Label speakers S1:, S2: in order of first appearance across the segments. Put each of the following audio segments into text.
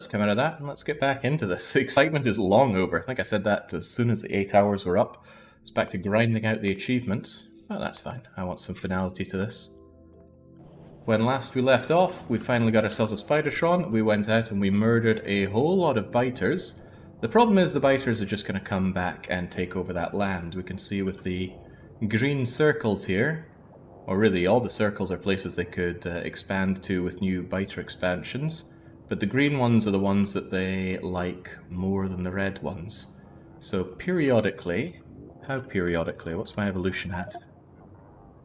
S1: come out of that and let's get back into this. The excitement is long over. I think I said that as soon as the 8 hours were up. It's back to grinding out the achievements. Oh, that's fine. I want some finality to this. When last we left off, we finally got ourselves a Spidertron. We went out and we murdered a whole lot of biters. The problem is the biters are just going to come back and take over that land. We can see with the green circles here, or really all the circles are places they could expand to with new biter expansions. But the green ones are the ones that they like more than the red ones. So periodically, how periodically? What's my evolution at?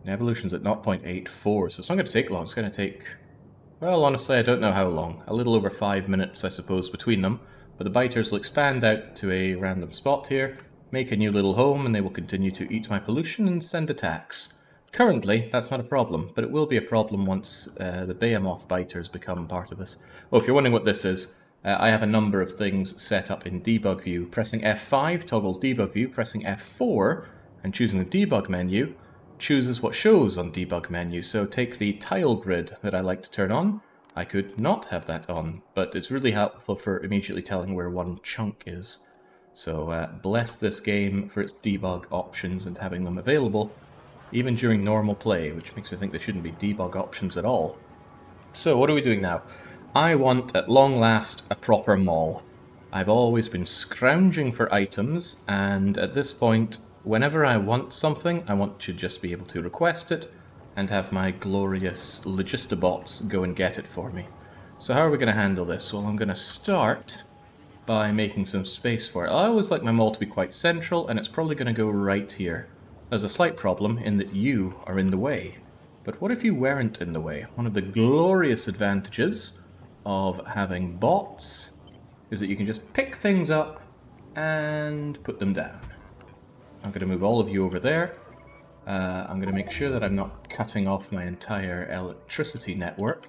S1: My evolution's at 0.84, so it's not going to take long. It's going to take, well, honestly, I don't know how long. A little over 5 minutes, I suppose, between them. But the biters will expand out to a random spot here, make a new little home, and they will continue to eat my pollution and send attacks. Currently, that's not a problem, but it will be a problem once the behemoth biters become part of this. Oh, if you're wondering what this is, I have a number of things set up in debug view. Pressing F5 toggles debug view, pressing F4 and choosing the debug menu chooses what shows on debug menu. So take the tile grid that I like to turn on. I could not have that on, but it's really helpful for immediately telling where one chunk is. So bless this game for its debug options and having them available even during normal play, which makes me think there shouldn't be debug options at all. So what are we doing now? I want, at long last, a proper mall. I've always been scrounging for items, and at this point, whenever I want something, I want to just be able to request it, and have my glorious logistibots go and get it for me. So how are we going to handle this? Well, I'm going to start by making some space for it. I always like my mall to be quite central, and it's probably going to go right here. There's a slight problem in that you are in the way. But what if you weren't in the way? One of the glorious advantages of having bots is that you can just pick things up and put them down. I'm going to move all of you over there. I'm going to make sure that I'm not cutting off my entire electricity network.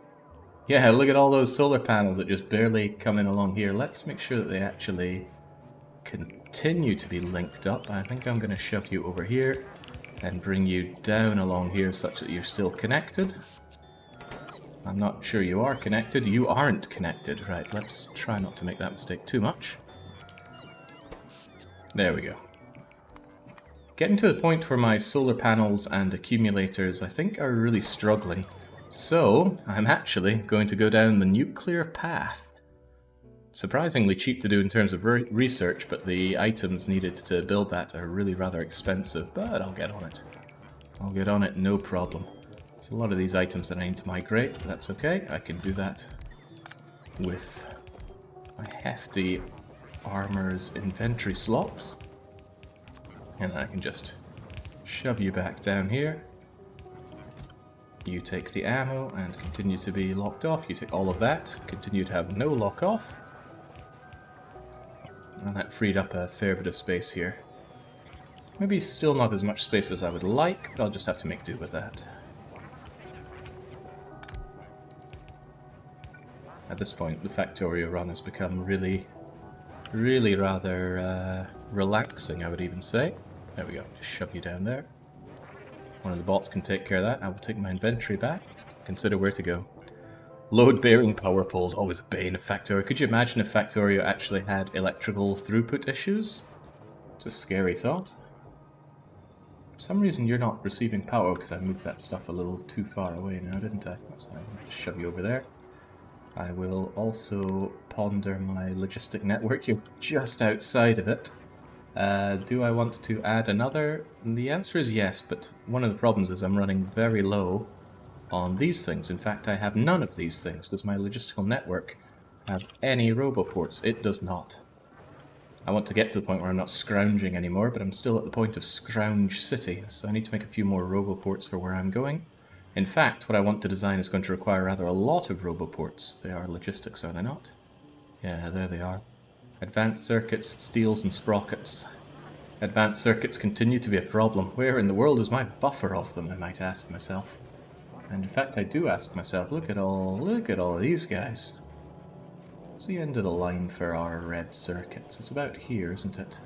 S1: Yeah, look at all those solar panels that just barely come in along here. Let's make sure that they actually continue to be linked up. I think I'm going to shove you over here and bring you down along here such that you're still connected. I'm not sure you are connected. You aren't connected. Right, let's try not to make that mistake too much. There we go. Getting to the point where my solar panels and accumulators, I think, are really struggling. So, I'm actually going to go down the nuclear path. Surprisingly cheap to do in terms of research, but the items needed to build that are really rather expensive, but I'll get on it. I'll get on it, no problem. There's a lot of these items that I need to migrate, but that's okay. I can do that with my hefty armor's inventory slots. And I can just shove you back down here. You take the ammo and continue to be locked off. You take all of that, continue to have no lock off. And that freed up a fair bit of space here. Maybe still not as much space as I would like, but I'll just have to make do with that. At this point, the Factorio run has become really rather relaxing, I would even say. There we go, just shove you down there. One of the bots can take care of that. I will take my inventory back, consider where to go. Load-bearing power poles, always a bane of Factorio. Could you imagine if Factorio actually had electrical throughput issues? It's a scary thought. For some reason you're not receiving power because I moved that stuff a little too far away now, didn't I? That's fine. I'll just shove you over there. I will also ponder my logistic network. You're just outside of it. Do I want to add another? The answer is yes, but one of the problems is I'm running very low on these things. In fact, I have none of these things. Does my logistical network have any roboports? It does not. I want to get to the point where I'm not scrounging anymore, but I'm still at the point of Scrounge City, so I need to make a few more roboports for where I'm going. In fact, what I want to design is going to require rather a lot of roboports. They are logistics, are they not? Yeah, there they are. Advanced circuits, steels and sprockets. Advanced circuits continue to be a problem. Where in the world is my buffer of them, I might ask myself. And in fact, I do ask myself, look at all of these guys. What's the end of the line for our red circuits? It's about here, isn't it?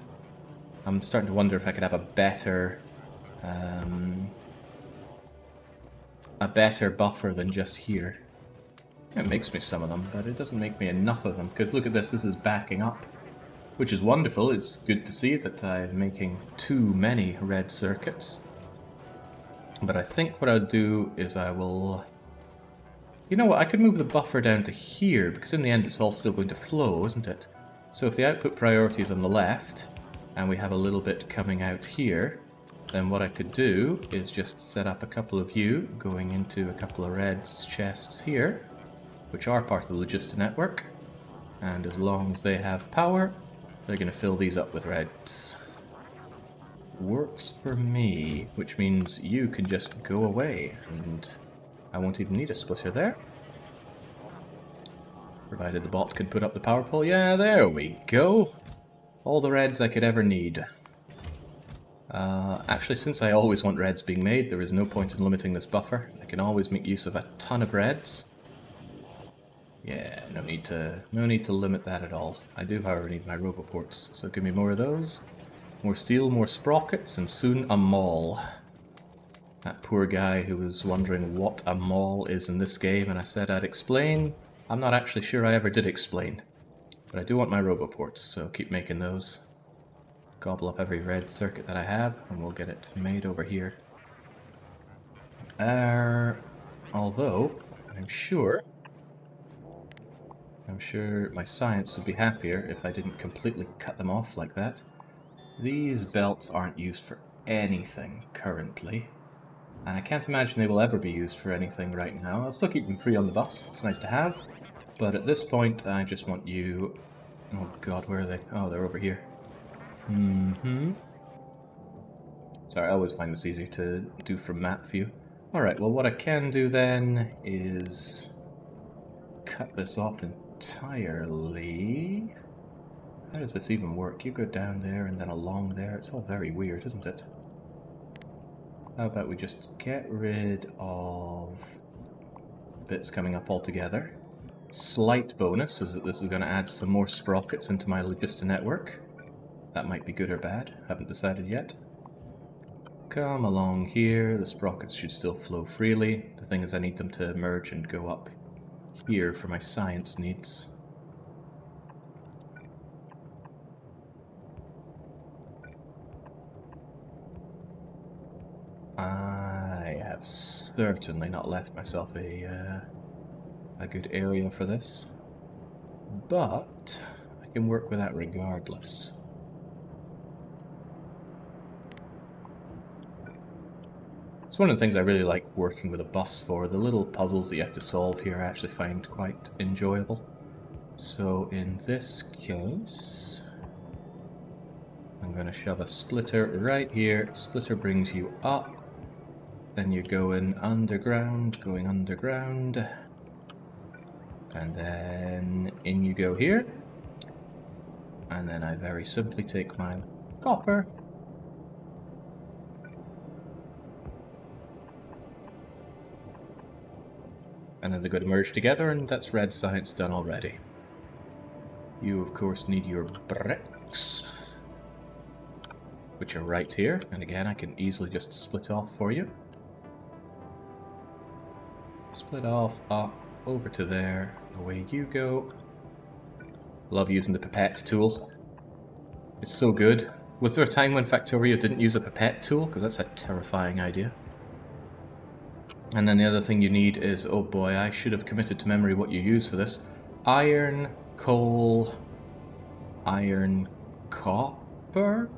S1: I'm starting to wonder if I could have a better buffer than just here. It makes me some of them, but it doesn't make me enough of them, because look at this, this is backing up, which is wonderful. It's good to see that I'm making too many red circuits. But I think what I'll do is I will... You know what, I could move the buffer down to here, because in the end it's all still going to flow, isn't it? So if the output priority is on the left, and we have a little bit coming out here, then what I could do is just set up a couple of you going into a couple of red chests here, which are part of the logistical network, and as long as they have power, they're going to fill these up with reds. Works for me, which means you can just go away, and I won't even need a splitter there. Provided the bot can put up the power pole. Yeah, there we go. All the reds I could ever need. Actually, since I always want reds being made, there is no point in limiting this buffer. I can always make use of a ton of reds. Yeah, no need to limit that at all. I do, however, need my roboports, so give me more of those. More steel, more sprockets, and soon a mall. That poor guy who was wondering what a mall is in this game, and I said I'd explain. I'm not actually sure I ever did explain. But I do want my roboports, so keep making those. Gobble up every red circuit that I have, and we'll get it made over here. Although, I'm sure my science would be happier if I didn't completely cut them off like that. These belts aren't used for anything currently, and I can't imagine they will ever be used for anything right now. I'll still keep them free on the bus, it's nice to have, but at this point I just want you... Oh god, where are they? Oh, they're over here. Sorry, I always find this easier to do from map view. Alright, well what I can do then is cut this off entirely. How does this even work? You go down there and then along there. It's all very weird, isn't it? How about we just get rid of bits coming up altogether. Slight bonus is that this is going to add some more sprockets into my logistical network. That might be good or bad. Haven't decided yet. Come along here. The sprockets should still flow freely. The thing is I need them to merge and go up here for my science needs. I have certainly not left myself a good area for this, but I can work with that regardless. It's one of the things I really like working with a bus for. The little puzzles that you have to solve here I actually find quite enjoyable. So in this case, I'm going to shove a splitter right here. Splitter brings you up. Then you're going underground, and then in you go here. And then I very simply take my copper, and then they're going to merge together, and that's red science done already. You, of course, need your bricks, which are right here, and again, I can easily just split off for you. Split off, up, over to there, away you go. Love using the pipette tool. It's so good. Was there a time when Factorio didn't use a pipette tool? Because that's a terrifying idea. And then the other thing you need is, oh boy, I should have committed to memory what you use for this. Iron, coal, iron, copper?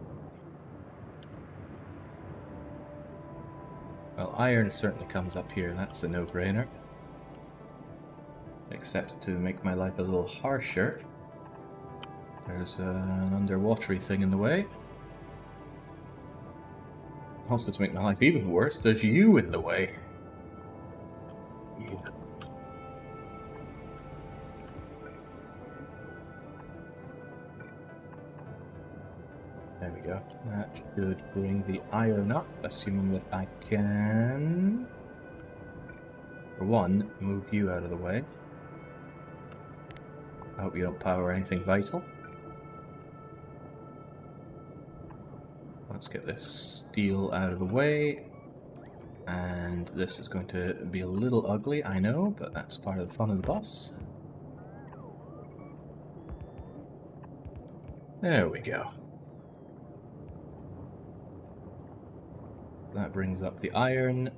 S1: Well, iron certainly comes up here, that's a no-brainer. Except to make my life a little harsher, there's an underwatery thing in the way. Also, to make my life even worse, there's you in the way. Yeah. There we go. That should bring the iron up, assuming that I can... For one, move you out of the way. I hope you don't power anything vital. Let's get this steel out of the way. And this is going to be a little ugly, I know, but that's part of the fun of the bus. There we go. That brings up the iron.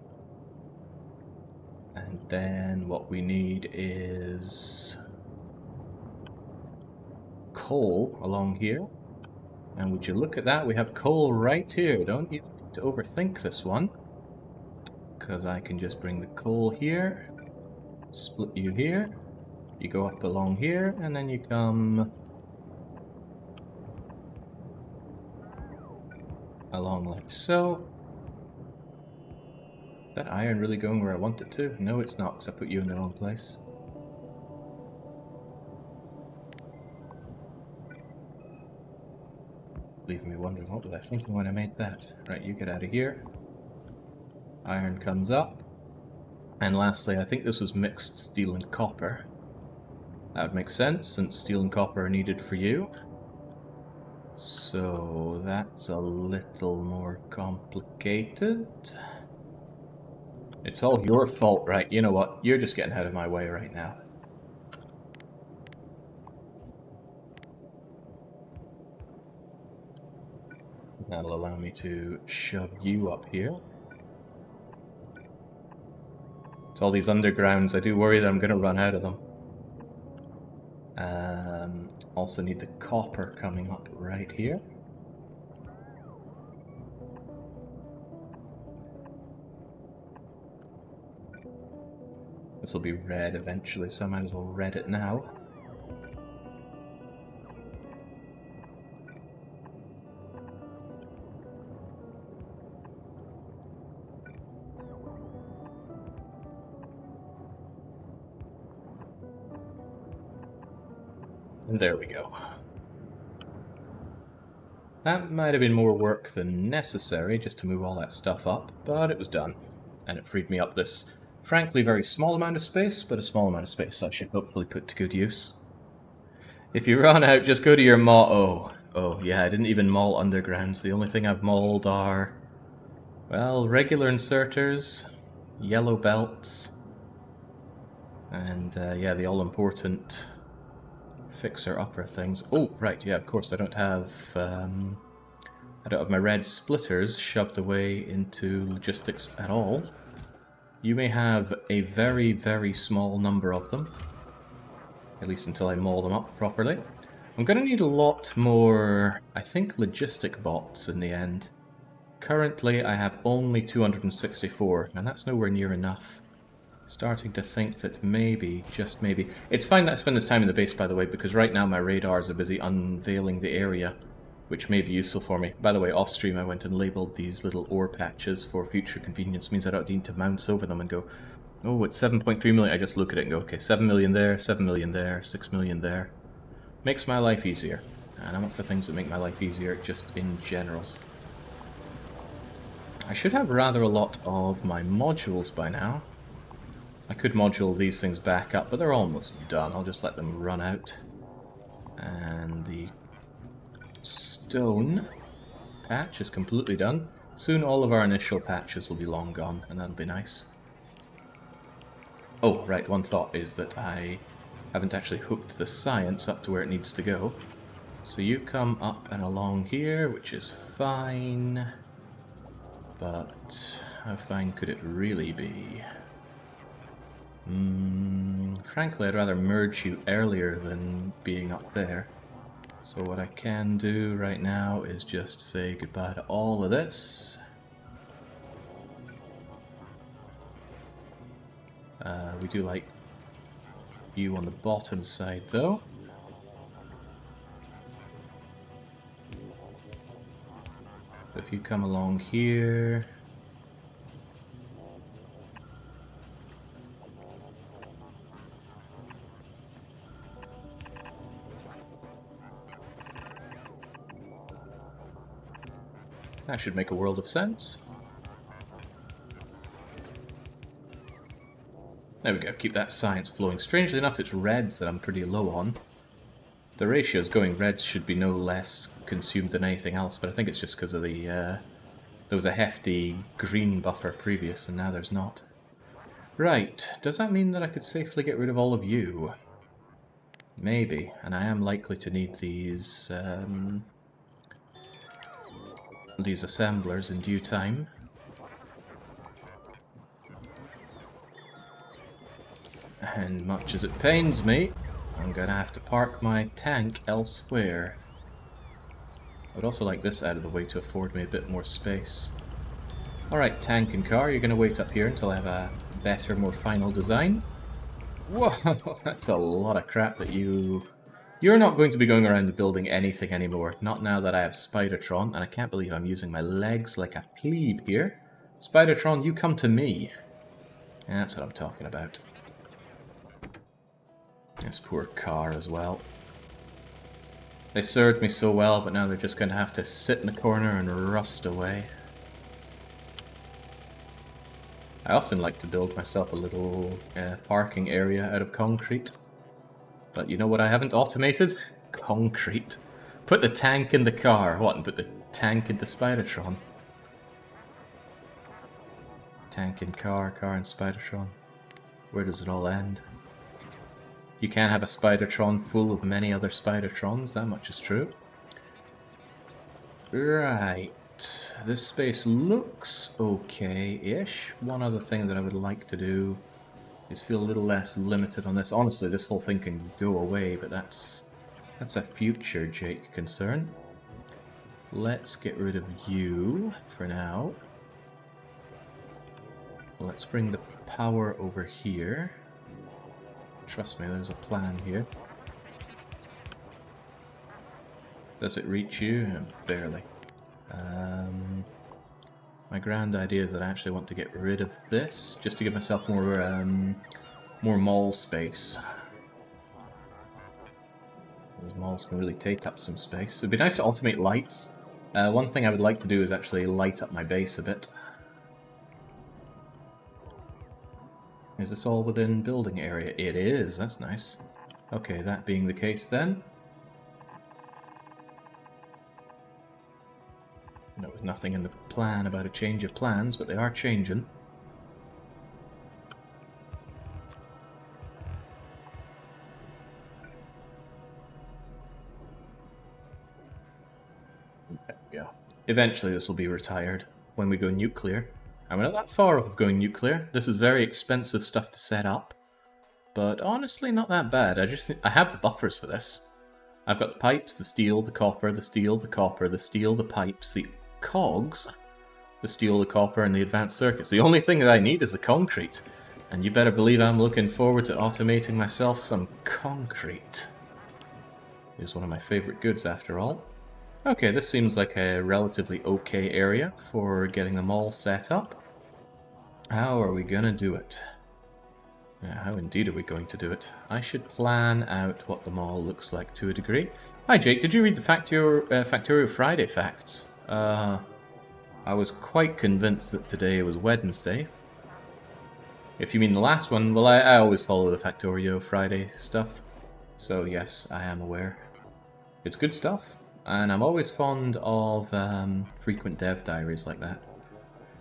S1: And then what we need is coal along here. And would you look at that, we have coal right here. Don't you need to overthink this one. Because I can just bring the coal here, split you here, you go up along here, and then you come along like so. Is that iron really going where I want it to? No, it's not, because I put you in the wrong place. Leaving me wondering, what was I thinking when I made that? Right, you get out of here. Iron comes up. And lastly, I think this was mixed steel and copper. That would make sense, since steel and copper are needed for you. So that's a little more complicated. It's all your fault, right? You know what? You're just getting out of my way right now. That'll allow me to shove you up here. It's all these undergrounds. I do worry that I'm going to run out of them. Also need the copper coming up right here. This will be red eventually, so I might as well red it now. And there we go. That might have been more work than necessary just to move all that stuff up, but it was done. And it freed me up this, frankly, very small amount of space, but a small amount of space I should hopefully put to good use. If you run out, just go to your maul. Oh, yeah, I didn't even maul undergrounds. The only thing I've mauled are, well, regular inserters, yellow belts, and yeah, the all-important fixer-upper things. Oh, right, yeah, of course, I don't have my red splitters shoved away into logistics at all. You may have a very, very small number of them, at least until I maul them up properly. I'm going to need a lot more, I think, logistic bots in the end. Currently, I have only 264, and that's nowhere near enough. Starting to think that maybe, just maybe... It's fine that I spend this time in the base, by the way, because right now my radars are busy unveiling the area, which may be useful for me. By the way, off-stream I went and labelled these little ore patches for future convenience. Means I don't need to mouse over them and go, oh, it's 7.3 million. I just look at it and go, okay, 7 million there, 7 million there, 6 million there. Makes my life easier. And I'm up for things that make my life easier, just in general. I should have rather a lot of my modules by now. I could module these things back up, but they're almost done. I'll just let them run out. And the stone patch is completely done. Soon all of our initial patches will be long gone, and that'll be nice. Oh, right, one thought is that I haven't actually hooked the science up to where it needs to go. So you come up and along here, which is fine. But how fine could it really be? Frankly, I'd rather merge you earlier than being up there. So what I can do right now is just say goodbye to all of this. We do like you on the bottom side, though. If you come along here... That should make a world of sense. There we go, keep that science flowing. Strangely enough, it's reds that I'm pretty low on. The ratios going reds should be no less consumed than anything else, but I think it's just because of the There was a hefty green buffer previous, and now there's not. Right, does that mean that I could safely get rid of all of you? Maybe, and I am likely to need these assemblers in due time. And much as it pains me, I'm gonna have to park my tank elsewhere. I would also like this out of the way to afford me a bit more space. Alright, tank and car, you're gonna wait up here until I have a better, more final design. Whoa, that's a lot of crap that you... You're not going to be going around building anything anymore. Not now that I have Spidertron, and I can't believe I'm using my legs like a plebe here. Spidertron, you come to me. And that's what I'm talking about. This poor car as well. They served me so well, but now they're just going to have to sit in the corner and rust away. I often like to build myself a little parking area out of concrete. But you know what I haven't automated? Concrete. Put the tank in the car. What, and put the tank in the Spidertron? Tank in car, car in Spidertron. Where does it all end? You can have a Spidertron full of many other Spidertrons, that much is true. Right. This space looks okay-ish. One other thing that I would like to do is feel a little less limited on this. Honestly, this whole thing can go away, but that's a future Jake concern. Let's get rid of you for now. Let's bring the power over here. Trust me, there's a plan here. Does it reach you? Barely. My grand idea is that I actually want to get rid of this, just to give myself more mall space. Those malls can really take up some space. It'd be nice to automate lights. One thing I would like to do is actually light up my base a bit. Is this all within building area? It is, that's nice. Okay, that being the case then. There was nothing in the plan about a change of plans, but they are changing. There we go. Eventually this will be retired when we go nuclear. And we're not that far off of going nuclear. This is very expensive stuff to set up. But honestly, not that bad. I have the buffers for this. I've got the pipes, the steel, the copper, the steel, the copper, the steel, the pipes, the cogs, the steel, the copper, and the advanced circuits. The only thing that I need is the concrete. And you better believe I'm looking forward to automating myself some concrete. It's one of my favorite goods after all. Okay, this seems like a relatively okay area for getting them all set up. How are we gonna do it? Yeah, how indeed are we going to do it? I should plan out what the mall looks like to a degree. Hi Jake, did you read the Factorio Friday facts? I was quite convinced that today was Wednesday. If you mean the last one, well I always follow the Factorio Friday stuff. So yes, I am aware. It's good stuff, and I'm always fond of frequent dev diaries like that.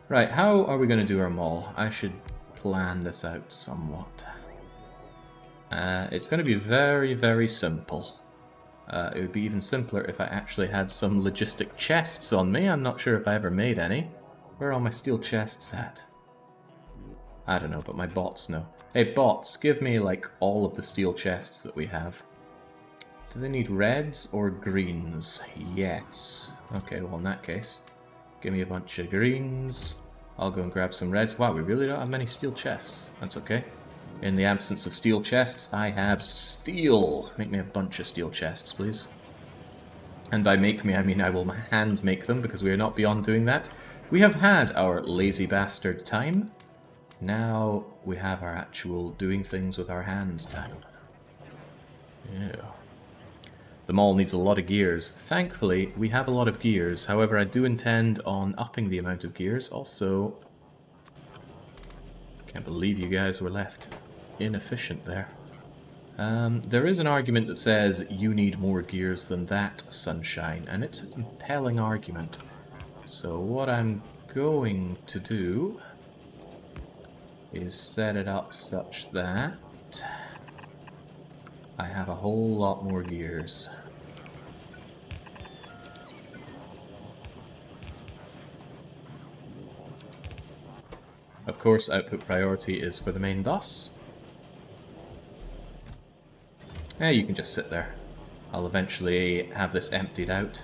S1: Right, how are we going to do our mall? I should plan this out somewhat. It's going to be very, very simple. It would be even simpler if I actually had some logistic chests on me. I'm not sure if I ever made any. Where are all my steel chests at? I don't know, but my bots know. Hey bots, give me like all of the steel chests that we have. Do they need reds or greens? Yes. Okay, well in that case, give me a bunch of greens. I'll go and grab some reds. Wow, we really don't have many steel chests. That's okay. In the absence of steel chests, I have steel. Make me a bunch of steel chests, please. And by make me, I mean I will hand make them, because we are not beyond doing that. We have had our lazy bastard time. Now we have our actual doing things with our hands time. Yeah. The mall needs a lot of gears. Thankfully, we have a lot of gears. However, I do intend on upping the amount of gears. Also, can't believe you guys were left inefficient there. There is an argument that says you need more gears than that, Sunshine, and it's a compelling argument. So what I'm going to do is set it up such that I have a whole lot more gears. Of course, output priority is for the main bus. You can just sit there. I'll eventually have this emptied out.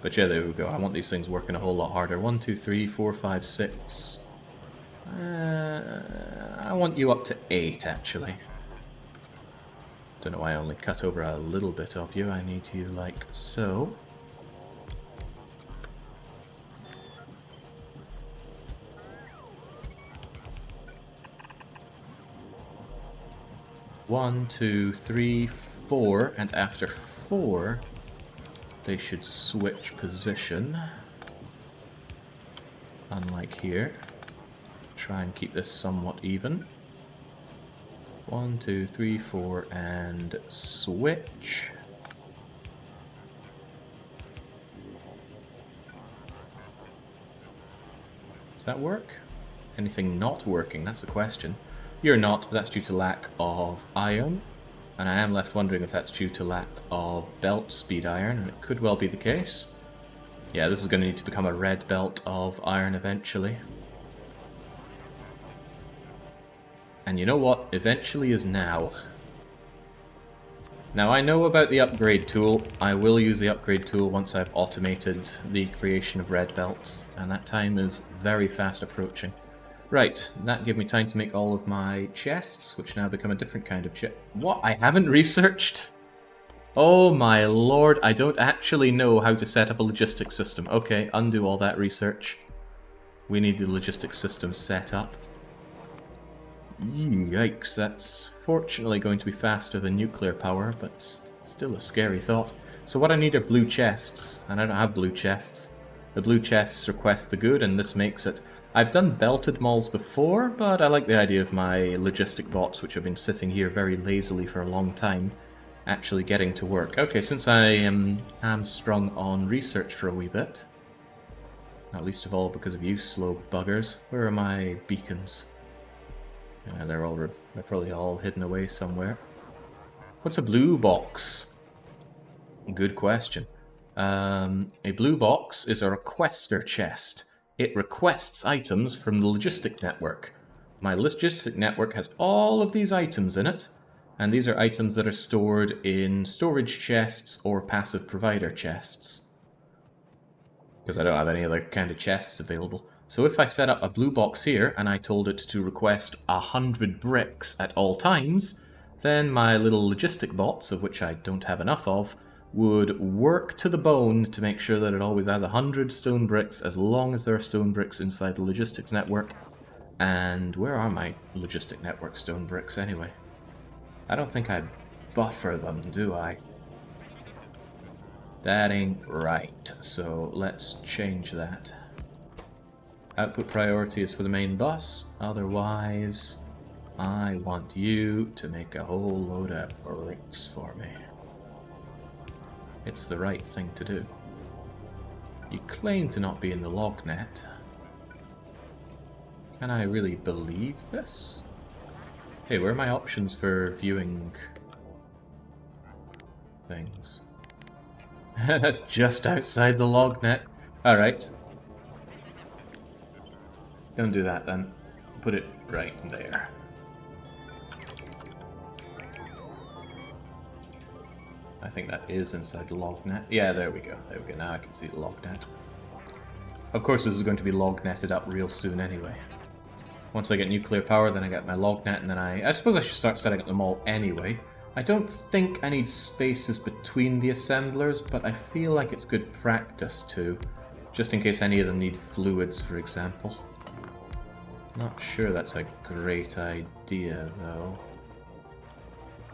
S1: But yeah, there we go. I want these things working a whole lot harder. 1, 2, 3, 4, 5, 6. I want you up to 8, actually. Don't know why I only cut over a little bit of you. I need you like so. One, 2, 3, 4, and after 4, they should switch position. Unlike here. Try and keep this somewhat even. 1, 2, 3, 4, and switch. Does that work? Anything not working? That's the question. You're not, but that's due to lack of iron. And I am left wondering if that's due to lack of belt speed iron, and it could well be the case. Yeah, this is going to need to become a red belt of iron eventually. And you know what? Eventually is now. Now I know about the upgrade tool. I will use the upgrade tool once I've automated the creation of red belts, and that time is very fast approaching. Right, that gave me time to make all of my chests, which now become a different kind of chest. What? I haven't researched? Oh my lord, I don't actually know how to set up a logistics system. Okay, undo all that research. We need the logistics system set up. Yikes, that's fortunately going to be faster than nuclear power, but still a scary thought. So what I need are blue chests, and I don't have blue chests. The blue chests request the good, and this makes it... I've done belted malls before, but I like the idea of my logistic bots, which have been sitting here very lazily for a long time, actually getting to work. Okay, since I am hamstrung on research for a wee bit, not least of all because of you slow buggers, where are my beacons? Yeah, they're probably all hidden away somewhere. What's a blue box? Good question. A blue box is a requester chest. It requests items from the logistic network. My logistic network has all of these items in it, and these are items that are stored in storage chests or passive provider chests. Because I don't have any other kind of chests available. So if I set up a blue box here and I told it to request 100 bricks at all times, then my little logistic bots, of which I don't have enough of, would work to the bone to make sure that it always has 100 stone bricks as long as there are stone bricks inside the logistics network. And where are my logistic network stone bricks anyway? I don't think I buffer them, do I? That ain't right, so let's change that. Output priority is for the main bus, otherwise I want you to make a whole load of bricks for me. It's the right thing to do. You claim to not be in the lognet. Can I really believe this? Hey, where are my options for viewing things? That's just outside the lognet. Alright. Gonna do that then. Put it right there. I think that is inside the lognet. Yeah, there we go. There we go. Now I can see the lognet. Of course, this is going to be lognetted up real soon anyway. Once I get nuclear power, then I get my lognet, and then I suppose I should start setting up them all anyway. I don't think I need spaces between the assemblers, but I feel like it's good practice too. Just in case any of them need fluids, for example. Not sure that's a great idea, though.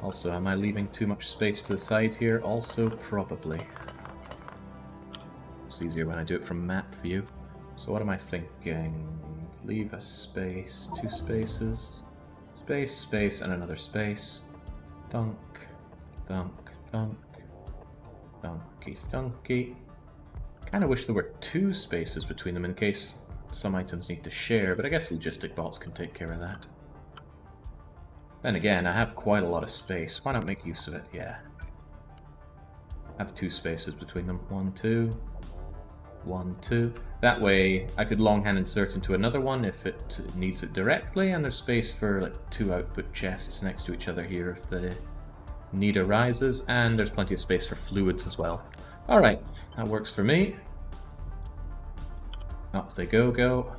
S1: Also, am I leaving too much space to the side here? Also, probably. It's easier when I do it from map view. So what am I thinking? Leave a space, 2 spaces, space, space, and another space. Thunk, thunk, thunk, thunky, thunky. Kind of wish there were 2 spaces between them in case some items need to share, but I guess logistic bots can take care of that. Then again, I have quite a lot of space. Why not make use of it? Yeah. I have 2 spaces between them. 1, 2. 1, 2. That way, I could longhand insert into another one if it needs it directly, and there's space for like 2 output chests next to each other here if the need arises, and there's plenty of space for fluids as well. Alright, that works for me. Up they go.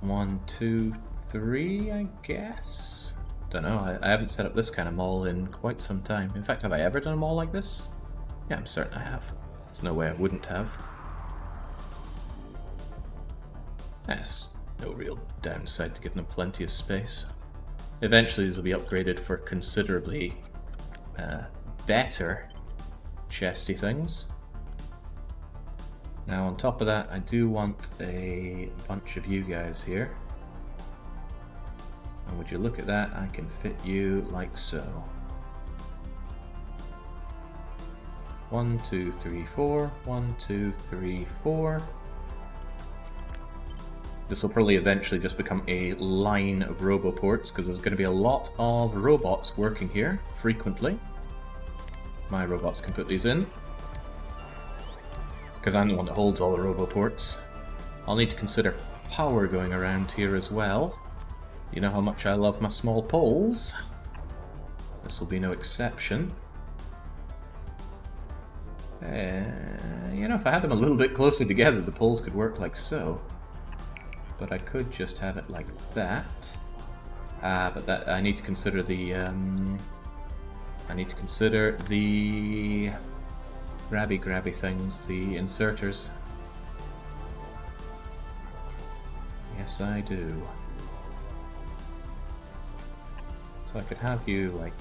S1: 1, 2, 3, I guess? Don't know, I haven't set up this kind of mall in quite some time. In fact, have I ever done a mall like this? Yeah, I'm certain I have. There's no way I wouldn't have. That's no real downside to giving them plenty of space. Eventually these will be upgraded for considerably better chesty things. Now on top of that, I do want a bunch of you guys here. And would you look at that, I can fit you like so. 1, 2, 3, 4. 1, 2, 3, 4. This will probably eventually just become a line of roboports, because there's going to be a lot of robots working here, frequently. My robots can put these in, because I'm the one that holds all the roboports. I'll need to consider power going around here as well. You know how much I love my small poles. This will be no exception. You know, if I had them a little bit closer together, the poles could work like so. But I could just have it like that. But that I need to consider the grabby things, the inserters. Yes, I do. So I could have you like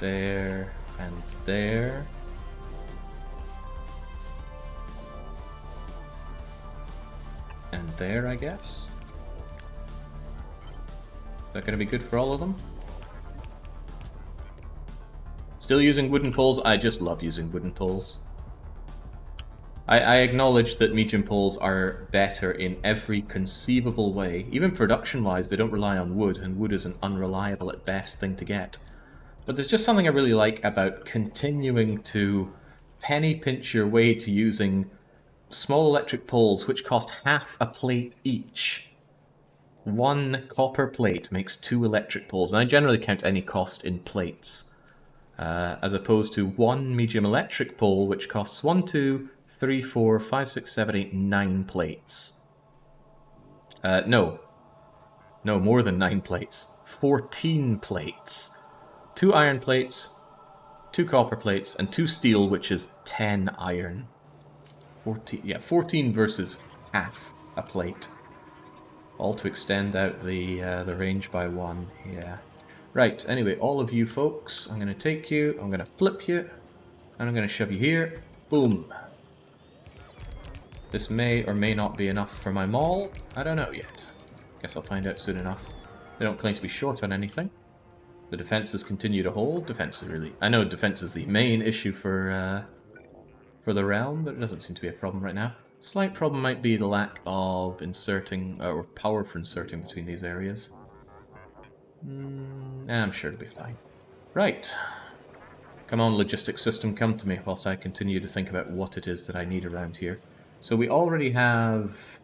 S1: there and there. And there, I guess. Is that going to be good for all of them? Still using wooden poles? I just love using wooden poles. I acknowledge that medium poles are better in every conceivable way. Even production-wise, they don't rely on wood, and wood is an unreliable at best thing to get. But there's just something I really like about continuing to penny pinch your way to using small electric poles which cost half a plate each. 1 copper plate makes 2 electric poles, and I generally count any cost in plates. As opposed to 1 medium electric pole which costs 1, 2, 3, 4, 5, 6, 7, 8, 9 plates. No, more than 9 plates. 14 plates. 2 iron plates, 2 copper plates, and 2 steel, which is 10 iron. 14 versus half a plate. All to extend out the range by 1, yeah. Right, anyway, all of you folks, I'm going to take you, I'm going to flip you, and I'm going to shove you here. Boom. This may or may not be enough for my mall. I don't know yet. Guess I'll find out soon enough. They don't claim to be short on anything. The defenses continue to hold. Defense is really... I know defense is the main issue for the realm, but it doesn't seem to be a problem right now. Slight problem might be the lack of inserting, or power for inserting between these areas. I'm sure it'll be fine. Right. Come on, logistics system, come to me whilst I continue to think about what it is that I need around here. So we already have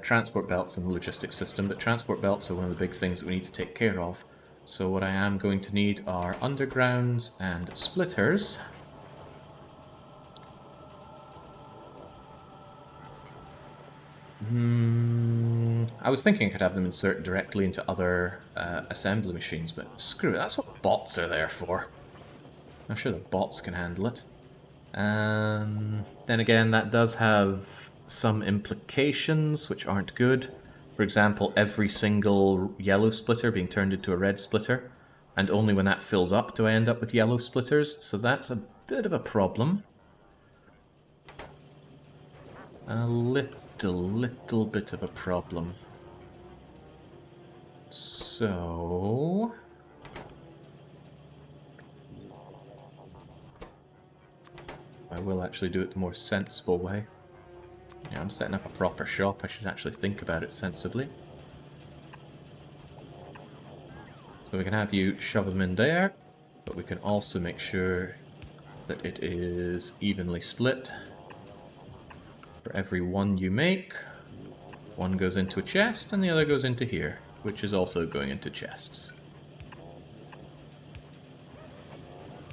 S1: transport belts in the logistics system, but transport belts are one of the big things that we need to take care of. So what I am going to need are undergrounds and splitters. I was thinking I could have them insert directly into other assembly machines, but screw it, that's what bots are there for. I'm sure the bots can handle it. Then again, that does have some implications which aren't good. For example, every single yellow splitter being turned into a red splitter, and only when that fills up do I end up with yellow splitters, so that's a bit of a problem. A little bit of a problem. So... I will actually do it the more sensible way. I'm setting up a proper shop, I should actually think about it sensibly. So we can have you shove them in there, but we can also make sure that it is evenly split. For every one you make, one goes into a chest and the other goes into here, which is also going into chests.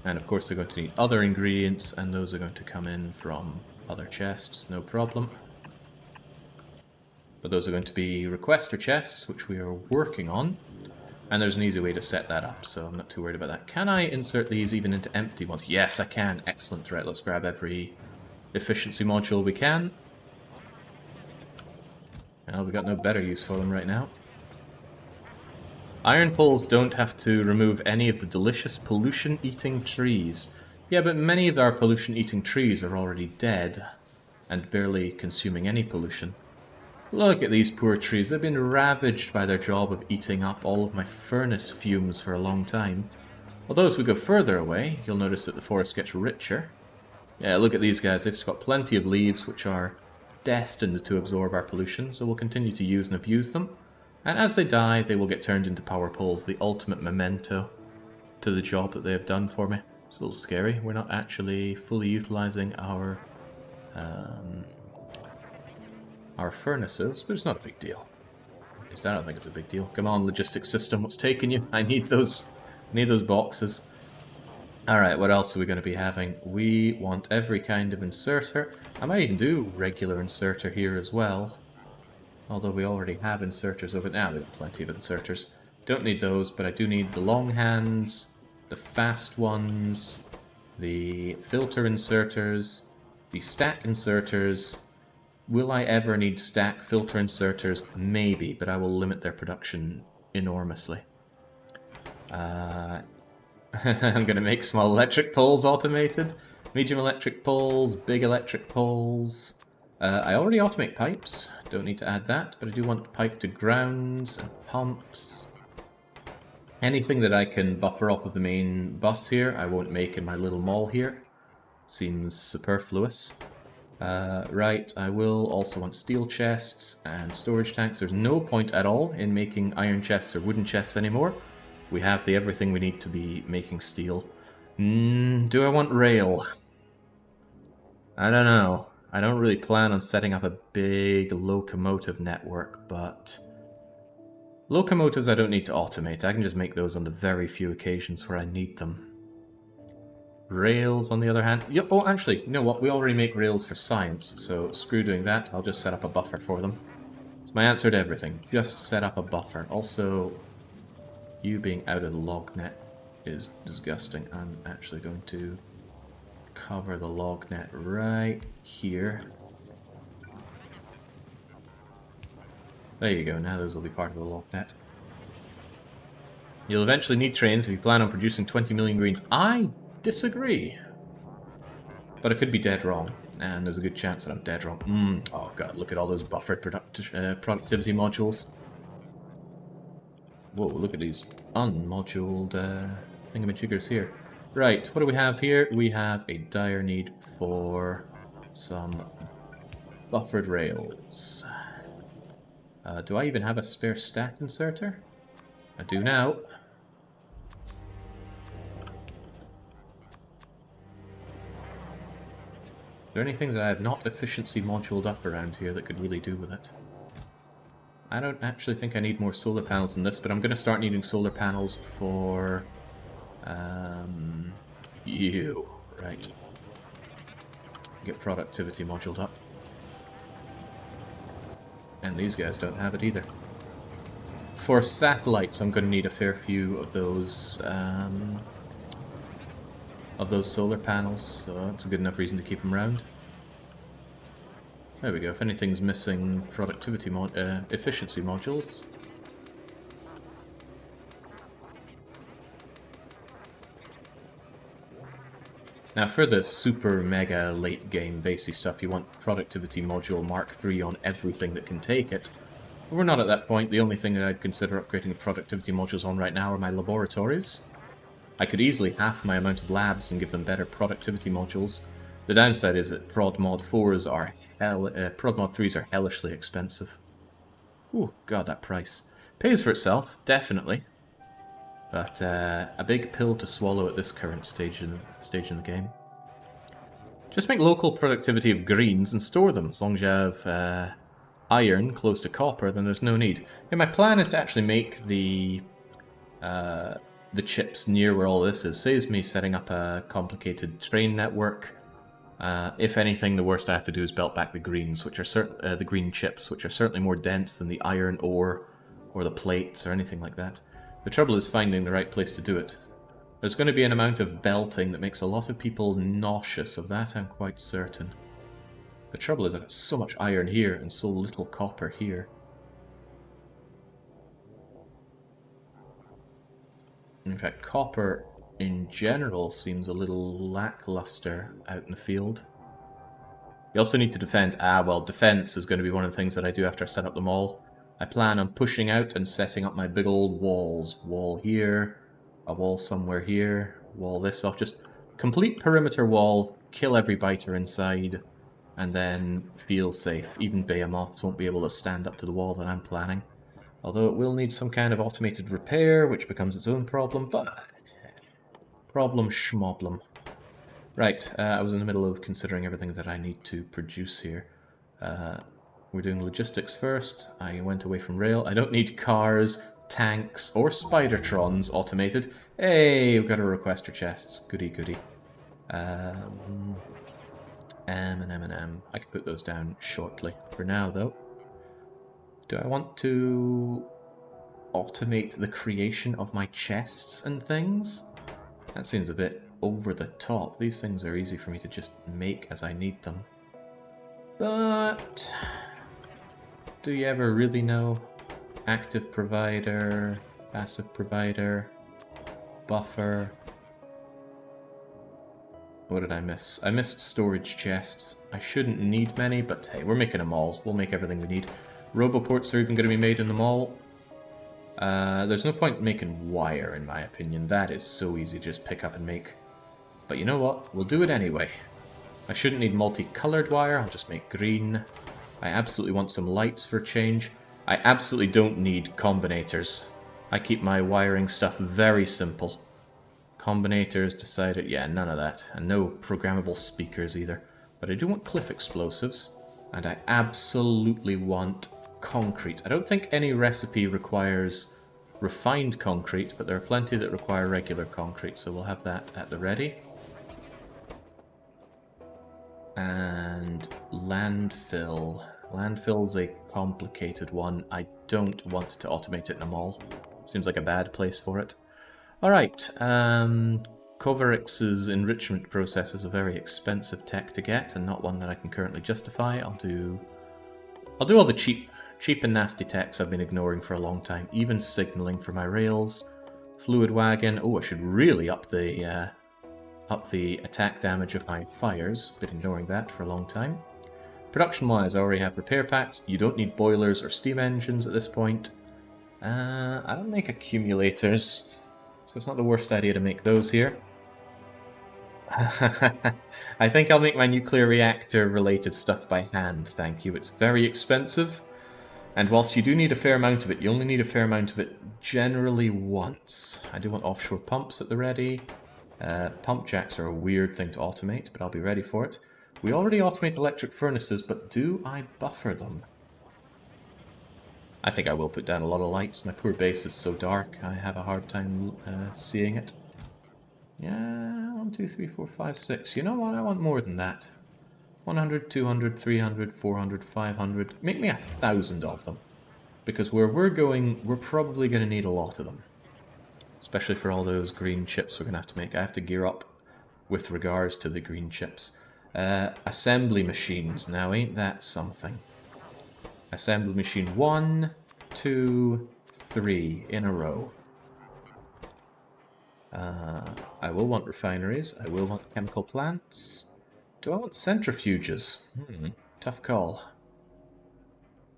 S1: And of course they're going to need other ingredients, and those are going to come in from other chests, no problem. But those are going to be requester chests, which we are working on. And there's an easy way to set that up, so I'm not too worried about that. Can I insert these even into empty ones? Yes, I can. Excellent. Right, let's grab every efficiency module we can. Well, we've got no better use for them right now. Iron poles don't have to remove any of the delicious pollution-eating trees. Yeah, but many of our pollution-eating trees are already dead, and barely consuming any pollution. Look at these poor trees, they've been ravaged by their job of eating up all of my furnace fumes for a long time. Although as we go further away, you'll notice that the forest gets richer. Yeah, look at these guys, they've got plenty of leaves which are destined to absorb our pollution, so we'll continue to use and abuse them. And as they die, they will get turned into power poles, the ultimate memento to the job that they have done for me. It's a little scary, we're not actually fully utilizing our furnaces, but it's not a big deal. At least I don't think it's a big deal. Come on, logistics system, what's taking you? I need those boxes. Alright, what else are we going to be having? We want every kind of inserter. I might even do regular inserter here as well. Although we already have inserters over now. We have plenty of inserters. Don't need those, but I do need the long hands, the fast ones, the filter inserters, the stack inserters. Will I ever need stack filter inserters? Maybe, but I will limit their production enormously. I'm going to make small electric poles automated, medium electric poles, big electric poles. I already automate pipes, don't need to add that, but I do want pipe to grounds and pumps. Anything that I can buffer off of the main bus here, I won't make in my little mall here. Seems superfluous. Right, I will also want steel chests and storage tanks. There's no point at all in making iron chests or wooden chests anymore. We have the everything we need to be making steel. Do I want rail? I don't know. I don't really plan on setting up a big locomotive network, but locomotives I don't need to automate. I can just make those on the very few occasions where I need them. Rails, on the other hand... Yep, oh, actually, you know what? We already make rails for science, so screw doing that. I'll just set up a buffer for them. It's my answer to everything. Just set up a buffer. Also, you being out of the log net is disgusting. I'm actually going to cover the log net right here. There you go, now those will be part of the log net. You'll eventually need trains if you plan on producing 20 million greens. I disagree. But I could be dead wrong, and there's a good chance that I'm dead wrong. Oh god, look at all those buffered productivity modules. Whoa, look at these unmoduled thingamajiggers here. Right, what do we have here? We have a dire need for some buffered rails. Do I even have a spare stack inserter? I do now. Is there anything that I have not efficiency moduled up around here that could really do with it? I don't actually think I need more solar panels than this, but I'm going to start needing solar panels for... you. Right. Get productivity moduled up. And these guys don't have it either. For satellites, I'm going to need a fair few of those solar panels, so that's a good enough reason to keep them around. There we go. If anything's missing productivity efficiency modules. Now for the super mega late game basey stuff, you want productivity module Mark III on everything that can take it. But we're not at that point. The only thing that I'd consider upgrading the productivity modules on right now are my laboratories. I could easily half my amount of labs and give them better productivity modules. The downside is that prod mod 4s are Prod Mod 3s are hellishly expensive. Ooh, god, that price. Pays for itself, definitely. But a big pill to swallow at this current stage in the game. Just make local productivity of greens and store them. As long as you have iron close to copper, then there's no need. Yeah, my plan is to actually make the chips near where all this is. Saves me setting up a complicated train network. If anything, the worst I have to do is belt back the greens, which are the green chips, which are certainly more dense than the iron ore or the plates or anything like that. The trouble is finding the right place to do it. There's going to be an amount of belting that makes a lot of people nauseous. Of that, I'm quite certain. The trouble is I've got so much iron here and so little copper here. In fact, copper in general seems a little lackluster out in the field. You also need to defend. Well, defense is going to be one of the things that I do after I set up the mall. I plan on pushing out and setting up my big old walls. Wall here, a wall somewhere here, wall this off. Just complete perimeter wall, kill every biter inside, and then feel safe. Even behemoths won't be able to stand up to the wall that I'm planning. Although it will need some kind of automated repair, which becomes its own problem, but... problem schmoblem. Right, I was in the middle of considering everything that I need to produce here. We're doing logistics first. I went away from rail. I don't need cars, tanks, or Spidertrons automated. Hey, we've got our requester chests. Goody, goody. M and M. I can put those down shortly. For now, though, do I want to automate the creation of my chests and things? That seems a bit over the top. These things are easy for me to just make as I need them. But... do you ever really know? Active provider, passive provider, buffer. What did I miss? I missed storage chests. I shouldn't need many, but hey, we're making a mall. We'll make everything we need. Roboports are even going to be made in the mall. There's no point making wire, in my opinion. That is so easy to just pick up and make. But you know what? We'll do it anyway. I shouldn't need multicolored wire. I'll just make green. I absolutely want some lights for a change. I absolutely don't need combinators. I keep my wiring stuff very simple. Combinators decided, yeah, none of that. And no programmable speakers either. But I do want cliff explosives. And I absolutely want concrete. I don't think any recipe requires refined concrete, but there are plenty that require regular concrete, so we'll have that at the ready. And landfill. Landfill's a complicated one. I don't want to automate it in a mall. Seems like a bad place for it. Alright, Coverix's enrichment process is a very expensive tech to get, and not one that I can currently justify. I'll do all the cheap and nasty techs I've been ignoring for a long time. Even signaling for my rails. Fluid wagon. Oh, I should really up the attack damage of my fires. Been ignoring that for a long time. Production-wise, I already have repair packs. You don't need boilers or steam engines at this point. I don't make accumulators, so it's not the worst idea to make those here. I think I'll make my nuclear reactor related stuff by hand, thank you. It's very expensive, and whilst you do need a fair amount of it, you only need a fair amount of it generally once. I do want offshore pumps at the ready. Pump jacks are a weird thing to automate, but I'll be ready for it. We already automate electric furnaces, but do I buffer them? I think I will put down a lot of lights. My poor base is so dark, I have a hard time seeing it. Yeah, 1, 2, 3, 4, 5, 6. You know what? I want more than that. 100, 200, 300, 400, 500. Make me 1,000 of them. Because where we're going, we're probably going to need a lot of them. Especially for all those green chips we're going to have to make. I have to gear up with regards to the green chips. Assembly machines. Now, ain't that something? Assembly machine 1, 2, 3 in a row. I will want refineries. I will want chemical plants. Do I want centrifuges? Tough call.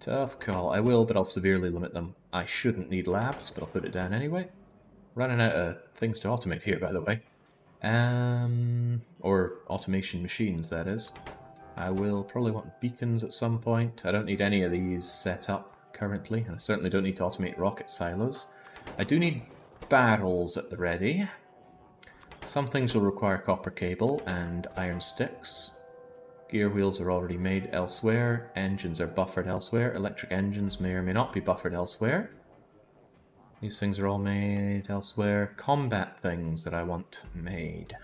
S1: Tough call. I will, but I'll severely limit them. I shouldn't need labs, but I'll put it down anyway. Running out of things to automate here, by the way. Or automation machines, that is. I will probably want beacons at some point. I don't need any of these set up currently, and I certainly don't need to automate rocket silos. I do need barrels at the ready. Some things will require copper cable and iron sticks. Gear wheels are already made elsewhere. Engines are buffered elsewhere. Electric engines may or may not be buffered elsewhere. These things are all made elsewhere. Combat things that I want made.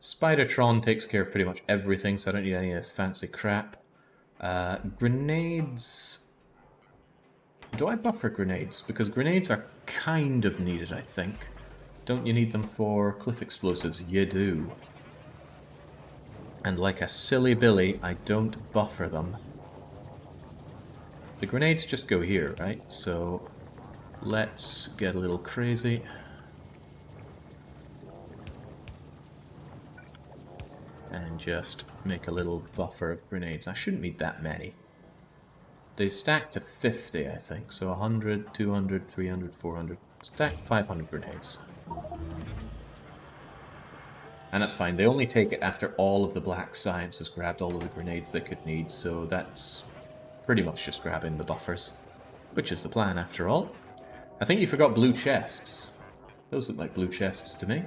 S1: Spidertron takes care of pretty much everything, so I don't need any of this fancy crap. Grenades... Do I buffer grenades? Because grenades are kind of needed, I think. Don't you need them for cliff explosives? You do. And like a silly Billy, I don't buffer them. The grenades just go here, right? So let's get a little crazy. And just make a little buffer of grenades. I shouldn't need that many. They stack to 50, I think. So 100, 200, 300, 400. Stack 500 grenades. And that's fine. They only take it after all of the Black Science has grabbed all of the grenades they could need. So that's pretty much just grabbing the buffers. Which is the plan, after all. I think you forgot blue chests. Those look like blue chests to me.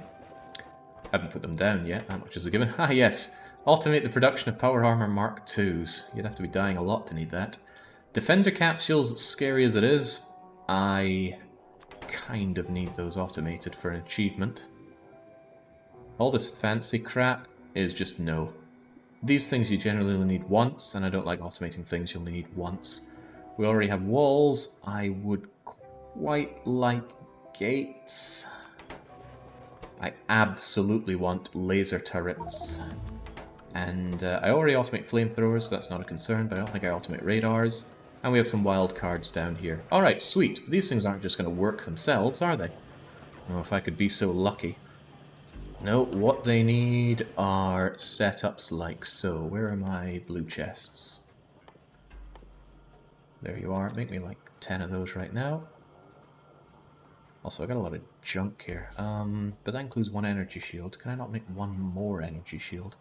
S1: Haven't put them down yet, that much is a given. Ah yes, automate the production of power armor Mark IIs. You'd have to be dying a lot to need that. Defender capsules, as scary as it is, I kind of need those automated for an achievement. All this fancy crap is just no. These things you generally only need once, and I don't like automating things you only need once. We already have walls. I would quite like gates. I absolutely want laser turrets. And I already automate flamethrowers, so that's not a concern, but I don't think I automate radars. And we have some wild cards down here. Alright, sweet. But these things aren't just going to work themselves, are they? Oh, if I could be so lucky. No, what they need are setups like so. Where are my blue chests? There you are. Make me like 10 of those right now. Also, I got a lot of junk here. But that includes one energy shield. Can I not make one more energy shield?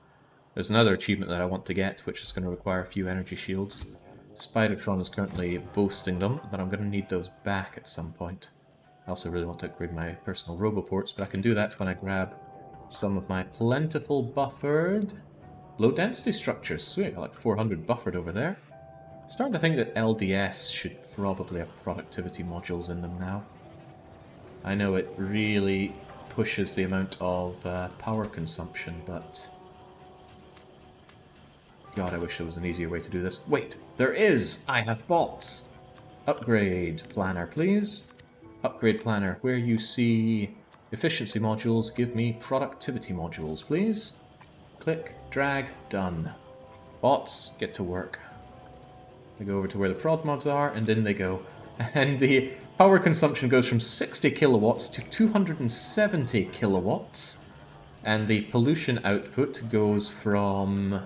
S1: There's another achievement that I want to get, which is going to require a few energy shields. Spidertron is currently boasting them, but I'm going to need those back at some point. I also really want to upgrade my personal roboports, but I can do that when I grab some of my plentiful buffered low-density structures. Sweet, I got like 400 buffered over there. Starting to think that LDS should probably have productivity modules in them now. I know it really pushes the amount of power consumption, but... God, I wish there was an easier way to do this. Wait, there is! I have bots! Upgrade planner, please. Upgrade planner, where you see efficiency modules, give me productivity modules, please. Click, drag, done. Bots, get to work. They go over to where the prod mods are, and in they go. And the power consumption goes from 60 kilowatts to 270 kilowatts. And the pollution output goes from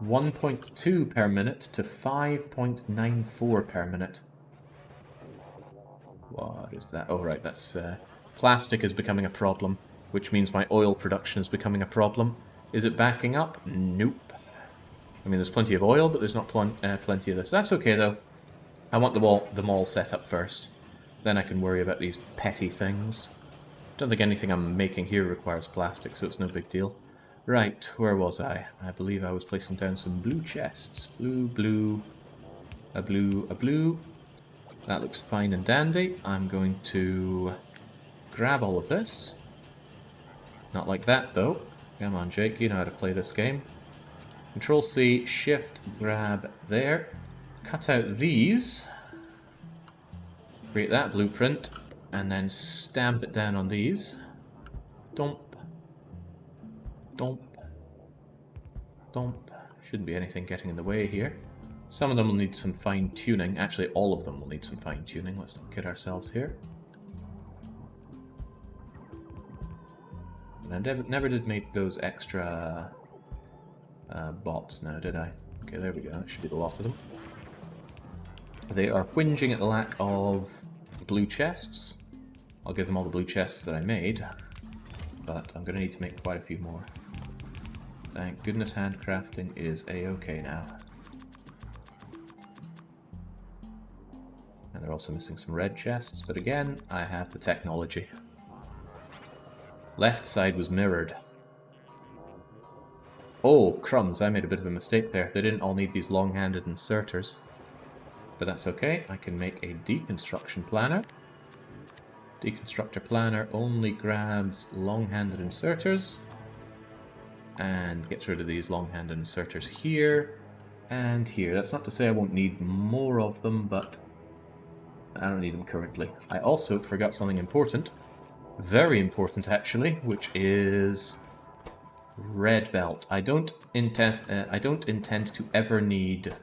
S1: 1.2 per minute to 5.94 per minute. What is that? Oh, right, that's... plastic is becoming a problem, which means my oil production is becoming a problem. Is it backing up? Nope. I mean, there's plenty of oil, but there's not plenty of this. That's okay, though. I want them all set up first. Then I can worry about these petty things. Don't think anything I'm making here requires plastic, so it's no big deal. Right, where was I? I believe I was placing down some blue chests. Blue, blue, a blue, a blue. That looks fine and dandy. I'm going to grab all of this. Not like that, though. Come on, Jake, you know how to play this game. Control-C, Shift, grab there. Cut out these. Create that blueprint. And then stamp it down on these. Dump. Dump. Dump. Shouldn't be anything getting in the way here. Some of them will need some fine-tuning. Actually, all of them will need some fine-tuning. Let's not kid ourselves here. And I never did make those extra bots now, did I? Okay, there we go. That should be the lot of them. They are whinging at the lack of blue chests. I'll give them all the blue chests that I made, but I'm going to need to make quite a few more. Thank goodness handcrafting is a-okay now. And they're also missing some red chests, but again, I have the technology. Left side was mirrored. Oh, crumbs, I made a bit of a mistake there. They didn't all need these long-handed inserters. But that's okay, I can make a deconstruction planner. Deconstructor planner only grabs long-handed inserters. And gets rid of these long-handed inserters here and here. That's not to say I won't need more of them, but I don't need them currently. I also forgot something important. Very important, actually, which is red belt. I don't intend to ever need...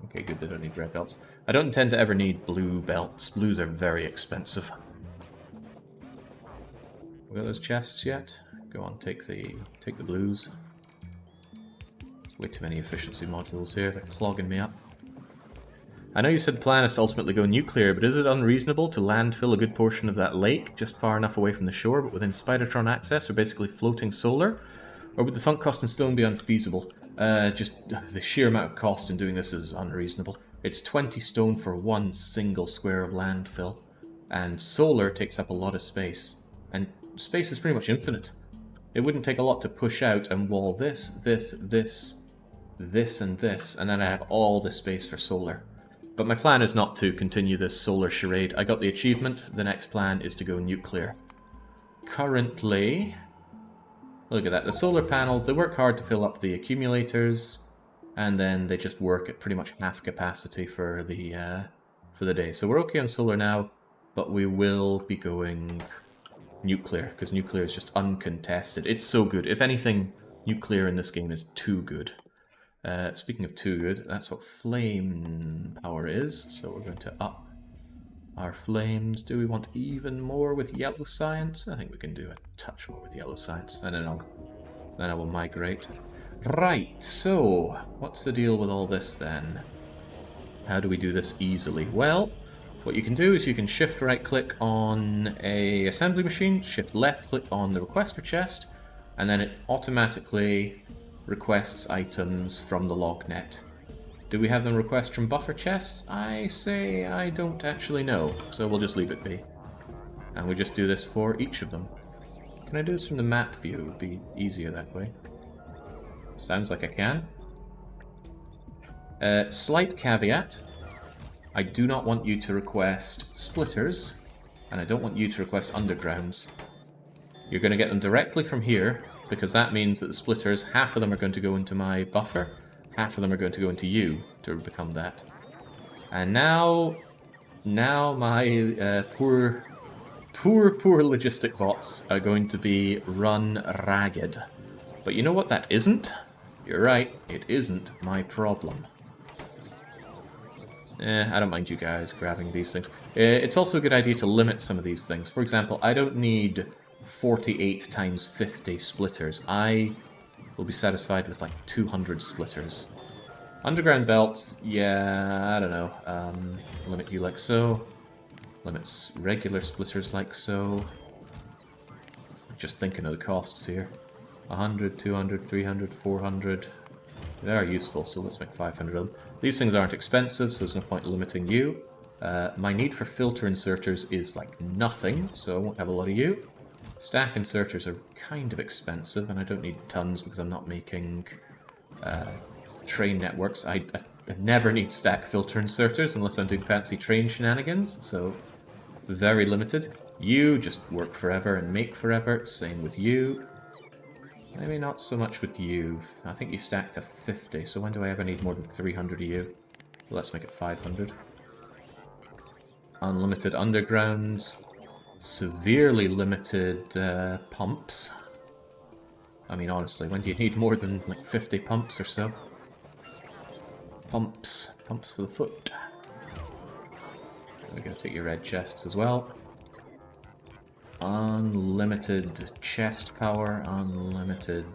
S1: Okay, good, they don't need red belts. I don't intend to ever need blue belts. Blues are very expensive. We got those chests yet? Go on, take the blues. There's way too many efficiency modules here. They're clogging me up. I know you said the plan is to ultimately go nuclear, but is it unreasonable to landfill a good portion of that lake just far enough away from the shore, but within Spidertron access, or basically floating solar? Or would the sunk cost in stone be unfeasible? Just the sheer amount of cost in doing this is unreasonable. It's 20 stone for one single square of landfill, and solar takes up a lot of space, and space is pretty much infinite. It wouldn't take a lot to push out and wall this, this, this, this, and this, and then I have all the space for solar. But my plan is not to continue this solar charade. I got the achievement. The next plan is to go nuclear. Currently, look at that. The solar panels, they work hard to fill up the accumulators, and then they just work at pretty much half capacity for the day. So we're okay on solar now, but we will be going nuclear, because nuclear is just uncontested. It's so good. If anything, nuclear in this game is too good. Speaking of too good, that's what flame power is, so we're going to up our flames. Do we want even more with yellow science? I think we can do a touch more with yellow science, and then I will migrate. Right, so what's the deal with all this then? How do we do this easily? Well, what you can do is you can shift right click on a assembly machine, shift left click on the requester chest, and then it automatically requests items from the lognet. Do we have them request from buffer chests? I say I don't actually know, so we'll just leave it be. And we just do this for each of them. Can I do this from the map view? It would be easier that way. Sounds like I can. Slight caveat. I do not want you to request splitters, and I don't want you to request undergrounds. You're going to get them directly from here, because that means that the splitters, half of them are going to go into my buffer, half of them are going to go into you to become that. And now my poor logistic bots are going to be run ragged. But you know what that isn't? You're right, it isn't my problem. I don't mind you guys grabbing these things. It's also a good idea to limit some of these things. For example, I don't need 48 times 50 splitters. I will be satisfied with like 200 splitters. Underground belts, yeah, I don't know. Limit you like so. Limits regular splitters like so. Just thinking of the costs here. 100, 200, 300, 400. They are useful, so let's make 500 of them. These things aren't expensive, so there's no point limiting you. My need for filter inserters is like nothing, so I won't have a lot of you. Stack inserters are kind of expensive, and I don't need tons because I'm not making train networks. I never need stack filter inserters unless I'm doing fancy train shenanigans, so very limited. You just work forever and make forever, same with you. Maybe not so much with you. I think you stacked to 50, so when do I ever need more than 300 of you? Well, let's make it 500. Unlimited undergrounds. Severely limited pumps. I mean, honestly, when do you need more than like 50 pumps or so? Pumps. Pumps for the foot. We're going to take your red chests as well. Unlimited chest power, unlimited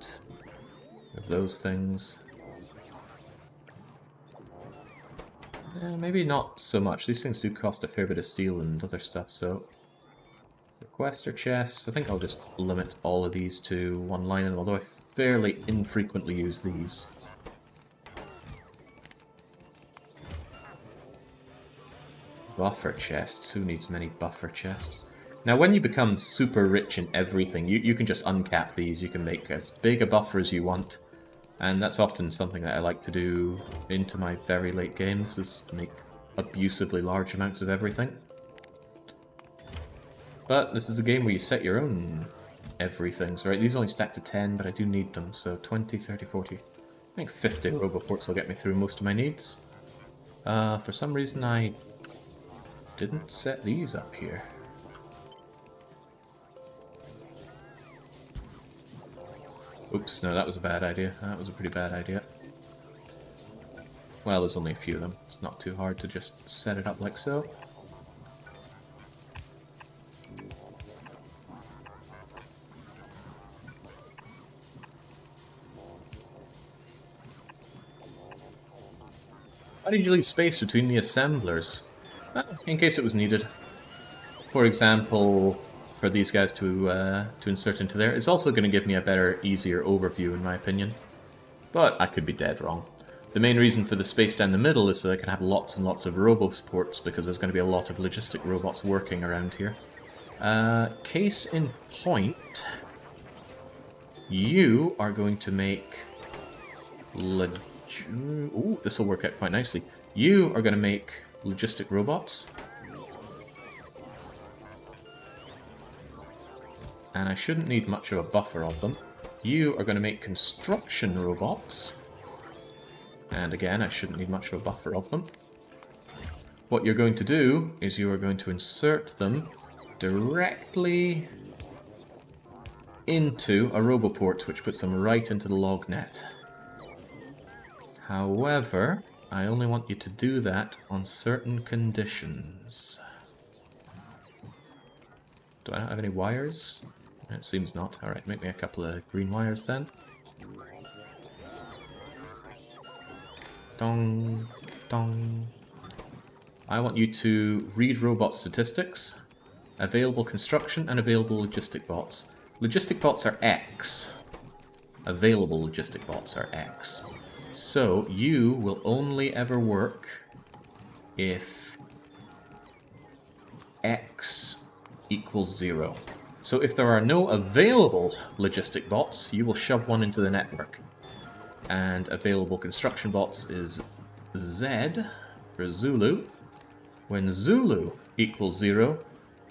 S1: of those things. Maybe not so much. These things do cost a fair bit of steel and other stuff, so Quest or chests? I think I'll just limit all of these to one line, although I fairly infrequently use these. Buffer chests? Who needs many buffer chests? Now, when you become super rich in everything, you can just uncap these. You can make as big a buffer as you want. And that's often something that I like to do into my very late games, is make abusively large amounts of everything. But this is a game where you set your own everything. So, right, these only stack to 10, but I do need them. So 20, 30, 40... I think 50 roboports will get me through most of my needs. For some reason I didn't set these up here. Oops, no, that was a bad idea. That was a pretty bad idea. Well, there's only a few of them. It's not too hard to just set it up like so. Why did you leave space between the assemblers? In case it was needed. For example, for these guys to insert into there. It's also going to give me a better, easier overview, in my opinion. But I could be dead wrong. The main reason for the space down the middle is so I can have lots and lots of roboports, because there's going to be a lot of logistic robots working around here. Case in point, you are going to make... Ooh, this will work out quite nicely. You are going to make logistic robots. And I shouldn't need much of a buffer of them. You are going to make construction robots. And again, I shouldn't need much of a buffer of them. What you're going to do is you are going to insert them directly into a roboport, which puts them right into the log net. However, I only want you to do that on certain conditions. Do I not have any wires? It seems not. Alright, make me a couple of green wires then. Dong, dong. I want you to read robot statistics, available construction, and available logistic bots. Logistic bots are X. Available logistic bots are X. So, you will only ever work if X equals 0. So if there are no available logistic bots, you will shove one into the network. And available construction bots is Z for Zulu. When Zulu equals 0,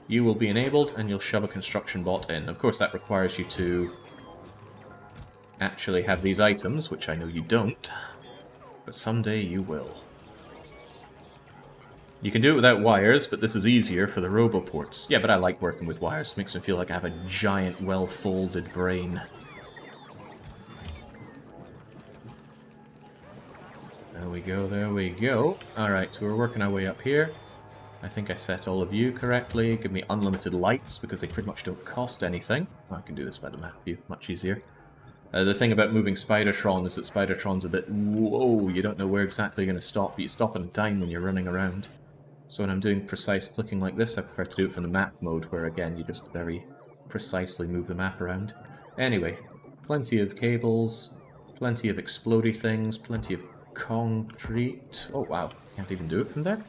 S1: you will be enabled and you'll shove a construction bot in. Of course, that requires you to actually have these items, which I know you don't, but someday you will. You can do it without wires, but this is easier for the roboports. Yeah, but I like working with wires. It makes me feel like I have a giant, well-folded brain. There we go, there we go. Alright, so we're working our way up here. I think I set all of you correctly. Give me unlimited lights, because they pretty much don't cost anything. I can do this by the map view, much easier. The thing about moving Spidertron is that Spidertron's a bit, whoa, you don't know where exactly you're going to stop, but you stop on a dime when you're running around. So when I'm doing precise clicking like this, I prefer to do it from the map mode, where again, you just very precisely move the map around. Anyway, plenty of cables, plenty of explodey things, plenty of concrete. Oh wow, can't even do it from there?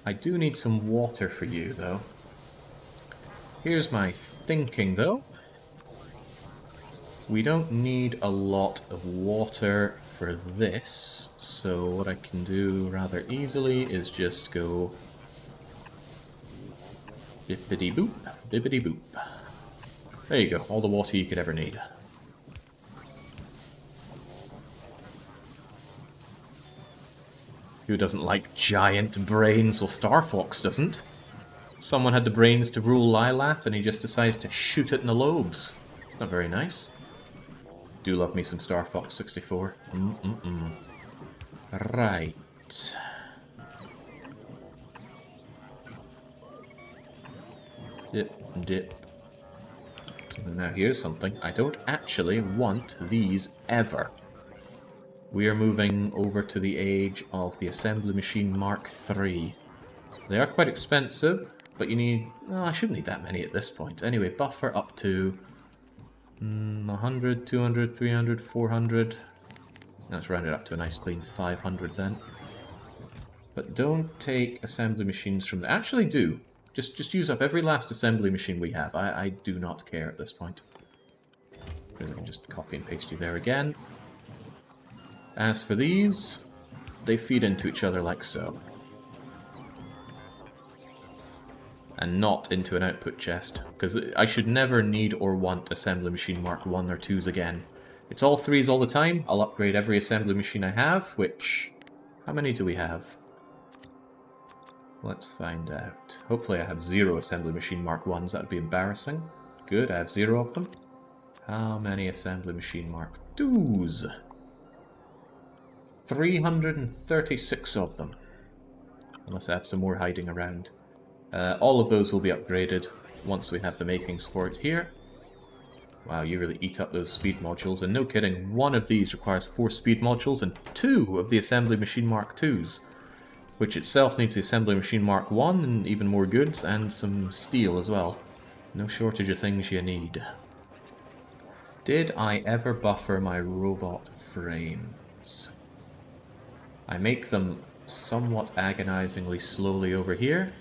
S1: I do need some water for you, though. Here's my thinking, though. We don't need a lot of water for this, so what I can do rather easily is just go bippity boop, bippity boop. There you go, all the water you could ever need. Who doesn't like giant brains? Well, Star Fox doesn't. Someone had the brains to rule Lilat, and he just decides to shoot it in the lobes. It's not very nice. Do love me some Star Fox 64. Right. Dip, dip. Now here's something. I don't actually want these ever. We are moving over to the age of the Assembly Machine Mark III. They are quite expensive, But you need... Oh, I shouldn't need that many at this point. Anyway, buffer up to 100, 200, 300, 400. Let's round it up to a nice clean 500 then. But don't take assembly machines from there. Actually do. Just use up every last assembly machine we have. I do not care at this point. Because I can just copy and paste you there again. As for these, they feed into each other like so. And not into an output chest. Because I should never need or want assembly machine Mark 1 or 2s again. It's all 3s all the time. I'll upgrade every assembly machine I have, which... How many do we have? Let's find out. Hopefully I have 0 assembly machine Mark 1s. That would be embarrassing. Good, I have 0 of them. How many assembly machine Mark 2s? 336 of them. Unless I have some more hiding around. All of those will be upgraded once we have the makings for it here. Wow, you really eat up those speed modules. And no kidding, one of these requires 4 speed modules and 2 of the assembly machine Mark 2s. Which itself needs the assembly machine Mark 1 and even more goods and some steel as well. No shortage of things you need. Did I ever buffer my robot frames? I make them somewhat agonizingly slowly over here.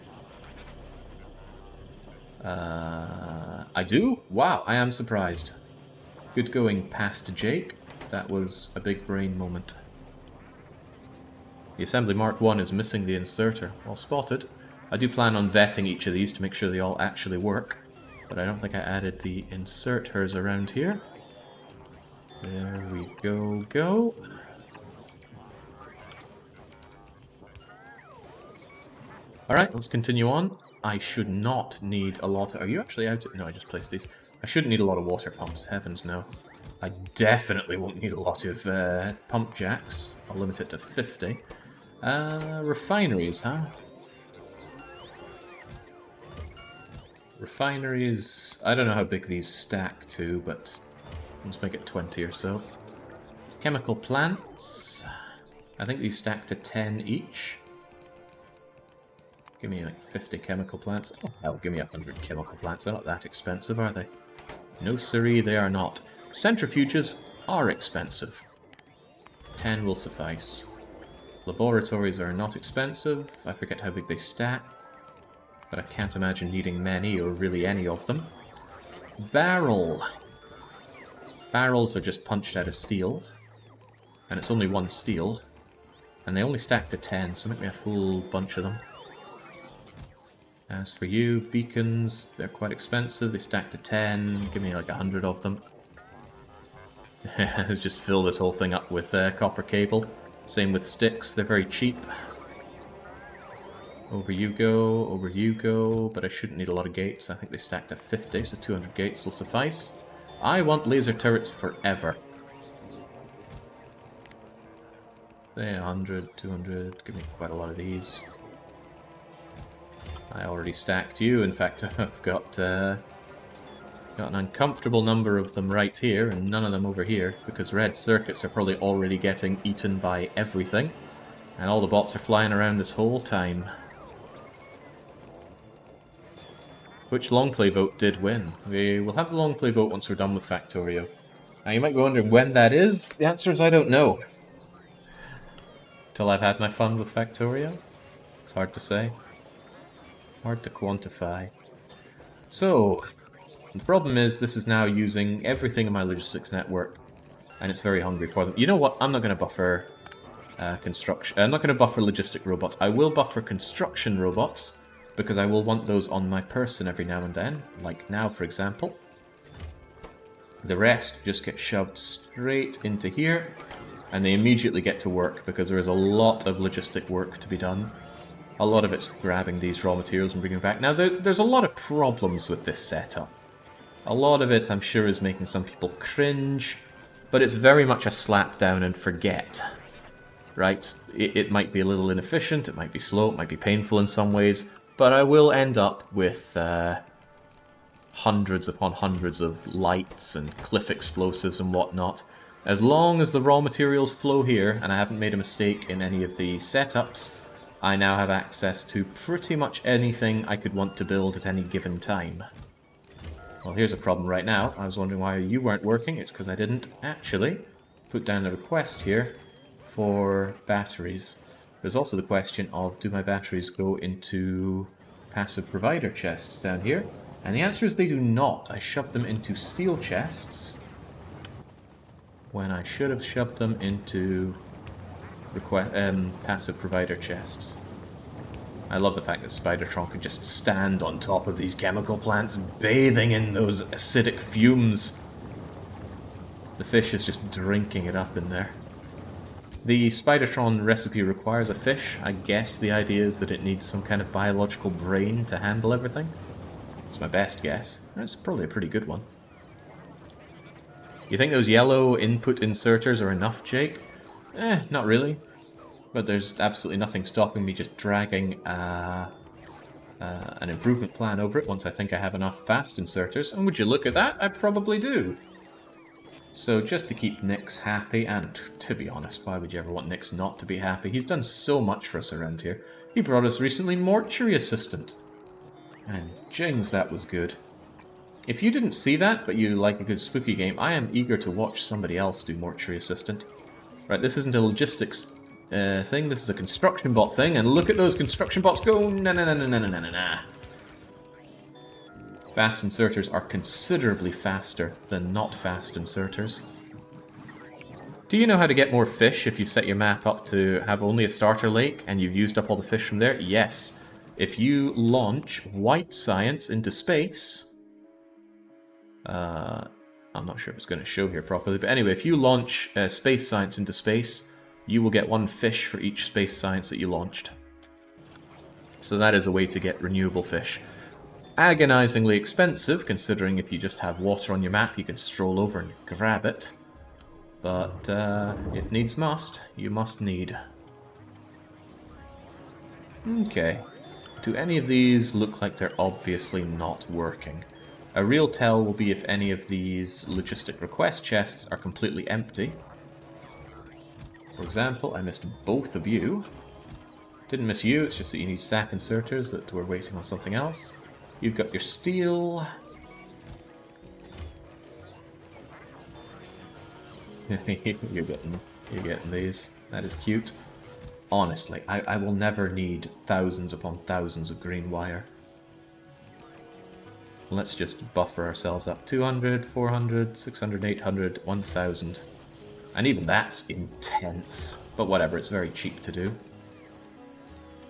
S1: I do? Wow, I am surprised. Good going past Jake. That was a big brain moment. The assembly Mark 1 is missing the inserter. Well spotted. I do plan on vetting each of these to make sure they all actually work. But I don't think I added the inserters around here. There we go. Alright, let's continue on. I should not need a lot of... Are you actually out? No, I just placed these. I shouldn't need a lot of water pumps. Heavens no. I definitely won't need a lot of pump jacks. I'll limit it to 50. Refineries, huh? Refineries... I don't know how big these stack to, but let's make it 20 or so. Chemical plants... I think these stack to 10 each. Give me like 50 chemical plants. Oh, hell, give me 100 chemical plants. They're not that expensive, are they? No siree, they are not. Centrifuges are expensive. 10 will suffice. Laboratories are not expensive. I forget how big they stack. But I can't imagine needing many or really any of them. Barrel. Barrels are just punched out of steel. And it's only 1 steel. And they only stack to 10, so make me a full bunch of them. As for you, beacons, they're quite expensive. They stack to 10. Give me like 100 of them. Let's just fill this whole thing up with copper cable. Same with sticks, they're very cheap. Over you go, but I shouldn't need a lot of gates. I think they stack to 50, so 200 gates will suffice. I want laser turrets forever. Say 100, 200, give me quite a lot of these. I already stacked you, in fact I've got an uncomfortable number of them right here, and none of them over here, because red circuits are probably already getting eaten by everything, and all the bots are flying around this whole time. Which long play vote did win? We will have the long play vote once we're done with Factorio. Now you might be wondering when that is. The answer is I don't know. Till I've had my fun with Factorio. It's hard to say. Hard to quantify. So, the problem is this is now using everything in my logistics network, and it's very hungry for them. You know what? I'm not going to buffer construction. I'm not going to buffer logistic robots. I will buffer construction robots, because I will want those on my person every now and then, like now, for example. The rest just get shoved straight into here, and they immediately get to work, because there is a lot of logistic work to be done. A lot of it's grabbing these raw materials and bringing them back. Now, there's a lot of problems with this setup. A lot of it, I'm sure, is making some people cringe, but it's very much a slap down and forget. Right? It might be a little inefficient, it might be slow, it might be painful in some ways, but I will end up with hundreds upon hundreds of lights and cliff explosives and whatnot. As long as the raw materials flow here, and I haven't made a mistake in any of the setups, I now have access to pretty much anything I could want to build at any given time. Well, here's a problem right now. I was wondering why you weren't working. It's because I didn't actually put down a request here for batteries. There's also the question of, do my batteries go into passive provider chests down here? And the answer is they do not. I shoved them into steel chests when I should have shoved them into passive provider chests. I love the fact that Spidertron can just stand on top of these chemical plants, bathing in those acidic fumes. The fish is just drinking it up in there. The Spidertron recipe requires a fish. I guess the idea is that it needs some kind of biological brain to handle everything. It's my best guess. That's probably a pretty good one. You think those yellow input inserters are enough, Jake? Not really. But there's absolutely nothing stopping me just dragging an improvement plan over it once I think I have enough fast inserters. And would you look at that? I probably do. So just to keep Nyx happy, and to be honest, why would you ever want Nyx not to be happy? He's done so much for us around here. He brought us recently Mortuary Assistant. And jings, that was good. If you didn't see that, but you like a good spooky game, I am eager to watch somebody else do Mortuary Assistant. Right, this isn't a logistics thing, this is a construction bot thing, and look at those construction bots go! Na. Fast inserters are considerably faster than not fast inserters. Do you know how to get more fish if you set your map up to have only a starter lake and you've used up all the fish from there? Yes. If you launch white science into space... I'm not sure if it's going to show here properly, but anyway, if you launch space science into space, you will get one fish for each space science that you launched. So that is a way to get renewable fish. Agonizingly expensive, considering if you just have water on your map, you can stroll over and grab it. But if needs must, you must need. Okay. Do any of these look like they're obviously not working? A real tell will be if any of these logistic request chests are completely empty. For example, I missed both of you. Didn't miss you, it's just that you need stack inserters that were waiting on something else. You've got your steel. You're getting these. That is cute. Honestly, I will never need thousands upon thousands of green wire. Let's just buffer ourselves up. 200, 400, 600, 800, 1000. And even that's intense. But whatever, it's very cheap to do.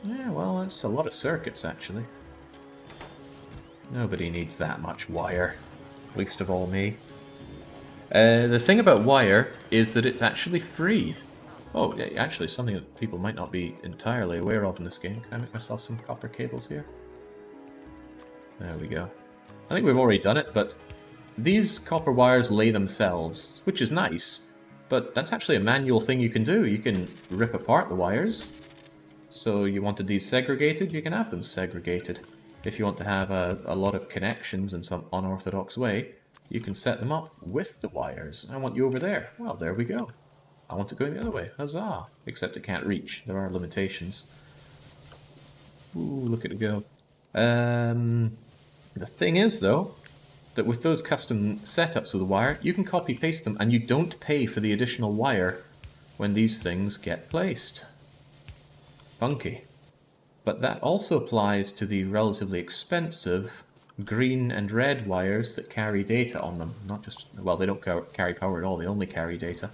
S1: Yeah, well, it's a lot of circuits, actually. Nobody needs that much wire. Least of all me. The thing about wire is that it's actually free. Oh, yeah, actually something that people might not be entirely aware of in this game. Can I make myself some copper cables here? There we go. I think we've already done it, but these copper wires lay themselves, which is nice, but that's actually a manual thing you can do. You can rip apart the wires. So you wanted these segregated, you can have them segregated. If you want to have a lot of connections in some unorthodox way, you can set them up with the wires. I want you over there. Well, there we go. I want it going the other way. Huzzah! Except it can't reach. There are limitations. Ooh, look at it go. The thing is, though, that with those custom setups of the wire, you can copy-paste them, and you don't pay for the additional wire when these things get placed. Funky. But that also applies to the relatively expensive green and red wires that carry data on them. Not just, well, they don't carry power at all, they only carry data.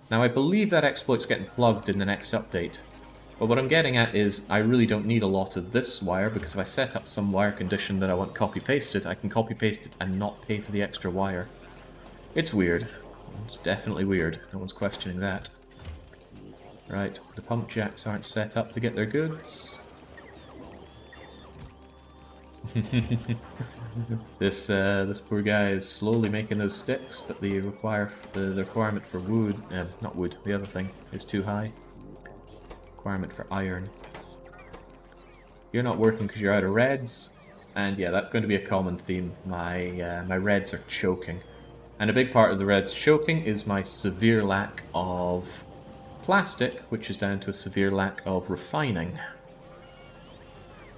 S1: Now, I believe that exploit's getting plugged in the next update. But what I'm getting at is, I really don't need a lot of this wire, because if I set up some wire condition that I want copy-pasted, I can copy-paste it and not pay for the extra wire. It's weird. It's definitely weird. No one's questioning that. Right, the pump jacks aren't set up to get their goods. This poor guy is slowly making those sticks, but the requirement for wood, not wood, the other thing, is too high. Requirement for iron. You're not working because you're out of reds, and yeah, that's going to be a common theme. My reds are choking, and a big part of the reds choking is my severe lack of plastic, which is down to a severe lack of refining.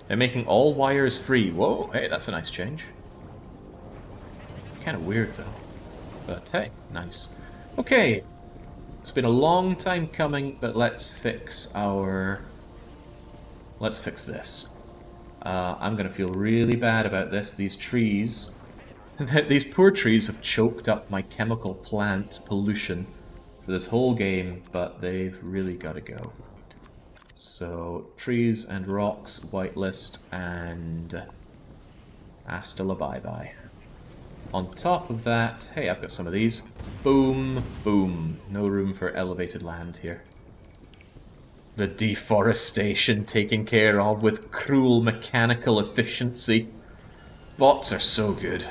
S1: They're making all wires free. Whoa, hey, that's a nice change. Kind of weird, though. But hey, nice. Okay. It's been a long time coming, but let's fix our... Let's fix this. I'm going to feel really bad about this. These trees... These poor trees have choked up my chemical plant pollution for this whole game, but they've really got to go. So, trees and rocks, whitelist, and hasta la bye-bye. On top of that, hey, I've got some of these. Boom, boom. No room for elevated land here. The deforestation taken care of with cruel mechanical efficiency. Bots are so good.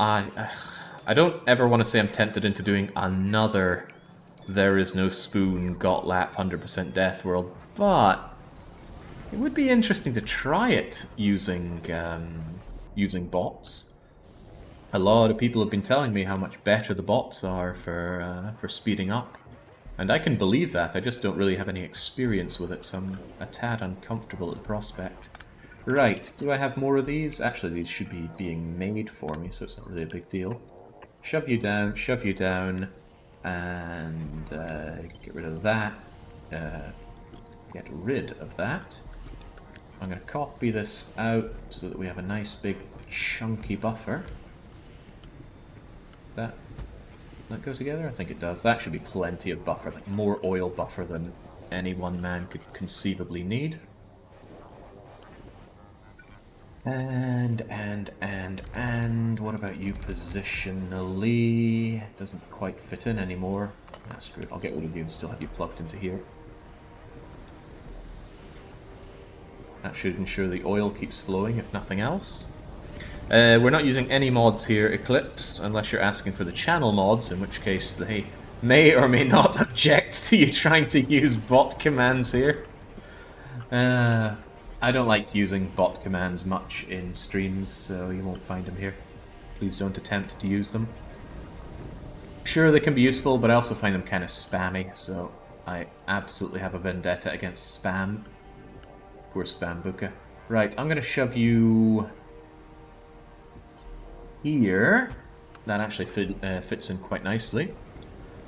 S1: I don't ever want to say I'm tempted into doing another There Is No Spoon, Gotlap, 100% Deathworld, but it would be interesting to try it using using bots. A lot of people have been telling me how much better the bots are for speeding up, and I can believe that. I just don't really have any experience with it, so I'm a tad uncomfortable at the prospect. Right, do I have more of these? Actually, these should be being made for me, so it's not really a big deal. Shove you down, and get rid of that. Get rid of that. I'm going to copy this out so that we have a nice big chunky buffer. Does that go together? I think it does. That should be plenty of buffer, like more oil buffer than any one man could conceivably need. And what about you positionally? Doesn't quite fit in anymore. That's screw it. I'll get rid of you and still have you plugged into here. That should ensure the oil keeps flowing, if nothing else. We're not using any mods here, Eclipse, unless you're asking for the channel mods, in which case they may or may not object to you trying to use bot commands here. I don't like using bot commands much in streams, so you won't find them here. Please don't attempt to use them. Sure, they can be useful, but I also find them kind of spammy, so I absolutely have a vendetta against spam. Poor Spambuka. Right, I'm going to shove you here. That actually fits in quite nicely.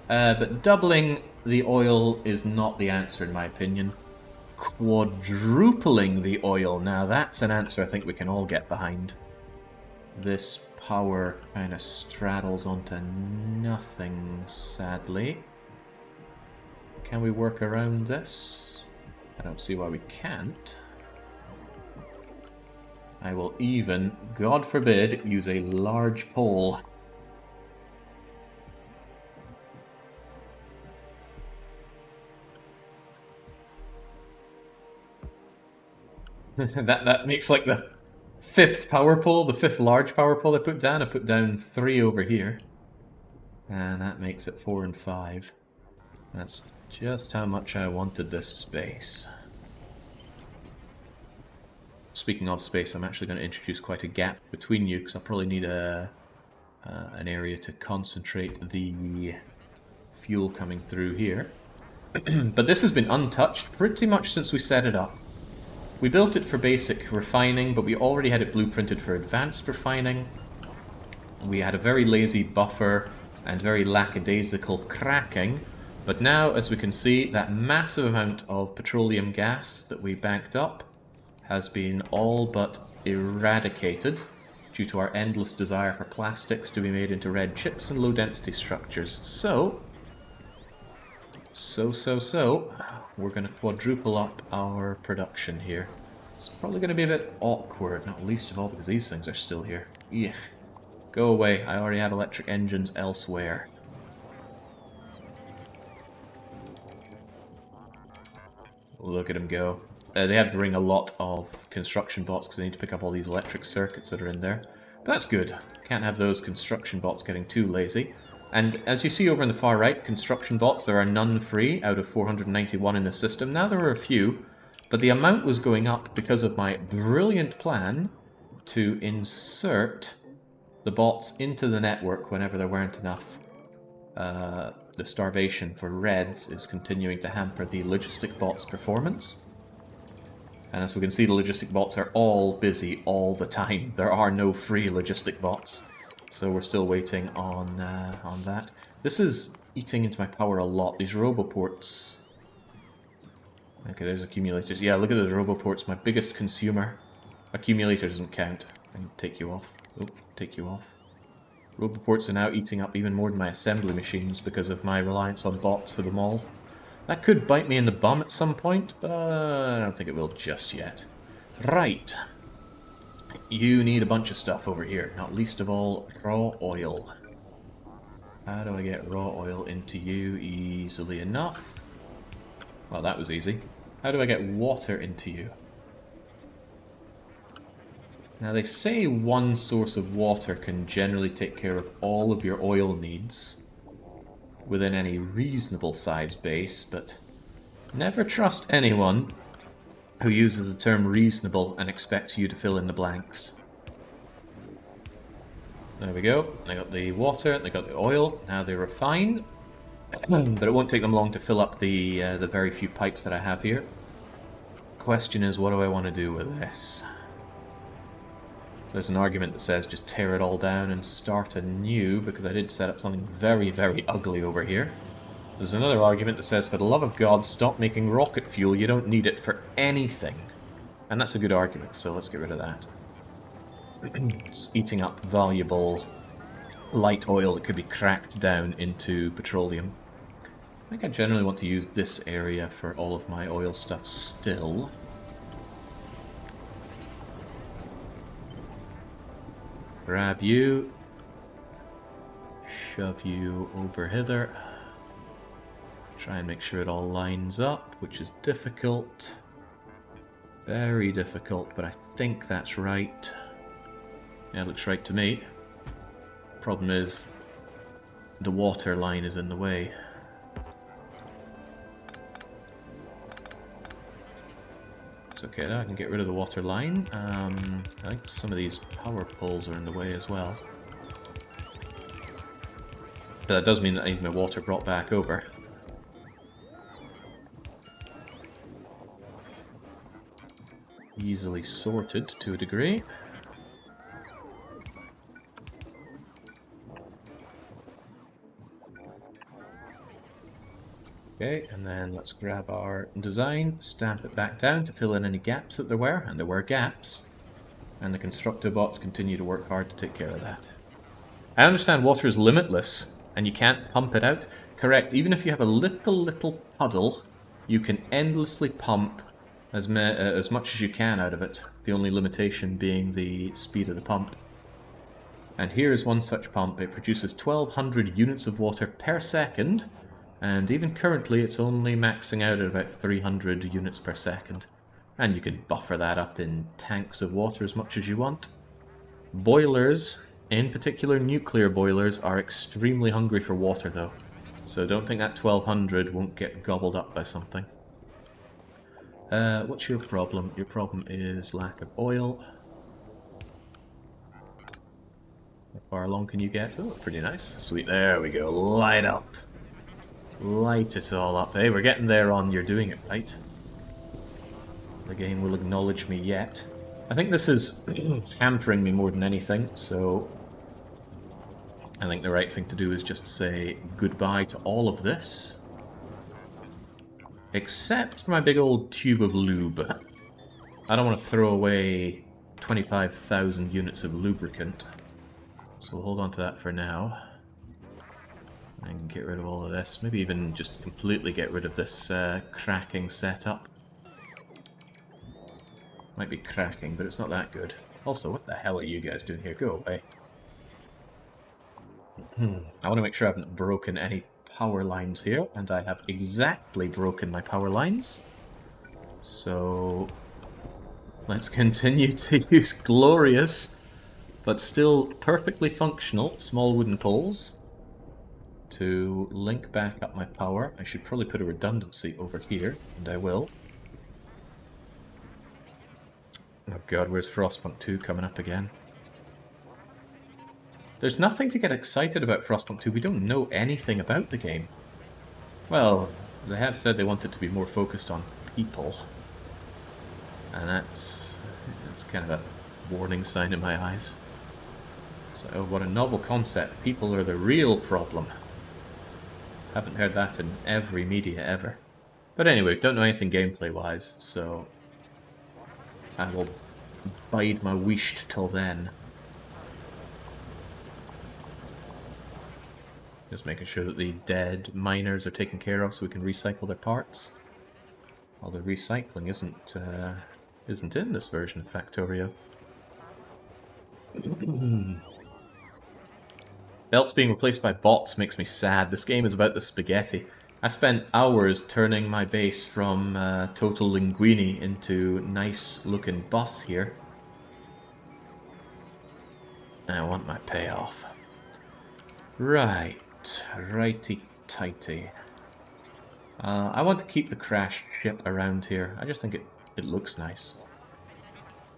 S1: But doubling the oil is not the answer, in my opinion. Quadrupling the oil, now that's an answer I think we can all get behind. This power kind of straddles onto nothing, sadly. Can we work around this? I don't see why we can't. I will even, God forbid, use a large pole. that makes like the fifth power pole, the fifth large power pole I put down. I put down 3 over here. And that makes it 4 and 5. That's just how much I wanted this space. Speaking of space, I'm actually going to introduce quite a gap between you, because I'll probably need an area to concentrate the fuel coming through here. But this has been untouched pretty much since we set it up. We built it for basic refining, but we already had it blueprinted for advanced refining. We had a very lazy buffer and very lackadaisical cracking. But now, as we can see, that massive amount of petroleum gas that we banked up has been all but eradicated due to our endless desire for plastics to be made into red chips and low-density structures. So, we're going to quadruple up our production here. It's probably going to be a bit awkward, not least of all because these things are still here. Ugh. Go away, I already have electric engines elsewhere. Look at them go. They have to bring a lot of construction bots because they need to pick up all these electric circuits that are in there. But that's good. Can't have those construction bots getting too lazy. And as you see over in the far right, construction bots, there are none free out of 491 in the system. Now there are a few, but the amount was going up because of my brilliant plan to insert the bots into the network whenever there weren't enough the starvation for reds is continuing to hamper the logistic bot's performance. And as we can see, the logistic bots are all busy all the time. There are no free logistic bots. So we're still waiting on that. This is eating into my power a lot. These roboports... Okay, there's accumulators. Yeah, look at those roboports. My biggest consumer. Accumulator doesn't count. I can take you off. Oh, take you off. Roboports are now eating up even more than my assembly machines because of my reliance on bots for them all. That could bite me in the bum at some point, but I don't think it will just yet. Right. You need a bunch of stuff over here, not least of all raw oil. How do I get raw oil into you easily enough? Well, that was easy. How do I get water into you? Now, they say one source of water can generally take care of all of your oil needs within any reasonable size base, but never trust anyone who uses the term reasonable and expects you to fill in the blanks. There we go. They got the water, they got the oil, now they refine. But it won't take them long to fill up the very few pipes that I have here. Question is, what do I want to do with this? There's an argument that says just tear it all down and start anew, because I did set up something very, very ugly over here. There's another argument that says, for the love of God, stop making rocket fuel, you don't need it for anything. And that's a good argument, so let's get rid of that. It's eating up valuable light oil that could be cracked down into petroleum. I think I generally want to use this area for all of my oil stuff still. Grab you, shove you over hither, try and make sure it all lines up, which is difficult, very difficult, but I think that's right. Yeah, it looks right to me. Problem is, the water line is in the way. Okay, now I can get rid of the water line. I think some of these power poles are in the way as well. But that does mean that I need my water brought back over. Easily sorted to a degree. Okay, and then let's grab our design, stamp it back down to fill in any gaps that there were, and there were gaps. And the constructor bots continue to work hard to take care of that. I understand water is limitless, and you can't pump it out. Correct, even if you have a little puddle, you can endlessly pump as much as you can out of it. The only limitation being the speed of the pump. And here is one such pump. It produces 1200 units of water per second, and even currently it's only maxing out at about 300 units per second. And you can buffer that up in tanks of water as much as you want. Boilers, in particular nuclear boilers, are extremely hungry for water though. So don't think that 1200 won't get gobbled up by something. What's your problem? Your problem is lack of oil. How far along can you get? Oh, pretty nice. Sweet, there we go. Light up. Light it all up. Hey, we're getting there on you're doing it right. The game will acknowledge me yet. I think this is hampering me more than anything, so I think the right thing to do is just say goodbye to all of this. Except for my big old tube of lube. I don't want to throw away 25,000 units of lubricant. So we'll hold on to that for now. I can get rid of all of this. Maybe even just completely get rid of this cracking setup. Might be cracking, but it's not that good. Also, what the hell are you guys doing here? Go away. I want to make sure I haven't broken any power lines here, and I have exactly broken my power lines. So let's continue to use glorious, but still perfectly functional, small wooden poles to link back up my power. I should probably put a redundancy over here, and I will. Oh god, where's Frostpunk 2 coming up again? There's nothing to get excited about Frostpunk 2. We don't know anything about the game. Well, they have said they want it to be more focused on people. And that's kind of a warning sign in my eyes. So, oh, what a novel concept. People are the real problem. Haven't heard that in every media ever. But anyway, don't know anything gameplay-wise, so I will bide my wish till then. Just making sure that the dead miners are taken care of so we can recycle their parts. Although recycling isn't in this version of Factorio. Belts being replaced by bots makes me sad. This game is about the spaghetti. I spent hours turning my base from total linguini into nice looking bus here. I want my payoff. Right. Righty-tighty. I want to keep the crashed ship around here. I just think it looks nice.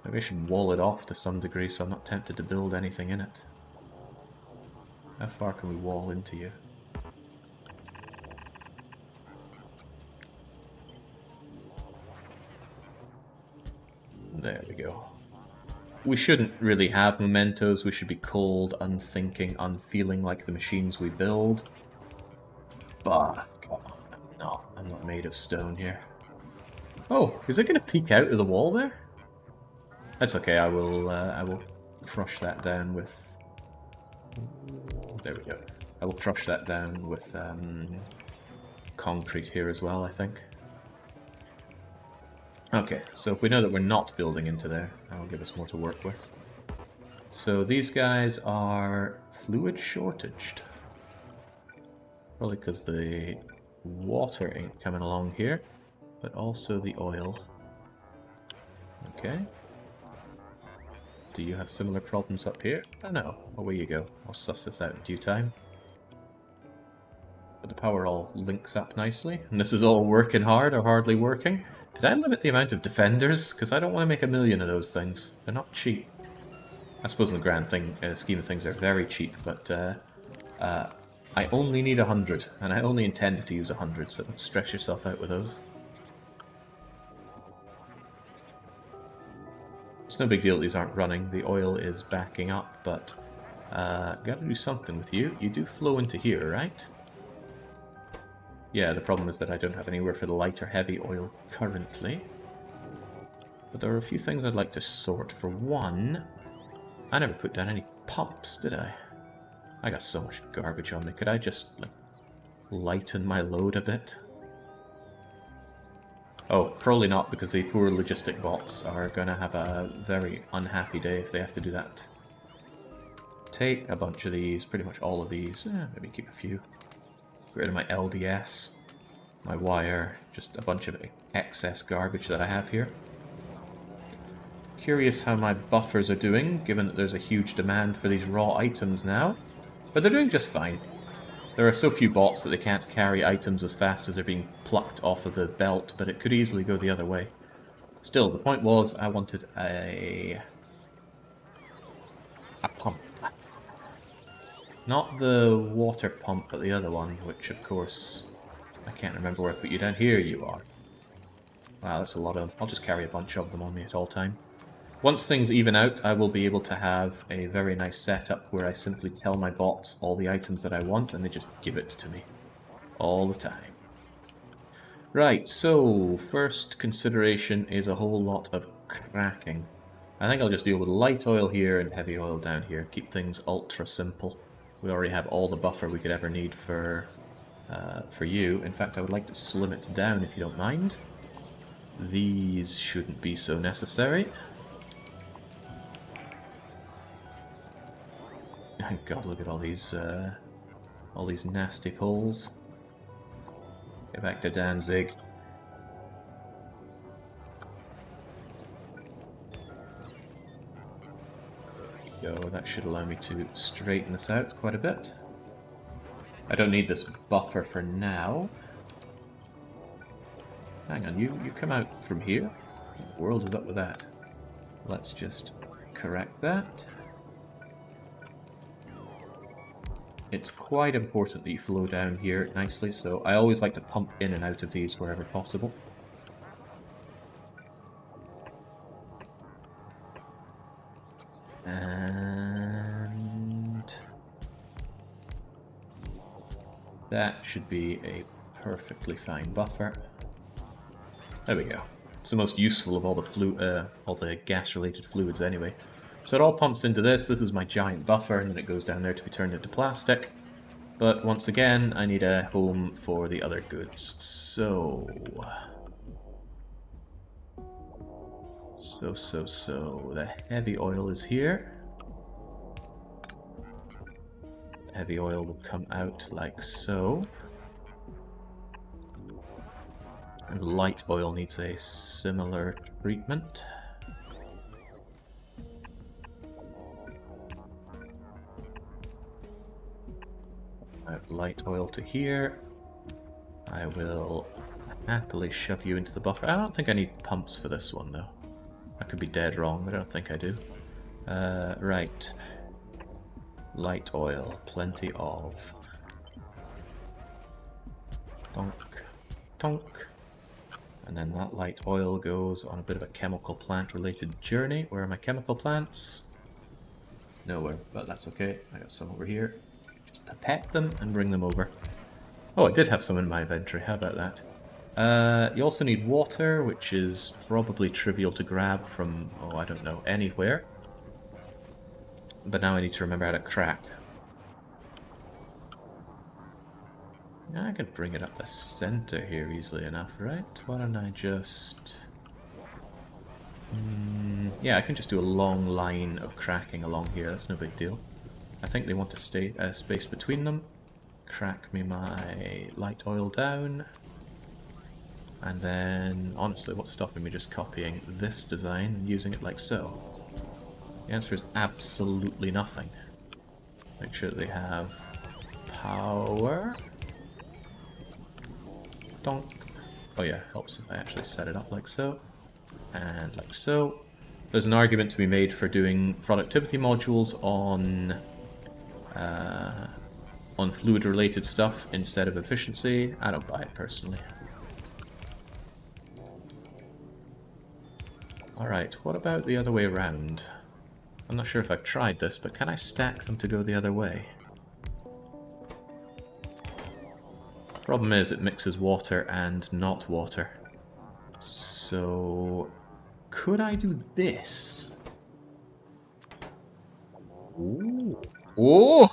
S1: Maybe I should wall it off to some degree so I'm not tempted to build anything in it. How far can we wall into you? There we go. We shouldn't really have mementos. We should be cold, unthinking, unfeeling like the machines we build. But, come on, I'm not made of stone here. Oh, is it going to peek out of the wall there? That's okay, I will crush that down with... There we go. I will crush that down with concrete here as well, I think. Okay, so if we know that we're not building into there, that'll give us more to work with. So these guys are fluid shortaged. Probably because the water ain't coming along here, but also the oil. Okay. Do you have similar problems up here? Oh no, away you go. I'll suss this out in due time. But the power all links up nicely, and this is all working hard or hardly working. Did I limit the amount of defenders? Because I don't want to make a million of those things. They're not cheap. I suppose in the grand scheme of things they're very cheap, but I only need 100, and I only intended to use 100, so don't stress yourself out with those. It's no big deal these aren't running. The oil is backing up, but gotta do something with you. You do flow into here, right? Yeah, the problem is that I don't have anywhere for the light or heavy oil currently. But there are a few things I'd like to sort. For one, I never put down any pumps, did I? I got so much garbage on me. Could I just like, lighten my load a bit? Oh, probably not, because the poor logistic bots are going to have a very unhappy day if they have to do that. Take a bunch of these, pretty much all of these. Maybe keep a few. Get rid of my LDS, my wire, just a bunch of excess garbage that I have here. Curious how my buffers are doing, given that there's a huge demand for these raw items now. But they're doing just fine. There are so few bots that they can't carry items as fast as they're being plucked off of the belt, but it could easily go the other way. Still, the point was I wanted a pump. Not the water pump, but the other one, which of course, I can't remember where I put you down. Here you are. Wow, that's a lot of them. I'll just carry a bunch of them on me at all time. Once things even out, I will be able to have a very nice setup where I simply tell my bots all the items that I want and they just give it to me. All the time. Right, so first consideration is a whole lot of cracking. I think I'll just deal with light oil here and heavy oil down here. Keep things ultra simple. We already have all the buffer we could ever need for you. In fact, I would like to slim it down if you don't mind. These shouldn't be so necessary. God, look at all these nasty poles. Get back to Danzig. There we go. That should allow me to straighten this out quite a bit. I don't need this buffer for now. Hang on, you come out from here? What the world is up with that? Let's just correct that. it's quite important that you flow down here nicely, so I always like to pump in and out of these wherever possible. And that should be a perfectly fine buffer. There we go. It's the most useful of all the gas-related fluids anyway. So it all pumps into this. This is my giant buffer, and then it goes down there to be turned into plastic. But once again, I need a home for the other goods. So the heavy oil is here. Heavy oil will come out like so. And light oil needs a similar treatment. Out light oil to here. I will happily shove you into the buffer. I don't think I need pumps for this one though. I could be dead wrong, but I don't think I do. Right. Light oil, plenty of. Donk, donk. And then that light oil goes on a bit of a chemical plant related journey. Where are my chemical plants? Nowhere, but that's okay. I got some over here. Just pipette them and bring them over. Oh, I did have some in my inventory. How about that? You also need water, which is probably trivial to grab from, oh, I don't know, anywhere. But now I need to remember how to crack. I could bring it up the center here easily enough, right? Why don't I just... yeah, I can just do a long line of cracking along here. That's no big deal. I think they want to stay space between them. Crack me my light oil down. And then, honestly, what's stopping me just copying this design and using it like so? The answer is absolutely nothing. Make sure that they have power. Donk. Oh yeah, helps if I actually set it up like so. And like so. There's an argument to be made for doing productivity modules on fluid-related stuff instead of efficiency. I don't buy it personally. Alright, what about the other way around? I'm not sure if I've tried this, but can I stack them to go the other way? Problem is, it mixes water and not water. So... could I do this? Ooh. Oh!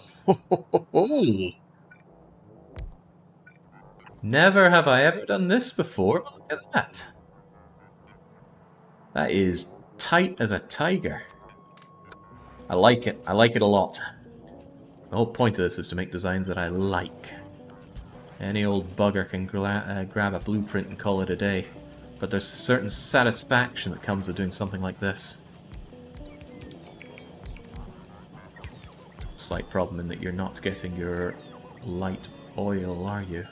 S1: Never have I ever done this before. Look at that. That is tight as a tiger. I like it. I like it a lot. The whole point of this is to make designs that I like. Any old bugger can grab a blueprint and call it a day. But there's a certain satisfaction that comes with doing something like this. Slight problem in that you're not getting your light oil, are you?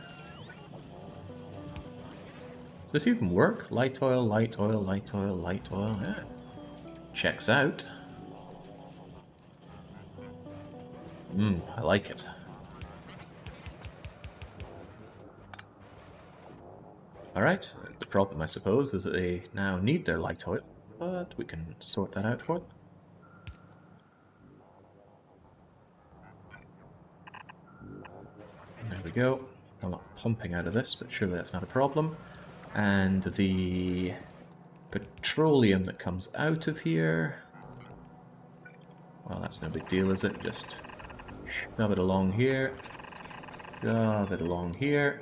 S1: Does this even work? Light oil, light oil, light oil, light oil. Yeah. Checks out. I like it. Alright, the problem I suppose is that they now need their light oil, but we can sort that out for them. There we go. I'm not pumping out of this, but surely that's not a problem. And the petroleum that comes out of here... well, that's no big deal, is it? Just shove it along here. Shove it along here.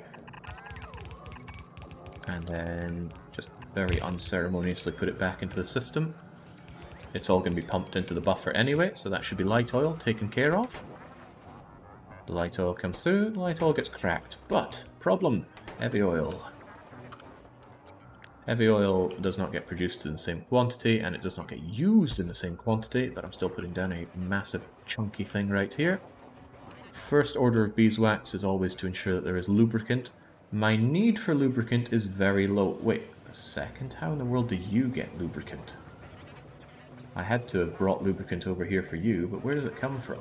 S1: And then just very unceremoniously put it back into the system. It's all going to be pumped into the buffer anyway, so that should be light oil taken care of. The light oil comes through, the light oil gets cracked. But, problem, heavy oil. Heavy oil does not get produced in the same quantity, and it does not get used in the same quantity, but I'm still putting down a massive chunky thing right here. First order of beeswax is always to ensure that there is lubricant. My need for lubricant is very low. Wait a second, how in the world do you get lubricant? I had to have brought lubricant over here for you, but where does it come from?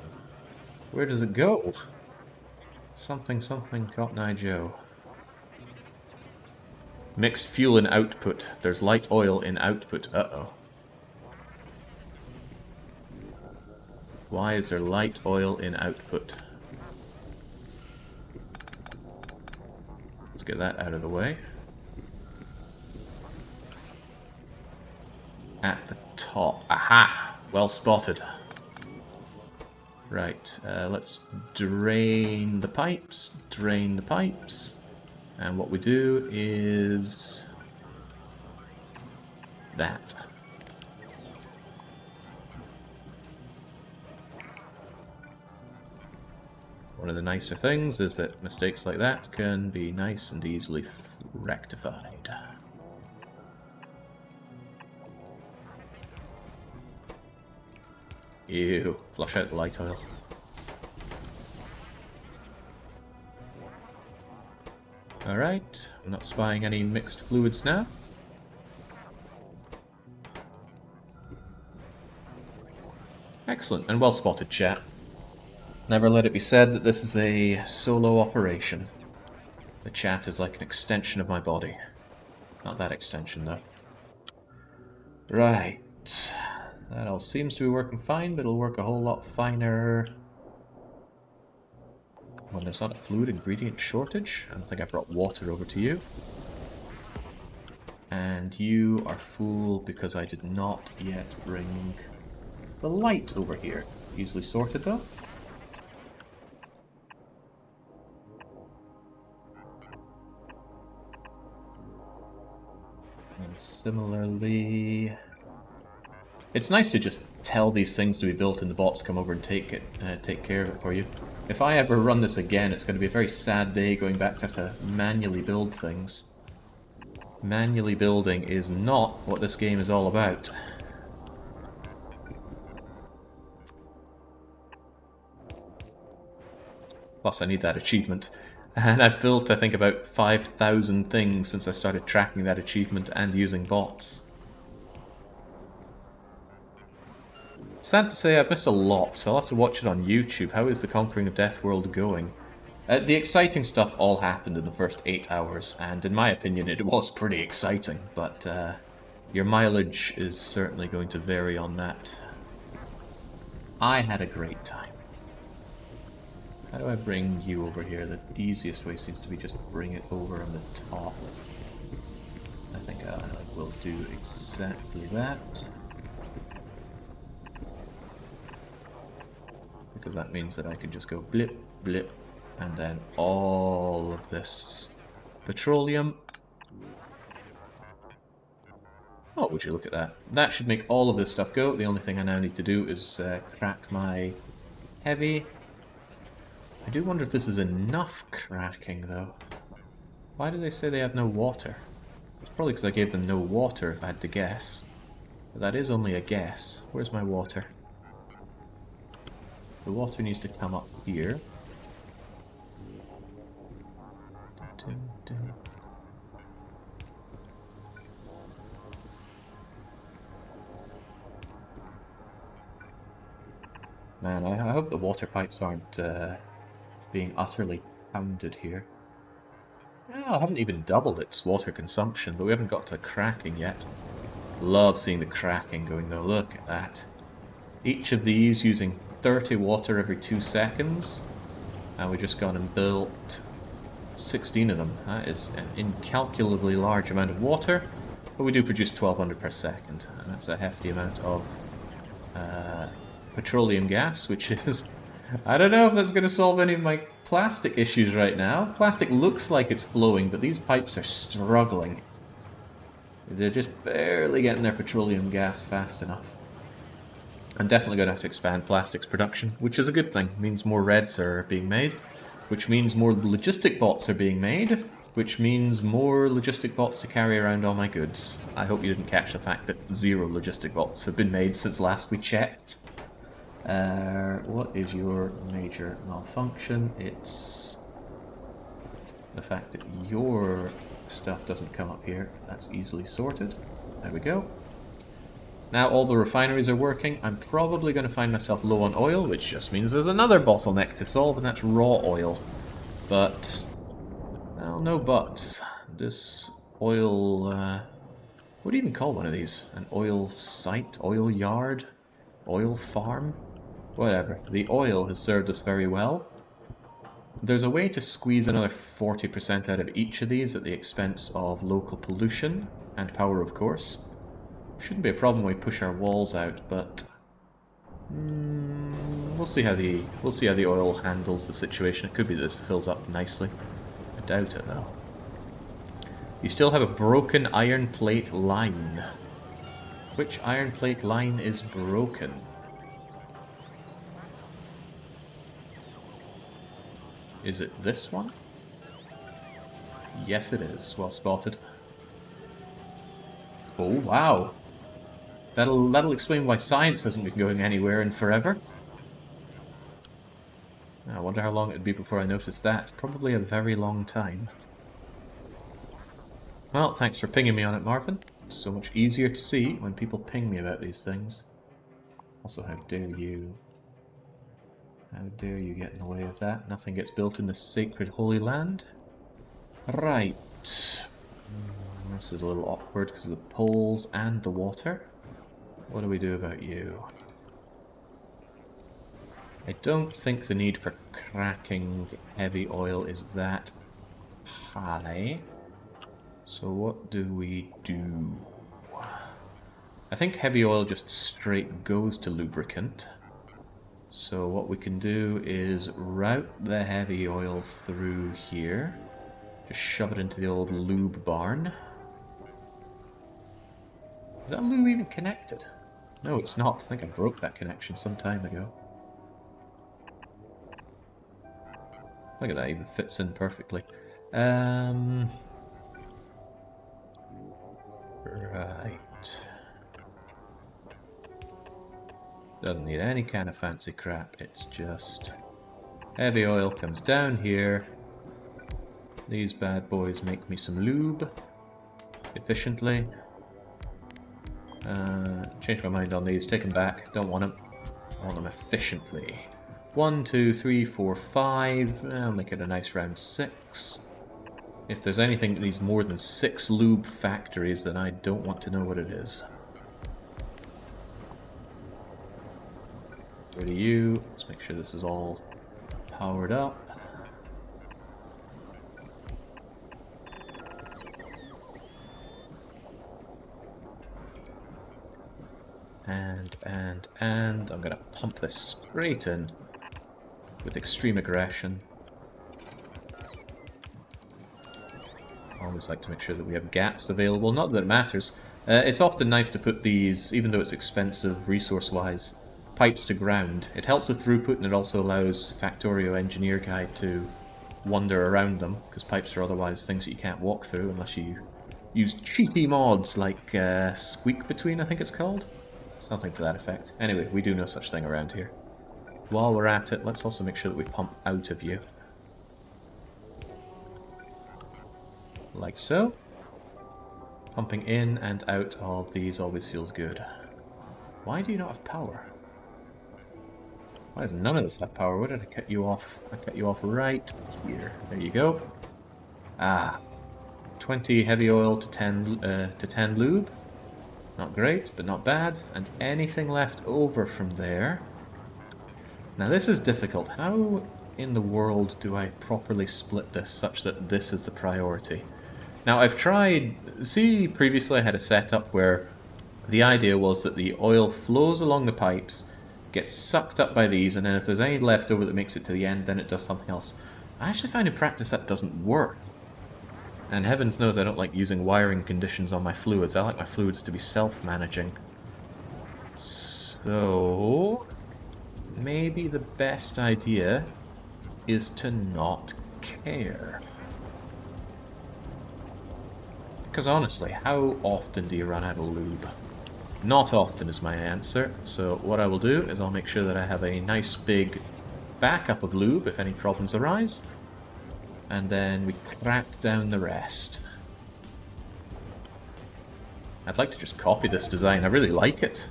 S1: Where does it go? Something, something, Cotton Eye Joe. Mixed fuel in output. There's light oil in output. Uh-oh. Why is there light oil in output? Let's get that out of the way. At the top. Aha! Well spotted. Right, let's drain the pipes. Drain the pipes. And what we do is that. One of the nicer things is that mistakes like that can be nice and easily rectified. Ew, flush out the light oil. Alright, I'm not spying any mixed fluids now. Excellent, and well spotted, chat. Never let it be said that this is a solo operation. The chat is like an extension of my body. Not that extension, though. Right. That all seems to be working fine, but it'll work a whole lot finer when there's not a fluid ingredient shortage. I don't think I brought water over to you. And you are full because I did not yet bring the light over here. Easily sorted, though. And similarly... It's nice to just tell these things to be built and the bots come over and take care of it for you. If I ever run this again, it's going to be a very sad day going back to have to manually build things. Manually building is not what this game is all about. Plus I need that achievement. And I've built, I think, about 5,000 things since I started tracking that achievement and using bots. Sad to say, I've missed a lot, so I'll have to watch it on YouTube. How is the Conquering of Deathworld going? The exciting stuff all happened in the first 8 hours, and in my opinion it was pretty exciting, but your mileage is certainly going to vary on that. I had a great time. How do I bring you over here? The easiest way seems to be just bring it over on the top. I think I will do exactly that. Because that means that I can just go blip, blip, and then all of this petroleum. Oh, would you look at that. That should make all of this stuff go. The only thing I now need to do is crack my heavy. I do wonder if this is enough cracking, though. Why do they say they have no water? It's probably because I gave them no water, if I had to guess. But that is only a guess. Where's my water? The water needs to come up here. Man, I hope the water pipes aren't being utterly pounded here. Well, I haven't even doubled its water consumption, but we haven't got to cracking yet. Love seeing the cracking going though, look at that. Each of these using 30 water every 2 seconds, and we just gone and built 16 of them. That is an incalculably large amount of water, but we do produce 1200 per second, and that's a hefty amount of petroleum gas, which is... I don't know if that's going to solve any of my plastic issues right now. Plastic looks like it's flowing, but these pipes are struggling. They're just barely getting their petroleum gas fast enough. I'm definitely going to have to expand plastics production, which is a good thing. It means more reds are being made, which means more logistic bots are being made, which means more logistic bots to carry around all my goods. I hope you didn't catch the fact that 0 logistic bots have been made since last we checked. What is your major malfunction? It's the fact that your stuff doesn't come up here. That's easily sorted. There we go. Now all the refineries are working. I'm probably going to find myself low on oil, which just means there's another bottleneck to solve, and that's raw oil. But, well, no buts. This oil, what do you even call one of these? An oil site? Oil yard? Oil farm? Whatever. The oil has served us very well. There's a way to squeeze another 40% out of each of these at the expense of local pollution, and power of course. Shouldn't be a problem when we push our walls out, but we'll see how the oil handles the situation. It could be that this fills up nicely. I doubt it though. You still have a broken iron plate line. Which iron plate line is broken? Is it this one? Yes, it is. Well spotted. Oh wow! That'll explain why science hasn't been going anywhere in forever. I wonder how long it'd be before I noticed that. Probably a very long time. Well, thanks for pinging me on it, Marvin. It's so much easier to see when people ping me about these things. Also, how dare you... How dare you get in the way of that? Nothing gets built in this sacred holy land. Right. This is a little awkward because of the poles and the water. What do we do about you? I don't think the need for cracking heavy oil is that high. So what do we do? I think heavy oil just straight goes to lubricant. So what we can do is route the heavy oil through here. Just shove it into the old lube barn. Is that lube even connected? No, it's not. I think I broke that connection some time ago. Look at that, even fits in perfectly. Right. Doesn't need any kind of fancy crap, it's just heavy oil comes down here. These bad boys make me some lube efficiently. Change my mind on these, take them back, don't want them. I want them efficiently. 1, 2, 3, 4, 5. I'll make it a nice round 6. If there's anything that needs more than 6 lube factories, then I don't want to know what it is. Go to you. Let's make sure this is all powered up. And I'm gonna pump this straight in with extreme aggression. I always like to make sure that we have gaps available. Not that it matters. It's often nice to put these, even though it's expensive resource-wise, pipes to ground. It helps with throughput and it also allows Factorio Engineer Guide to wander around them, because pipes are otherwise things that you can't walk through unless you use cheaty mods like Squeak Between, I think it's called. Something to that effect. Anyway, we do no such thing around here. While we're at it, let's also make sure that we pump out of you. Like so. Pumping in and out of these always feels good. Why do you not have power? Why does none of this have power? Where did I cut you off? I cut you off right here. There you go. Ah. 20 heavy oil to 10 lube. Not great, but not bad. And anything left over from there. Now this is difficult. How in the world do I properly split this such that this is the priority? Now I've tried... See, previously I had a setup where the idea was that the oil flows along the pipes, gets sucked up by these, and then if there's any left over that makes it to the end, then it does something else. I actually find in practice that doesn't work. And heavens knows I don't like using wiring conditions on my fluids. I like my fluids to be self-managing. So... maybe the best idea is to not care. Because honestly, how often do you run out of lube? Not often is my answer, so what I will do is I'll make sure that I have a nice big backup of lube if any problems arise, and then we crack down the rest. I'd like to just copy this design, I really like it.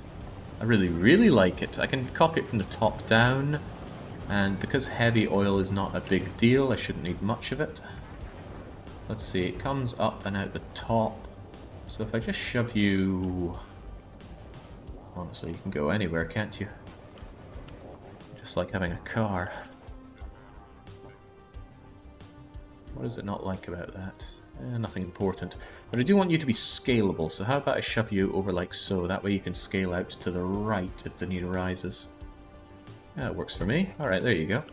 S1: I really, really like it. I can copy it from the top down, And because heavy oil is not a big deal, I shouldn't need much of it. Let's see, it comes up and out the top. So if I just shove you... Honestly, you can go anywhere, can't you? Just like having a car. What is it not like about that? Nothing important. But I do want you to be scalable, so how about I shove you over like so, that way you can scale out to the right if the need arises. Yeah, it works for me. Alright, there you go.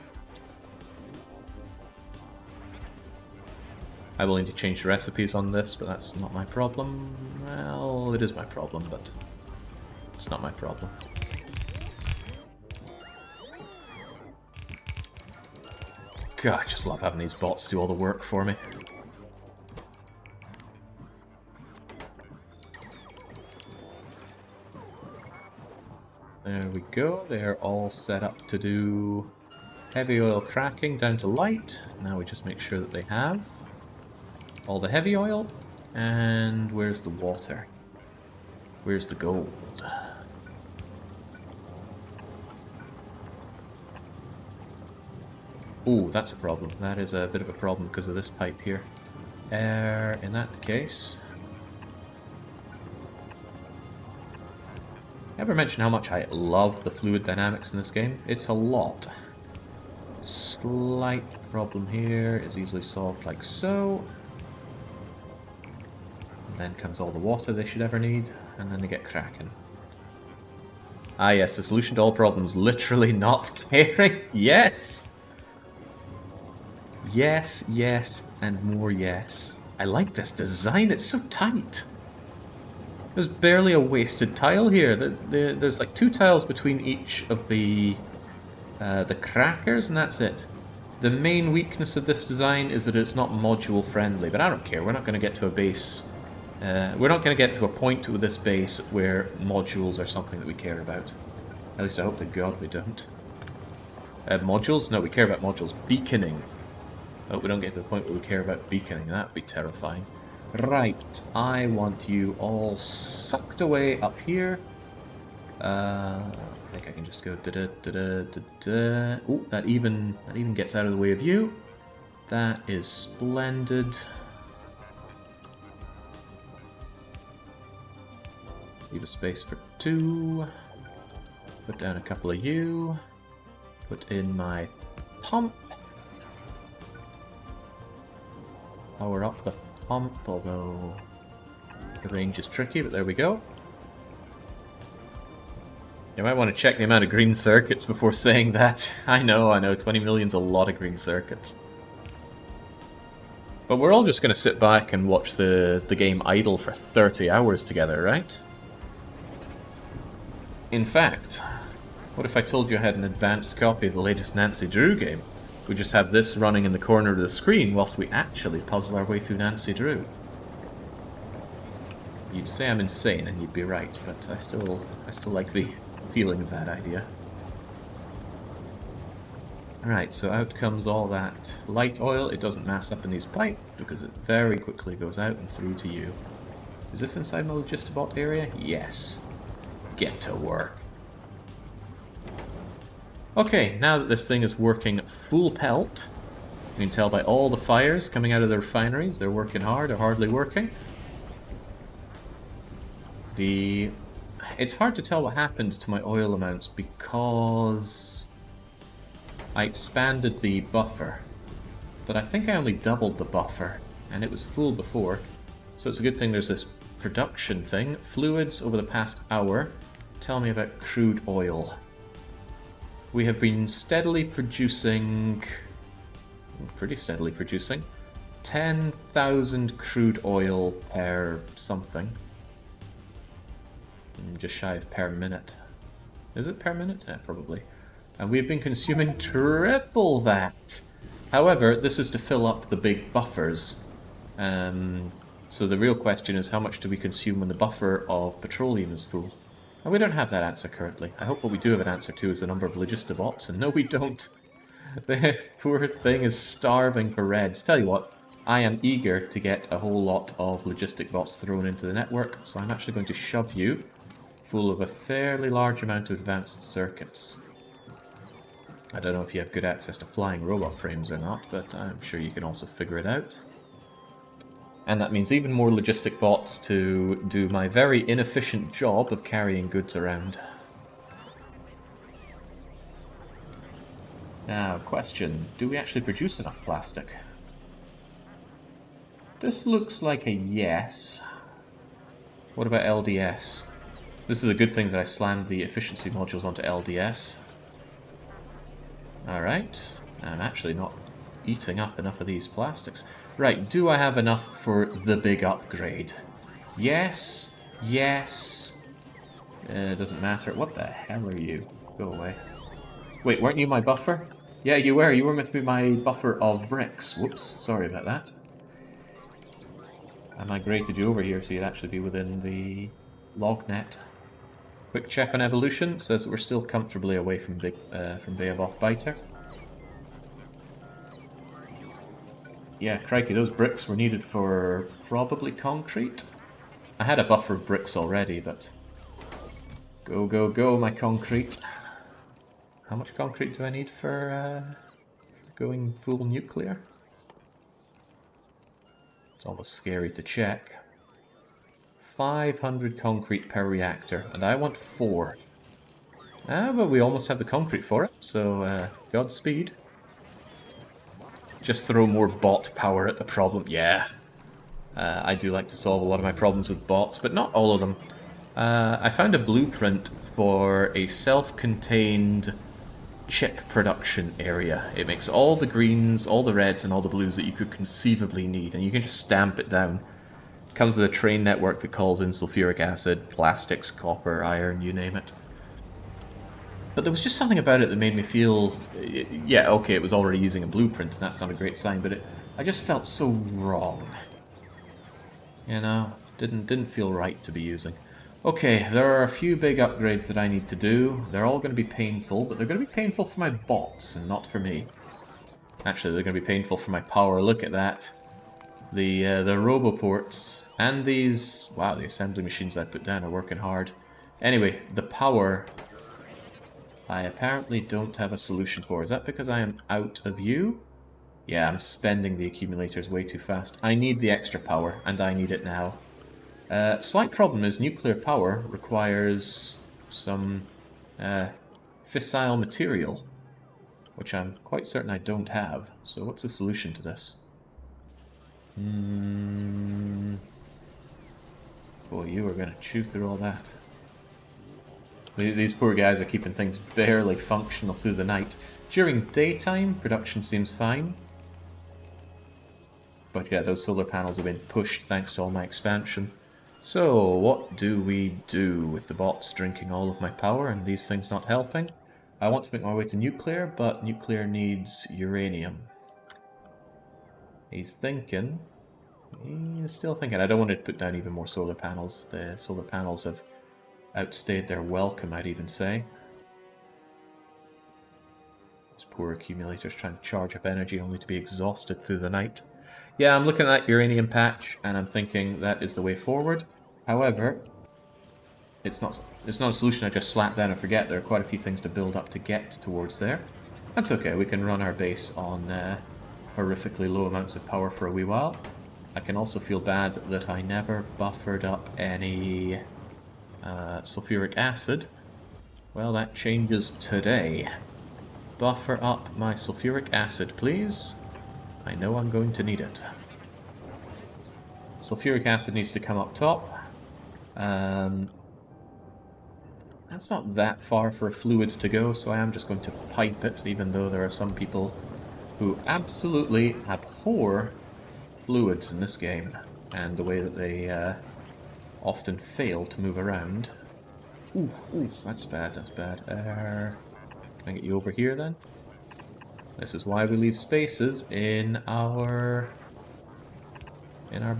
S1: I will need to change the recipes on this, but that's not my problem. Well, it is my problem, but it's not my problem. God, I just love having these bots do all the work for me. There we go, they're all set up to do heavy oil cracking down to light. Now we just make sure that they have all the heavy oil. And where's the water? Where's the gold? Oh, that's a problem. That is a bit of a problem because of this pipe here. In that case... Ever mention how much I love the fluid dynamics in this game? It's a lot. Slight problem here is easily solved like so. And then comes all the water they should ever need, and then they get cracking. Ah yes, the solution to all problems, literally not caring. Yes! Yes, yes, and more yes. I like this design, it's so tight. There's barely a wasted tile here. There's like 2 tiles between each of the crackers, and that's it. The main weakness of this design is that it's not module friendly, but I don't care. We're not going to get to a base. We're not going to get to a point with this base where modules are something that we care about. At least I hope to God we don't. Modules? No, we care about modules. Beaconing. I hope we don't get to the point where we care about beaconing. That would be terrifying. Right, I want you all sucked away up here. I think I can just go da-da-da-da-da-da. Oh, that even gets out of the way of you. That is splendid. Leave a space for 2. Put down a couple of you. Put in my pump. Power up the pump, although the range is tricky, but there we go. You might want to check the amount of green circuits before saying that. I know, 20 million's a lot of green circuits. But we're all just going to sit back and watch the game idle for 30 hours together, right? In fact, what if I told you I had an advanced copy of the latest Nancy Drew game? We just have this running in the corner of the screen whilst we actually puzzle our way through Nancy Drew. You'd say I'm insane and you'd be right, but I still like the feeling of that idea. Right, so out comes all that light oil. It doesn't mass up in these pipes because it very quickly goes out and through to you. Is this inside my Logistibot area? Yes. Get to work. Okay, now that this thing is working full pelt, you can tell by all the fires coming out of the refineries, they're working hard or hardly working. It's hard to tell what happened to my oil amounts because I expanded the buffer, but I think I only doubled the buffer, and it was full before, so it's a good thing there's this production thing. Fluids over the past hour. Tell me about crude oil. We have been steadily producing, pretty steadily producing, 10,000 crude oil per something. Just shy of per minute. Is it per minute? Yeah, probably. And we've been consuming triple that. However, this is to fill up the big buffers. So the real question is, how much do we consume when the buffer of petroleum is full? And we don't have that answer currently. I hope what we do have an answer to is the number of logistibots, and no we don't. The poor thing is starving for reds. Tell you what, I am eager to get a whole lot of logistic bots thrown into the network, so I'm actually going to shove you full of a fairly large amount of advanced circuits. I don't know if you have good access to flying robot frames or not, but I'm sure you can also figure it out. And that means even more logistic bots to do my very inefficient job of carrying goods around. Now, question, do we actually produce enough plastic? This looks like a yes. What about LDS? This is a good thing that I slammed the efficiency modules onto LDS. Alright, I'm actually not eating up enough of these plastics. Right, do I have enough for the big upgrade? Yes, yes. Doesn't matter. What the hell are you? Go away. Wait, weren't you my buffer? Yeah, you were. You were meant to be my buffer of bricks. Whoops, sorry about that. I migrated you over here so you'd actually be within the log net. Quick check on evolution. Says that we're still comfortably away from Beowulf Biter. Yeah, crikey, those bricks were needed for probably concrete. I had a buffer of bricks already, but... Go, go, go, my concrete. How much concrete do I need for going full nuclear? It's almost scary to check. 500 concrete per reactor, and I want 4. But we almost have the concrete for it, so Godspeed. Just throw more bot power at the problem. Yeah. I do like to solve a lot of my problems with bots, but not all of them. I found a blueprint for a self-contained chip production area. It makes all the greens, all the reds, and all the blues that you could conceivably need, and you can just stamp it down. It comes with a train network that calls in sulfuric acid, plastics, copper, iron, you name it. But there was just something about it that made me feel... Yeah, okay, it was already using a blueprint, and that's not a great sign, but I just felt so wrong. You know, didn't feel right to be using. Okay, there are a few big upgrades that I need to do. They're all going to be painful, but they're going to be painful for my bots and not for me. Actually, they're going to be painful for my power. Look at that. The roboports and these... Wow, the assembly machines I put down are working hard. Anyway, the power... I apparently don't have a solution for. Is that because I am out of view? Yeah, I'm spending the accumulators way too fast. I need the extra power, and I need it now. Slight problem is nuclear power requires some fissile material, which I'm quite certain I don't have. So what's the solution to this? Boy, you are going to chew through all that. These poor guys are keeping things barely functional through the night. During daytime, production seems fine. But yeah, those solar panels have been pushed thanks to all my expansion. So, what do we do with the bots drinking all of my power and these things not helping? I want to make my way to nuclear, but nuclear needs uranium. He's thinking. He's still thinking. I don't want to put down even more solar panels. The solar panels have outstayed their welcome, I'd even say. These poor accumulators trying to charge up energy only to be exhausted through the night. Yeah, I'm looking at that uranium patch, and I'm thinking that is the way forward. However, it's not a solution I just slap down and forget. There are quite a few things to build up to get towards there. That's okay, we can run our base on horrifically low amounts of power for a wee while. I can also feel bad that I never buffered up any sulfuric acid. Well, that changes today. Buffer up my sulfuric acid, please. I know I'm going to need it. Sulfuric acid needs to come up top. That's not that far for a fluid to go, so I am just going to pipe it, even though there are some people who absolutely abhor fluids in this game, and the way that they often fail to move around. Ooh, that's bad, that's bad. Can I get you over here then? This is why we leave spaces in our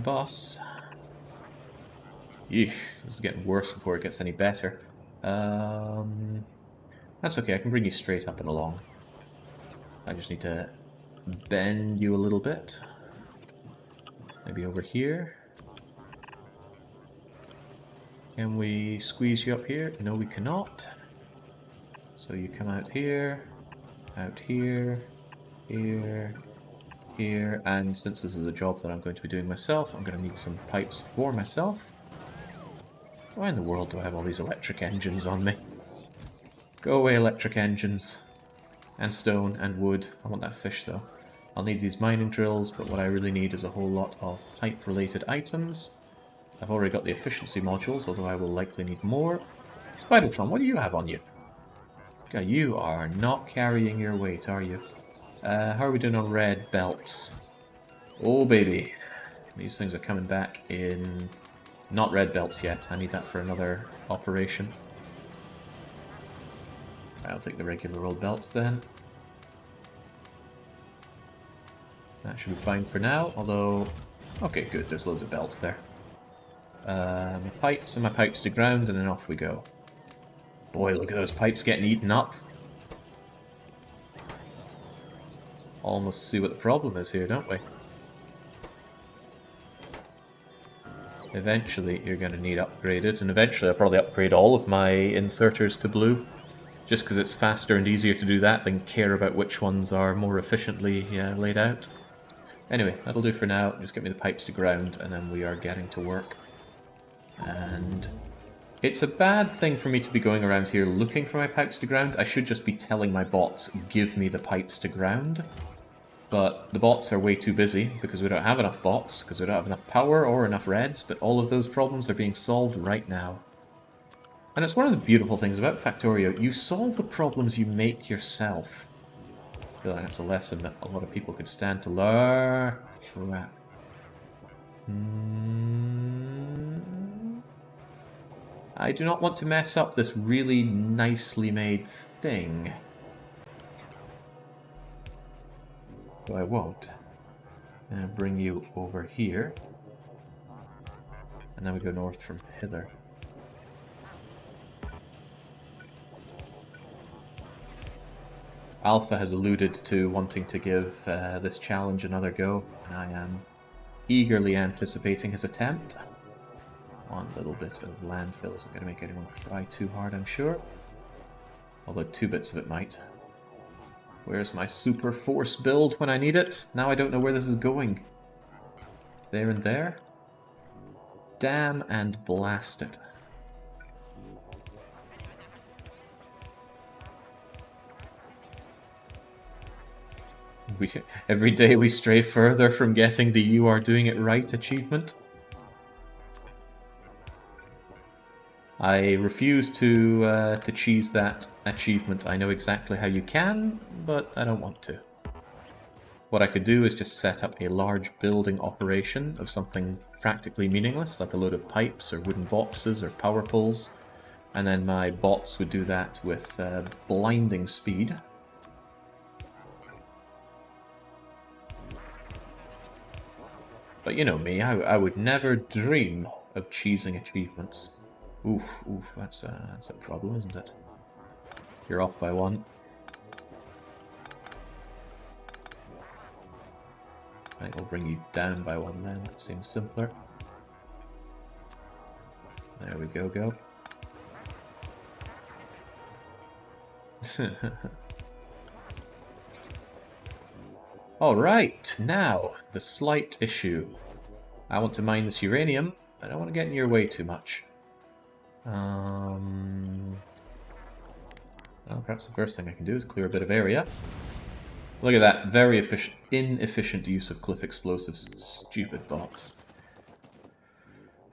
S1: bus. Eesh, this is getting worse before it gets any better. That's okay, I can bring you straight up and along. I just need to bend you a little bit. Maybe over here. Can we squeeze you up here? No, we cannot. So you come out here. out here, here, here, and since this is a job that I'm going to be doing myself, I'm going to need some pipes for myself. Why in the world do I have all these electric engines on me? Go away, electric engines. And stone and wood. I want that fish though. I'll need these mining drills, but what I really need is a whole lot of pipe-related items. I've already got the efficiency modules, although I will likely need more. Spidertron, what do you have on you? God, you are not carrying your weight, are you? How are we doing on red belts? Oh baby. These things are coming back in... Not red belts yet. I need that for another operation. I'll take the regular old belts then. That should be fine for now, although... Okay, good, there's loads of belts there. My pipes and my pipes to ground, and then off we go. Boy, look at those pipes getting eaten up. Almost see what the problem is here, don't we? Eventually you're going to need upgraded, and eventually I'll probably upgrade all of my inserters to blue. Just because it's faster and easier to do that than care about which ones are more efficiently laid out. Anyway, that'll do for now. Just get me the pipes to ground, and then we are getting to work. And it's a bad thing for me to be going around here looking for my pipes to ground. I should just be telling my bots, give me the pipes to ground. But the bots are way too busy, because we don't have enough bots, because we don't have enough power or enough reds, but all of those problems are being solved right now. And it's one of the beautiful things about Factorio. You solve the problems you make yourself. I feel like that's a lesson that a lot of people could stand to learn. Crap. I do not want to mess up this really nicely made thing. So I won't. And bring you over here. And then we go north from hither. Alpha has alluded to wanting to give this challenge another go, and I am eagerly anticipating his attempt. One little bit of landfill isn't going to make anyone try too hard, I'm sure. Although 2 bits of it might. Where's my super force build when I need it? Now I don't know where this is going. There and there? Damn and blast it. Every day we stray further from getting the "You Are Doing It Right" achievement. I refuse to cheese that achievement. I know exactly how you can, but I don't want to. What I could do is just set up a large building operation of something practically meaningless, like a load of pipes or wooden boxes or power poles, and then my bots would do that with blinding speed. But you know me, I would never dream of cheesing achievements. Oof, that's a problem, isn't it? You're off by 1. Right, we'll bring you down by 1 then, that seems simpler. There we go. Alright, now, the slight issue. I want to mine this uranium. I don't want to get in your way too much. Well, perhaps the first thing I can do is clear a bit of area. Look at that, very inefficient use of cliff explosives. Stupid bots.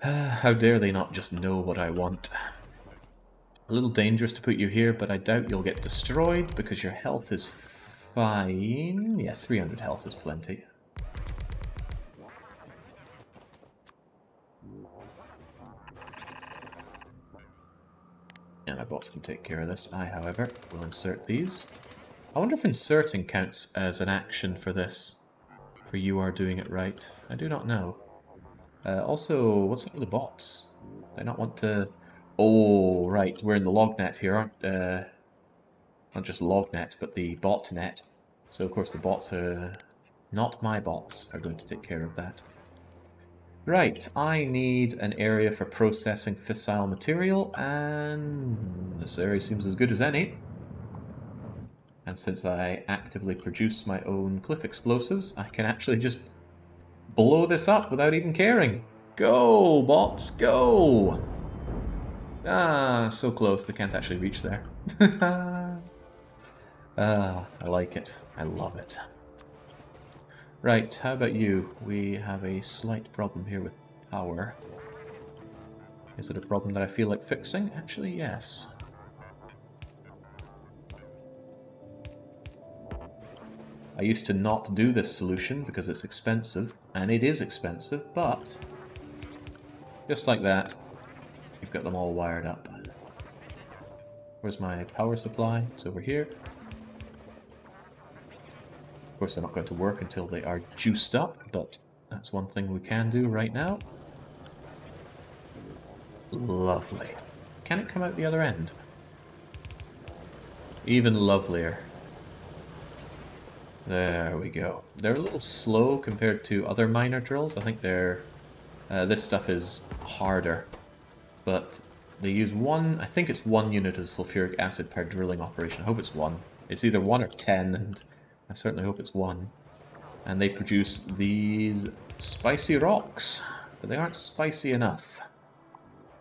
S1: How dare they not just know what I want. A little dangerous to put you here, but I doubt you'll get destroyed because your health is fine. Yeah, 300 health is plenty. Yeah, my bots can take care of this. I, however, will insert these. I wonder if inserting counts as an action for this. For "You Are Doing It Right." I do not know. Also, what's up with the bots? Do I not want to... Oh, right, we're in the lognet here, aren't... not just lognet, but the botnet. So, of course, the bots are... Not my bots are going to take care of that. Right, I need an area for processing fissile material, and this area seems as good as any. And since I actively produce my own cliff explosives, I can actually just blow this up without even caring. Go, bots, go! Ah, so close, they can't actually reach there. Ah, I like it. I love it. Right, how about you? We have a slight problem here with power. Is it a problem that I feel like fixing? Actually, yes. I used to not do this solution because it's expensive, and it is expensive, but just like that, you've got them all wired up. Where's my power supply? It's over here. Of course, they're not going to work until they are juiced up, but that's one thing we can do right now. Lovely. Can it come out the other end? Even lovelier. There we go. They're a little slow compared to other miner drills. I think they're... this stuff is harder, but they use one... I think it's 1 unit of sulfuric acid per drilling operation. I hope it's 1. It's either 1 or 10, and I certainly hope it's 1. And they produce these spicy rocks, but they aren't spicy enough.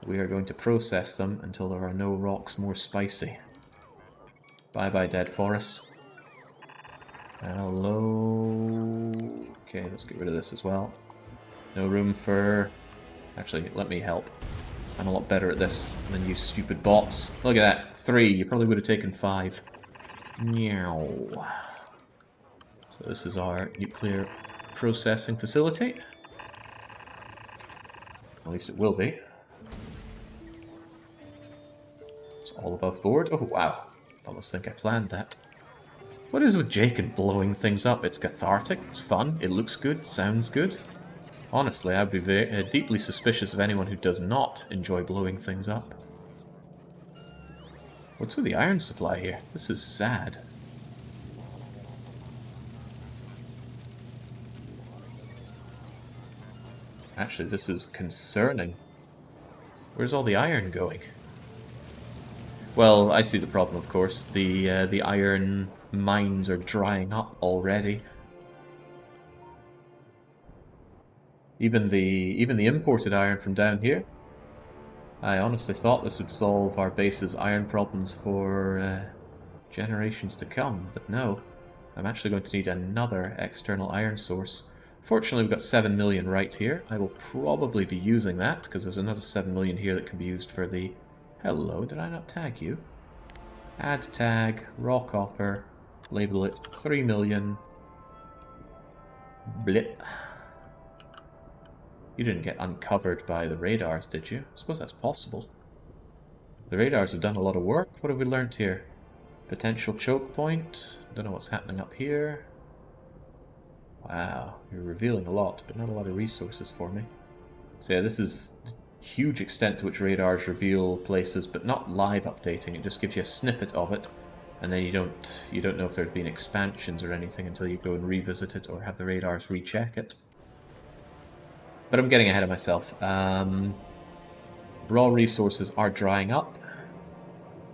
S1: We are going to process them until there are no rocks more spicy. Bye-bye, dead forest. Hello... Okay, let's get rid of this as well. No room for... Actually, let me help. I'm a lot better at this than you stupid bots. Look at that. 3. You probably would have taken 5. Meow. So this is our nuclear processing facility. At least it will be. It's all above board. Oh, wow. I almost think I planned that. What is with Jake and blowing things up? It's cathartic, it's fun, it looks good, sounds good. Honestly, I'd be deeply suspicious of anyone who does not enjoy blowing things up. What's with the iron supply here? This is sad. Actually, this is concerning. Where's all the iron going? Well, I see the problem, of course. The iron mines are drying up already. Even the imported iron from down here. I honestly thought this would solve our base's iron problems for generations to come, but no. I'm actually going to need another external iron source. Fortunately, we've got 7 million right here. I will probably be using that, because there's another 7 million here that can be used for the... Hello, did I not tag you? Add tag, raw copper, label it 3 million. Blip. You didn't get uncovered by the radars, did you? I suppose that's possible. The radars have done a lot of work. What have we learnt here? Potential choke point. Don't know what's happening up here. Wow, you're revealing a lot, but not a lot of resources for me. So yeah, this is the huge extent to which radars reveal places, but not live updating. It just gives you a snippet of it, and then you don't know if there's been expansions or anything until you go and revisit it or have the radars recheck it. But I'm getting ahead of myself. Raw resources are drying up,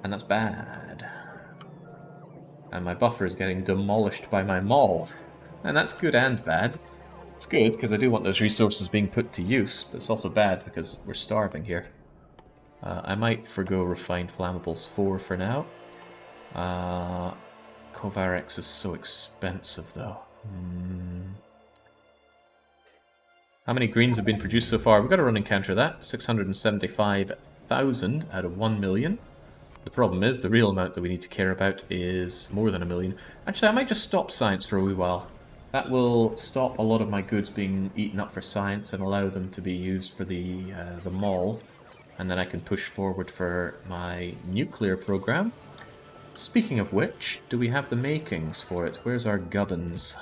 S1: and that's bad. And my buffer is getting demolished by my mall. And that's good and bad. It's good, because I do want those resources being put to use, but it's also bad because we're starving here. I might forgo refined flammables 4 for now. Kovarex is so expensive, though. How many greens have been produced so far? We've got to run and counter that. 675,000 out of 1 million. The problem is, the real amount that we need to care about is more than 1 million. Actually, I might just stop science for a wee while. That will stop a lot of my goods being eaten up for science and allow them to be used for the mall. And then I can push forward for my nuclear program. Speaking of which, do we have the makings for it? Where's our gubbins?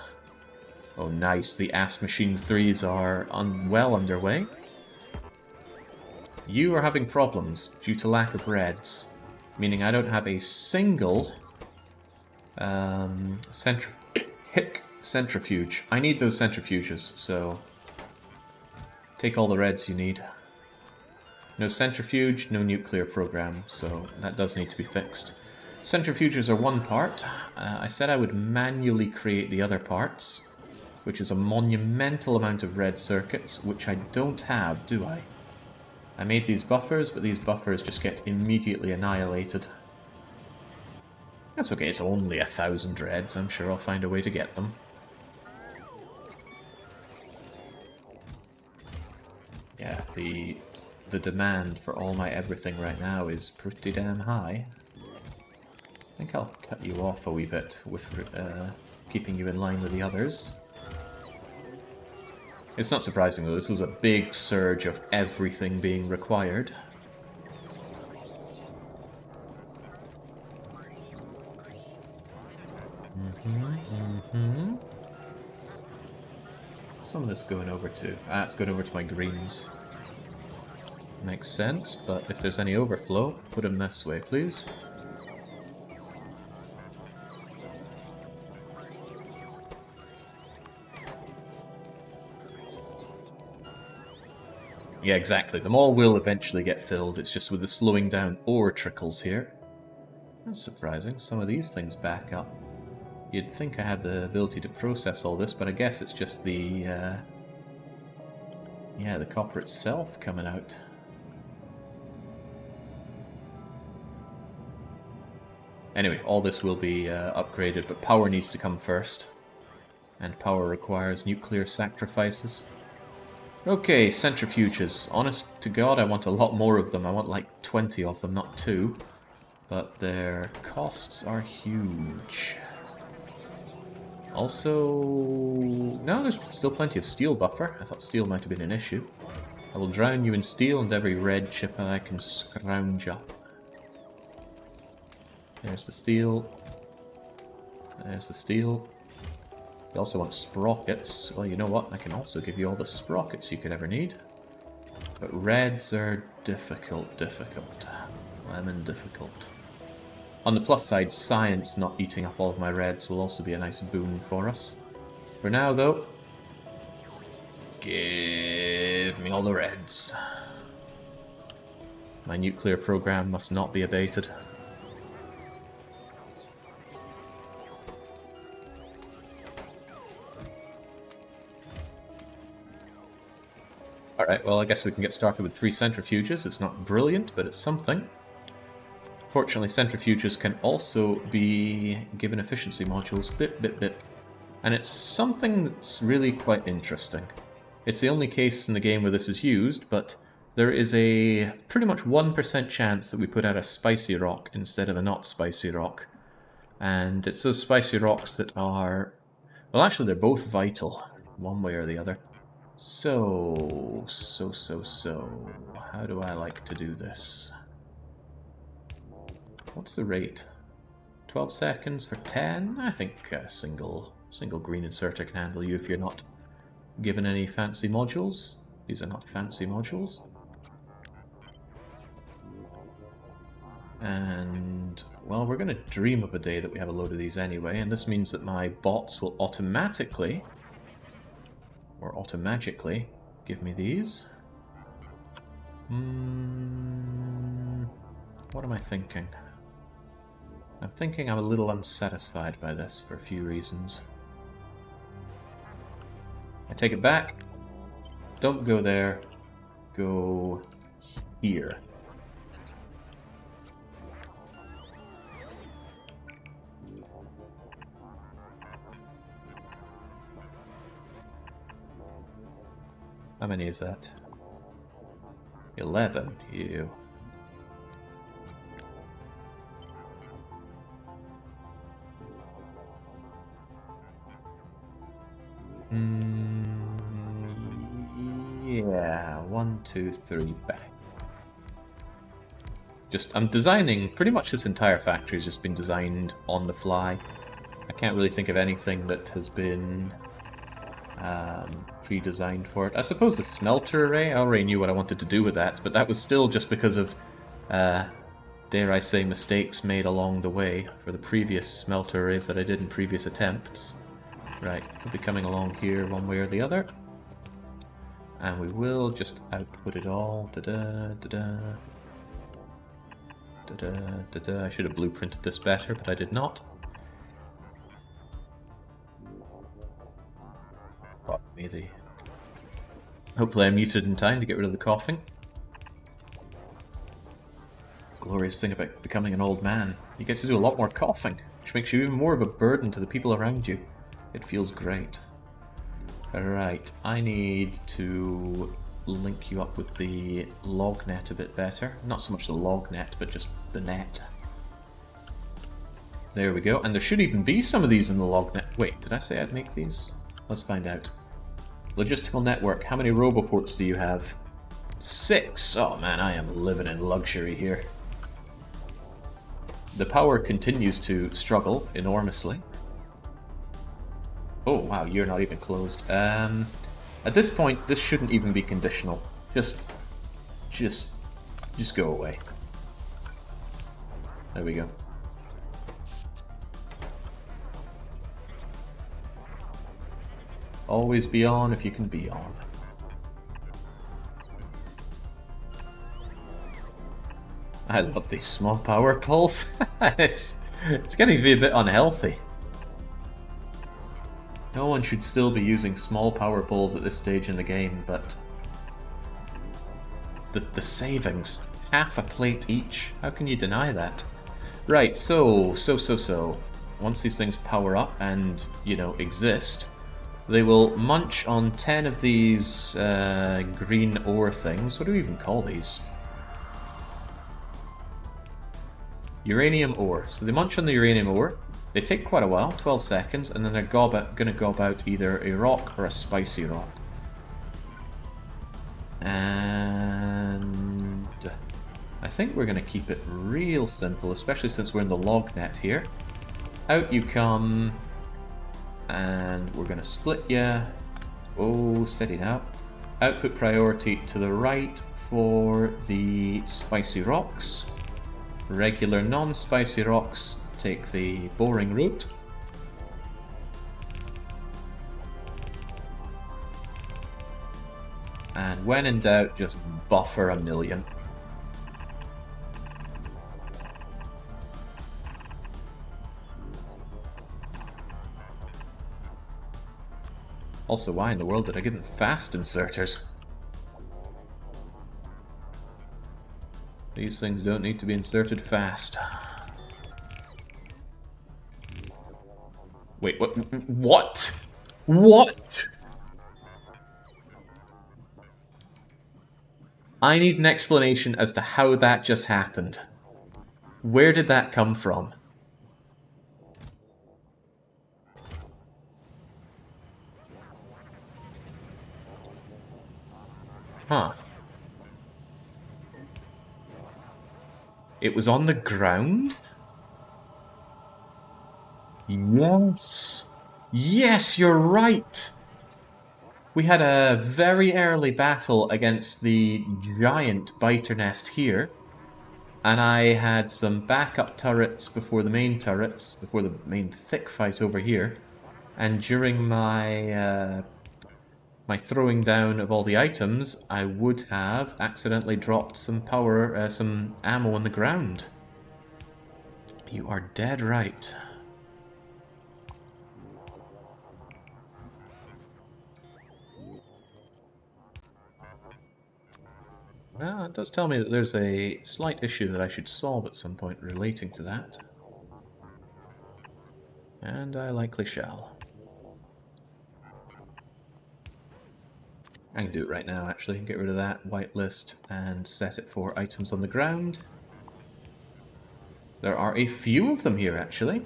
S1: Oh, nice. The Ass Machines 3s are well underway. You are having problems due to lack of reds, meaning I don't have a single centrifuge. I need those centrifuges, so take all the reds you need. No centrifuge, no nuclear program, so that does need to be fixed. Centrifuges are one part. I said I would manually create the other parts, which is a monumental amount of red circuits, which I don't have, do I? I made these buffers, but these buffers just get immediately annihilated. That's okay, it's only 1,000 reds. I'm sure I'll find a way to get them. Yeah, the demand for all my everything right now is pretty damn high. I think I'll cut you off a wee bit with keeping you in line with the others. It's not surprising though, this was a big surge of everything being required. Some of this going over to... it's going over to my greens. Makes sense, but if there's any overflow, put them this way, please. Yeah, exactly. The mall will eventually get filled, it's just with the slowing down ore trickles here. That's surprising, some of these things back up. You'd think I had the ability to process all this, but I guess it's just the... yeah, the copper itself coming out. Anyway, all this will be upgraded, but power needs to come first. And power requires nuclear sacrifices. Okay, centrifuges. Honest to God, I want a lot more of them. I want like 20 of them, not 2. But their costs are huge. Also... no, there's still plenty of steel buffer. I thought steel might have been an issue. I will drown you in steel and every red chip I can scrounge up. There's the steel. There's the steel. You also want sprockets. Well, you know what? I can also give you all the sprockets you could ever need. But reds are difficult. Lemon difficult. On the plus side, science not eating up all of my reds will also be a nice boon for us. For now, though, give me all the reds. My nuclear program must not be abated. Alright, well I guess we can get started with 3 centrifuges. It's not brilliant, but it's something. Fortunately, centrifuges can also be given efficiency modules, bit. And it's something that's really quite interesting. It's the only case in the game where this is used, but there is a pretty much 1% chance that we put out a spicy rock instead of a not spicy rock. And it's those spicy rocks that are... well, actually they're both vital, one way or the other. So, how do I like to do this? What's the rate? 12 seconds for 10? I think a single green inserter can handle you if you're not given any fancy modules. These are not fancy modules. And, well, we're going to dream of a day that we have a load of these anyway, and this means that my bots will automatically... or automagically give me these. What am I thinking? I'm thinking I'm a little unsatisfied by this for a few reasons. I take it back. Don't go there. Go here. How many is that? 11. Ew. Yeah, 1, 2, 3, bang. I'm designing, pretty much this entire factory has just been designed on the fly. I can't really think of anything that has been pre-designed for it. I suppose the smelter array, I already knew what I wanted to do with that, but that was still just because of, dare I say, mistakes made along the way for the previous smelter arrays that I did in previous attempts. Right, we'll be coming along here one way or the other. And we will just output it all. Da-da, da-da. I should have blueprinted this better, but I did not. Hopefully I muted in time to get rid of the coughing. Glorious thing about becoming an old man. You get to do a lot more coughing, which makes you even more of a burden to the people around you. It feels great. Alright, I need to link you up with the log net a bit better. Not so much the log net, but just the net. There we go. And there should even be some of these in the log net. Wait, did I say I'd make these? Let's find out. Logistical network. How many roboports do you have? 6! Oh man, I am living in luxury here. The power continues to struggle enormously. Oh wow, you're not even closed. At this point, this shouldn't even be conditional. Just go away. There we go. Always be on if you can be on. I love these small power pulls. it's getting to be a bit unhealthy. No one should still be using small power pulls at this stage in the game, but the savings, half a plate each. How can you deny that? Right, so once these things power up and, you know, exist, they will munch on 10 of these green ore things. What do we even call these? Uranium ore. So they munch on the uranium ore. They take quite a while, 12 seconds, and then they're going to gob out either a rock or a spicy rock. And I think we're going to keep it real simple, especially since we're in the log net here. Out you come, and we're going to split you. Oh, steady now. Output priority to the right for the spicy rocks. Regular non-spicy rocks take the boring route. And when in doubt, just buffer a million. Also, why in the world did I give them fast inserters? These things don't need to be inserted fast. Wait, what? What? What? I need an explanation as to how that just happened. Where did that come from? Huh. It was on the ground? Yes. Yes, you're right. We had a very early battle against the giant biter nest here. And I had some backup turrets before the main turrets, before the main thick fight over here. And during my my throwing down of all the items, I would have accidentally dropped some some ammo on the ground. You are dead right. Well, it does tell me that there's a slight issue that I should solve at some point relating to that. And I likely shall. I can do it right now, actually. Get rid of that whitelist and set it for items on the ground. There are a few of them here, actually.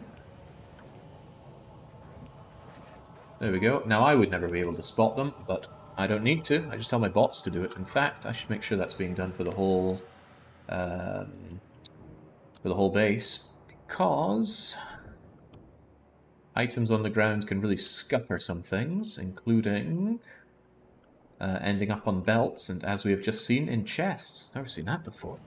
S1: There we go. Now, I would never be able to spot them, but I don't need to. I just tell my bots to do it. In fact, I should make sure that's being done for the whole base, because items on the ground can really scupper some things, including ending up on belts, and as we have just seen, in chests. Never seen that before.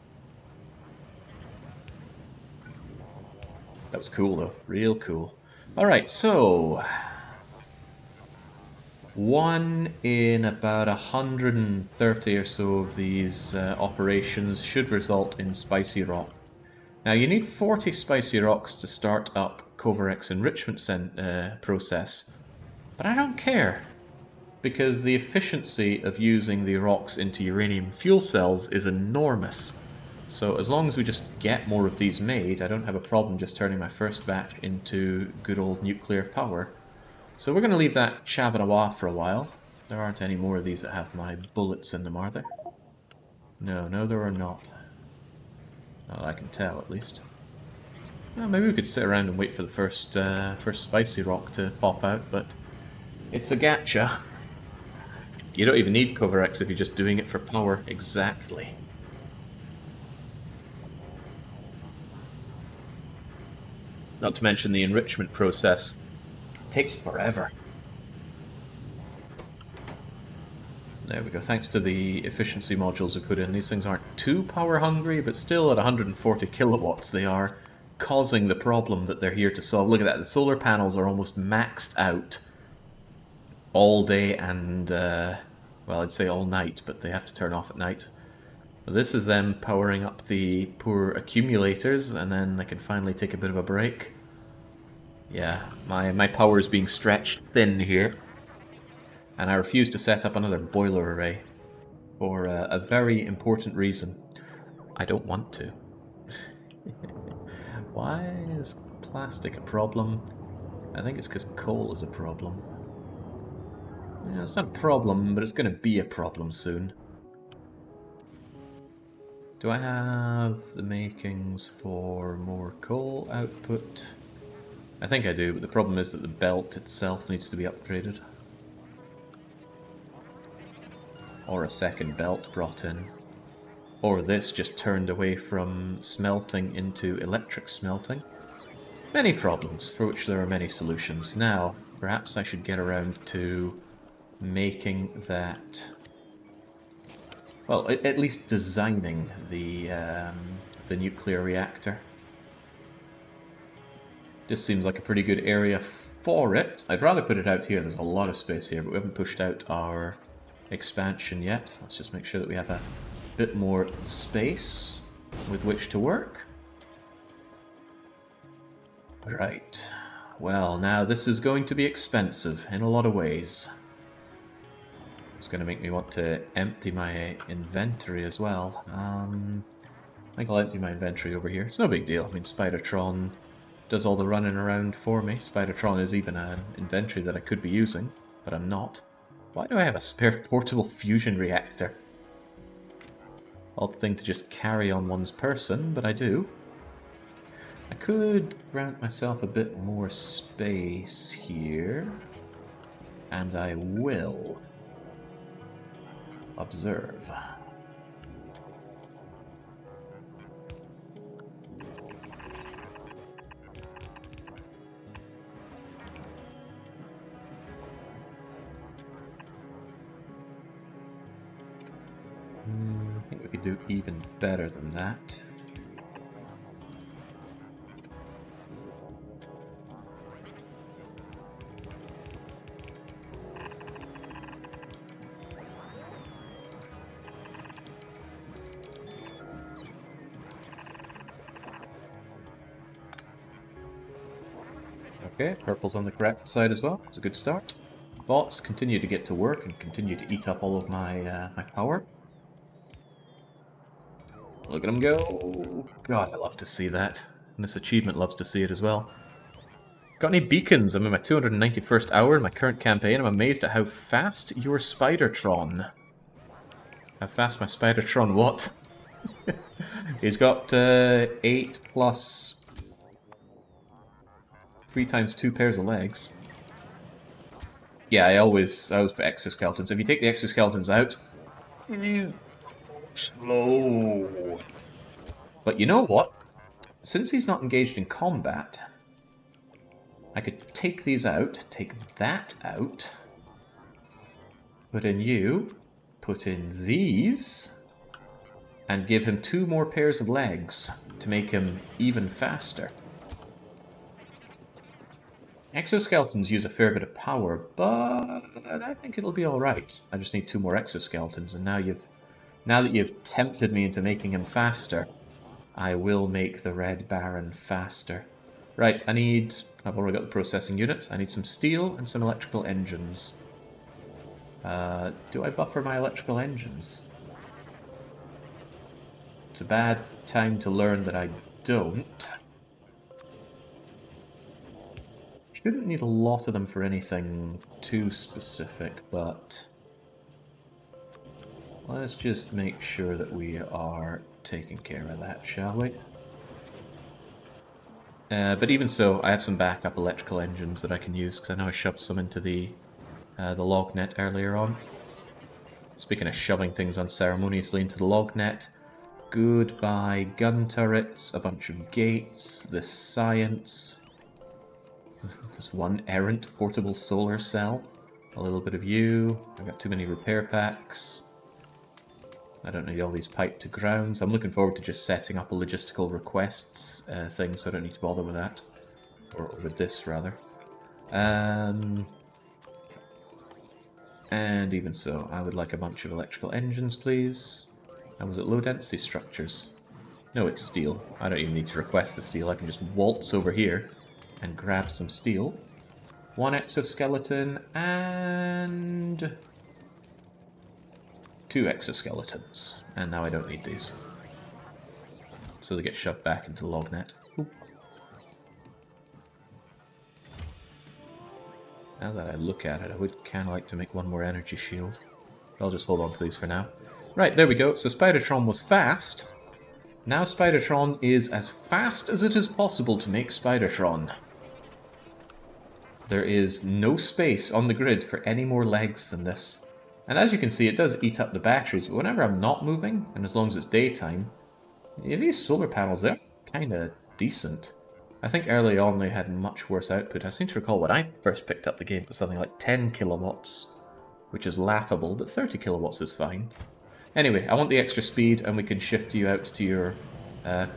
S1: That was cool, though. Real cool. Alright, so... 1 in about 130 or so of these operations should result in spicy rock. Now you need 40 spicy rocks to start up Kovarek's enrichment process, but I don't care, because the efficiency of using the rocks into uranium fuel cells is enormous. So as long as we just get more of these made, I don't have a problem just turning my first batch into good old nuclear power. So we're going to leave that chabbing away for a while. There aren't any more of these that have my bullets in them, are there? No, there are not. Well, I can tell, at least. Well, maybe we could sit around and wait for the first spicy rock to pop out, but it's a gacha. You don't even need cover X if you're just doing it for power. Exactly. Not to mention the enrichment process. It takes forever. There we go. Thanks to the efficiency modules we put in, these things aren't too power hungry, but still at 140 kilowatts they are causing the problem that they're here to solve. Look at that. The solar panels are almost maxed out all day and, well, I'd say all night, but they have to turn off at night. This is them powering up the poor accumulators, and then they can finally take a bit of a break. Yeah, my power is being stretched thin here. And I refuse to set up another boiler array for a very important reason. I don't want to. Why is plastic a problem? I think it's because coal is a problem. Yeah, it's not a problem, but it's going to be a problem soon. Do I have the makings for more coal output? I think I do, but the problem is that the belt itself needs to be upgraded. Or a second belt brought in. Or this just turned away from smelting into electric smelting. Many problems, for which there are many solutions. Now, perhaps I should get around to making that... well, at least designing the nuclear reactor. This seems like a pretty good area for it. I'd rather put it out here. There's a lot of space here, but we haven't pushed out our expansion yet. Let's just make sure that we have a bit more space with which to work. Right. Well, now this is going to be expensive in a lot of ways. It's going to make me want to empty my inventory as well. I think I'll empty my inventory over here. It's no big deal. I mean, Spidertron does all the running around for me. Spidertron is even an inventory that I could be using, but I'm not. Why do I have a spare portable fusion reactor? Odd thing to just carry on one's person, but I do. I could grant myself a bit more space here, and I will observe. I think we could do even better than that. Okay, purple's on the correct side as well. It's a good start. Bots continue to get to work and continue to eat up all of my my power. Look at them go! God, I love to see that. And this achievement loves to see it as well. Got any beacons? I'm in my 291st hour in my current campaign. I'm amazed at how fast your Spidertron. How fast my Spidertron what? He's got 8 plus 3 times 2 pairs of legs. Yeah, I always put exoskeletons. If you take the exoskeletons out, slow. But you know what? Since he's not engaged in combat, I could take these out, take that out, put in you, put in these, and give him 2 more pairs of legs to make him even faster. Exoskeletons use a fair bit of power, but I think it'll be alright. I just need 2 more exoskeletons, and now that you've tempted me into making him faster, I will make the Red Baron faster. Right, I've already got the processing units. I need some steel and some electrical engines. Do I buffer my electrical engines? It's a bad time to learn that I don't. Shouldn't need a lot of them for anything too specific, but let's just make sure that we are taking care of that, shall we? But even so, I have some backup electrical engines that I can use, because I know I shoved some into the log net earlier on. Speaking of shoving things unceremoniously into the log net, goodbye gun turrets, a bunch of gates, this science, this one errant portable solar cell, a little bit of you, I've got too many repair packs. I don't need all these pipe to grounds. I'm looking forward to just setting up a logistical requests thing, so I don't need to bother with that. Or with this, rather. And even so, I would like a bunch of electrical engines, please. And was it low density structures? No, it's steel. I don't even need to request the steel. I can just waltz over here and grab some steel. One exoskeleton and 2 exoskeletons. And now I don't need these. So they get shoved back into the log net. Oop. Now that I look at it, I would kind of like to make one more energy shield. But I'll just hold on to these for now. Right, there we go. So Spidertron was fast. Now Spidertron is as fast as it is possible to make Spidertron. There is no space on the grid for any more legs than this. And as you can see, it does eat up the batteries, but whenever I'm not moving, and as long as it's daytime, these solar panels, they're kind of decent. I think early on they had much worse output. I seem to recall when I first picked up the game, it was something like 10 kilowatts, which is laughable, but 30 kilowatts is fine. Anyway, I want the extra speed, and we can shift you out to your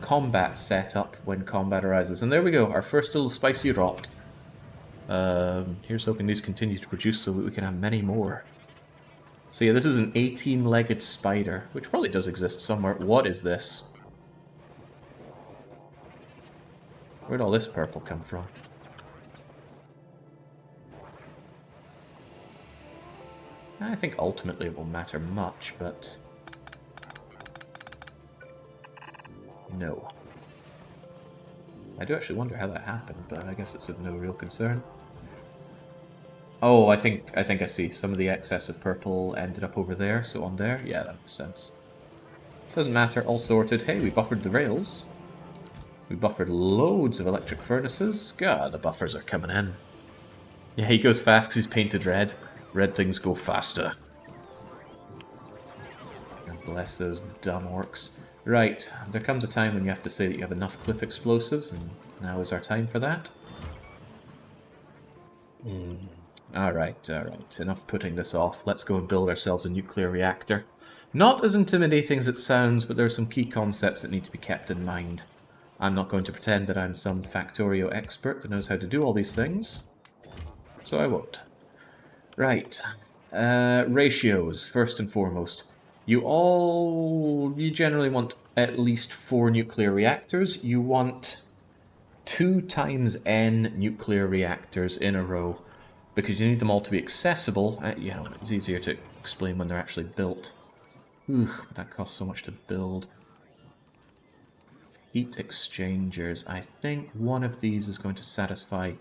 S1: combat setup when combat arises. And there we go, our first little spicy rock. Here's hoping these continue to produce so that we can have many more. So yeah, this is an 18-legged spider, which probably does exist somewhere. What is this? Where'd all this purple come from? I think ultimately it won't matter much, but... no. I do actually wonder how that happened, but I guess it's of no real concern. Oh, I think I see. Some of the excess of purple ended up over there, so on there? Yeah, that makes sense. Doesn't matter, all sorted. Hey, we buffered the rails. We buffered loads of electric furnaces. God, the buffers are coming in. Yeah, he goes fast because he's painted red. Red things go faster. God bless those dumb orcs. Right, there comes a time when you have to say that you have enough cliff explosives, and now is our time for that. Alright, enough putting this off. Let's go and build ourselves a nuclear reactor. Not as intimidating as it sounds, but there are some key concepts that need to be kept in mind. I'm not going to pretend that I'm some Factorio expert that knows how to do all these things, so I won't. Right, ratios, first and foremost. You generally want at least 4 nuclear reactors. You want 2 times n nuclear reactors in a row, because you need them all to be accessible. It's easier to explain when they're actually built. But that costs so much to build. Heat exchangers. I think one of these is going to satisfy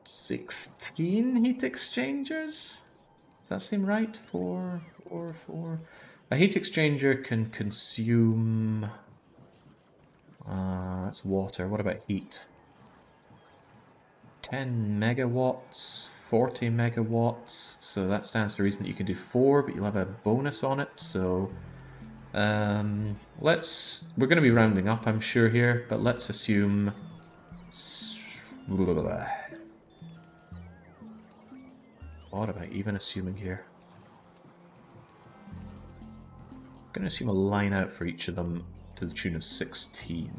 S1: 16 heat exchangers? Does that seem right? 4. A heat exchanger can consume... that's water. What about heat? 10 megawatts, 40 megawatts. So that stands to reason that you can do 4, but you'll have a bonus on it. So we're going to be rounding up, I'm sure, here, but let's assume... what am I even assuming here? I'm going to assume a line out for each of them to the tune of 16.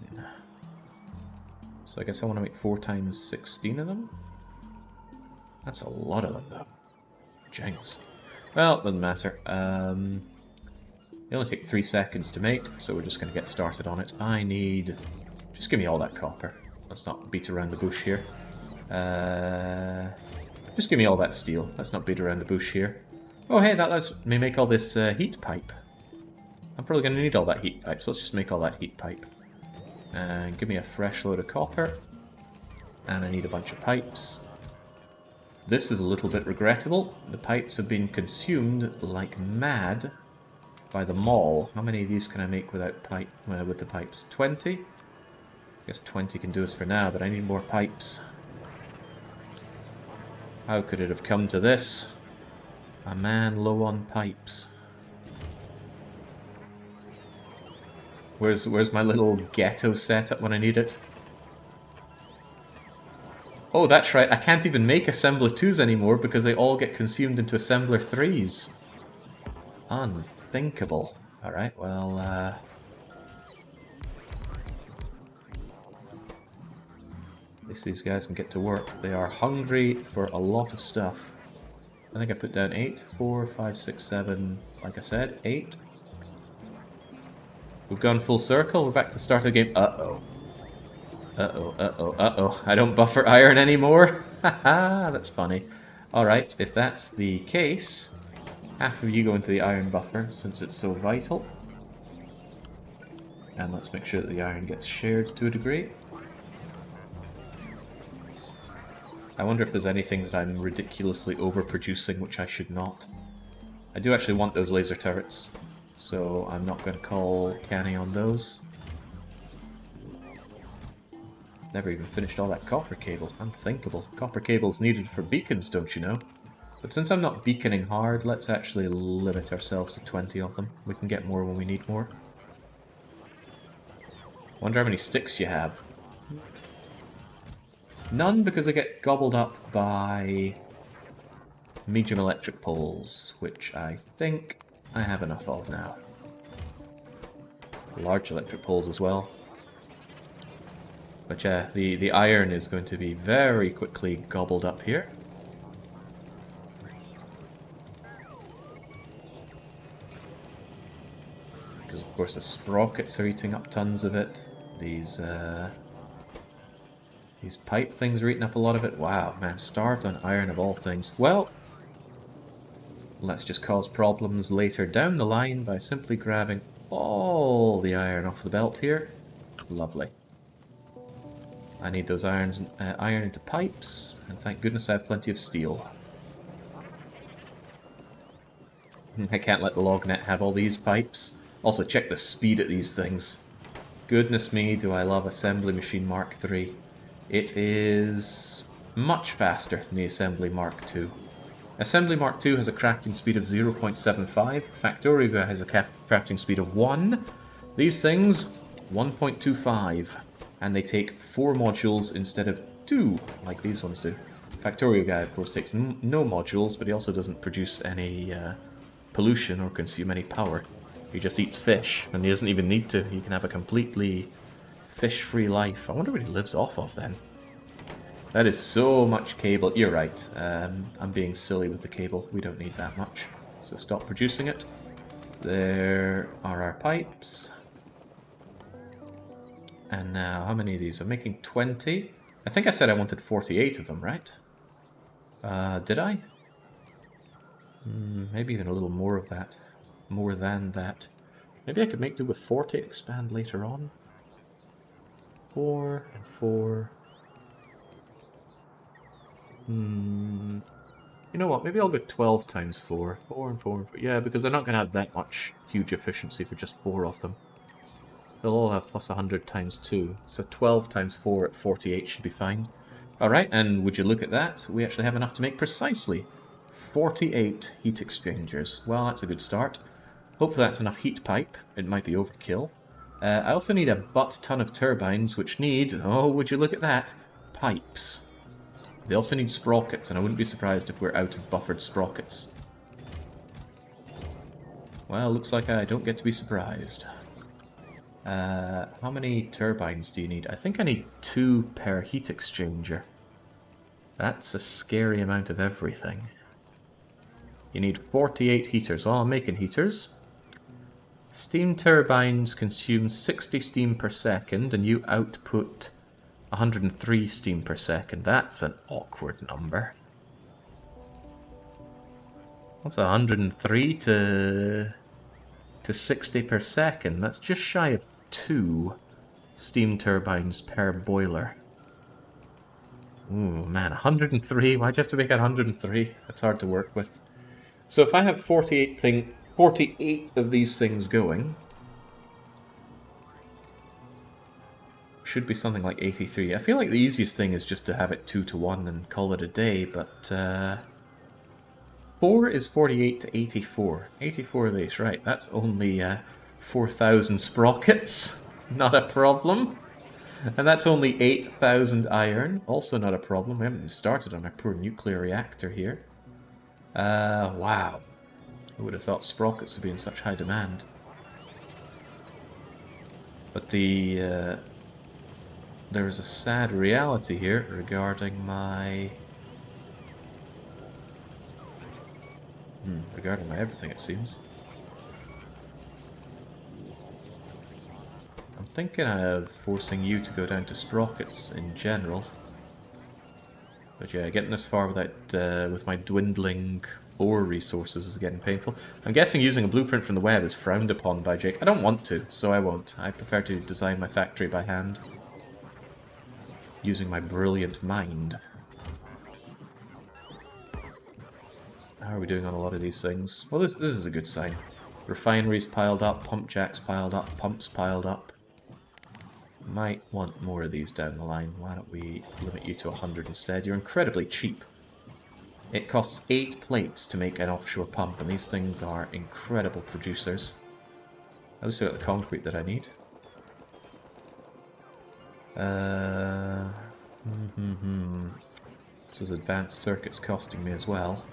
S1: So I guess I want to make 4 times 16 of them? That's a lot of them, though. Jinx. Well, doesn't matter. They only take 3 seconds to make, so we're just going to get started on it. I need... Just give me all that copper. Let's not beat around the bush here. Just give me all that steel. Let's not beat around the bush here. Oh hey, that lets me make all this heat pipe. I'm probably going to need all that heat pipe, so let's just make all that heat pipe. And give me a fresh load of copper. And I need a bunch of pipes. This is a little bit regrettable. The pipes have been consumed like mad by the mall. How many of these can I make without with the pipes? 20? I guess 20 can do us for now, but I need more pipes. How could it have come to this? A man low on pipes. Where's my little ghetto setup when I need it? Oh, that's right, I can't even make Assembler 2s anymore because they all get consumed into Assembler 3s. Unthinkable. Alright, well, at least these guys can get to work. They are hungry for a lot of stuff. I think I put down 8, 4, 5, 6, 7, like I said, 8. We've gone full circle, we're back to the start of the game. Uh-oh. Uh-oh, uh-oh, uh-oh. I don't buffer iron anymore? Haha, that's funny. Alright, if that's the case, half of you go into the iron buffer, since it's so vital. And let's make sure that the iron gets shared to a degree. I wonder if there's anything that I'm ridiculously overproducing, which I should not. I do actually want those laser turrets, so I'm not going to call canny on those. Never even finished all that copper cable. Unthinkable. Copper cable's needed for beacons, don't you know? But since I'm not beaconing hard, let's actually limit ourselves to 20 of them. We can get more when we need more. Wonder how many sticks you have. None, because they get gobbled up by medium electric poles, which I think I have enough of now. Large electric poles as well. But yeah, the iron is going to be very quickly gobbled up here. Because of course the sprockets are eating up tons of it. These pipe things are eating up a lot of it. Wow, man, starved on iron of all things. Well, let's just cause problems later down the line by simply grabbing all the iron off the belt here. Lovely. I need those iron into pipes, and thank goodness I have plenty of steel. I can't let the lognet have all these pipes. Also, check the speed at these things. Goodness me, do I love Assembly Machine Mark III. It is much faster than the Assembly Mark II. Assembly Mark II has a crafting speed of 0.75. Factorio has a crafting speed of 1. These things, 1.25. And they take 4 modules instead of 2, like these ones do. Factorio guy, of course, takes no modules, but he also doesn't produce any pollution or consume any power. He just eats fish, and he doesn't even need to. He can have a completely fish-free life. I wonder what he lives off of, then. That is so much cable. You're right. I'm being silly with the cable. We don't need that much. So stop producing it. There are our pipes. And now, how many of these? I'm making 20. I think I said I wanted 48 of them, right? Did I? Maybe even a little more of that. More than that. Maybe I could make do with 40 and expand later on. 4 and 4. You know what? Maybe I'll go 12 times 4. 4 and 4 and 4. Yeah, because they're not going to have that much huge efficiency for just 4 of them. They'll all have plus 100 times 2, so 12 times 4 at 48 should be fine. Alright, and would you look at that? We actually have enough to make precisely 48 heat exchangers. Well, that's a good start. Hopefully that's enough heat pipe. It might be overkill. I also need a butt-ton of turbines, which need, oh, would you look at that, pipes. They also need sprockets, and I wouldn't be surprised if we're out of buffered sprockets. Well, looks like I don't get to be surprised. How many turbines do you need? I think I need 2 per heat exchanger. That's a scary amount of everything. You need 48 heaters. Well, I'm making heaters. Steam turbines consume 60 steam per second, and you output 103 steam per second. That's an awkward number. What's 103 to 60 per second? That's just shy of 2 steam turbines per boiler. Ooh, man, 103? Why'd you have to make it 103? That's hard to work with. So if I have 48 of these things going, should be something like 83. I feel like the easiest thing is just to have it 2 to 1 and call it a day, but 4 is 48 to 84. 84 of these, right. That's only 4,000 sprockets. Not a problem. And that's only 8,000 iron. Also not a problem. We haven't even started on our poor nuclear reactor here. Wow. Who would have thought sprockets would be in such high demand? But there is a sad reality here regarding my... regarding my everything, it seems. I'm thinking of forcing you to go down to sprockets in general. But yeah, getting this far without, with my dwindling ore resources is getting painful. I'm guessing using a blueprint from the web is frowned upon by Jake. I don't want to, so I won't. I prefer to design my factory by hand. Using my brilliant mind. How are we doing on a lot of these things? Well, this is a good sign. Refineries piled up, pump jacks piled up, pumps piled up. Might want more of these down the line. Why don't we limit you to 100 instead? You're incredibly cheap. It costs 8 plates to make an offshore pump, and these things are incredible producers. I've also got the concrete that I need. So there's advanced circuits costing me as well.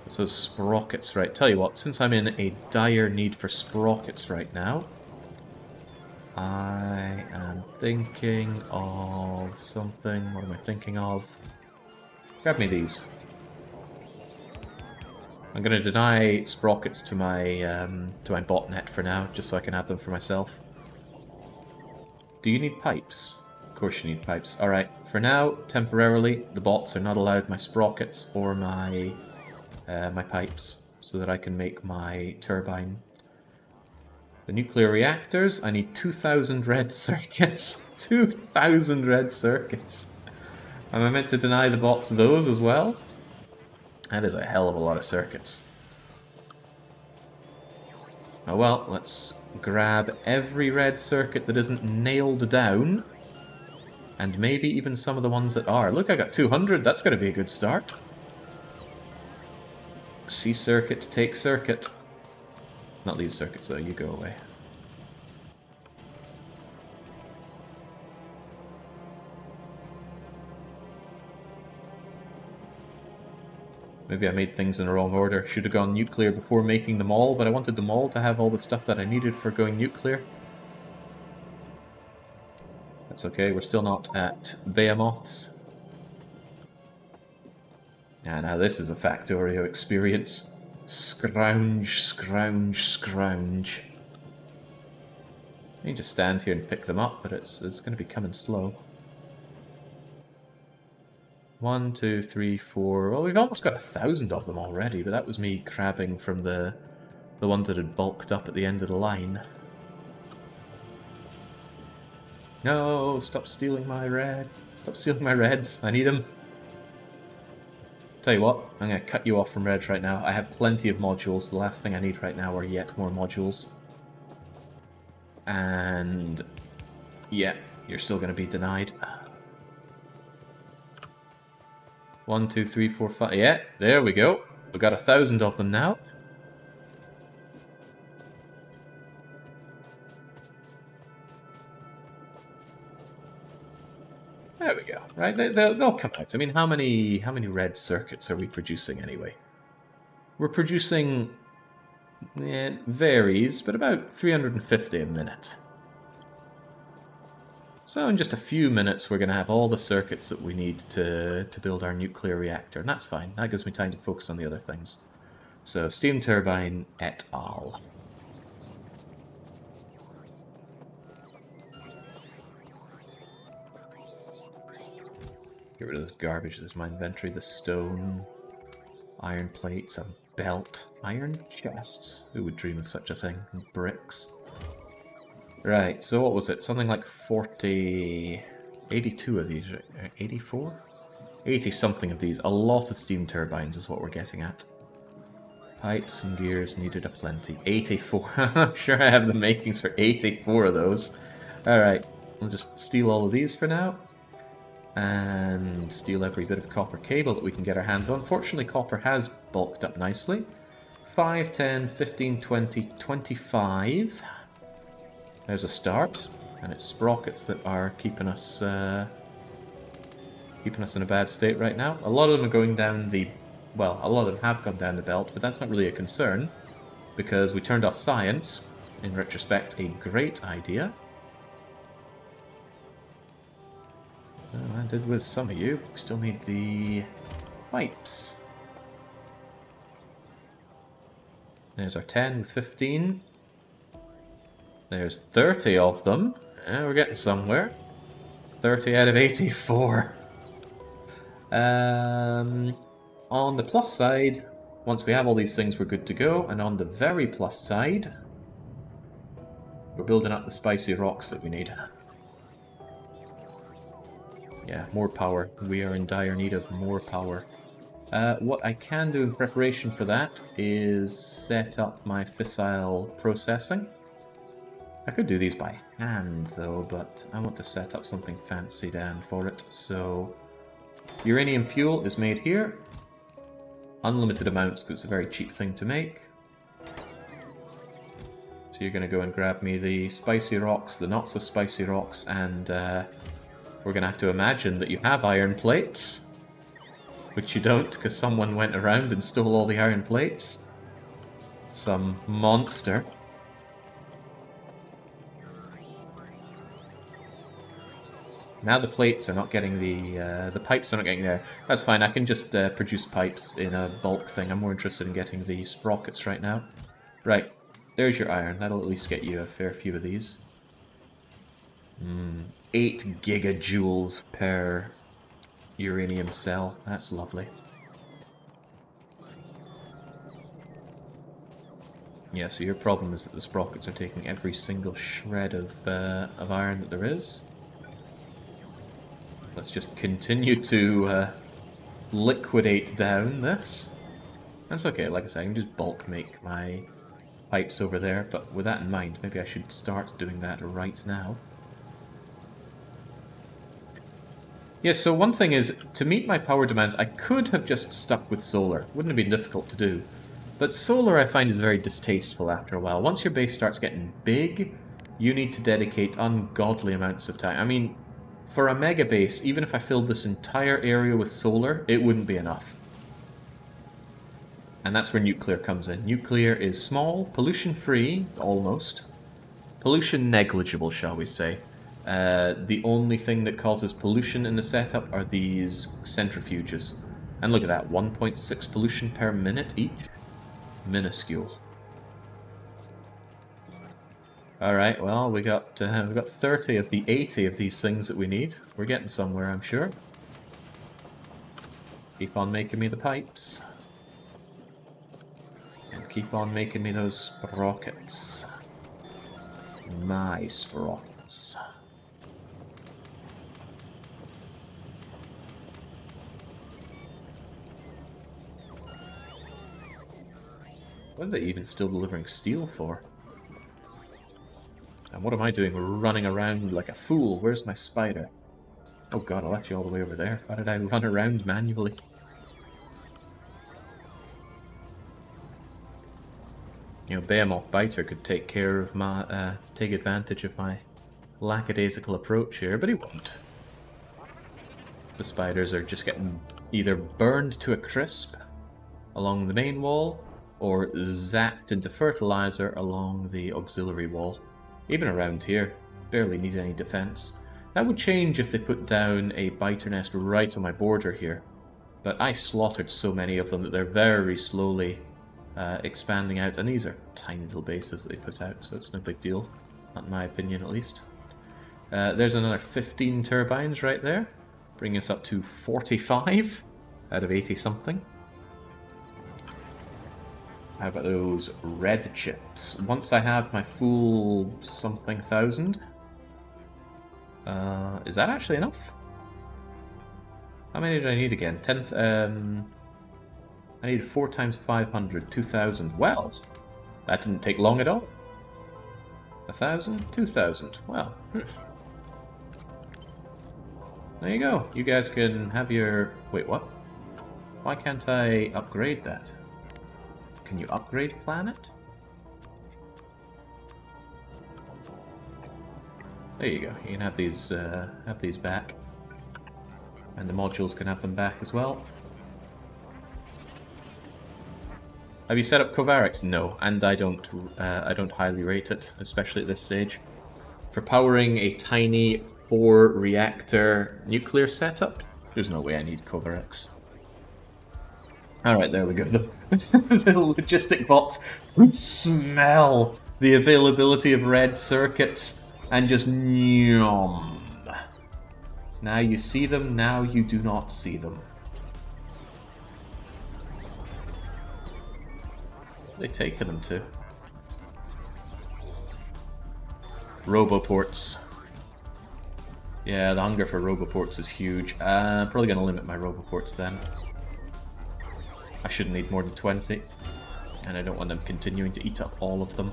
S1: So sprockets, right. Tell you what, since I'm in a dire need for sprockets right now, I am thinking of something. What am I thinking of? Grab me these. I'm going to deny sprockets to my botnet for now, just so I can have them for myself. Do you need pipes? Of course you need pipes. Alright, for now, temporarily, the bots are not allowed my sprockets or my pipes, so that I can make my turbine. The nuclear reactors, I need 2,000 red circuits. 2,000 red circuits. Am I meant to deny the bots those as well? That is a hell of a lot of circuits. Oh well, let's grab every red circuit that isn't nailed down. And maybe even some of the ones that are. Look, I got 200, that's going to be a good start. See circuit, take circuit. Not these circuits though, you go away. Maybe I made things in the wrong order. Should have gone nuclear before making them all, but I wanted them all to have all the stuff that I needed for going nuclear. That's okay, we're still not at behemoths. And now this is a Factorio experience. Scrounge, scrounge, scrounge. You can just stand here and pick them up, but it's going to be coming slow. 1, 2, 3, 4... Well, we've almost got 1,000 of them already, but that was me grabbing from the ones that had bulked up at the end of the line. No, stop stealing my red. Stop stealing my reds. I need them. Tell you what, I'm going to cut you off from reds right now. I have plenty of modules. The last thing I need right now are yet more modules. And yeah, you're still going to be denied. 1, 2, 3, 4, 5. Yeah, there we go. We've got 1,000 of them now. There we go. Right, they'll come out. I mean, how many red circuits are we producing anyway? We're producing, it varies, but about 350 a minute. So in just a few minutes, we're going to have all the circuits that we need to build our nuclear reactor, and that's fine. That gives me time to focus on the other things. So, steam turbine et al. Get rid of this garbage that's my inventory. The stone, iron plates, a belt, iron chests. Who would dream of such a thing? And bricks. Right, so what was it? Something like 40... 82 of these, 84? 80 something of these. A lot of steam turbines is what we're getting at. Pipes and gears needed aplenty. 84. I'm sure I have the makings for 84 of those. Alright, we'll just steal all of these for now. And steal every bit of copper cable that we can get our hands on. Fortunately, copper has bulked up nicely. 5, 10, 15, 20, 25. There's a start. And it's sprockets that are keeping us in a bad state right now. A lot of them are going down the... Well, a lot of them have gone down the belt, but that's not really a concern, because we turned off science. In retrospect, a great idea. Oh, I did with some of you. We still need the pipes. There's our 10 with 15. There's 30 of them. We're getting somewhere. 30 out of 84. On the plus side, once we have all these things, we're good to go. And on the very plus side, we're building up the spicy rocks that we need. Yeah, more power. We are in dire need of more power. What I can do in preparation for that is set up my fissile processing. I could do these by hand, though, but I want to set up something fancy down for it. So, uranium fuel is made here. Unlimited amounts, because it's a very cheap thing to make. So you're going to go and grab me the spicy rocks, the not so spicy rocks, and we're going to have to imagine that you have iron plates. Which you don't, because someone went around and stole all the iron plates. Some monster. Now the plates are not getting the pipes are not getting there. That's fine, I can just produce pipes in a bulk thing. I'm more interested in getting the sprockets right now. Right, there's your iron. That'll at least get you a fair few of these. 8 gigajoules per uranium cell. That's lovely. Yeah, so your problem is that the sprockets are taking every single shred of iron that there is. Let's just continue to liquidate down this. That's okay, like I said, I can just bulk make my pipes over there, but with that in mind, maybe I should start doing that right now. Yeah, so one thing is, to meet my power demands, I could have just stuck with solar. Wouldn't have been difficult to do. But solar I find is very distasteful after a while. Once your base starts getting big, you need to dedicate ungodly amounts of time. I mean, for a mega base, even if I filled this entire area with solar, it wouldn't be enough. And that's where nuclear comes in. Nuclear is small, pollution-free, almost. Pollution negligible, shall we say. The only thing that causes pollution in the setup are these centrifuges. And look at that, 1.6 pollution per minute each. Minuscule. Alright, well, we got 30 of the 80 of these things that we need. We're getting somewhere, I'm sure. Keep on making me the pipes. And keep on making me those sprockets. My sprockets. What are they even still delivering steel for? And what am I doing running around like a fool? Where's my spider? Oh god, I left you all the way over there. Why did I run around manually? You know, Behemoth Biter could take care of my, take advantage of my lackadaisical approach here, but he won't. The spiders are just getting either burned to a crisp along the main wall, or zapped into fertilizer along the auxiliary wall. Even around here, barely need any defense. That would change if they put down a biter nest right on my border here, but I slaughtered so many of them that they're very slowly expanding out, and these are tiny little bases that they put out, so it's no big deal, not in my opinion at least. There's another 15 turbines right there. Bring us up to 45 out of 80-something. How about those red chips? Once I have my full something thousand... is that actually enough? How many do I need again? 10... I need 4 times 500, 2,000. Well, that didn't take long at all. 1,000, 2,000. Well, there you go. You guys can have your... Wait, what? Why can't I upgrade that? Can you upgrade planet? There you go. You can have these back, and the modules can have them back as well. Have you set up Covarics? No, and I don't highly rate it, especially at this stage. For powering a tiny 4-reactor nuclear setup, there's no way I need Covarics. Alright, there we go. The logistic bots would smell the availability of red circuits and just nyom. Now you see them, now you do not see them. They taken them to. Roboports. Yeah, the hunger for roboports is huge. I'm probably going to limit my roboports then. I shouldn't need more than 20. And I don't want them continuing to eat up all of them.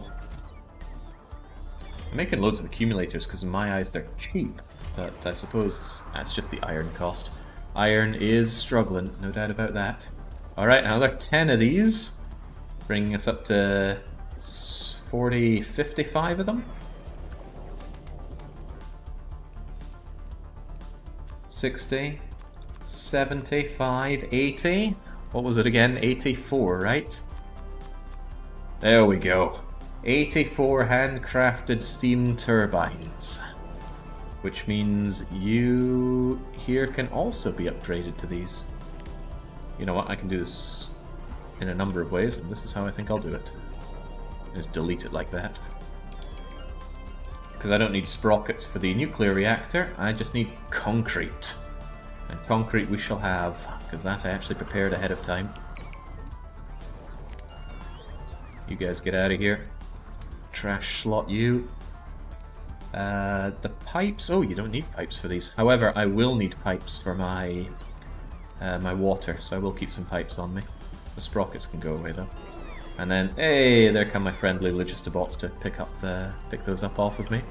S1: I'm making loads of accumulators because in my eyes they're cheap. But I suppose that's just the iron cost. Iron is struggling, no doubt about that. Alright, another 10 of these. Bringing us up to 40, 55 of them. 60, 75, 80. What was it again? 84, right? There we go. 84 handcrafted steam turbines. Which means you here can also be upgraded to these. You know what? I can do this in a number of ways, and this is how I think I'll do it. Just delete it like that. Because I don't need sprockets for the nuclear reactor, I just need concrete. And concrete we shall have, because that I actually prepared ahead of time. You guys get out of here. Trash slot you. The pipes, oh, you don't need pipes for these. However, I will need pipes for my my water, so I will keep some pipes on me. The sprockets can go away though. And then, hey, there come my friendly logistibots to pick those up off of me.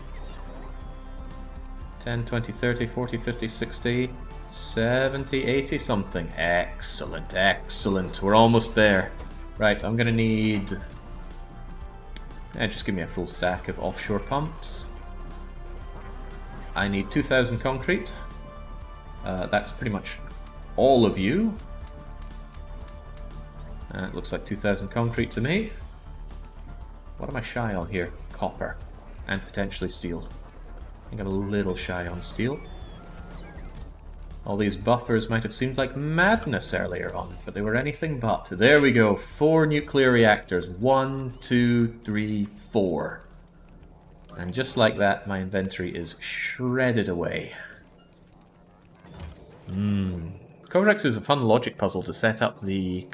S1: 10, 20, 30, 40, 50, 60, 70, 80 something. Excellent, excellent. We're almost there. Right, I'm gonna need... just give me a full stack of offshore pumps. I need 2,000 concrete. That's pretty much all of you. It looks like 2,000 concrete to me. What am I shy on here? Copper. And potentially steel. I got a little shy on steel. All these buffers might have seemed like madness earlier on, but they were anything but. There we go. 4 nuclear reactors. 1, 2, 3, 4. And just like that, my inventory is shredded away. Codex is a fun logic puzzle to set up the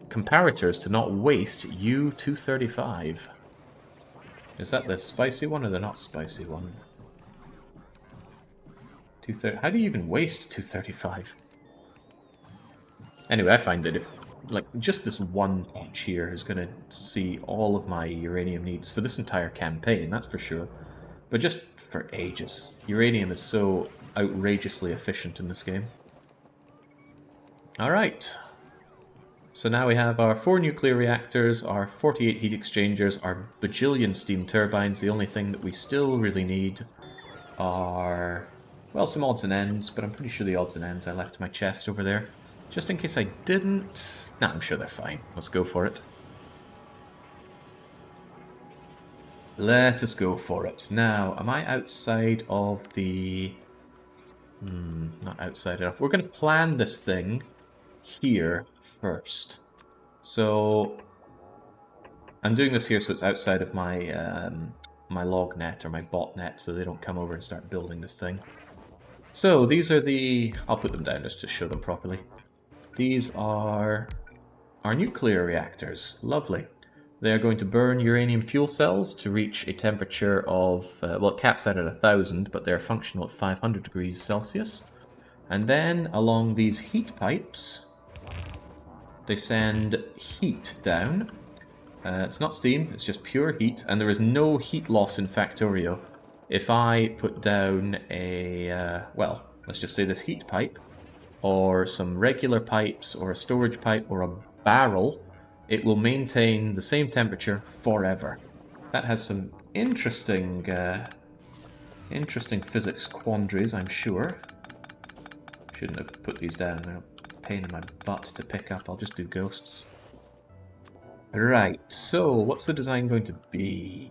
S1: comparators to not waste U-235. Is that the spicy one or the not spicy one? How do you even waste 235? Anyway, I find that if, like, just this one patch here is going to see all of my uranium needs for this entire campaign, that's for sure. But just for ages. Uranium is so outrageously efficient in this game. Alright. So now we have our 4 nuclear reactors, our 48 heat exchangers, our bajillion steam turbines. The only thing that we still really need are, well, some odds and ends, but I'm pretty sure the odds and ends I left in my chest over there. Just in case I didn't... Nah, I'm sure they're fine. Let's go for it. Let us go for it. Now, am I outside of the... not outside enough. We're going to plan this thing here first. So, I'm doing this here so it's outside of my my log net or my bot net so they don't come over and start building this thing. So these are the... I'll put them down just to show them properly. These are our nuclear reactors. Lovely. They are going to burn uranium fuel cells to reach a temperature of... well, it caps out at 1000, but they're functional at 500 degrees Celsius. And then along these heat pipes, they send heat down. It's not steam, it's just pure heat, and there is no heat loss in Factorio. If I put down a, well, let's just say this heat pipe, or some regular pipes, or a storage pipe, or a barrel, it will maintain the same temperature forever. That has some interesting, interesting physics quandaries, I'm sure. Shouldn't have put these down, they're a pain in my butt to pick up, I'll just do ghosts. Right, so what's the design going to be?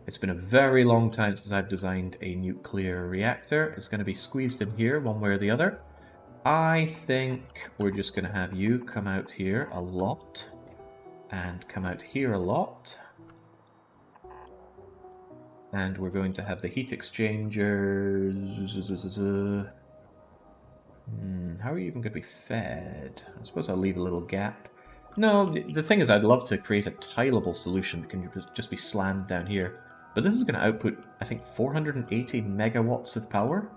S1: It's been a very long time since I've designed a nuclear reactor. It's going to be squeezed in here one way or the other. I think we're just going to have you come out here a lot, and come out here a lot. And we're going to have the heat exchangers... how are you even going to be fed? I suppose I'll leave a little gap. No, the thing is I'd love to create a tileable solution that can just be slammed down here. But this is going to output, I think, 480 megawatts of power?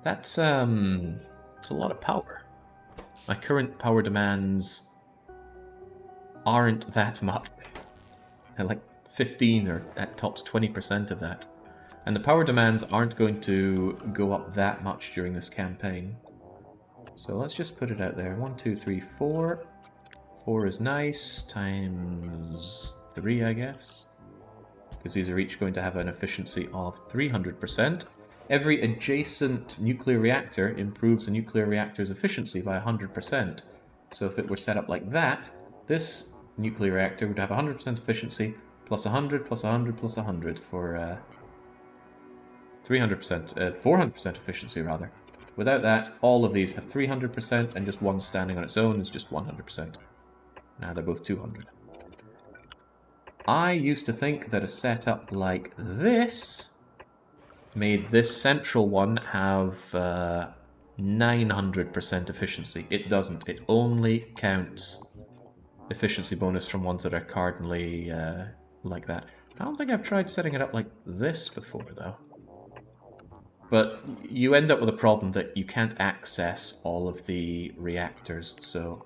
S1: That's a lot of power. My current power demands aren't that much. They're like 15 or at tops 20% of that. And the power demands aren't going to go up that much during this campaign. So let's just put it out there. 1, 2, 3, 4. 4 is nice, times 3, I guess. Because these are each going to have an efficiency of 300%. Every adjacent nuclear reactor improves a nuclear reactor's efficiency by 100%. So if it were set up like that, this nuclear reactor would have 100% efficiency, plus 100, plus 100, plus 100 for 300%, 400% efficiency rather. Without that, all of these have 300%, and just one standing on its own is just 100%. Now they're both 200. I used to think that a setup like this made this central one have 900% efficiency. It doesn't. It only counts efficiency bonus from ones that are cardinally like that. I don't think I've tried setting it up like this before, though. But you end up with a problem that you can't access all of the reactors, so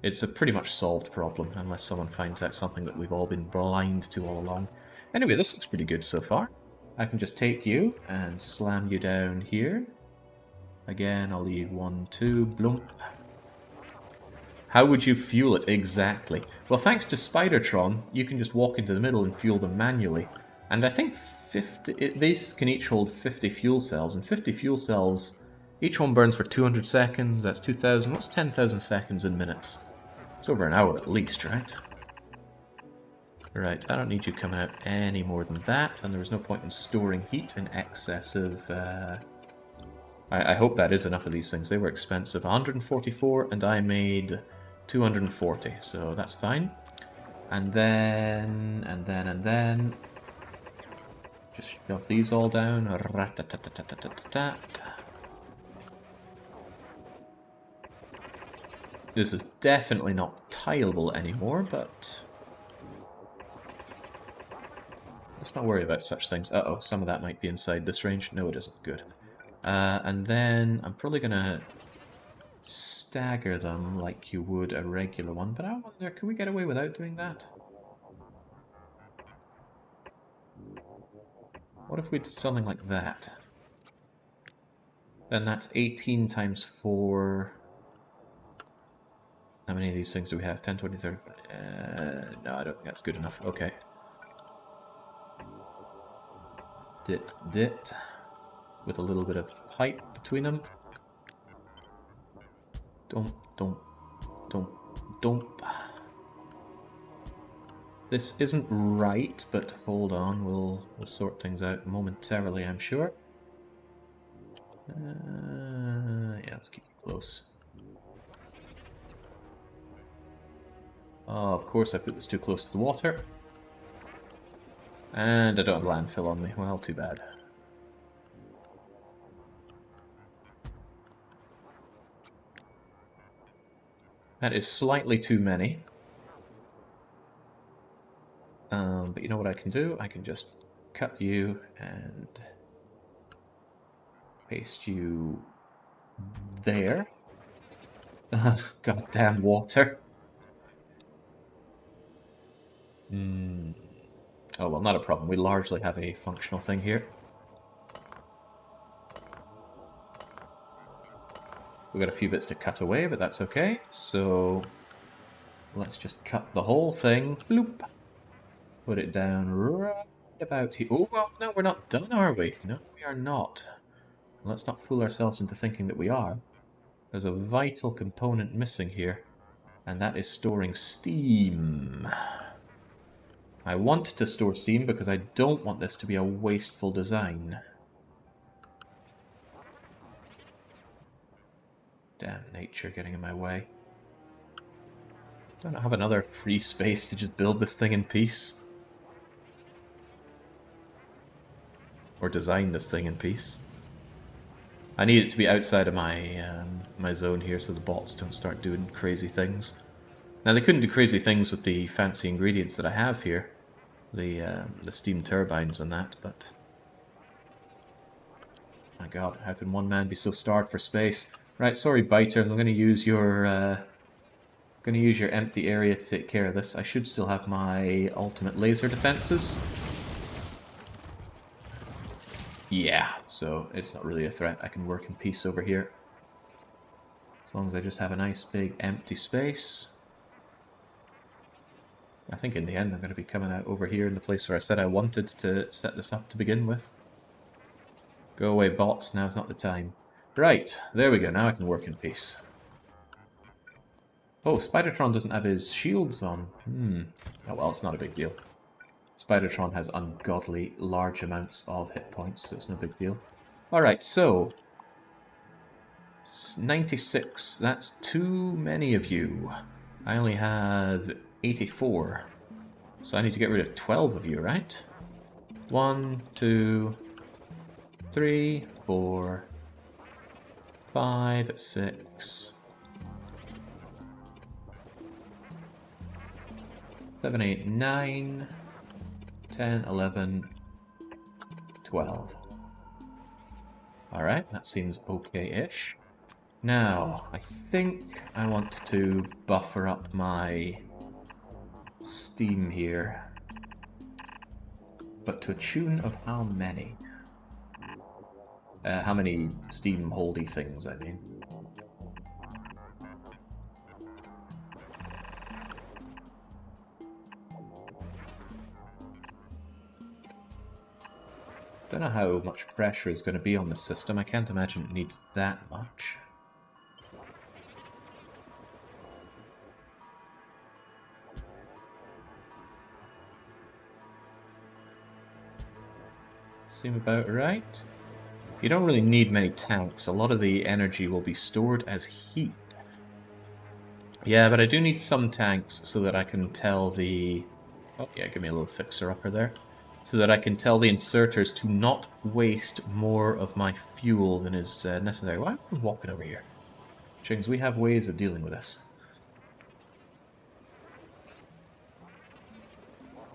S1: it's a pretty much solved problem, unless someone finds out something that we've all been blind to all along. Anyway, this looks pretty good so far. I can just take you and slam you down here. Again, I'll leave 1, 2, bloomp. How would you fuel it exactly? Well, thanks to Spidertron, you can just walk into the middle and fuel them manually. And I think 50, these can each hold 50 fuel cells, and 50 fuel cells, each one burns for 200 seconds, that's 2,000, what's 10,000 seconds in minutes? It's over an hour at least, right? Right, I don't need you coming out any more than that, and there is no point in storing heat in excess of... I hope that is enough of these things. They were expensive. 144, and I made 240, so that's fine. And then... just shove these all down. This is definitely not tileable anymore, but... let's not worry about such things. Uh-oh, some of that might be inside this range. No, it isn't. Good. And then I'm probably going to stagger them like you would a regular one, but I wonder, can we get away without doing that? What if we did something like that? Then that's 18 times 4... how many of these things do we have? 10, 20, 30... no, I don't think that's good enough. Okay. Dit. With a little bit of pipe between them. Dump. This isn't right, but hold on, we'll sort things out momentarily, I'm sure. Yeah, let's keep it close. Oh, of course I put this too close to the water. And I don't have landfill on me. Well, too bad. That is slightly too many. But you know what I can do? I can just cut you and paste you there. Goddamn water. Oh, well, not a problem. We largely have a functional thing here. We've got a few bits to cut away, but that's okay. So let's just cut the whole thing. Bloop. Put it down right about here. Oh, well, no, we're not done, are we? No, we are not. Let's not fool ourselves into thinking that we are. There's a vital component missing here, and that is storing steam. I want to store steam because I don't want this to be a wasteful design. Damn nature getting in my way. Don't I have another free space to just build this thing in peace? Or design this thing in peace? I need it to be outside of my my zone here so the bots don't start doing crazy things. Now, they couldn't do crazy things with the fancy ingredients that I have here. The steam turbines and that, but... My god, how can one man be so starved for space? Right, sorry, Biter, I'm going to use your... empty area to take care of this. I should still have my ultimate laser defenses. Yeah, so it's not really a threat. I can work in peace over here. As long as I just have a nice big empty space. I think in the end I'm going to be coming out over here in the place where I said I wanted to set this up to begin with. Go away, bots, now's not the time. Right, there we go, now I can work in peace. Oh, Spidertron doesn't have his shields on. Oh well, it's not a big deal. Spidertron has ungodly large amounts of hit points, so it's no big deal. Alright, so... 96, that's too many of you. I only have 84. So I need to get rid of 12 of you, right? 1, 2, 3, 4, 5, 6, 7, 8, 9, 10, 11, 12. Alright, that seems okay-ish. Now, I think I want to buffer up my steam here. But to a tune of how many? How many steam holdy things, I mean. Don't know how much pressure is going to be on the system. I can't imagine it needs that much. Seem about right. You don't really need many tanks. A lot of the energy will be stored as heat. Yeah, but I do need some tanks so that I can tell the... Oh, yeah, give me a little fixer-upper there. So that I can tell the inserters to not waste more of my fuel than is necessary. Why am I walking over here? Chickens, we have ways of dealing with this.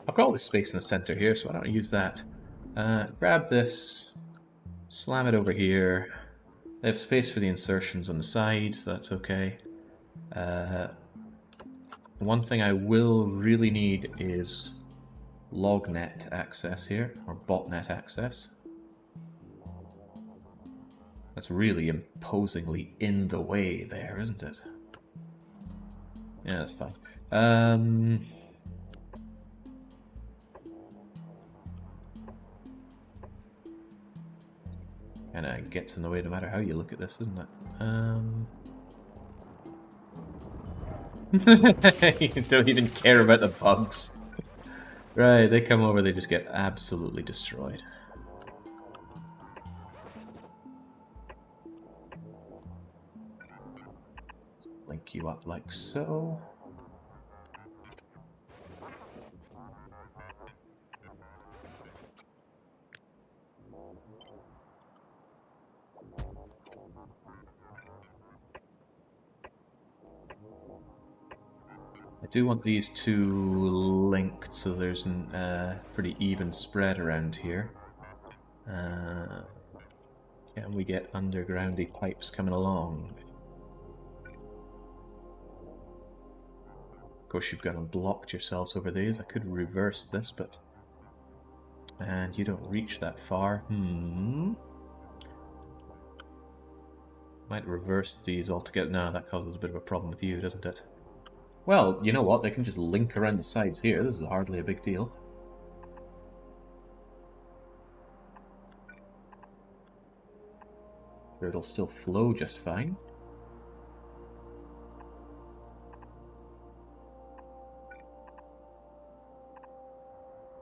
S1: I've got all this space in the center here, so why don't I use that? Grab this, slam it over here. I have space for the insertions on the side, so that's okay. One thing I will really need is lognet access here, or botnet access. That's really imposingly in the way there, isn't it? Yeah, that's fine. Kinda gets in the way no matter how you look at this, isn't it? You don't even care about the bugs. Right, they come over, they just get absolutely destroyed. Link you up like so. I do want these two linked so there's a pretty even spread around here. Can we get undergroundy pipes coming along? Of course, you've gone and blocked yourselves over these. I could reverse this, but... And you don't reach that far. Might reverse these altogether. No, that causes a bit of a problem with you, doesn't it? Well, you know what? They can just link around the sides here. This is hardly a big deal. It'll still flow just fine.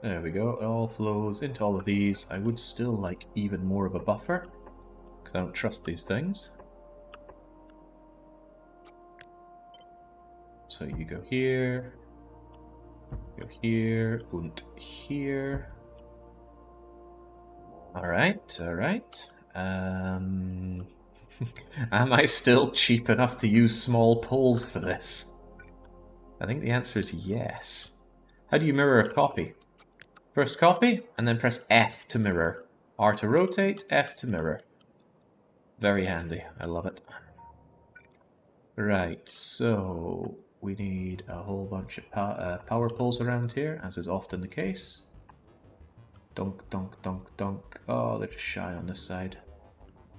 S1: There we go. It all flows into all of these. I would still like even more of a buffer, because I don't trust these things. So you go here, and here. Alright, alright. Am I still cheap enough to use small poles for this? I think the answer is yes. How do you mirror a copy? First copy, and then press F to mirror. R to rotate, F to mirror. Very handy, I love it. Right, so we need a whole bunch of power poles around here, as is often the case. Dunk, dunk, dunk, dunk. Oh, they're just shy on this side.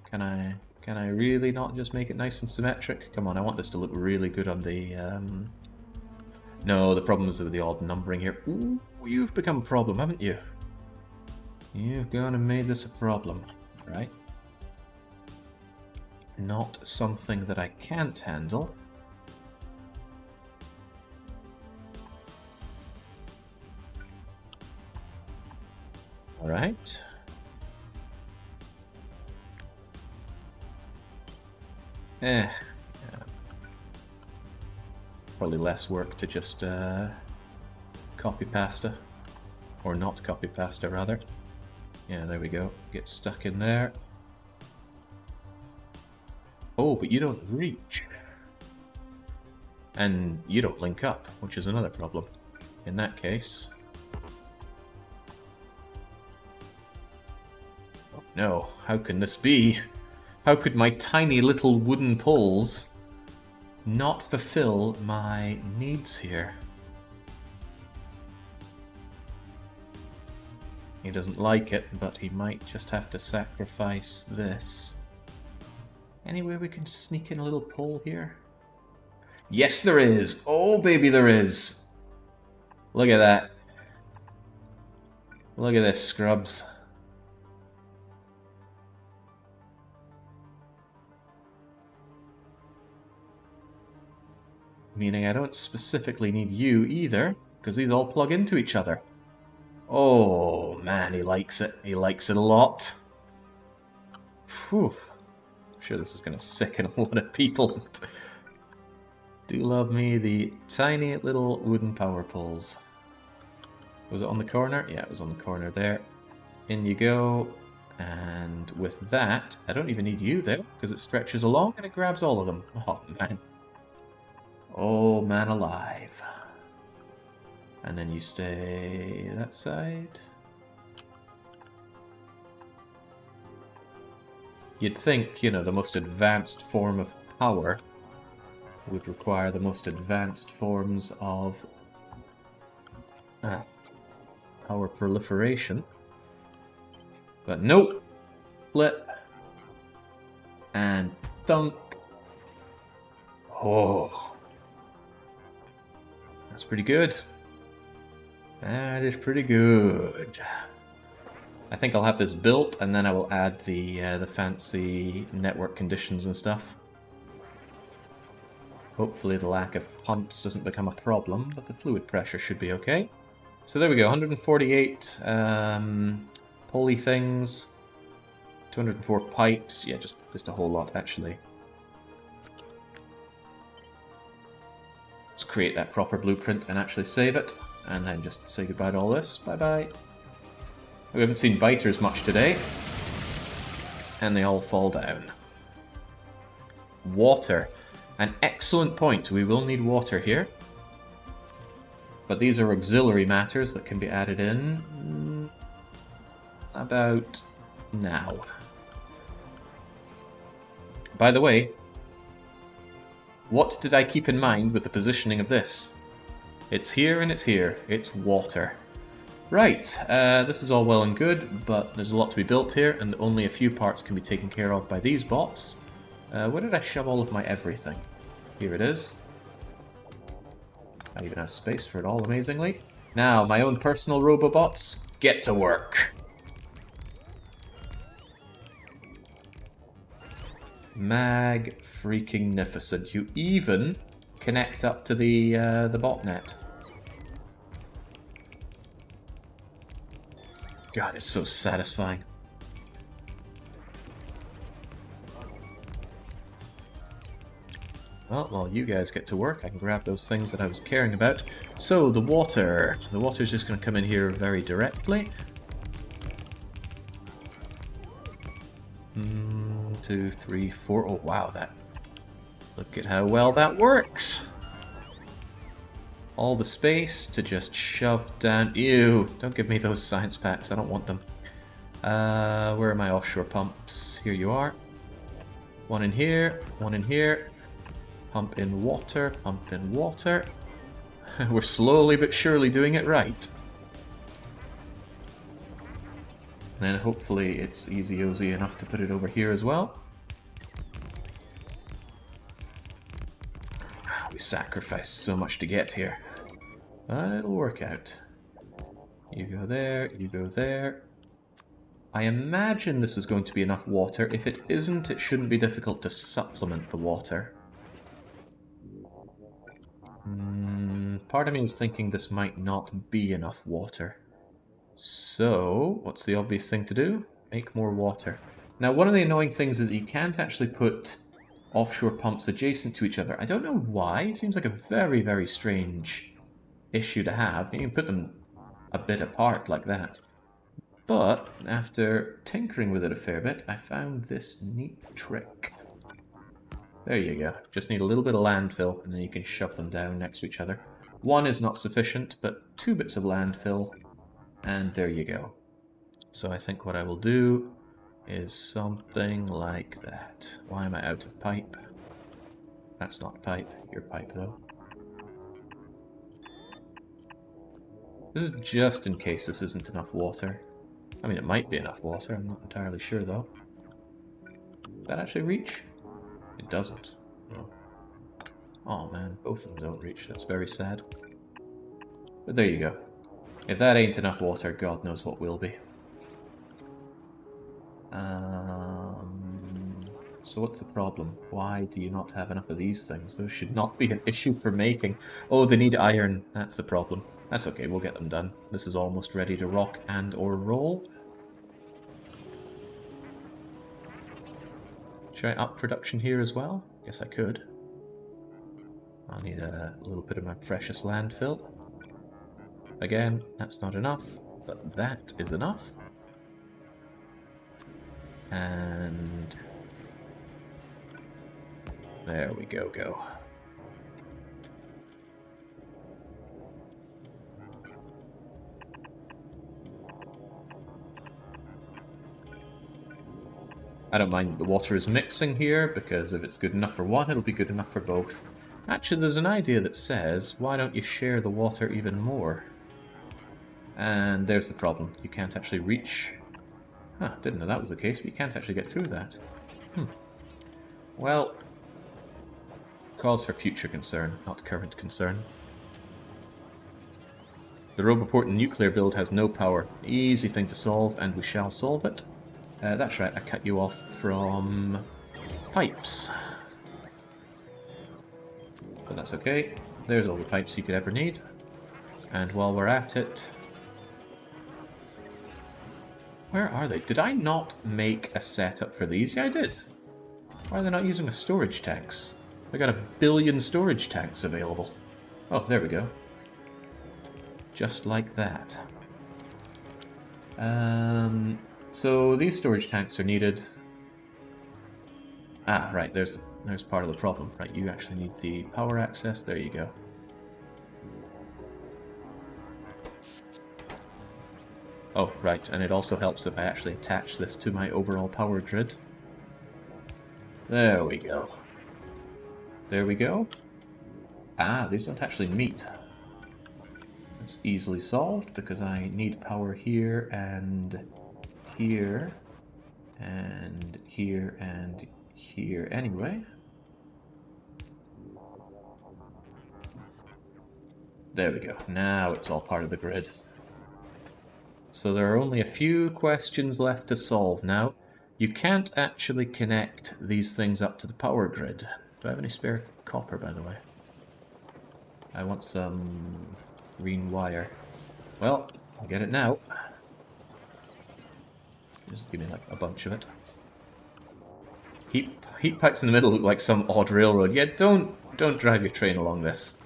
S1: Can I really not just make it nice and symmetric? Come on, I want this to look really good on the... No, the problem is with the odd numbering here. Ooh, you've become a problem, haven't you? You've gone and made this a problem, right? Not something that I can't handle. Alright. Yeah. Probably less work to just copy pasta. Or not copy pasta, rather. Yeah, there we go. Get stuck in there. Oh, but you don't reach. And you don't link up, which is another problem. In that case... Oh no, how can this be? How could my tiny little wooden poles not fulfill my needs here? He doesn't like it, but he might just have to sacrifice this. Any way we can sneak in a little pole here? Yes, there is! Oh, baby, there is! Look at that. Look at this, scrubs. Meaning I don't specifically need you either, because these all plug into each other. Oh, man, he likes it. He likes it a lot. Phew. I'm sure this is going to sicken a lot of people. Do love me the tiny little wooden power poles. Was it on the corner? Yeah, it was on the corner there. In you go. And with that, I don't even need you there, because it stretches along and it grabs all of them. Oh, man. Oh, man alive. And then you stay that side. You'd think, you know, the most advanced form of power would require the most advanced forms of power proliferation. But nope. Flip. And thunk. Oh. That's pretty good. That is pretty good. I think I'll have this built, and then I will add the fancy network conditions and stuff. Hopefully the lack of pumps doesn't become a problem, but the fluid pressure should be okay. So there we go, 148 pulley things, 204 pipes. Yeah, just a whole lot, actually. Let's create that proper blueprint and actually save it, and then just say goodbye to all this. Bye-bye. We haven't seen biters much today, and they all fall down. Water. An excellent point. We will need water here. But these are auxiliary matters that can be added in about now. By the way, what did I keep in mind with the positioning of this? It's here and it's here. It's water. Right, this is all well and good, but there's a lot to be built here, and only a few parts can be taken care of by these bots. Where did I shove all of my everything? Here it is. I even have space for it all, amazingly. Now, my own personal robobots, get to work! Mag-freaking-nificent. You even connect up to the botnet. God, it's so satisfying. Well, while you guys get to work, I can grab those things that I was caring about. So, the water. The water's just going to come in here very directly. 2, 3, 4. Oh, wow, that... Look at how well that works! All the space to just shove down... Ew! Don't give me those science packs, I don't want them. Where are my offshore pumps? Here you are. One in here, one in here. Pump in water, pump in water. We're slowly but surely doing it right. And then hopefully it's easy-ozy enough to put it over here as well. We sacrificed so much to get here. But it'll work out. You go there, you go there. I imagine this is going to be enough water. If it isn't, it shouldn't be difficult to supplement the water. Part of me is thinking this might not be enough water. So, what's the obvious thing to do? Make more water. Now, one of the annoying things is that you can't actually put offshore pumps adjacent to each other. I don't know why. It seems like a very, very strange issue to have. You can put them a bit apart like that. But, after tinkering with it a fair bit, I found this neat trick. There you go. Just need a little bit of landfill, and then you can shove them down next to each other. One is not sufficient, but 2 bits of landfill, and there you go. So I think what I will do is something like that. Why am I out of pipe? That's not pipe. You're pipe, though. This is just in case this isn't enough water. I mean, it might be enough water. I'm not entirely sure, though. Does that actually reach? It doesn't. No. Oh man, both of them don't reach. That's very sad. But there you go. If that ain't enough water, God knows what will be. So what's the problem? Why do you not have enough of these things? Those should not be an issue for making. Oh, they need iron. That's the problem. That's okay, we'll get them done. This is almost ready to rock and or roll. Should I up production here as well? Guess I could. I'll need a little bit of my precious landfill. Again, that's not enough, but that is enough. And there we go. I don't mind that the water is mixing here, because if it's good enough for one, it'll be good enough for both. Actually, there's an idea that says, why don't you share the water even more? And there's the problem. You can't actually reach... Huh, didn't know that was the case, but you can't actually get through that. Well, cause for future concern, not current concern. The Roboport and nuclear build has no power. Easy thing to solve, and we shall solve it. That's right, I cut you off from pipes. But that's okay. There's all the pipes you could ever need. And while we're at it... Where are they? Did I not make a setup for these? Yeah, I did. Why are they not using the storage tanks? I got 1 billion storage tanks available. Oh, there we go. Just like that. So these storage tanks are needed. Ah, right, there's part of the problem. Right, you actually need the power access. There you go. Oh, right, and it also helps if I actually attach this to my overall power grid. There we go. There we go. Ah, these don't actually meet. It's easily solved because I need power here and here and here and here anyway. There we go. Now it's all part of the grid. So there are only a few questions left to solve now. You can't actually connect these things up to the power grid. Do I have any spare copper, by the way? I want some green wire. Well, I'll get it now. Just give me like a bunch of it. Heat pipes in the middle look like some odd railroad. Yeah, don't drive your train along this.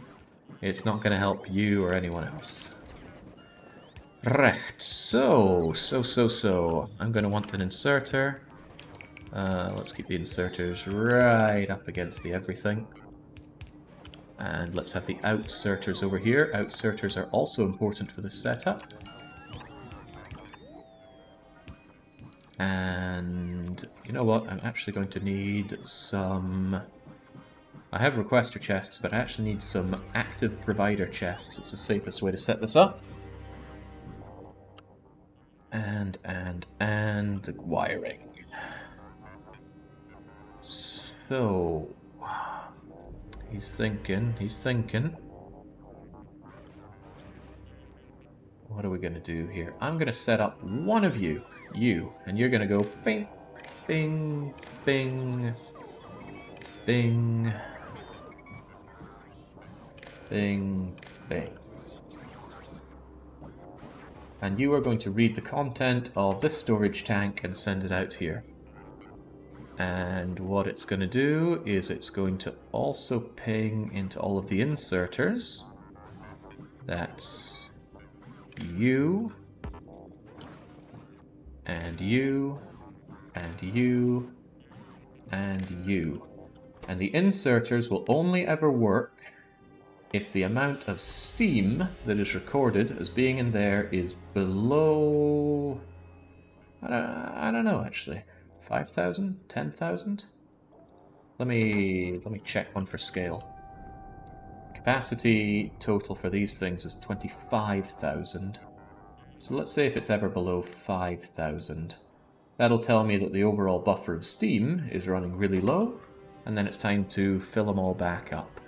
S1: It's not going to help you or anyone else. Right, so. I'm going to want an inserter. Let's keep the inserters right up against the everything. And let's have the outserters over here. Outserters are also important for the setup. And you know what? I'm actually going to need some... I have requester chests, but I actually need some active provider chests. It's the safest way to set this up. And wiring. So... He's thinking. What are we going to do here? I'm going to set up one of you, and you're going to go bing, bing, bing, bing, bing, bing. And you are going to read the content of this storage tank and send it out here. And what it's going to do is it's going to also ping into all of the inserters. That's you, and you, and you, and you. And the inserters will only ever work if the amount of steam that is recorded as being in there is below... I don't know, actually. 5,000? 10,000? Let me check one for scale. Capacity total for these things is 25,000. So let's say if it's ever below 5,000. That'll tell me that the overall buffer of steam is running really low, and then it's time to fill them all back up.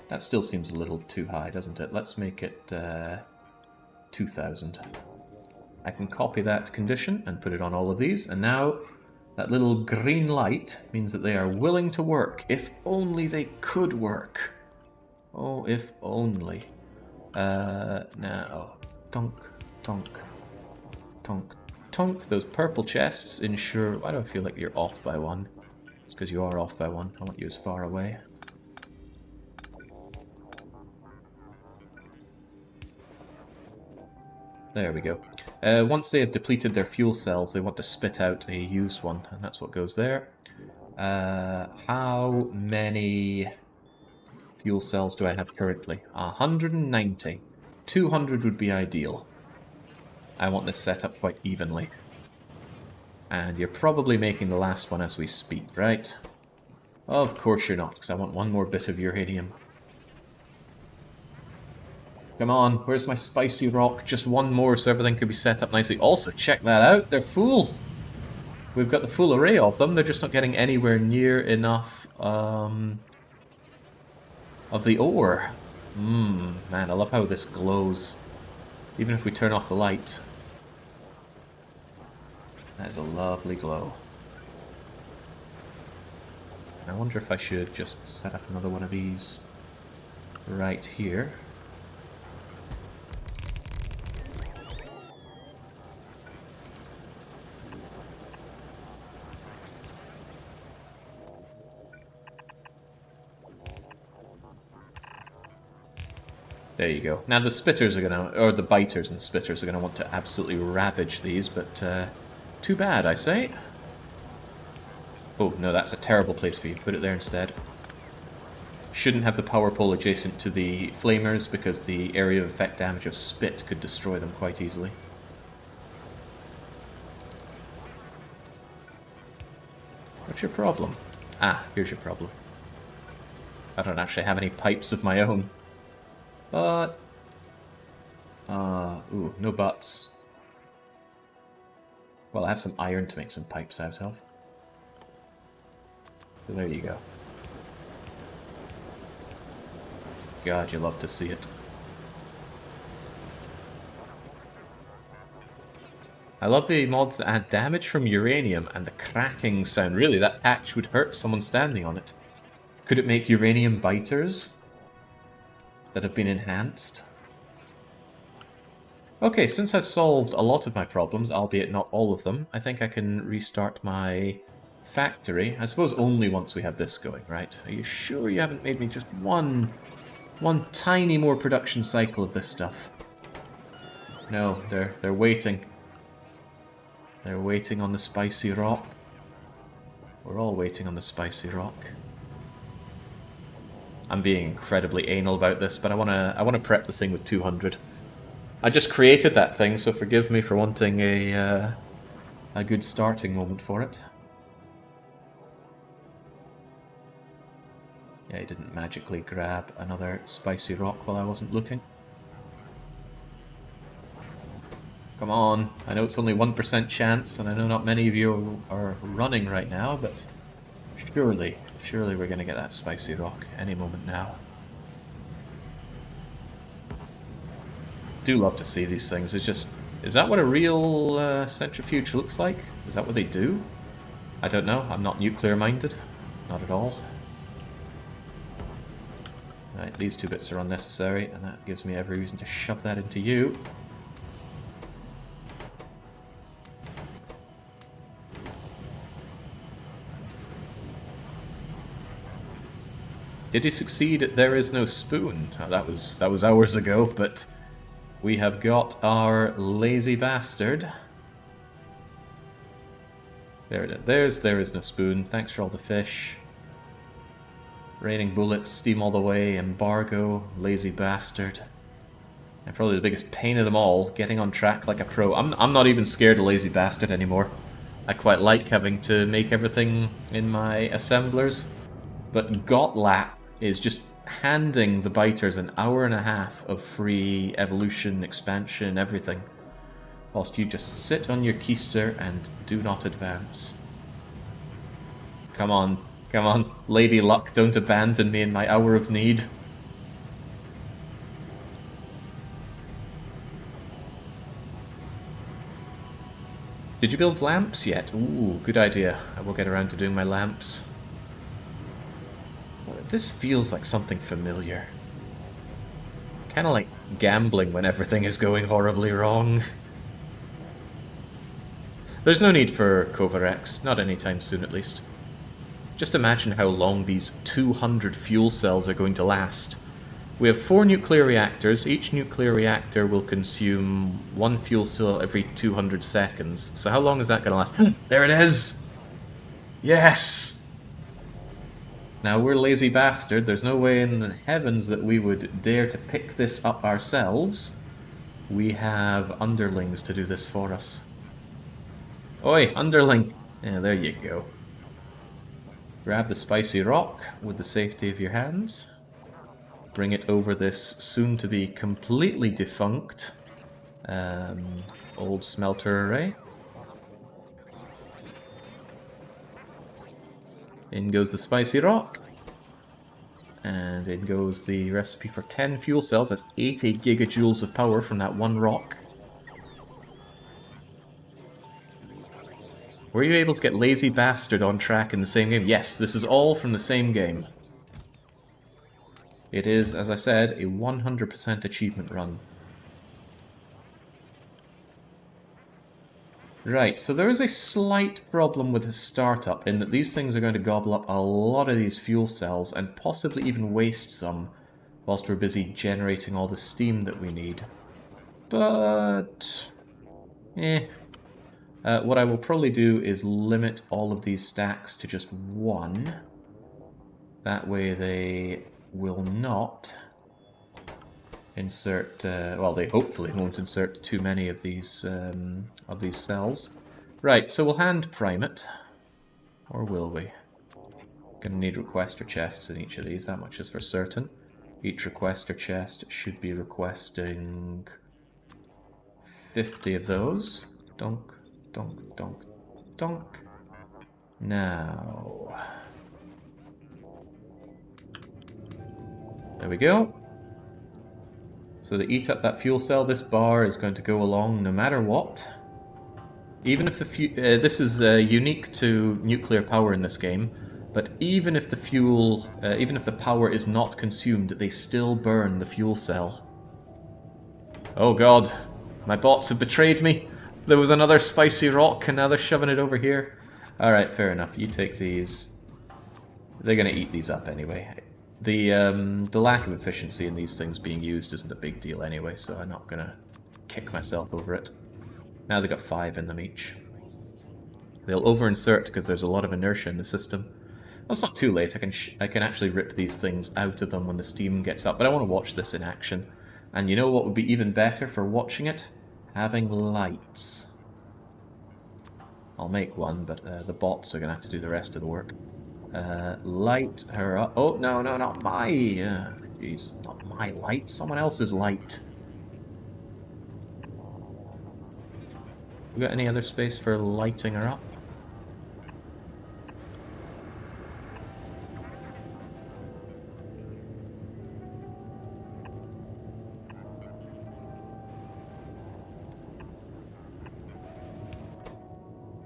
S1: That still seems a little too high, doesn't it? Let's make it 2,000. I can copy that condition and put it on all of these, and now that little green light means that they are willing to work. If only they could work. Oh, if only. Now, tonk, tonk, tonk, tonk. Those purple chests ensure... Why do I feel like you're off by one? It's because you are off by one. I want you as far away. There we go. Once they have depleted their fuel cells, they want to spit out a used one, and that's what goes there. How many fuel cells do I have currently? 190. 200 would be ideal. I want this set up quite evenly. And you're probably making the last one as we speak, right? Of course you're not, because I want one more bit of uranium. Come on, where's my spicy rock? Just one more so everything could be set up nicely. Also, check that out, they're full! We've got the full array of them, they're just not getting anywhere near enough of the ore. Man, I love how this glows. Even if we turn off the light. That is a lovely glow. I wonder if I should just set up another one of these right here. There you go. Now the spitters are gonna, or the biters and spitters are gonna want to absolutely ravage these, but too bad, I say. Oh no, that's a terrible place for you. Put it there instead. Shouldn't have the power pole adjacent to the flamers because the area of effect damage of spit could destroy them quite easily. What's your problem? Ah, here's your problem. I don't actually have any pipes of my own. But... ooh, no buts. Well, I have some iron to make some pipes out of. So there you go. God, you love to see it. I love the mods that add damage from uranium and the cracking sound. Really, that patch would hurt someone standing on it. Could it make uranium biters that have been enhanced? Okay, since I've solved a lot of my problems, albeit not all of them, I think I can restart my factory. I suppose only once we have this going, right? Are you sure you haven't made me just one tiny more production cycle of this stuff? No, they're waiting. They're waiting on the spicy rock. We're all waiting on the spicy rock. I'm being incredibly anal about this, but I wanna prep the thing with 200. I just created that thing, so forgive me for wanting a good starting moment for it. Yeah, he didn't magically grab another spicy rock while I wasn't looking. Come on, I know it's only 1% chance, and I know not many of you are running right now, but surely we're gonna get that spicy rock any moment now. Do love to see these things. It's just, is that what a real centrifuge looks like? Is that what they do? I don't know. I'm not nuclear minded. Not at all. Right, these two bits are unnecessary, and that gives me every reason to shove that into you. Did he succeed at There Is No Spoon? Oh, that was hours ago, but we have got our lazy bastard. There is no spoon. Thanks for all the fish. Raining bullets, steam all the way, embargo, lazy bastard. And probably the biggest pain of them all, getting on track like a pro. I'm not even scared of lazy bastard anymore. I quite like having to make everything in my assemblers. But Gotlap is just handing the biters an hour and a half of free evolution, expansion, everything. Whilst you just sit on your keister and do not advance. Come on, come on, Lady Luck, don't abandon me in my hour of need. Did you build lamps yet? Ooh, good idea. I will get around to doing my lamps. This feels like something familiar. Kinda like gambling when everything is going horribly wrong. There's no need for Kovarex, not anytime soon at least. Just imagine how long these 200 fuel cells are going to last. We have 4 nuclear reactors. Each nuclear reactor will consume 1 fuel cell every 200 seconds. So how long is that going to last? There it is! Yes! Now, we're lazy bastard. There's no way in the heavens that we would dare to pick this up ourselves. We have underlings to do this for us. Oi, underling! Yeah, there you go. Grab the spicy rock with the safety of your hands. Bring it over this soon-to-be completely defunct old smelter array. In goes the spicy rock. And in goes the recipe for 10 fuel cells. That's 80 gigajoules of power from that one rock. Were you able to get Lazy Bastard on track in the same game? Yes, this is all from the same game. It is, as I said, a 100% achievement run. Right, so there is a slight problem with the startup in that these things are going to gobble up a lot of these fuel cells and possibly even waste some whilst we're busy generating all the steam that we need. But... what I will probably do is limit all of these stacks to just 1. That way they will not insert, well, they hopefully won't insert too many of these cells. Right, so we'll hand prime it. Or will we? Gonna need requester chests in each of these, that much is for certain. Each requester chest should be requesting 50 of those. Donk, donk, donk, donk. Now... there we go. So to eat up that fuel cell, this bar is going to go along no matter what. Even if the this is unique to nuclear power in this game, but even if the fuel, even if the power is not consumed, they still burn the fuel cell. Oh god, my bots have betrayed me. There was another spicy rock, and now they're shoving it over here. Alright, fair enough. You take these. They're going to eat these up anyway. The lack of efficiency in these things being used isn't a big deal anyway, so I'm not going to kick myself over it. Now they've got 5 in them each. They'll over-insert because there's a lot of inertia in the system. Well, it's not too late. I can actually rip these things out of them when the steam gets up, but I want to watch this in action. And you know what would be even better for watching it? Having lights. I'll make one, but the bots are going to have to do the rest of the work. Light her up. Oh, no, no, not my... jeez, not my light. Someone else's light. We got any other space for lighting her up?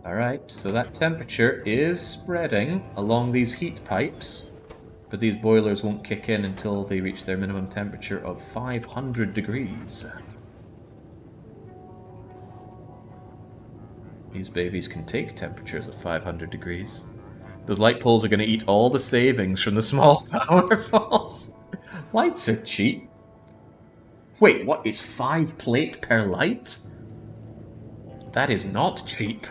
S1: Alright, so that temperature is spreading along these heat pipes, but these boilers won't kick in until they reach their minimum temperature of 500 degrees. These babies can take temperatures of 500 degrees. Those light poles are going to eat all the savings from the small power falls. Lights are cheap. Wait, what is 5 plate per light? That is not cheap.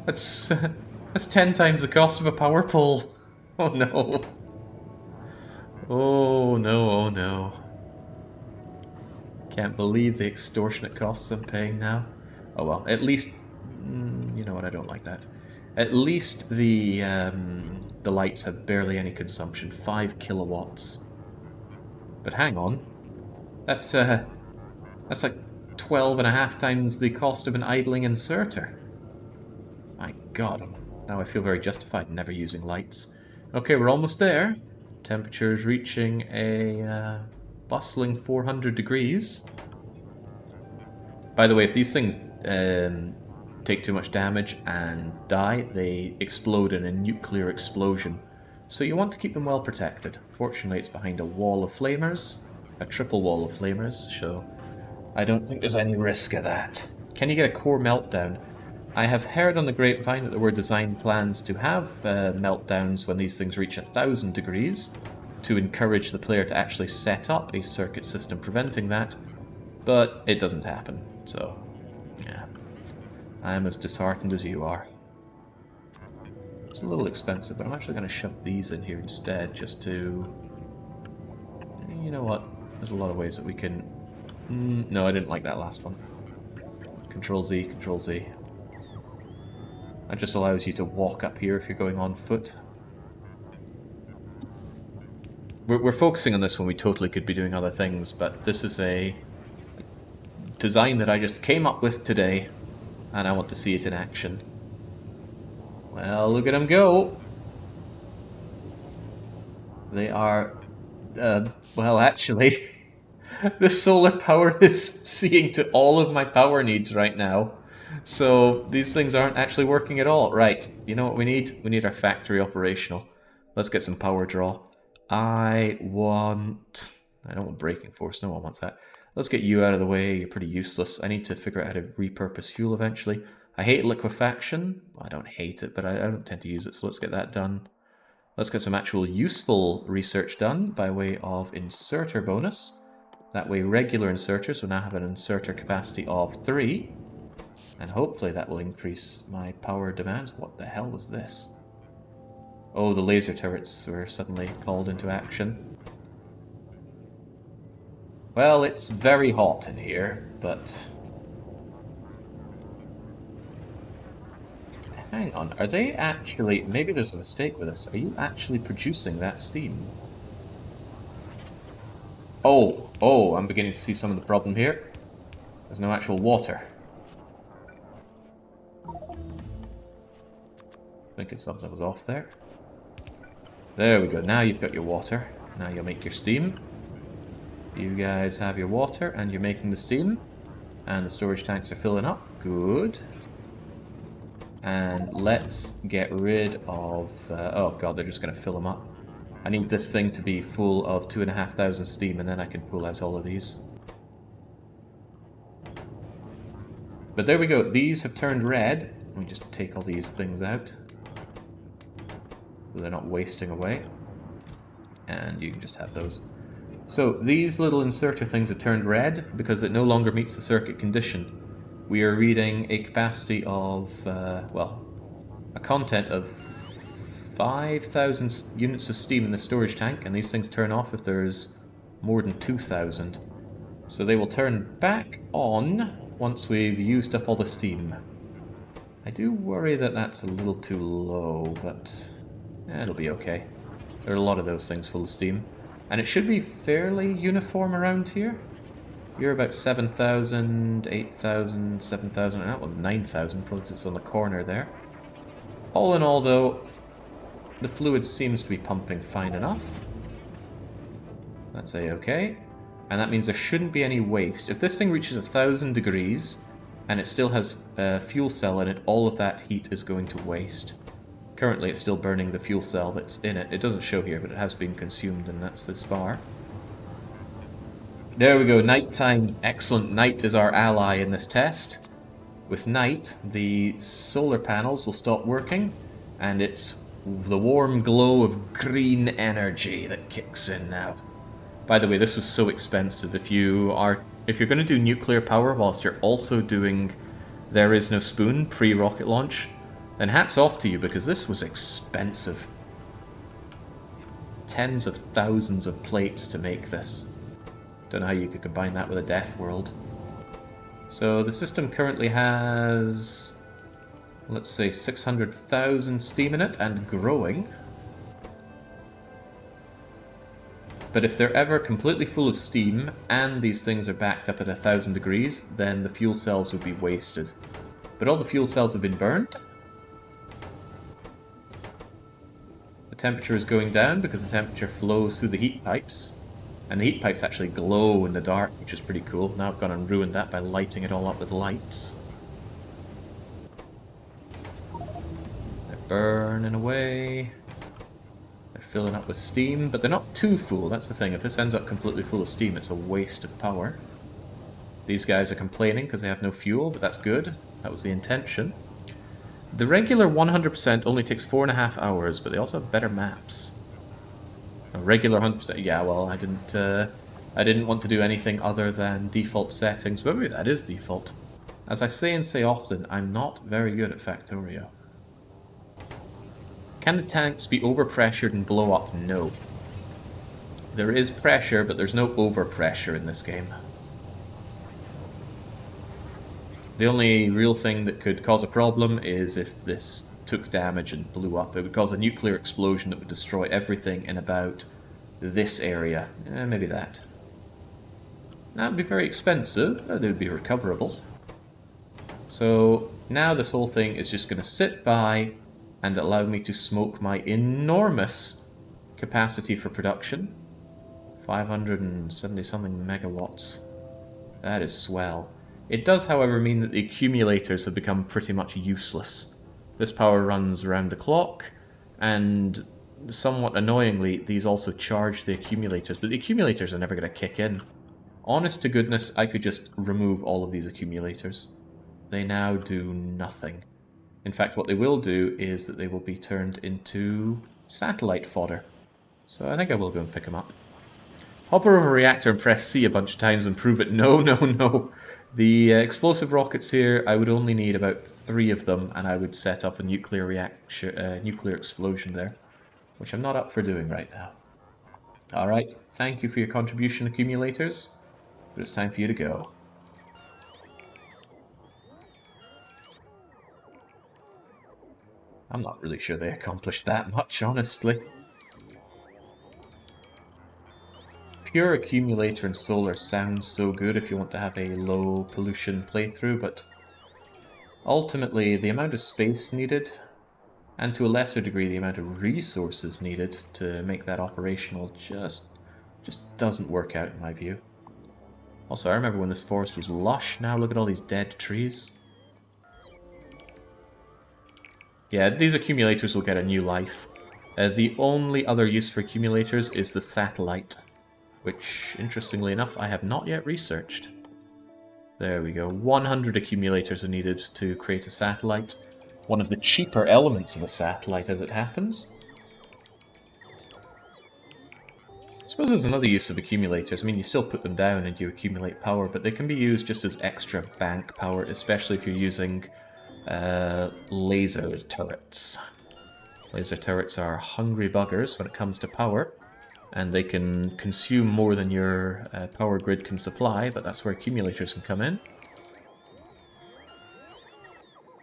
S1: That's 10 times the cost of a power pole. Oh no. Oh no, oh no. Can't believe the extortionate costs I'm paying now. Oh well, at least... you know what, I don't like that. At least the lights have barely any consumption. 5 kilowatts. But hang on. That's like 12.5 times the cost of an idling inserter. My god, now I feel very justified in never using lights. Okay, we're almost there. Temperature's reaching a bustling 400 degrees. By the way, if these things take too much damage and die, they explode in a nuclear explosion. So you want to keep them well protected. Fortunately, it's behind a wall of flamers. A triple wall of flamers, so I don't think there's any risk of that. Can you get a core meltdown? I have heard on the grapevine that there were design plans to have meltdowns when these things reach 1000 degrees to encourage the player to actually set up a circuit system preventing that, but it doesn't happen, so yeah. I'm as disheartened as you are. It's a little expensive, but I'm actually going to shove these in here instead just to... You know what? There's a lot of ways that we can... no, I didn't like that last one. Control Z, Control Z. That just allows you to walk up here if you're going on foot. We're focusing on this when we totally could be doing other things, but this is a design that I just came up with today, and I want to see it in action. Well, look at them go! They are... well, actually, the solar power is seeing to all of my power needs right now. So these things aren't actually working at all. Right, you know what we need? We need our factory operational. Let's get some power draw. I don't want braking force, no one wants that. Let's get you out of the way, you're pretty useless. I need to figure out how to repurpose fuel eventually. I hate liquefaction. I don't hate it, but I don't tend to use it, so let's get that done. Let's get some actual useful research done by way of inserter bonus. That way regular inserters will now have an inserter capacity of 3. And hopefully that will increase my power demand. What the hell was this? Oh, the laser turrets were suddenly called into action. Well, it's very hot in here, but... Hang on, are they actually... Maybe there's a mistake with this. Are you actually producing that steam? Oh, I'm beginning to see some of the problem here. There's no actual water. Thinking something was off there. There we go, now you've got your water. Now you'll make your steam. You guys have your water, and you're making the steam. And the storage tanks are filling up. Good. And let's get rid of... oh god, they're just going to fill them up. I need this thing to be full of 2,500 steam, and then I can pull out all of these. But there we go, these have turned red. Let me just take all these things out, so they're not wasting away. And you can just have those. So these little inserter things have turned red because it no longer meets the circuit condition. We are reading a capacity of, well, a content of 5,000 units of steam in the storage tank, and these things turn off if there's more than 2,000. So they will turn back on once we've used up all the steam. I do worry that that's a little too low, but it'll be okay. There are a lot of those things full of steam. And it should be fairly uniform around here. You're about 7,000, 8,000, 7,000, and that was 9,000, probably because it's on the corner there. All in all, though, the fluid seems to be pumping fine enough. Let's say okay. And that means there shouldn't be any waste. If this thing reaches 1,000 degrees, and it still has a fuel cell in it, all of that heat is going to waste. Currently it's still burning the fuel cell that's in it. It doesn't show here, but it has been consumed, and that's this bar. There we go, nighttime. Excellent. Night is our ally in this test. With night, the solar panels will stop working, and it's the warm glow of green energy that kicks in now. By the way, this was so expensive. If you're going to do nuclear power whilst you're also doing There Is No Spoon pre-rocket launch, then hats off to you, because this was expensive. Tens of thousands of plates to make this. Don't know how you could combine that with a Deathworld. So the system currently has, let's say, 600,000 steam in it, and growing. But if they're ever completely full of steam, and these things are backed up at 1,000 degrees, then the fuel cells would be wasted. But all the fuel cells have been burned. The temperature is going down because the temperature flows through the heat pipes. And the heat pipes actually glow in the dark, which is pretty cool. Now I've gone and ruined that by lighting it all up with lights. They're burning away. They're filling up with steam, but they're not too full. That's the thing. If this ends up completely full of steam, it's a waste of power. These guys are complaining because they have no fuel, but that's good. That was the intention. The regular 100% only takes 4.5 hours, but they also have better maps. A regular 100%, yeah, well, I didn't want to do anything other than default settings, but maybe that is default. As I say often, I'm not very good at Factorio. Can the tanks be overpressured and blow up? No. There is pressure, but there's no overpressure in this game. The only real thing that could cause a problem is if this took damage and blew up. It would cause a nuclear explosion that would destroy everything in about this area. Maybe that. That would be very expensive, but it would be recoverable. So now this whole thing is just going to sit by and allow me to smoke my enormous capacity for production. 570 something megawatts. That is swell. It does, however, mean that the accumulators have become pretty much useless. This power runs around the clock, and somewhat annoyingly, these also charge the accumulators, but the accumulators are never going to kick in. Honest to goodness, I could just remove all of these accumulators. They now do nothing. In fact, what they will do is that they will be turned into satellite fodder. So I think I will go and pick them up. Hover over Reactor and press C a bunch of times and prove it. No, no, no. The explosive rockets here, I would only need about 3 of them, and I would set up a nuclear nuclear explosion there, which I'm not up for doing right now. Alright, thank you for your contribution, accumulators. But it's time for you to go. I'm not really sure they accomplished that much, honestly. Pure accumulator and solar sounds so good if you want to have a low pollution playthrough, but ultimately the amount of space needed, and to a lesser degree the amount of resources needed to make that operational just doesn't work out in my view. Also, I remember when this forest was lush. Now look at all these dead trees. Yeah, these accumulators will get a new life. The only other use for accumulators is the satellite, which, interestingly enough, I have not yet researched. There we go. 100 accumulators are needed to create a satellite. One of the cheaper elements of a satellite, as it happens. I suppose there's another use of accumulators. I mean, you still put them down and you accumulate power, but they can be used just as extra bank power, especially if you're using laser turrets. Laser turrets are hungry buggers when it comes to power, and they can consume more than your power grid can supply, but that's where accumulators can come in.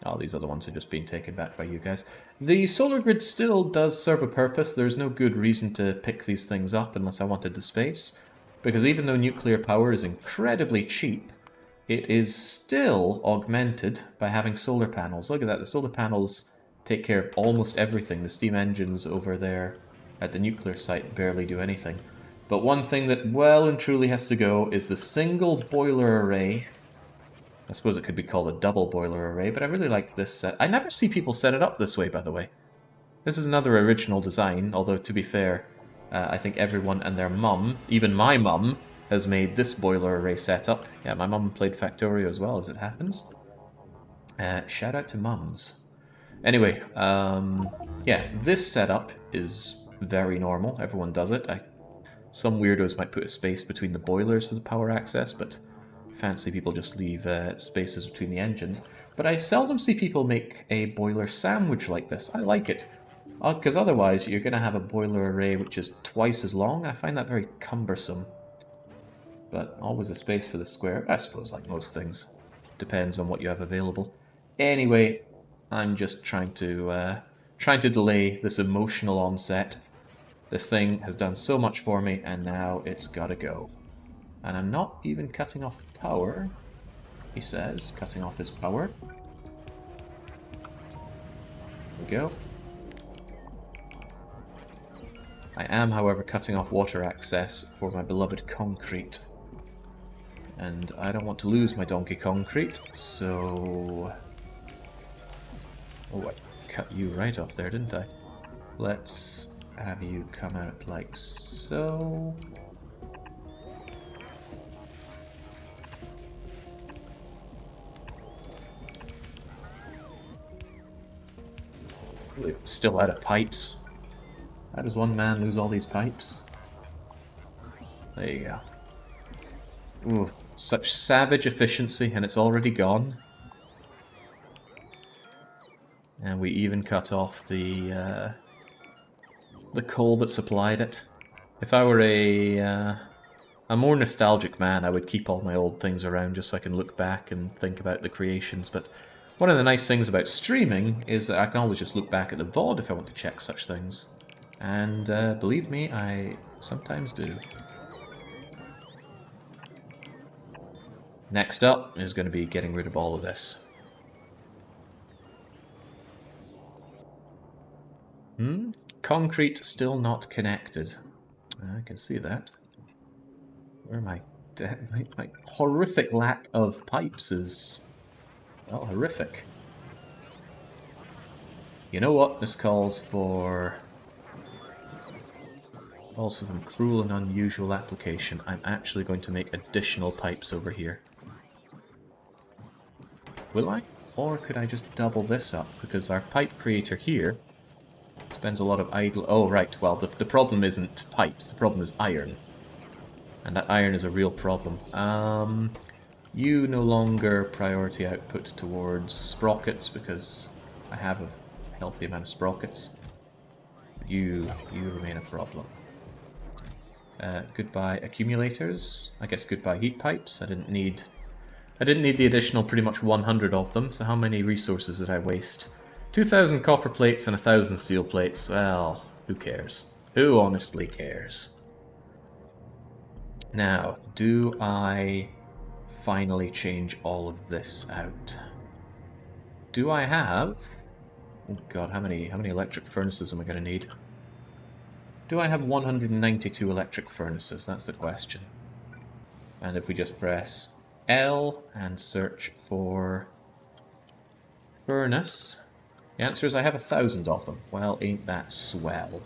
S1: Oh, these other ones are just being taken back by you guys. The solar grid still does serve a purpose. There's no good reason to pick these things up unless I wanted the space, because even though nuclear power is incredibly cheap, it is still augmented by having solar panels. Look at that, the solar panels take care of almost everything. The steam engines over there at the nuclear site barely do anything. But one thing that well and truly has to go is the single boiler array. I suppose it could be called a double boiler array, but I really like this set. I never see people set it up this way, by the way. This is another original design, although to be fair, I think everyone and their mum, even my mum, has made this boiler array setup. Yeah, my mum played Factorio as well, as it happens. Shout out to mums. Anyway, yeah, this setup is very normal. Everyone does it. Some weirdos might put a space between the boilers for the power access, but fancy people just leave spaces between the engines. But I seldom see people make a boiler sandwich like this. I like it. Because otherwise, you're going to have a boiler array which is twice as long. I find that very cumbersome. But always a space for the square. I suppose, like most things. Depends on what you have available. Anyway, I'm just trying to delay this emotional onset. This thing has done so much for me, and now it's gotta go. And I'm not even cutting off power, he says, cutting off his power. There we go. I am, however, cutting off water access for my beloved concrete. And I don't want to lose my donkey concrete, so... Oh, I cut you right off there, didn't I? Let's have you come out like so. We're still out of pipes. How does one man lose all these pipes? There you go. Ooh, such savage efficiency, and it's already gone. And we even cut off the coal that supplied it. If I were a more nostalgic man, I would keep all my old things around just so I can look back and think about the creations. But one of the nice things about streaming is that I can always just look back at the VOD if I want to check such things. And believe me, I sometimes do. Next up is going to be getting rid of all of this. Concrete still not connected. I can see that. Where am I? My horrific lack of pipes is... well, horrific. You know what? This calls for... some cruel and unusual application. I'm actually going to make additional pipes over here. Will I? Or could I just double this up? Because our pipe creator here spends a lot of idle... oh, right, well, the problem isn't pipes, the problem is iron. And that iron is a real problem. You no longer priority output towards sprockets, because I have a healthy amount of sprockets. You remain a problem. Goodbye accumulators. I guess goodbye heat pipes. I didn't need the additional pretty much 100 of them, so how many resources did I waste? 2,000 copper plates and 1,000 steel plates. Well, who cares? Who honestly cares? Now, do I finally change all of this out? Do I have... Oh god, how many electric furnaces am I going to need? Do I have 192 electric furnaces? That's the question. And if we just press L and search for furnace, the answer is I have 1,000 of them. Well, ain't that swell.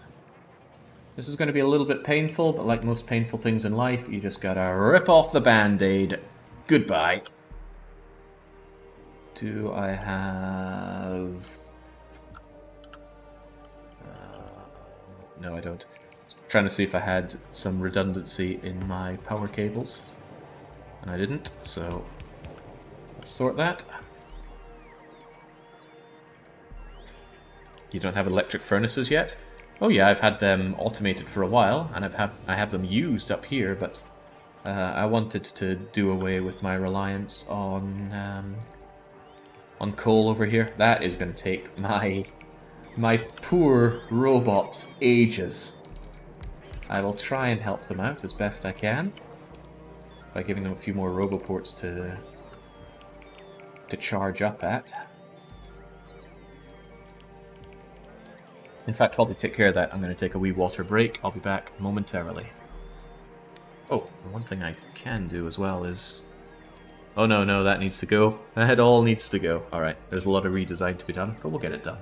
S1: This is going to be a little bit painful, but like most painful things in life, you just gotta rip off the band-aid. Goodbye. Do I have... no, I don't. Trying to see if I had some redundancy in my power cables. And I didn't, so let's sort that. You don't have electric furnaces yet? Oh yeah, I've had them automated for a while, and I have them used up here, but I wanted to do away with my reliance on coal over here. That is going to take my poor robots ages. I will try and help them out as best I can by giving them a few more roboports to charge up at. In fact, while they take care of that, I'm going to take a wee water break. I'll be back momentarily. Oh, one thing I can do as well is... Oh no, that needs to go. That all needs to go. Alright, there's a lot of redesign to be done, but we'll get it done.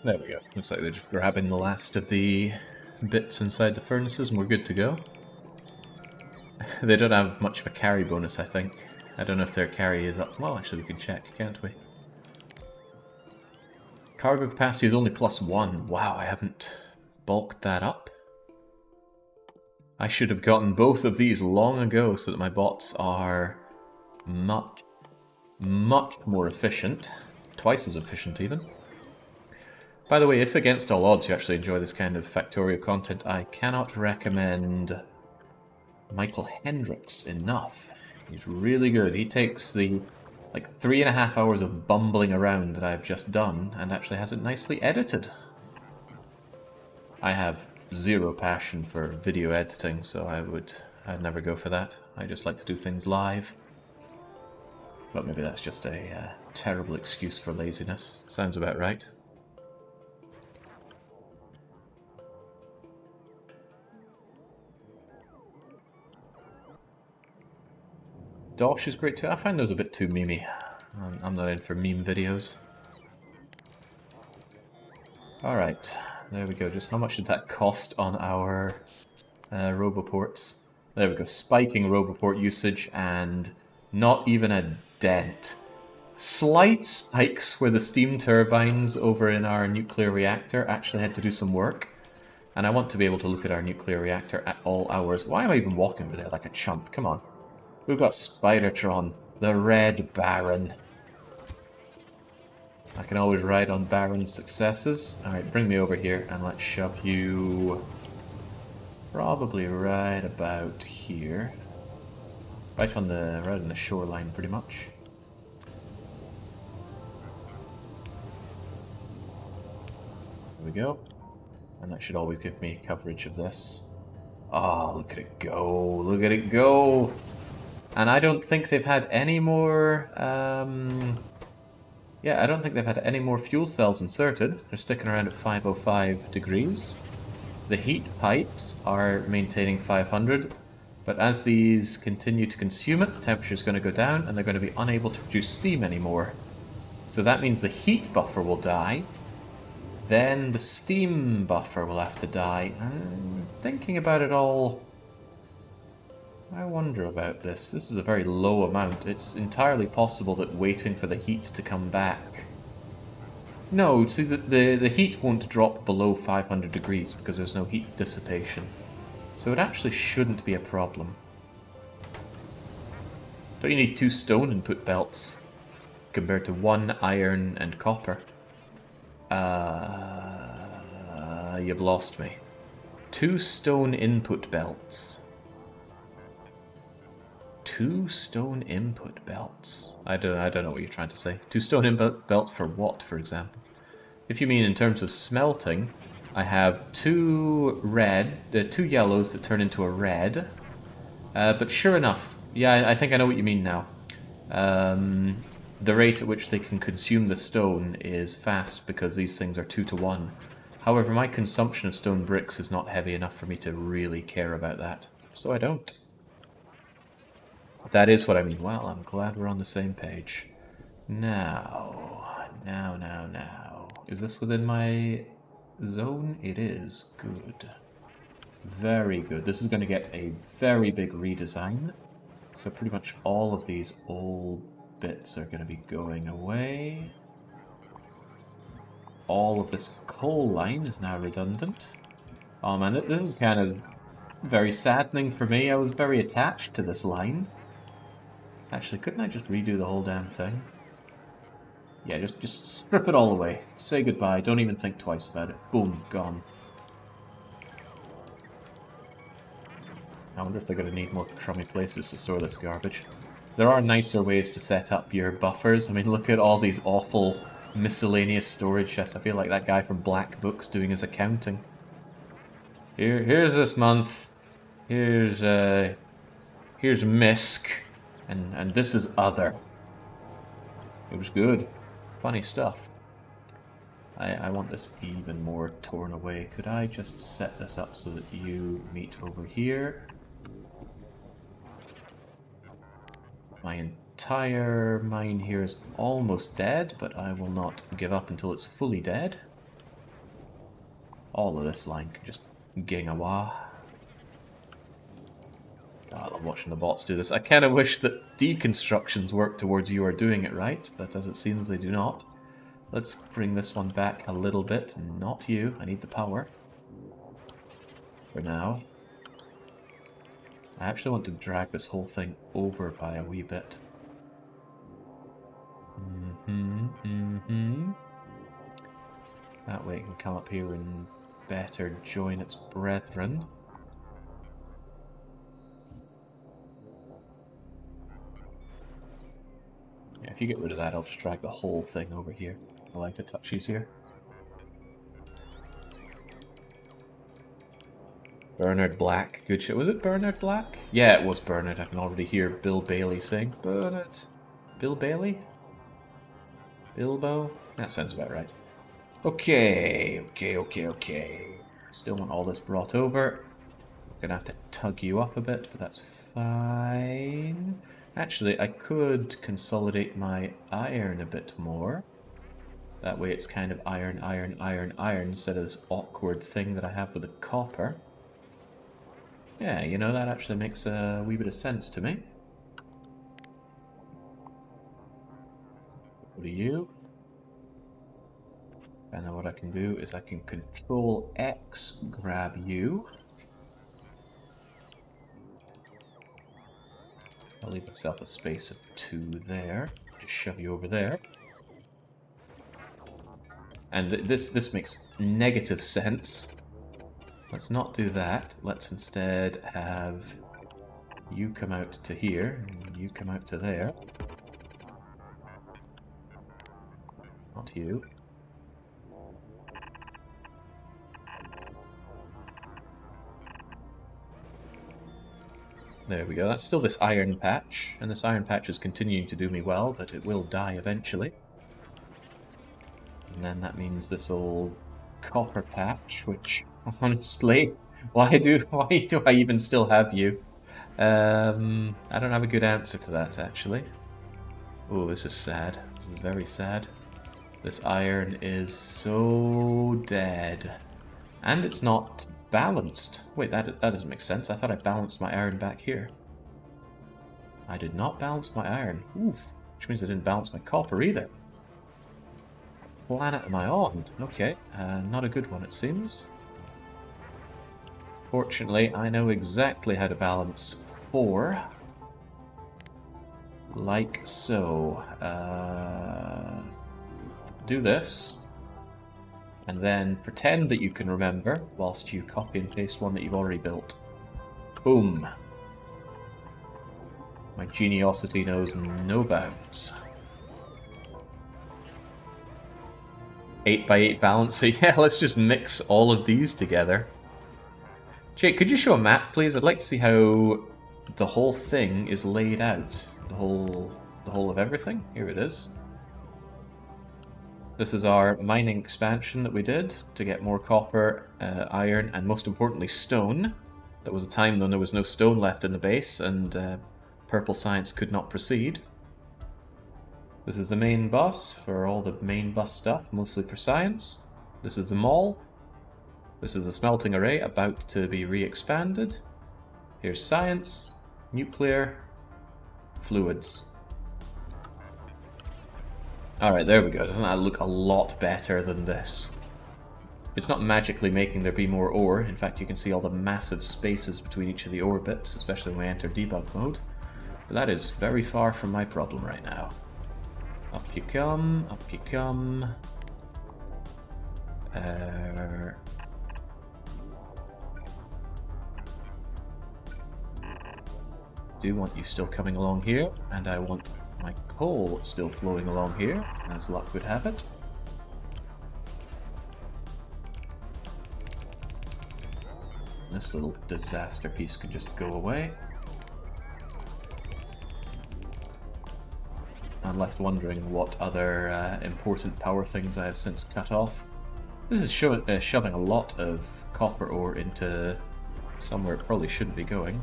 S1: There we go. Looks like they're just grabbing the last of the bits inside the furnaces and we're good to go. They don't have much of a carry bonus, I think. I don't know if their carry is up. Well, actually we can check, can't we? Cargo capacity is only +1. Wow, I haven't bulked that up. I should have gotten both of these long ago so that my bots are much more efficient. Twice as efficient, even. By the way, if against all odds you actually enjoy this kind of Factorio content, I cannot recommend Michael Hendricks enough. He's really good. He takes the, like, 3.5 hours of bumbling around that I've just done and actually has it nicely edited. I have zero passion for video editing, so I'd never go for that. I just like to do things live. But maybe that's just a terrible excuse for laziness. Sounds about right. Dosh is great too. I find those a bit too memey. I'm not in for meme videos. Alright, there we go. Just how much did that cost on our roboports? There we go. Spiking roboport usage and not even a dent. Slight spikes where the steam turbines over in our nuclear reactor actually had to do some work. And I want to be able to look at our nuclear reactor at all hours. Why am I even walking over there like a chump? Come on. We've got Spidertron, the Red Baron. I can always ride on Baron's successes. Alright, bring me over here and let's shove you probably right about here. Right on the shoreline pretty much. There we go. And that should always give me coverage of this. Oh, look at it go. Look at it go. And I don't think they've had any more, yeah, I don't think they've had any more fuel cells inserted. They're sticking around at 505 degrees. The heat pipes are maintaining 500, but as these continue to consume it, the temperature is going to go down and they're going to be unable to produce steam anymore. So that means the heat buffer will die. Then the steam buffer will have to die. Thinking about it all, I wonder about this. This is a very low amount. It's entirely possible that waiting for the heat to come back... No, see, the heat won't drop below 500 degrees because there's no heat dissipation. So it actually shouldn't be a problem. Don't you need 2 stone input belts compared to 1 iron and copper? You've lost me. 2 stone input belts. 2 stone input belts. I don't know what you're trying to say. 2 stone input belts for what, for example? If you mean in terms of smelting, I have 2 yellows that turn into a red. But sure enough, yeah, I think I know what you mean now. The rate at which they can consume the stone is fast because these things are 2 to 1. However, my consumption of stone bricks is not heavy enough for me to really care about that. So I don't. That is what I mean. Well, I'm glad we're on the same page. Now. Is this within my zone? It is. Good. Very good. This is going to get a very big redesign. So pretty much all of these old bits are going to be going away. All of this coal line is now redundant. Oh man, this is kind of very saddening for me. I was very attached to this line. Actually, couldn't I just redo the whole damn thing? Yeah, just strip it all away. Say goodbye. Don't even think twice about it. Boom, gone. I wonder if they're going to need more crummy places to store this garbage. There are nicer ways to set up your buffers. I mean, look at all these awful miscellaneous storage chests. I feel like that guy from Black Books doing his accounting. Here's this month. Here's Misk. And this is other. It was good. Funny stuff. I want this even more torn away. Could I just set this up so that you meet over here? My entire mine here is almost dead, but I will not give up until it's fully dead. All of this line can just ging awa. God, I love watching the bots do this. I kind of wish that deconstructions work towards you are doing it right, but as it seems they do not. Let's bring this one back a little bit. Not you. I need the power. For now. I actually want to drag this whole thing over by a wee bit. That way it can come up here and better join its brethren. Yeah, if you get rid of that, I'll just drag the whole thing over here. I like a touch easier. Bernard Black, good shit. Was it Bernard Black? Yeah, it was Bernard. I can already hear Bill Bailey saying, Bernard. Bill Bailey? Bilbo? That sounds about right. Okay. Still want all this brought over. Gonna have to tug you up a bit, but that's fine. Actually, I could consolidate my iron a bit more. That way it's kind of iron instead of this awkward thing that I have with the copper. Yeah, you know, that actually makes a wee bit of sense to me. What are you? And then what I can do is I can Control X, grab you. I'll leave myself a space of 2 there. Just shove you over there. And this makes negative sense. Let's not do that. Let's instead have you come out to here, and you come out to there. Not you. There we go. That's still this iron patch, and this iron patch is continuing to do me well, but it will die eventually. And then that means this old copper patch, which honestly, why do I even still have you? I don't have a good answer to that actually. Oh, this is sad. This is very sad. This iron is so dead. And it's not balanced. Wait, that doesn't make sense. I thought I balanced my iron back here. I did not balance my iron. Oof. Which means I didn't balance my copper either. Planet am I on? Okay, not a good one it seems. Fortunately, I know exactly how to balance 4. Like so. Do this. And then pretend that you can remember whilst you copy and paste one that you've already built. Boom. My geniosity knows no bounds. 8x8 balancer. Yeah, let's just mix all of these together. Jake, could you show a map, please? I'd like to see how the whole thing is laid out. The whole of everything. Here it is. This is our mining expansion that we did to get more copper, iron, and most importantly stone. There was a time when there was no stone left in the base, and purple science could not proceed. This is the main bus for all the main bus stuff, mostly for science. This is the mall. This is the smelting array about to be re-expanded. Here's science, nuclear, fluids. Alright, there we go. Doesn't that look a lot better than this? It's not magically making there be more ore. In fact, you can see all the massive spaces between each of the ore bits, especially when we enter debug mode. But that is very far from my problem right now. Up you come, up you come. Do want you still coming along here, and I want my coal still flowing along here, as luck would have it. This little disaster piece can just go away. I'm left wondering what other important power things I have since cut off. This is shoving a lot of copper ore into somewhere it probably shouldn't be going.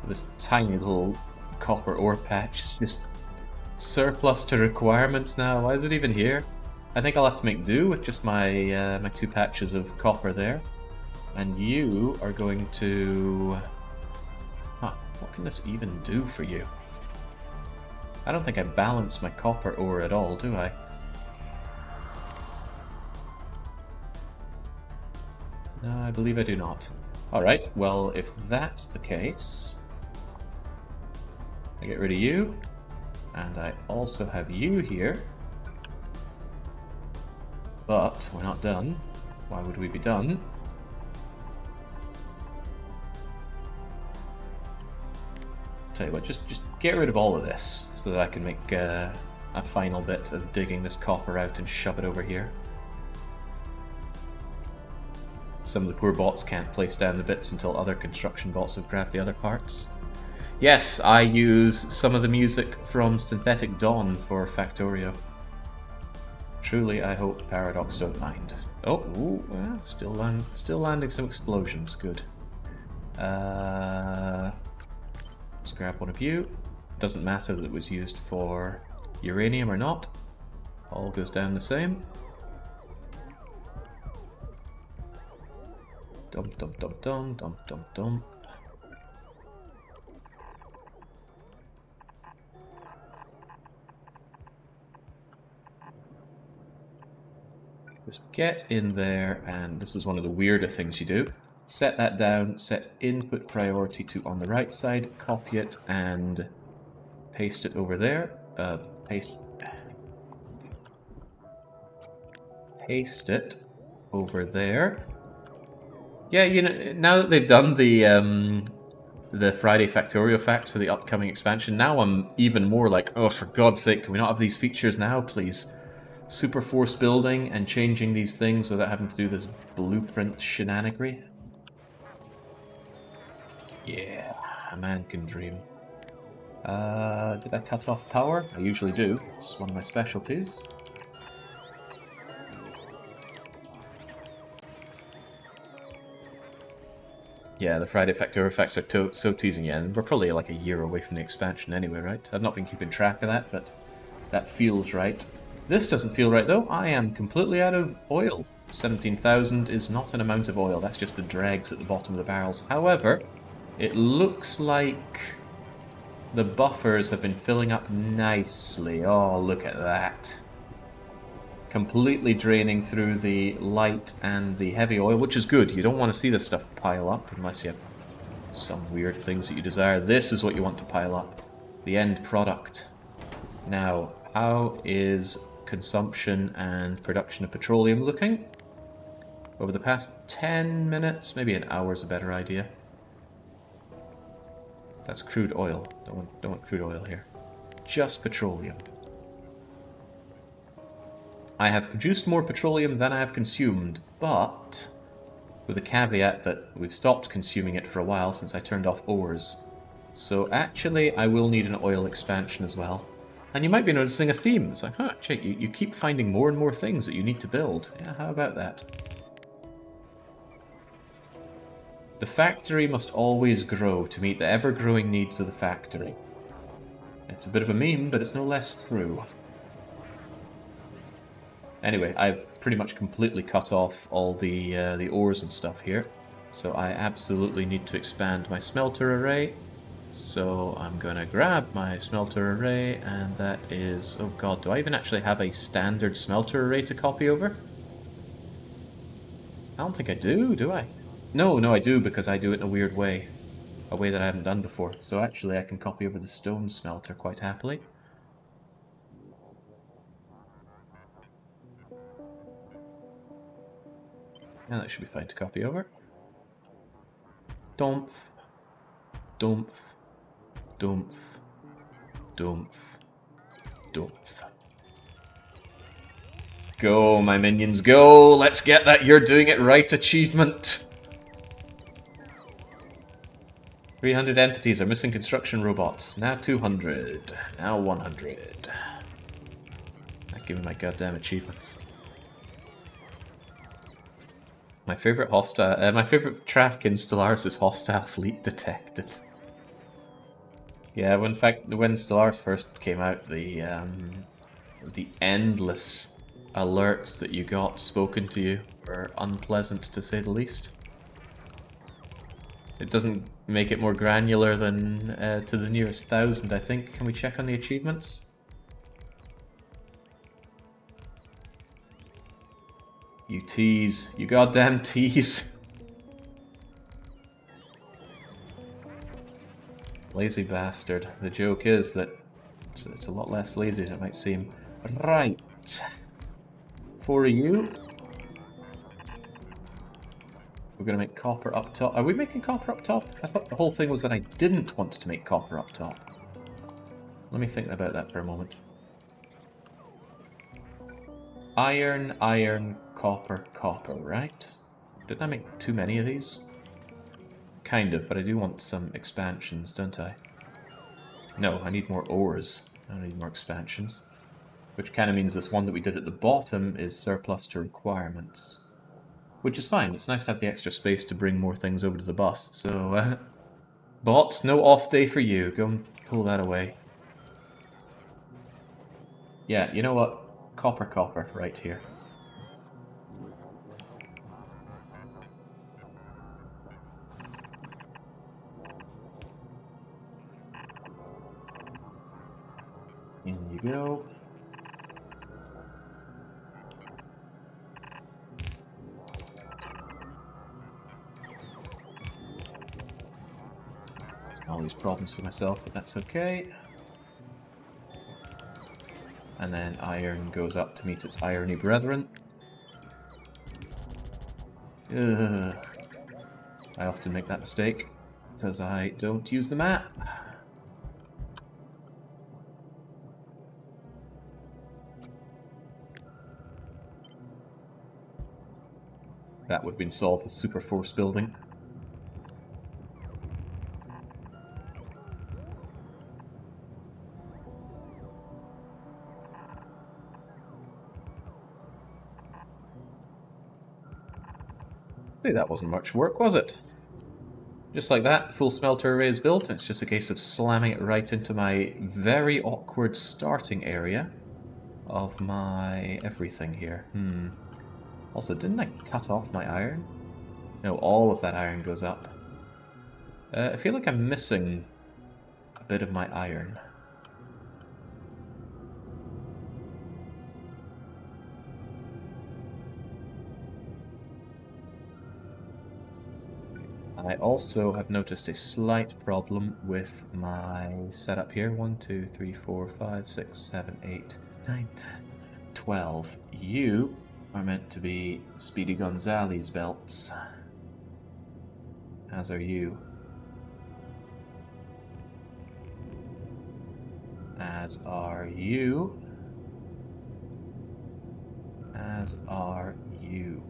S1: This tiny little copper ore patch is just surplus to requirements now. Why is it even here? I think I'll have to make do with just my my 2 patches of copper there. And you are going to... Huh, what can this even do for you? I don't think I balance my copper ore at all, do I? No, I believe I do not. Alright, well, if that's the case, I get rid of you, and I also have you here. But we're not done. Why would we be done? Tell you what, just get rid of all of this so that I can make a final bit of digging this copper out and shove it over here. Some of the poor bots can't place down the bits until other construction bots have grabbed the other parts. Yes, I use some of the music from Synthetic Dawn for Factorio. Truly, I hope Paradox don't mind. Oh, ooh, well, still landing some explosions. Good. Let's grab one of you. Doesn't matter that it was used for uranium or not. All goes down the same. Dump, dump, dump, dump, dump, dump, dump. Just get in there, and this is one of the weirder things you do. Set that down, set input priority to on the right side, copy it, and paste it over there. Paste it over there. Yeah, you know, now that they've done the Friday Factorio facts for the upcoming expansion, now I'm even more like, oh, for God's sake, can we not have these features now, please? Super force building and changing these things without having to do this blueprint shenanigery. Yeah, a man can dream. Did I cut off power? I usually do. It's one of my specialties. Yeah, the Friday Factorio facts are so teasing you, and we're probably like a year away from the expansion anyway, right? I've not been keeping track of that, but that feels right. This doesn't feel right, though. I am completely out of oil. 17,000 is not an amount of oil. That's just the dregs at the bottom of the barrels. However, it looks like the buffers have been filling up nicely. Oh, look at that. Completely draining through the light and the heavy oil, which is good. You don't want to see this stuff pile up unless you have some weird things that you desire. This is what you want to pile up. The end product. Now, how is consumption and production of petroleum looking? Over the past 10 minutes, maybe an hour is a better idea. That's crude oil. Don't want crude oil here. Just petroleum. I have produced more petroleum than I have consumed, but with a caveat that we've stopped consuming it for a while since I turned off ores. So actually, I will need an oil expansion as well. And you might be noticing a theme. It's like, huh, check, you keep finding more and more things that you need to build. Yeah, how about that? The factory must always grow to meet the ever-growing needs of the factory. It's a bit of a meme, but it's no less true. Anyway, I've pretty much completely cut off all the ores and stuff here. So I absolutely need to expand my smelter array. So I'm going to grab my smelter array, and that is... Oh god, do I even actually have a standard smelter array to copy over? I don't think I do I? No, I do, because I do it in a weird way. A way that I haven't done before. So actually I can copy over the stone smelter quite happily. Yeah, that should be fine to copy over. Dumph. Dumph. Dumph. Dumph. Dumph. Go, my minions, go! Let's get that "You're Doing It Right" achievement! 300 entities are missing construction robots. Now 200. Now 100. Give me my goddamn achievements. My favorite my favorite track in Stellaris is "Hostile Fleet Detected." Yeah, when Stellaris first came out, the endless alerts that you got spoken to you were unpleasant, to say the least. It doesn't make it more granular than to the nearest 1,000, I think. Can we check on the achievements? You tease. You goddamn tease. Lazy bastard. The joke is that it's a lot less lazy than it might seem. Right. For you. We're going to make copper up top. Are we making copper up top? I thought the whole thing was that I didn't want to make copper up top. Let me think about that for a moment. Iron, iron, copper, copper, right? Didn't I make too many of these? Kind of, but I do want some expansions, don't I? No, I need more ores. I don't need more expansions. Which kind of means this one that we did at the bottom is surplus to requirements. Which is fine, it's nice to have the extra space to bring more things over to the bus, so... bots, no off day for you. Go and pull that away. Yeah, you know what? Copper, copper, right here. In you go. All these problems for myself, but that's okay. And then iron goes up to meet its irony brethren. Ugh. I often make that mistake, because I don't use the map. That would have been solved with super force building. Hey, that wasn't much work, was it? Just like that, full smelter array is built, and it's just a case of slamming it right into my very awkward starting area of my everything here. Also, didn't I cut off my iron? No, all of that iron goes up. I feel like I'm missing a bit of my iron. I also have noticed a slight problem with my setup here. 1, 2, 3, 4, 5, 6, 7, 8, 9, 10, 12. You are meant to be Speedy Gonzales belts. As are you. As are you. As are you.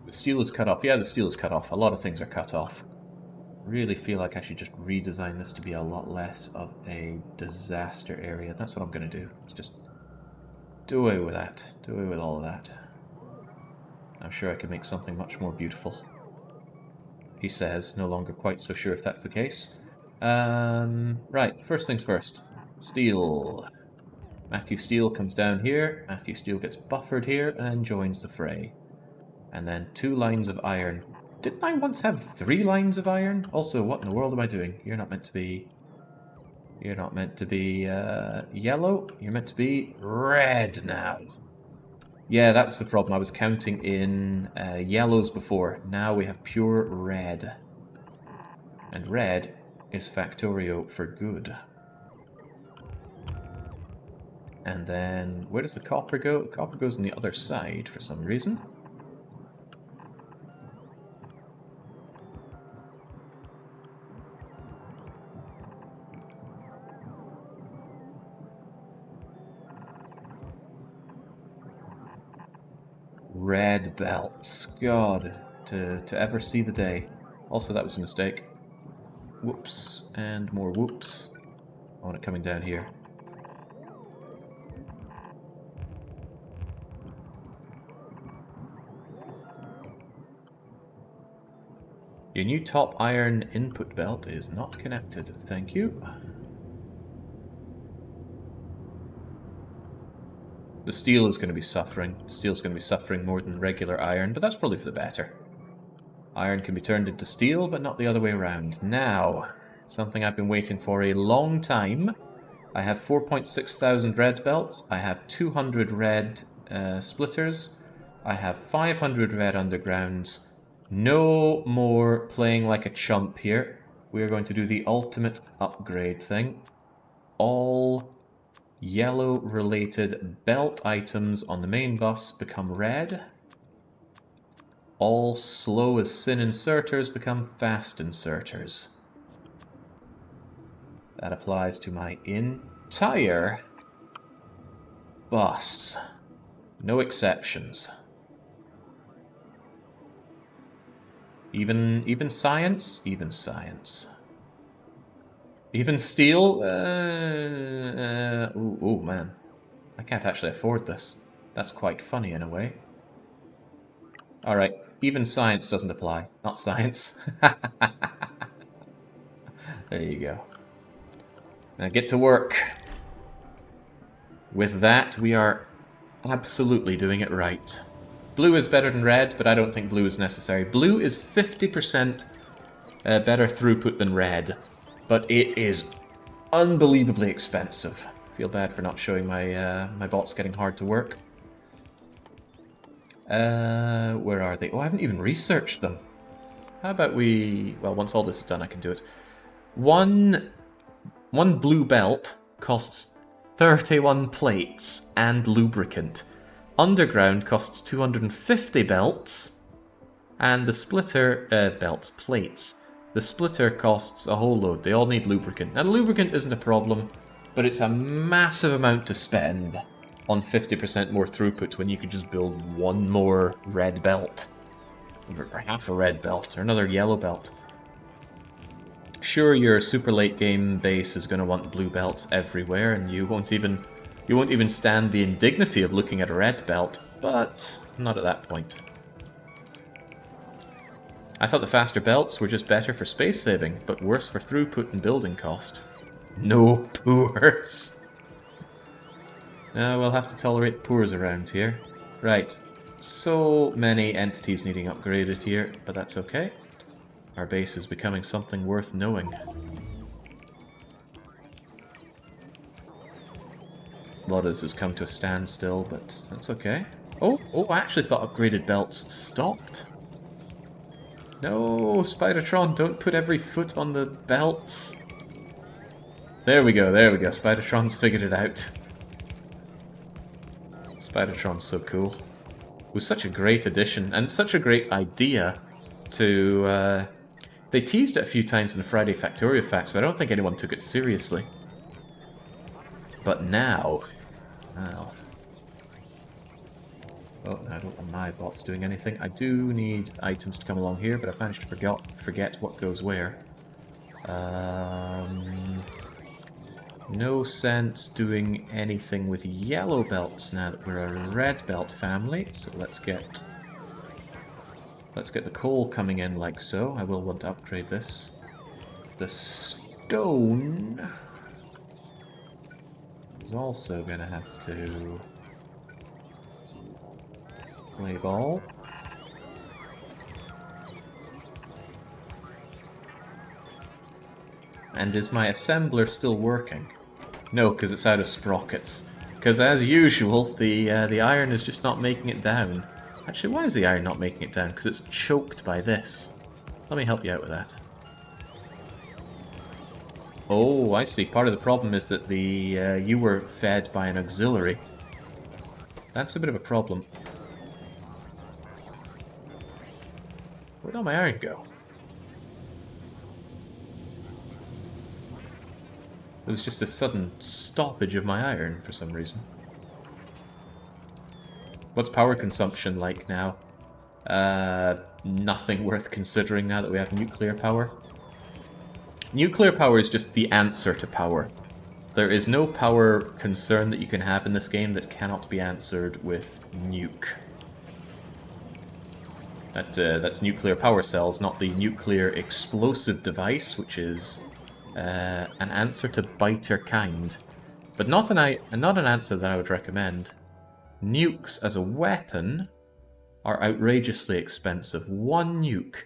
S1: The steel is cut off. Yeah, the steel is cut off. A lot of things are cut off. Really feel like I should just redesign this to be a lot less of a disaster area. That's what I'm going to do. It's just do away with that. Do away with all of that. I'm sure I can make something much more beautiful. He says, no longer quite so sure if that's the case. Right, first things first. Steel. Matthew Steele comes down here. Matthew Steele gets buffered here and then joins the fray. And then 2 lines of iron. Didn't I once have 3 lines of iron? Also, what in the world am I doing? You're not meant to be... You're not meant to be yellow. You're meant to be red now. Yeah, that's the problem. I was counting in yellows before. Now we have pure red. And red is Factorio for good. And then, where does the copper go? The copper goes on the other side for some reason. Red belts. God, to ever see the day. Also, that was a mistake. Whoops, and more whoops. I want it coming down here. Your new top iron input belt is not connected. Thank you. The steel is going to be suffering. Steel's going to be suffering more than regular iron, but that's probably for the better. Iron can be turned into steel, but not the other way around. Now, something I've been waiting for a long time. I have 4,600 red belts. I have 200 red splitters. I have 500 red undergrounds. No more playing like a chump here. We are going to do the ultimate upgrade thing. All yellow-related belt items on the main bus become red. All slow as sin inserters become fast inserters. That applies to my entire bus. No exceptions. Even science? Even science. Even steel? Ooh, man. I can't actually afford this. That's quite funny in a way. Alright, even science doesn't apply. Not science. There you go. Now get to work. With that, we are absolutely doing it right. Blue is better than red, but I don't think blue is necessary. Blue is 50% better throughput than red, but it is unbelievably expensive. Feel bad for not showing my my bots getting hard to work. Where are they? Oh, I haven't even researched them. How about we... Well, once all this is done, I can do it. One blue belt costs 31 plates and lubricant. Underground costs 250 belts, and the splitter... plates. The splitter costs a whole load. They all need lubricant. Now, the lubricant isn't a problem, but it's a massive amount to spend on 50% more throughput when you could just build one more red belt. Or half a red belt, or another yellow belt. Sure, your super late game base is going to want blue belts everywhere, and you won't even stand the indignity of looking at a red belt, but not at that point. I thought the faster belts were just better for space saving, but worse for throughput and building cost. No poors. We'll have to tolerate poors around here. Right, so many entities needing upgraded here, but that's okay. Our base is becoming something worth knowing. A lot of this has come to a standstill, but that's okay. Oh, I actually thought upgraded belts stopped. No, Spidertron, don't put every foot on the belts. There we go, Spidertron's figured it out. Spidertron's so cool. It was such a great addition, and such a great idea to... They teased it a few times in the Friday Factorio facts, but I don't think anyone took it seriously. But now... Well... Oh, I don't want my bots doing anything. I do need items to come along here, but I've managed to forget what goes where. No sense doing anything with yellow belts now that we're a red belt family, so let's get the coal coming in like so. I will want to upgrade this. The stone is also going to have to play ball. And is my assembler still working? No, because it's out of sprockets. Because as usual, the iron is just not making it down. Actually, why is the iron not making it down? Because it's choked by this. Let me help you out with that. Oh, I see. Part of the problem is that you were fed by an auxiliary. That's a bit of a problem. Where'd all my iron go? There was just a sudden stoppage of my iron for some reason. What's power consumption like now? Nothing worth considering now that we have nuclear power. Nuclear power is just the answer to power. There is no power concern that you can have in this game that cannot be answered with nuke. That's nuclear power cells, not the nuclear explosive device, which is an answer to biter kind. But not an answer that I would recommend. Nukes as a weapon are outrageously expensive. One nuke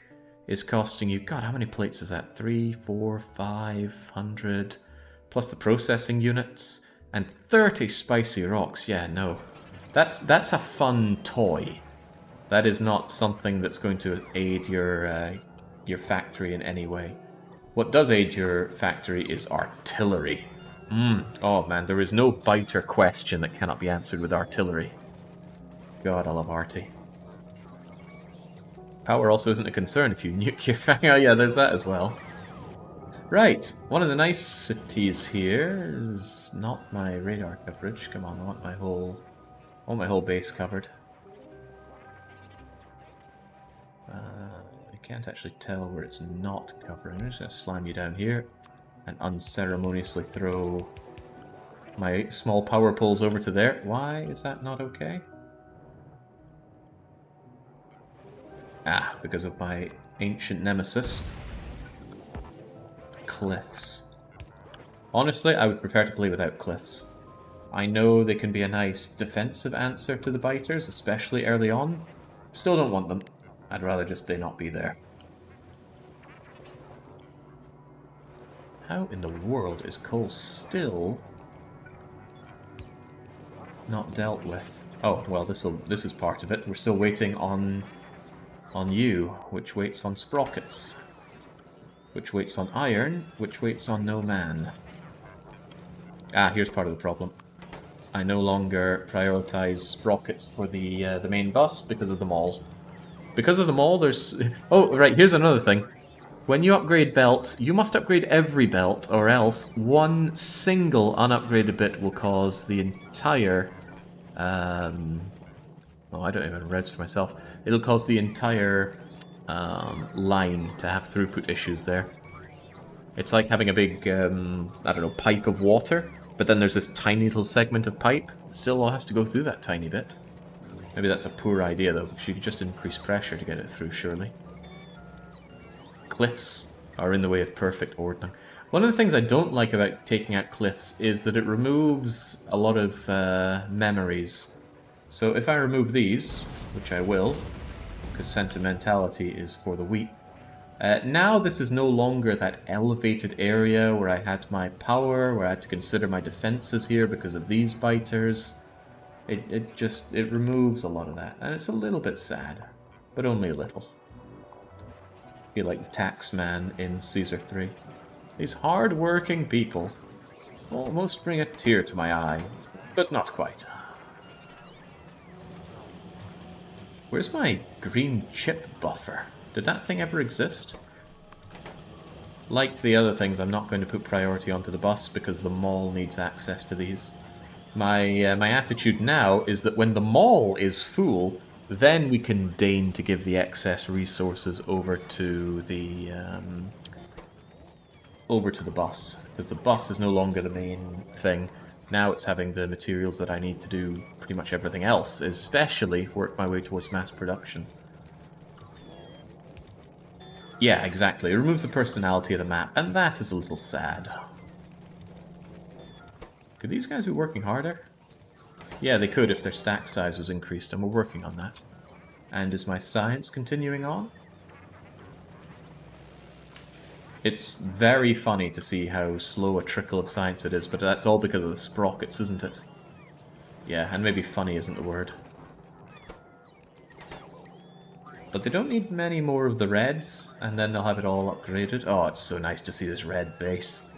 S1: is costing you, God, how many plates is that? 3, 4, 500, plus the processing units, and 30 spicy rocks. Yeah, no. That's a fun toy. That is not something that's going to aid your factory in any way. What does aid your factory is artillery. Oh man, there is no biter question that cannot be answered with artillery. God, I love arty. Power also isn't a concern if you nuke your factory. Oh yeah, there's that as well. Right, one of the niceties here is not my radar coverage. Come on, I want my whole base covered. I can't actually tell where it's not covering. I'm just going to slam you down here and unceremoniously throw my small power poles over to there. Why is that not okay? Ah, because of my ancient nemesis. Cliffs. Honestly, I would prefer to play without cliffs. I know they can be a nice defensive answer to the biters, especially early on. Still don't want them. I'd rather just they not be there. How in the world is coal still not dealt with? Oh, well, this is part of it. We're still waiting on you, which waits on sprockets, which waits on iron, which waits on no man. Ah, here's part of the problem. I no longer prioritize sprockets for the main bus because of the mall. Because of the mall, there's... Oh, right, here's another thing. When you upgrade belts, you must upgrade every belt, or else one single unupgraded bit will cause the entire... Oh, I don't even res for myself. It'll cause the entire line to have throughput issues there. It's like having a big, I don't know, pipe of water, but then there's this tiny little segment of pipe. Still all has to go through that tiny bit. Maybe that's a poor idea, though, because you could just increase pressure to get it through, surely. Cliffs are in the way of perfect ordering. One of the things I don't like about taking out cliffs is that it removes a lot of memories. So if I remove these, which I will, because sentimentality is for the weak, now this is no longer that elevated area where I had my power, where I had to consider my defenses here because of these biters. It removes a lot of that, and it's a little bit sad, but only a little. I feel like the tax man in Caesar 3. These hard-working people almost bring a tear to my eye, but not quite. Where's my green chip buffer? Did that thing ever exist? Like the other things, I'm not going to put priority onto the bus because the mall needs access to these. My attitude now is that when the mall is full, then we can deign to give the excess resources over to the bus, because the bus is no longer the main thing. Now it's having the materials that I need to do pretty much everything else, especially work my way towards mass production. Yeah, exactly. It removes the personality of the map, and that is a little sad. Could these guys be working harder? Yeah, they could if their stack size was increased, and we're working on that. And is my science continuing on? It's very funny to see how slow a trickle of science it is, but that's all because of the sprockets, isn't it? Yeah, and maybe funny isn't the word. But they don't need many more of the reds, and then they'll have it all upgraded. Oh, it's so nice to see this red base.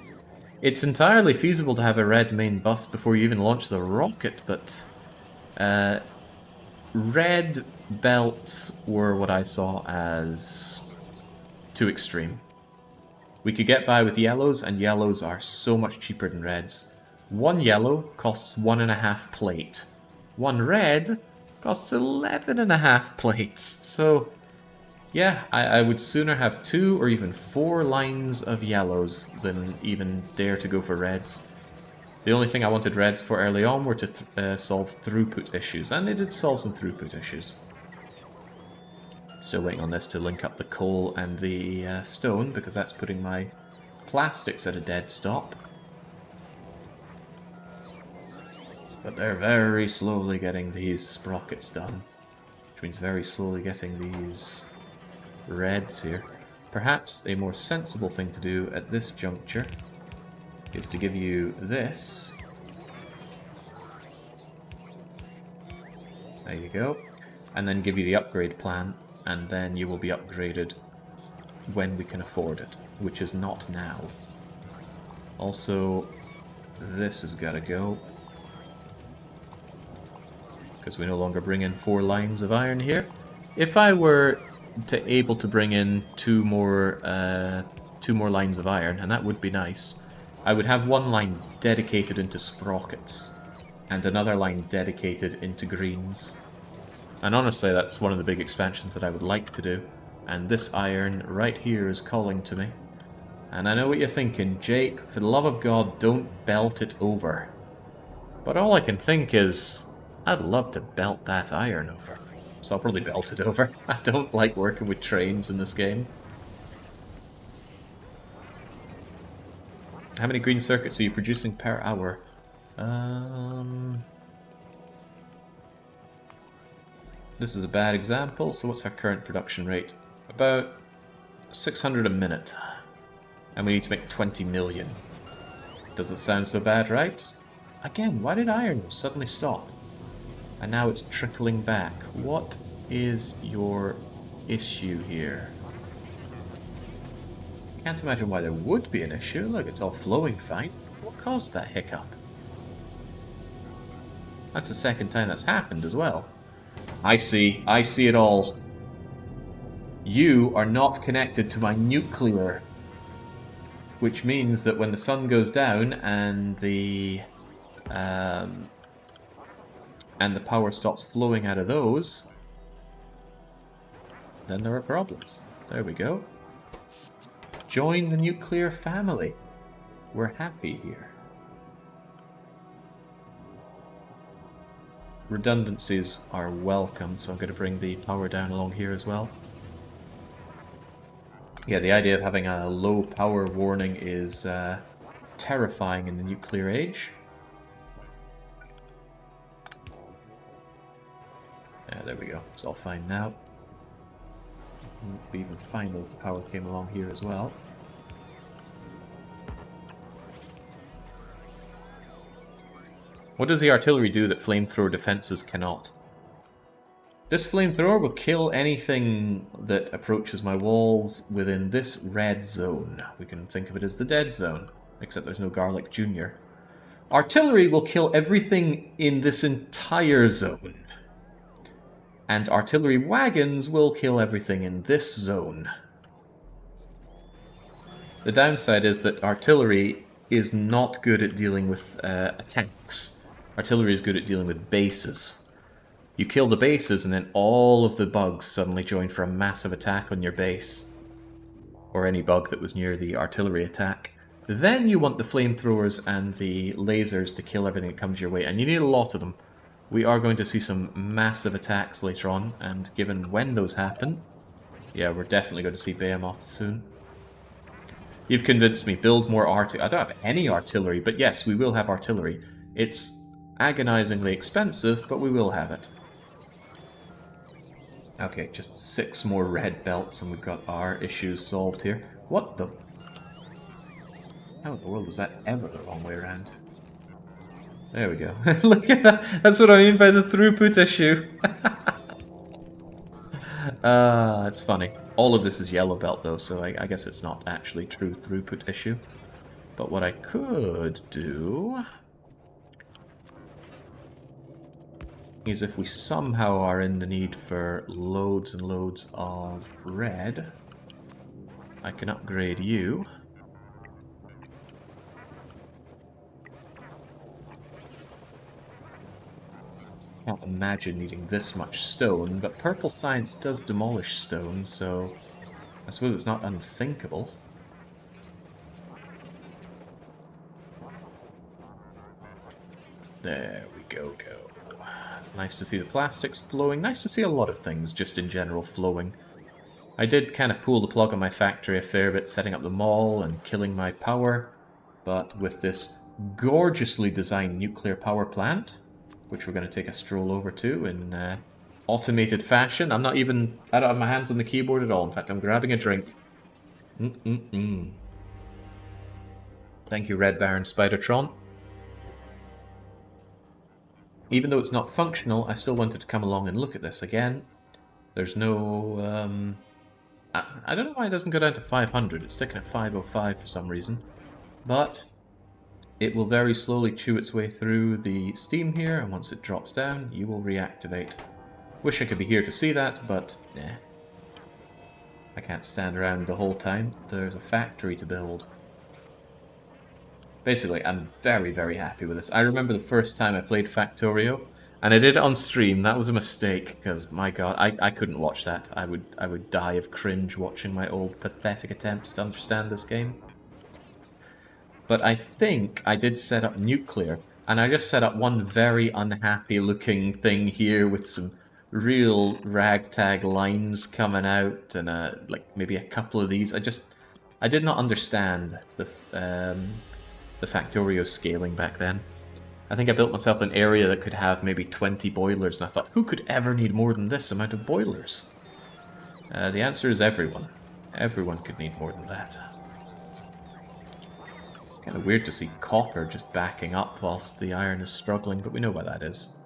S1: It's entirely feasible to have a red main bus before you even launch the rocket, but... red belts were what I saw as too extreme. We could get by with yellows, and yellows are so much cheaper than reds. One yellow costs 1.5 plate. One red costs 11.5 plates. So, yeah, I would sooner have 2 or even 4 lines of yellows than even dare to go for reds. The only thing I wanted reds for early on were to solve throughput issues, and they did solve some throughput issues. Still waiting on this to link up the coal and the stone, because that's putting my plastics at a dead stop. But they're very slowly getting these sprockets done. Which means very slowly getting these reds here. Perhaps a more sensible thing to do at this juncture is to give you this. There you go. And then give you the upgrade plan, and then you will be upgraded when we can afford it, which is not now. Also, this has got to go, because we no longer bring in 4 lines of iron here. If I were able to bring in two more lines of iron, and that would be nice, I would have one line dedicated into sprockets, and another line dedicated into greens. And honestly, that's one of the big expansions that I would like to do. And this iron right here is calling to me. And I know what you're thinking, Jake, for the love of God, don't belt it over. But all I can think is, I'd love to belt that iron over. So I'll probably belt it over. I don't like working with trains in this game. How many green circuits are you producing per hour? This is a bad example, so what's our current production rate? About 600 a minute. And we need to make 20 million. Doesn't sound so bad, right? Again, why did iron suddenly stop? And now it's trickling back. What is your issue here? Can't imagine why there would be an issue. Look, it's all flowing fine. What caused that hiccup? That's the second time that's happened as well. I see it all. You are not connected to my nuclear. Which means that when the sun goes down and the power stops flowing out of those, then there are problems. There we go. Join the nuclear family. We're happy here. Redundancies are welcome, so I'm going to bring the power down along here as well. Yeah, the idea of having a low power warning is terrifying in the nuclear age. Yeah, there we go. It's all fine now. It would be even finer if the power came along here as well. What does the artillery do that flamethrower defenses cannot? This flamethrower will kill anything that approaches my walls within this red zone. We can think of it as the dead zone, except there's no Garlic Jr. Artillery will kill everything in this entire zone. And artillery wagons will kill everything in this zone. The downside is that artillery is not good at dealing with attacks. Artillery is good at dealing with bases. You kill the bases and then all of the bugs suddenly join for a massive attack on your base. Or any bug that was near the artillery attack. Then you want the flamethrowers and the lasers to kill everything that comes your way, and you need a lot of them. We are going to see some massive attacks later on, and given when those happen, yeah, we're definitely going to see behemoths soon. You've convinced me, build more artillery. I don't have any artillery, but yes, we will have artillery. It's agonizingly expensive, but we will have it. Okay, just 6 more red belts and we've got our issues solved here. What the... How in the world was that ever the wrong way around? There we go. Look at that! That's what I mean by the throughput issue. It's funny. All of this is yellow belt though, so I guess it's not actually true throughput issue. But what I could do is if we somehow are in the need for loads and loads of red, I can upgrade you. Can't imagine needing this much stone, but purple science does demolish stone, so I suppose it's not unthinkable. There we go. Nice to see the plastics flowing. Nice to see a lot of things just in general flowing. I did kind of pull the plug on my factory a fair bit, setting up the mall and killing my power, but with this gorgeously designed nuclear power plant, which we're going to take a stroll over to in automated fashion. I don't have my hands on the keyboard at all. In fact, I'm grabbing a drink. Thank you, Red Baron Spidertron. Even though it's not functional, I still wanted to come along and look at this again. There's no... I don't know why it doesn't go down to 500. It's sticking at 505 for some reason. But it will very slowly chew its way through the steam here, and once it drops down, you will reactivate. Wish I could be here to see that, but nah. I can't stand around the whole time. There's a factory to build. Basically, I'm very, very happy with this. I remember the first time I played Factorio, and I did it on stream. That was a mistake, because, my god, I couldn't watch that. I would die of cringe watching my old pathetic attempts to understand this game. But I think I did set up nuclear, and I just set up one very unhappy looking thing here with some real ragtag lines coming out, and like maybe a couple of these. I did not understand the Factorio scaling back then. I think I built myself an area that could have maybe 20 boilers, and I thought, who could ever need more than this amount of boilers? The answer is everyone. Everyone could need more than that. It's kind of weird to see copper just backing up whilst the iron is struggling, but we know what that is.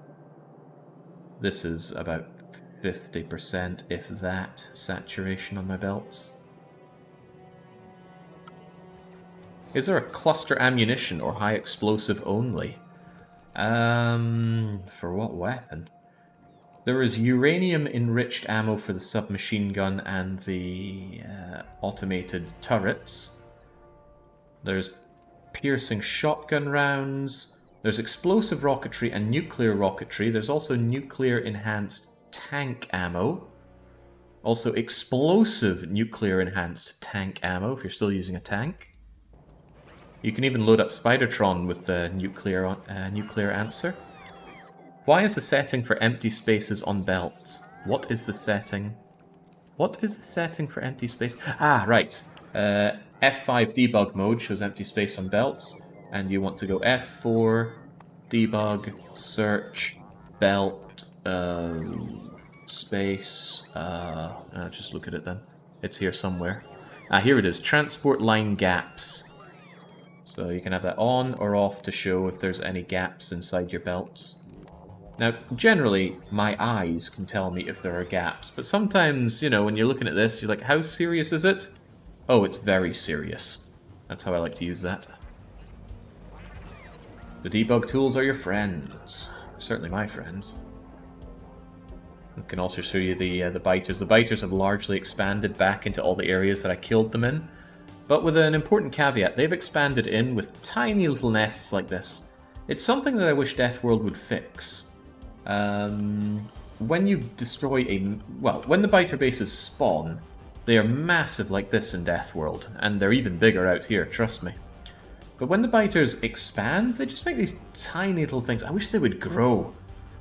S1: This is about 50%, if that, saturation on my belts. Is there a cluster ammunition or high explosive only? For what weapon? There is uranium-enriched ammo for the submachine gun and the automated turrets. There's piercing shotgun rounds. There's explosive rocketry and nuclear rocketry. There's also nuclear-enhanced tank ammo. Also explosive nuclear-enhanced tank ammo if you're still using a tank. You can even load up Spidertron with the nuclear answer. Why is the setting for empty spaces on belts? What is the setting? What is the setting for empty space? Ah, right. F5 debug mode shows empty space on belts, and you want to go F4, debug, search, belt, space. Just look at it then. It's here somewhere. Ah, here it is. Transport line gaps. So you can have that on or off to show if there's any gaps inside your belts. Now, generally, my eyes can tell me if there are gaps, but sometimes, you know, when you're looking at this, you're like, how serious is it? Oh, it's very serious. That's how I like to use that. The debug tools are your friends. Certainly my friends. I can also show you the biters. The biters have largely expanded back into all the areas that I killed them in. But with an important caveat, they've expanded in with tiny little nests like this. It's something that I wish Deathworld would fix. When you destroy when the biter bases spawn, they are massive like this in Deathworld, and they're even bigger out here, trust me. But when the biters expand, they just make these tiny little things. I wish they would grow.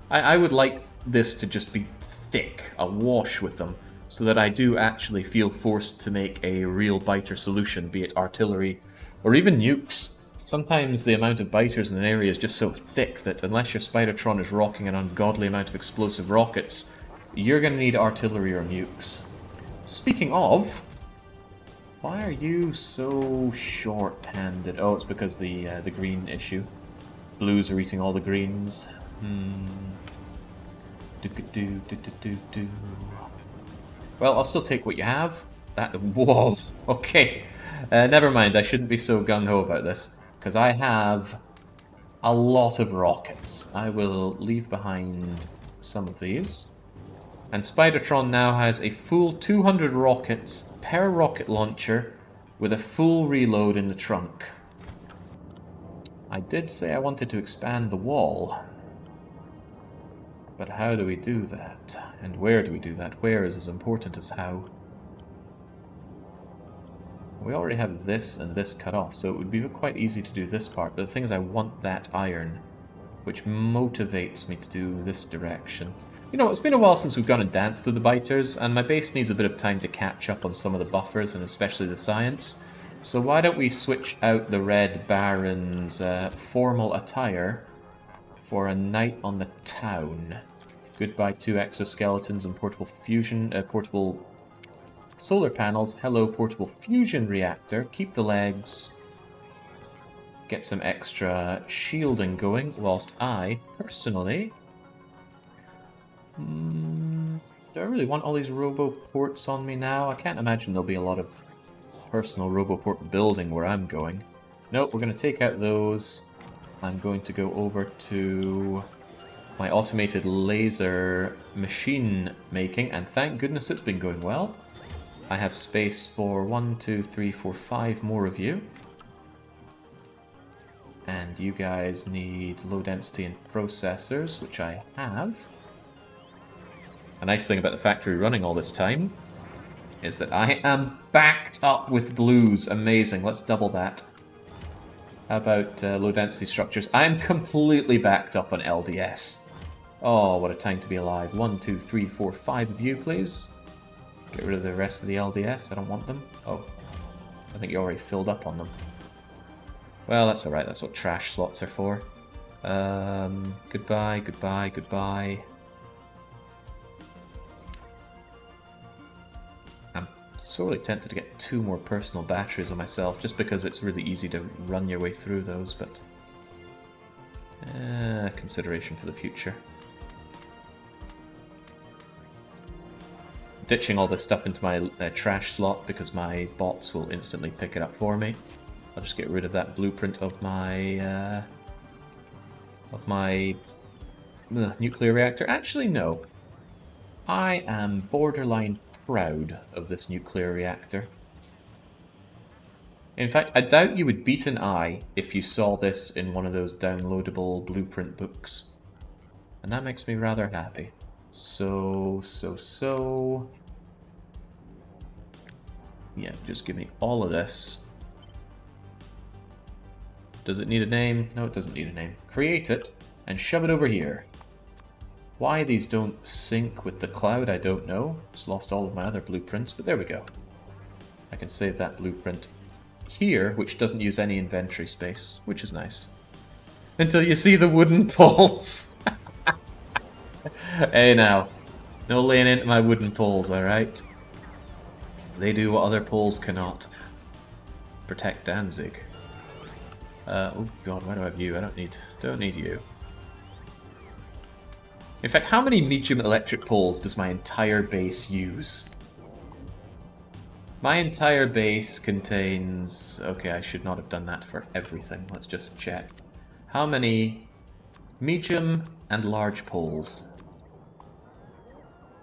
S1: I would like this to just be thick, awash with them, so that I do actually feel forced to make a real biter solution, be it artillery or even nukes. Sometimes the amount of biters in an area is just so thick that unless your Spidertron is rocking an ungodly amount of explosive rockets, you're going to need artillery or nukes. Speaking of, why are you so short-handed? Oh, it's because the green issue. Blues are eating all the greens. Well, I'll still take what you have. Whoa, okay. Never mind, I shouldn't be so gung-ho about this, because I have a lot of rockets. I will leave behind some of these. And Spidertron now has a full 200 rockets per rocket launcher with a full reload in the trunk. I did say I wanted to expand the wall. But how do we do that? And where do we do that? Where is as important as how? We already have this and this cut off, so it would be quite easy to do this part. But the thing is, I want that iron, which motivates me to do this direction. You know, it's been a while since we've gone and danced with the biters, and my base needs a bit of time to catch up on some of the buffers, and especially the science. So why don't we switch out the Red Baron's formal attire for a night on the town. Goodbye 2 exoskeletons and portable fusion, portable solar panels. Hello, portable fusion reactor. Keep the legs. Get some extra shielding going, whilst I, personally... do I really want all these roboports on me now? I can't imagine there'll be a lot of personal roboport building where I'm going. Nope, we're going to take out those. I'm going to go over to my automated laser machine making, and thank goodness it's been going well. I have space for 1, 2, 3, 4, 5 more of you. And you guys need low density and processors, which I have. A nice thing about the factory running all this time is that I am backed up with blues. Amazing, let's double that. How about low density structures? I'm completely backed up on LDS. Oh, what a time to be alive. 1, 2, 3, 4, 5 of you, please. Get rid of the rest of the LDS, I don't want them. Oh, I think you already filled up on them. Well, that's alright, that's what trash slots are for. Goodbye, goodbye, goodbye. I'm sorely tempted to get 2 more personal batteries on myself, just because it's really easy to run your way through those, but... consideration for the future. Ditching all this stuff into my trash slot because my bots will instantly pick it up for me. I'll just get rid of that blueprint of my nuclear reactor. Actually, no. I am borderline proud of this nuclear reactor. In fact, I doubt you would beat an eye if you saw this in one of those downloadable blueprint books. And that makes me rather happy. So... yeah, just give me all of this. Does it need a name? No, it doesn't need a name. Create it and shove it over here. Why these don't sync with the cloud, I don't know. Just lost all of my other blueprints, but there we go. I can save that blueprint here, which doesn't use any inventory space, which is nice. Until you see the wooden poles. Hey now, no laying into my wooden poles, alright? They do what other poles cannot. Protect Danzig. Oh god, why do I have you? I don't need you. In fact, how many medium electric poles does my entire base use? My entire base contains... okay, I should not have done that for everything. Let's just check. How many medium and large poles?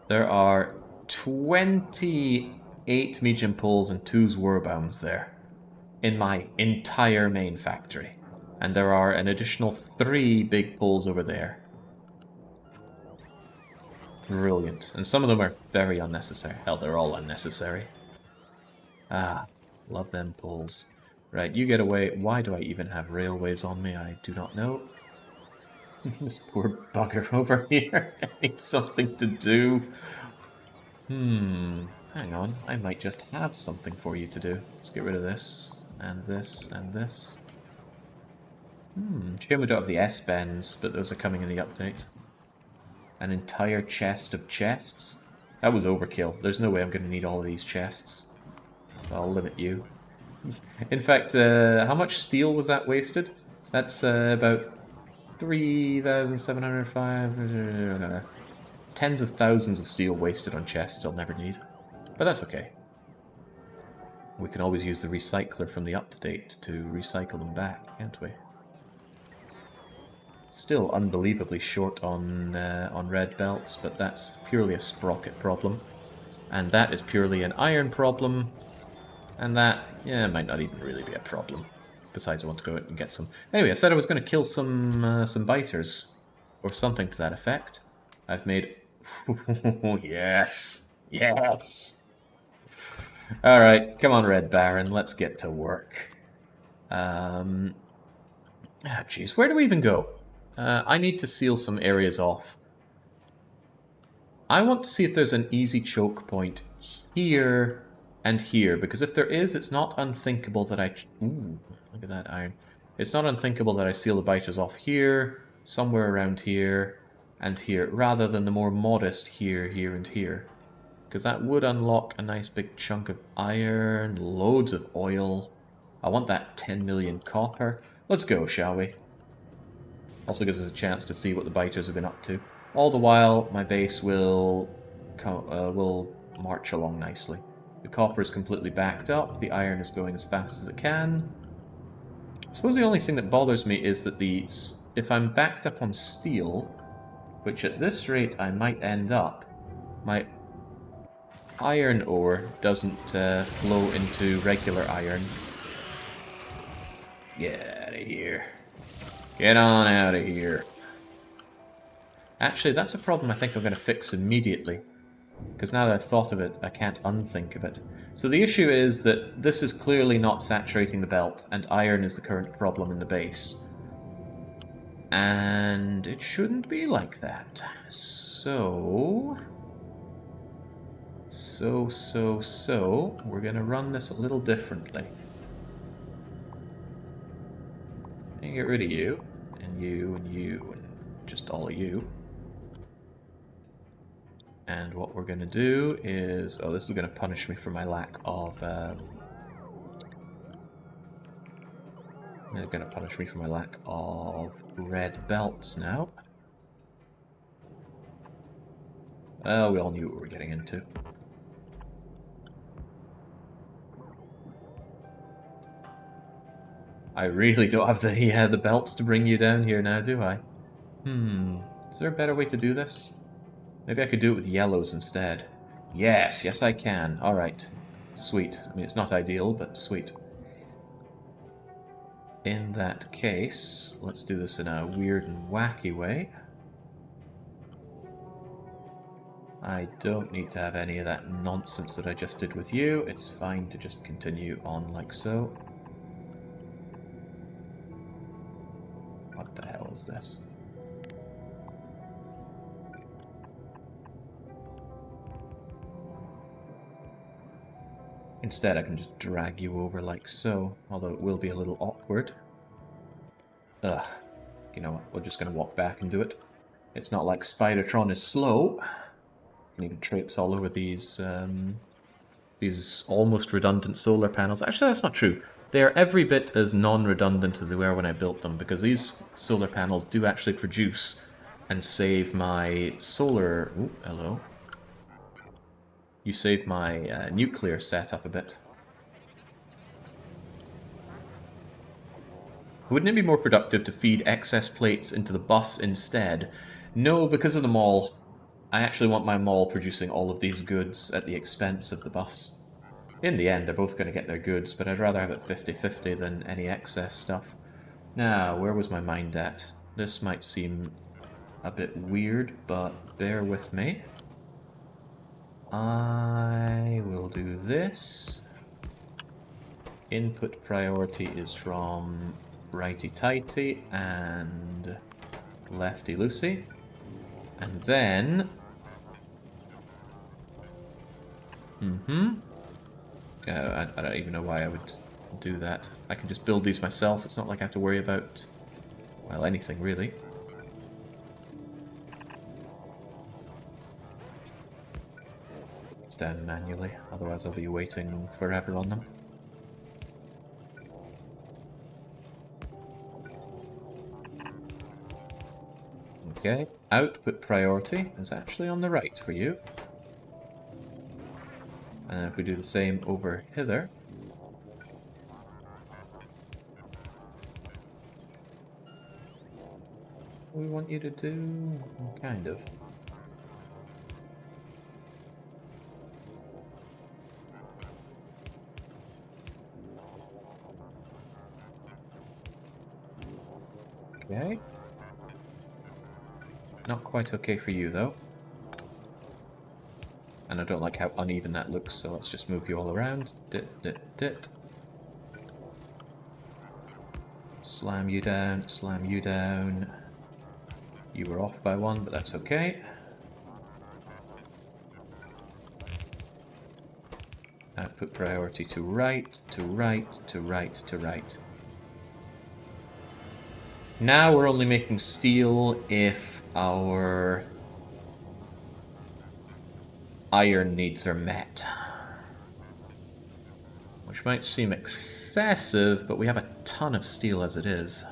S1: There are 28 medium poles and 2 Zwurbaums there in my entire main factory. And there are an additional 3 big poles over there. Brilliant. And some of them are very unnecessary. Hell, they're all unnecessary. Ah, love them poles. Right, you get away. Why do I even have railways on me? I do not know. This poor bugger over here needs something to do. Hang on. I might just have something for you to do. Let's get rid of this, and this, and this. Shame we don't have the S-bends, but those are coming in the update. An entire chest of chests? That was overkill. There's no way I'm going to need all of these chests. So I'll limit you. In fact, how much steel was that wasted? That's about 3,705... tens of thousands of steel wasted on chests I'll never need. But that's okay. We can always use the recycler from the up-to-date to recycle them back, can't we? Still unbelievably short on red belts, but that's purely a sprocket problem. And that is purely an iron problem. And that, yeah, might not even really be a problem. Besides, I want to go out and get some... Anyway, I said I was going to kill some biters. Or something to that effect. I've made... yes! Yes! Alright, come on, Red Baron, let's get to work. Jeez, where do we even go? I need to seal some areas off. I want to see if there's an easy choke point here and here, because if there is, it's not unthinkable that I... Ooh, look at that iron. It's not unthinkable that I seal the biters off here, somewhere around here and here, rather than the more modest here, here, and here. Because that would unlock a nice big chunk of iron, loads of oil. I want that 10 million copper. Let's go, shall we? Also gives us a chance to see what the biters have been up to. All the while, my base will march along nicely. The copper is completely backed up, the iron is going as fast as it can. I suppose the only thing that bothers me is that if I'm backed up on steel, which at this rate I might end up, my iron ore doesn't flow into regular iron. Get out of here. Get on out of here. Actually, that's a problem I think I'm going to fix immediately. Because now that I've thought of it, I can't unthink of it. So the issue is that this is clearly not saturating the belt, and iron is the current problem in the base. And it shouldn't be like that. So, we're going to run this a little differently. And get rid of you, and you, and you, and just all of you. And what we're going to do is... Oh, this is going to punish me for my lack of... They're going to punish me for my lack of red belts now. Oh, we all knew what we were getting into. I really don't have the belts to bring you down here now, do I? Is there a better way to do this? Maybe I could do it with yellows instead. Yes, I can. Alright. Sweet. I mean, it's not ideal, but sweet. In that case, let's do this in a weird and wacky way. I don't need to have any of that nonsense that I just did with you. It's fine to just continue on like so. What the hell is this? Instead, I can just drag you over like so, although it will be a little awkward. Ugh. You know what, we're just going to walk back and do it. It's not like Spidertron is slow. You can even traipse all over these almost redundant solar panels. Actually, that's not true. They are every bit as non-redundant as they were when I built them, because these solar panels do actually produce and save my solar... Ooh, hello. You save my nuclear setup a bit. Wouldn't it be more productive to feed excess plates into the bus instead? No, because of the mall. I actually want my mall producing all of these goods at the expense of the bus. In the end, they're both going to get their goods, but I'd rather have it 50-50 than any excess stuff. Now, where was my mind at? This might seem a bit weird, but bear with me. I will do this. Input priority is from righty-tighty and lefty-loosey. And then... I don't even know why I would do that. I can just build these myself. It's not like I have to worry about, well, anything really. It's down manually, otherwise I'll be waiting forever on them. Okay, output priority is actually on the right for you. And if we do the same over hither, we want you to do kind of. Okay. Not quite okay for you though. And I don't like how uneven that looks, so let's just move you all around. Dit. Slam you down, slam you down. You were off by one, but that's okay. Output priority to right, to right, to right, to right. Now we're only making steel if our iron needs are met. Which might seem excessive, but we have a ton of steel as it is.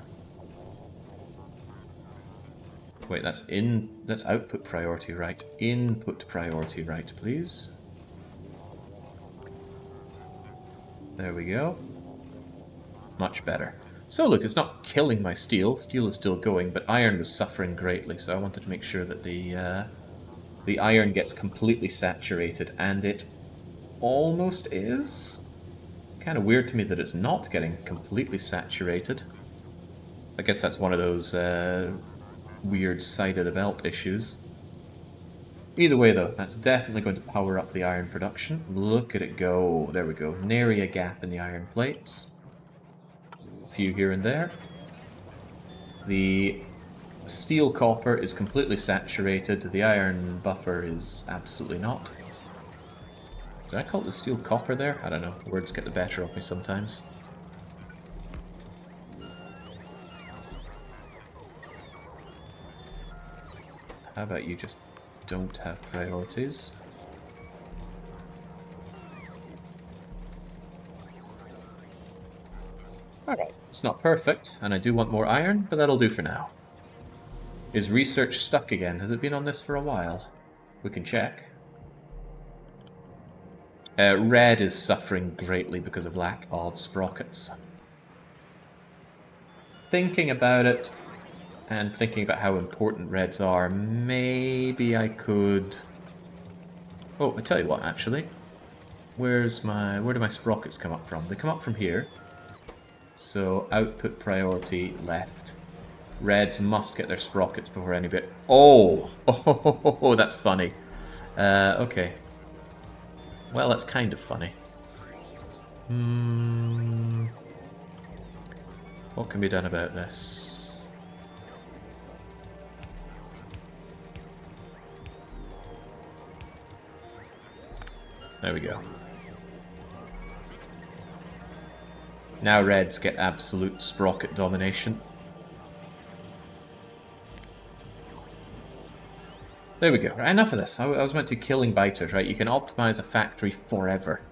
S1: Wait, that's output priority right. Input priority right, please. There we go. Much better. So look, it's not killing my steel. Steel is still going, but iron was suffering greatly, so I wanted to make sure that the iron gets completely saturated, and it almost is. It's kind of weird to me that it's not getting completely saturated. I guess that's one of those weird side of the belt issues. Either way though, that's definitely going to power up the iron production. Look at it go. There we go. Nary a gap in the iron plates. A few here and there. The steel copper is completely saturated. The iron buffer is absolutely not. Did I call it the steel copper there? I don't know. Words get the better of me sometimes. How about you just don't have priorities? Alright, it's not perfect, and I do want more iron, but that'll do for now. Is research stuck again? Has it been on this for a while? We can check. Red is suffering greatly because of lack of sprockets. Thinking about it, and thinking about how important reds are, maybe I could... Oh, I tell you what, actually. Where do my sprockets come up from? They come up from here. So, output priority left. Reds must get their sprockets before any bit... Oh! Oh, that's funny. Okay. Well, that's kind of funny. What can be done about this? There we go. Now reds get absolute sprocket domination. There we go. Right, enough of this. I was meant to be killing biters, right? You can optimize a factory forever.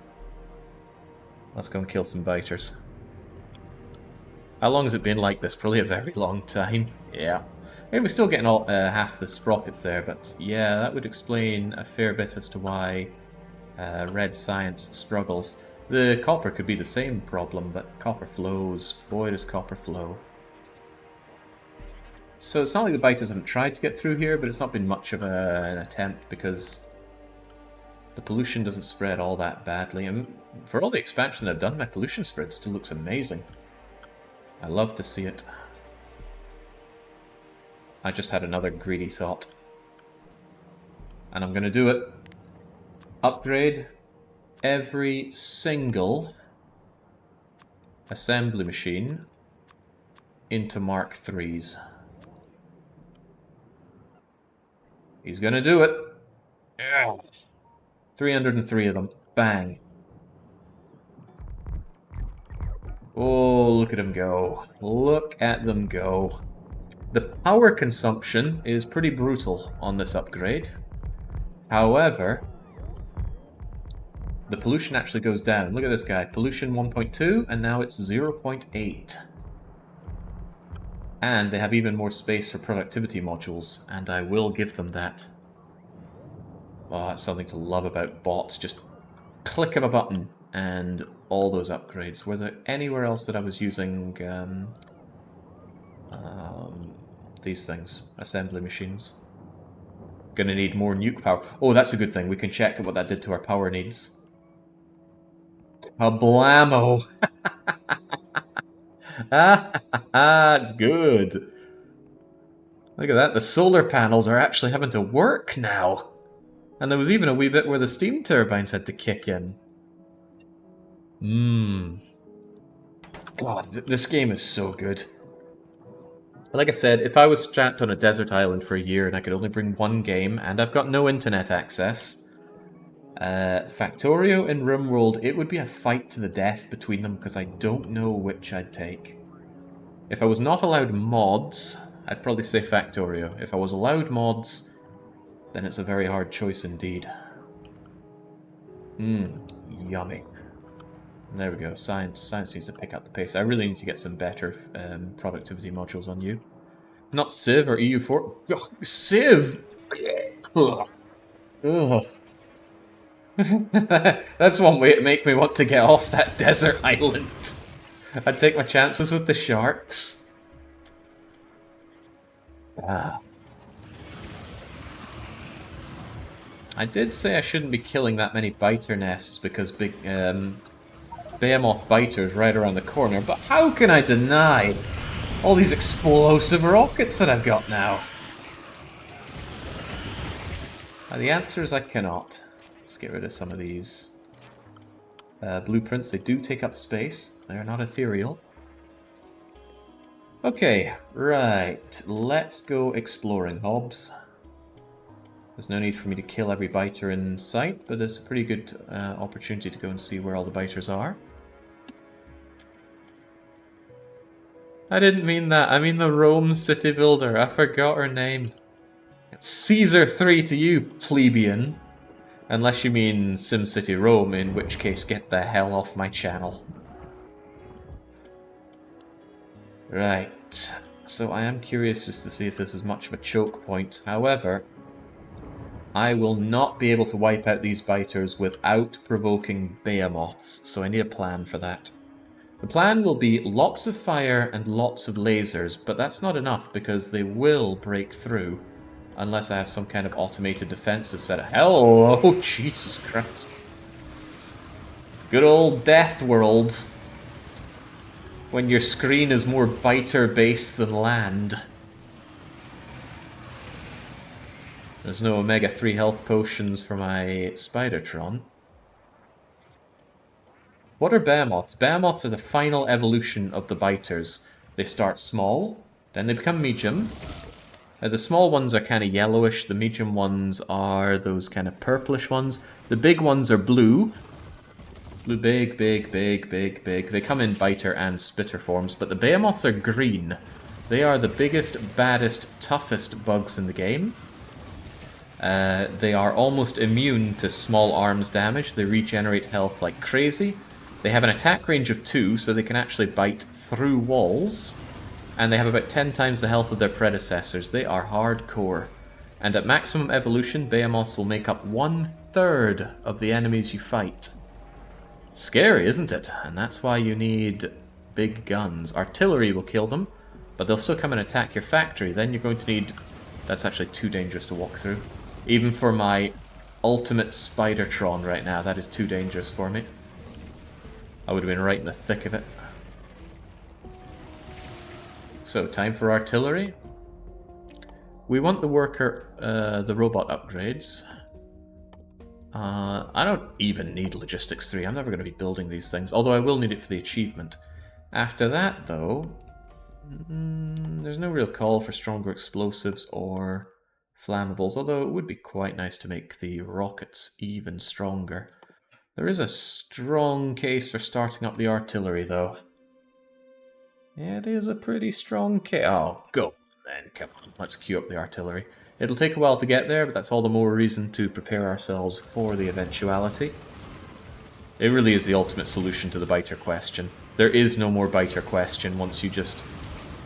S1: Let's go and kill some biters. How long has it been like this? Probably a very long time. Yeah. Maybe we're still getting all, half the sprockets there, but yeah, that would explain a fair bit as to why red science struggles. The copper could be the same problem, but copper flows. Boy, does copper flow. So it's not like the biters haven't tried to get through here, but it's not been much of an attempt because the pollution doesn't spread all that badly. And for all the expansion I've done, my pollution spread still looks amazing. I love to see it. I just had another greedy thought. And I'm going to do it. Upgrade every single assembly machine into Mark IIIs. He's going to do it. Yeah. 303 of them. Bang. Oh, look at them go. Look at them go. The power consumption is pretty brutal on this upgrade. However, the pollution actually goes down. Look at this guy. Pollution 1.2, and now it's 0.8. And they have even more space for productivity modules, and I will give them that. Oh, that's something to love about bots. Just click of a button, and all those upgrades. Was there anywhere else that I was using these things? Assembly machines. Gonna need more nuke power. Oh, that's a good thing. We can check what that did to our power needs. Kablamo! It's good. Look at that. The solar panels are actually having to work now. And there was even a wee bit where the steam turbines had to kick in. God, this game is so good. Like I said, if I was strapped on a desert island for a year and I could only bring one game, and I've got no internet access, Factorio and RimWorld, it would be a fight to the death between them because I don't know which I'd take. If I was not allowed mods, I'd probably say Factorio. If I was allowed mods, then it's a very hard choice indeed. Yummy. There we go. Science needs to pick up the pace. I really need to get some better productivity modules on you. Not Civ or EU4. Ugh, Civ! Ugh. Ugh. That's one way to make me want to get off that desert island. I'd take my chances with the sharks. I did say I shouldn't be killing that many biter nests because big behemoth biters right around the corner, but how can I deny all these explosive rockets that I've got now? The answer is I cannot. Let's get rid of some of these blueprints. They do take up space. They're not ethereal. Okay, right. Let's go exploring, Hobbs. There's no need for me to kill every biter in sight, but it's a pretty good opportunity to go and see where all the biters are. I didn't mean that. I mean the Rome city builder. I forgot her name. Caesar 3 to you, plebeian. Unless you mean SimCity Rome, in which case get the hell off my channel. Right. So I am curious just to see if this is much of a choke point. However, I will not be able to wipe out these biters without provoking behemoths, so I need a plan for that. The plan will be lots of fire and lots of lasers, but that's not enough because they will break through unless I have some kind of automated defense to set up. Oh, Jesus Christ. Good old Deathworld. When your screen is more biter-based than land. There's no Omega-3 health potions for my Spidertron. What are behemoths? Behemoths are the final evolution of the biters. They start small, then they become medium. The small ones are kind of yellowish, the medium ones are those kind of purplish ones. The big ones are blue. Blue, big. They come in biter and spitter forms, but the behemoths are green. They are the biggest, baddest, toughest bugs in the game. They are almost immune to small arms damage. They regenerate health like crazy. They have an attack range of 2, so they can actually bite through walls. And they have about 10 times the health of their predecessors. They are hardcore. And at maximum evolution, behemoths will make up 1/3 of the enemies you fight. Scary, isn't it? And that's why you need big guns. Artillery will kill them, but they'll still come and attack your factory. Then you're going to need... That's actually too dangerous to walk through. Even for my ultimate Spidertron right now, that is too dangerous for me. I would have been right in the thick of it. So, time for artillery. We want the worker, the robot upgrades. I don't even need Logistics 3. I'm never going to be building these things, although I will need it for the achievement. After that, though, there's no real call for stronger explosives or flammables, although it would be quite nice to make the rockets even stronger. There is a strong case for starting up the artillery, though. It is a pretty strong case. Oh, go then, come on, let's queue up the artillery. It'll take a while to get there, but that's all the more reason to prepare ourselves for the eventuality. It really is the ultimate solution to the biter question. There is no more biter question once you just...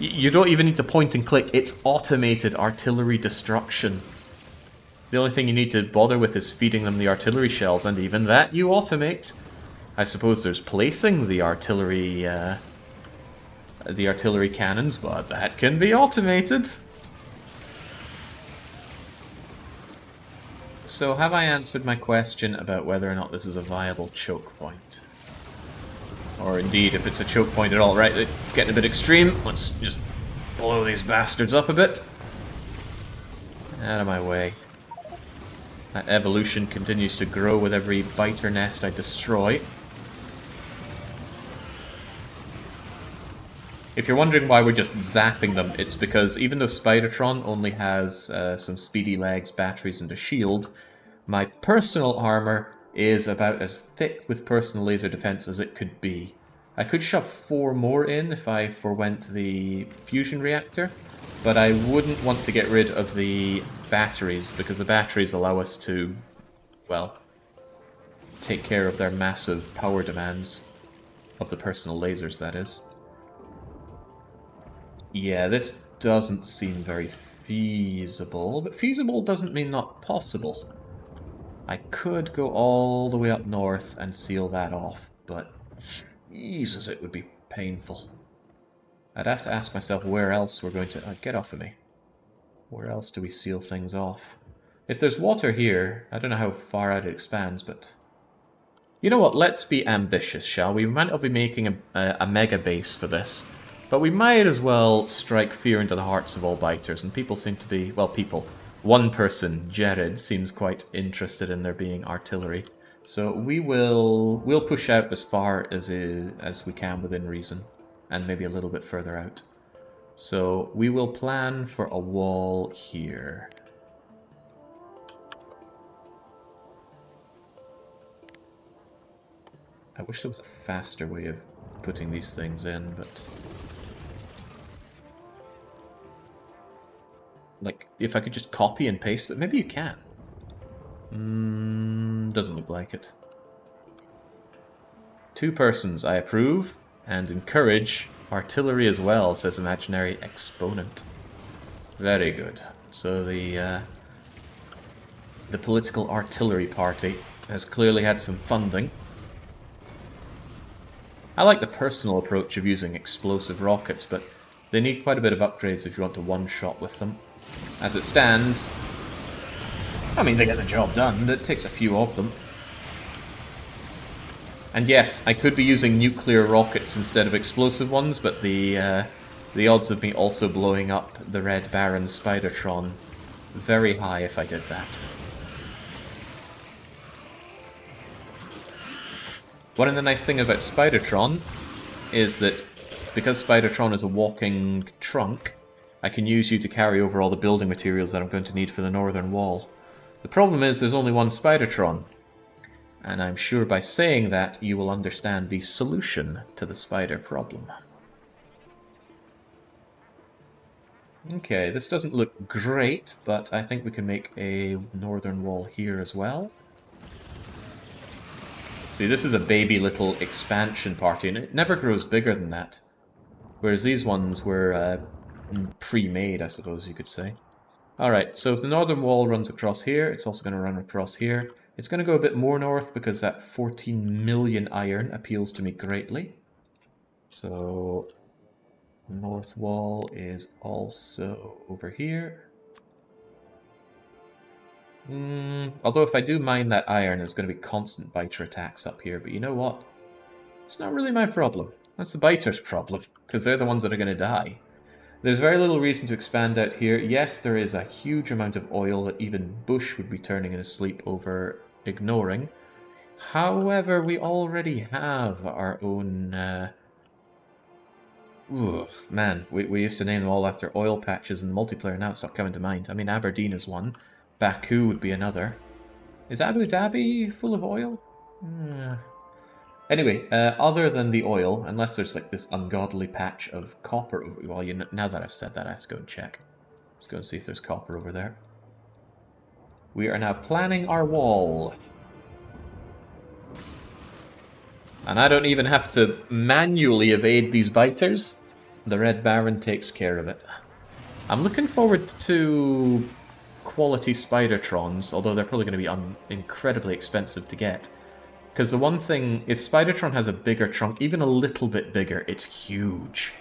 S1: You don't even need to point and click, it's automated artillery destruction. The only thing you need to bother with is feeding them the artillery shells, and even that you automate. I suppose there's placing the artillery cannons, but that can be automated. So have I answered my question about whether or not this is a viable choke point? Or indeed, if it's a choke point at all. Right, it's getting a bit extreme. Let's just blow these bastards up a bit. Out of my way. That evolution continues to grow with every biter nest I destroy. If you're wondering why we're just zapping them, it's because even though Spidertron only has some speedy legs, batteries, and a shield, my personal armor is about as thick with personal laser defense as it could be. I could shove 4 more in if I forwent the fusion reactor, but I wouldn't want to get rid of the batteries, because the batteries allow us to, well, take care of their massive power demands. Of the personal lasers, that is. Yeah, this doesn't seem very feasible, but feasible doesn't mean not possible. I could go all the way up north and seal that off, but Jesus, it would be painful. I'd have to ask myself where else we're going to... get off of me. Where else do we seal things off? If there's water here, I don't know how far out it expands, but... You know what, let's be ambitious, shall we? We might not be making a mega base for this, but we might as well strike fear into the hearts of all biters, and people seem to be... well, people. One person, Jared, seems quite interested in there being artillery. So we'll push out as far as we can within reason, and maybe a little bit further out. So we will plan for a wall here. I wish there was a faster way of putting these things in, but... like, if I could just copy and paste it, maybe you can. Doesn't look like it. 2 persons, I approve, and encourage artillery as well, says imaginary exponent. Very good. So the political artillery party has clearly had some funding. I like the personal approach of using explosive rockets, but they need quite a bit of upgrades if you want to one-shot with them. As it stands, I mean, they get the job done, but it takes a few of them. And yes, I could be using nuclear rockets instead of explosive ones, but the odds of me also blowing up the Red Baron Spidertron very high if I did that. One of the nice things about Spidertron is that because Spidertron is a walking trunk, I can use you to carry over all the building materials that I'm going to need for the northern wall. The problem is there's only one Spidertron, and I'm sure by saying that you will understand the solution to the spider problem. Okay, this doesn't look great, but I think we can make a northern wall here as well. See, this is a baby little expansion party, and it never grows bigger than that. Whereas these ones were pre-made, I suppose you could say. Alright, so if the northern wall runs across here, it's also going to run across here. It's going to go a bit more north because that 14 million iron appeals to me greatly. So, north wall is also over here. Although if I do mine that iron, there's going to be constant biter attacks up here. But you know what? It's not really my problem. That's the biters' problem, because they're the ones that are going to die. There's very little reason to expand out here. Yes, there is a huge amount of oil that even Bush would be turning in his sleep over ignoring. However, we already have our own... man, we used to name them all after oil patches in multiplayer. Now it's not coming to mind. I mean, Aberdeen is one. Baku would be another. Is Abu Dhabi full of oil? Anyway, other than the oil, unless there's like this ungodly patch of copper over... well, now that I've said that, I have to go and check. Let's go and see if there's copper over there. We are now planning our wall. And I don't even have to manually evade these biters. The Red Baron takes care of it. I'm looking forward to quality Spidertrons, although they're probably going to be incredibly expensive to get. Because the one thing, if Spidertron has a bigger trunk, even a little bit bigger, it's huge.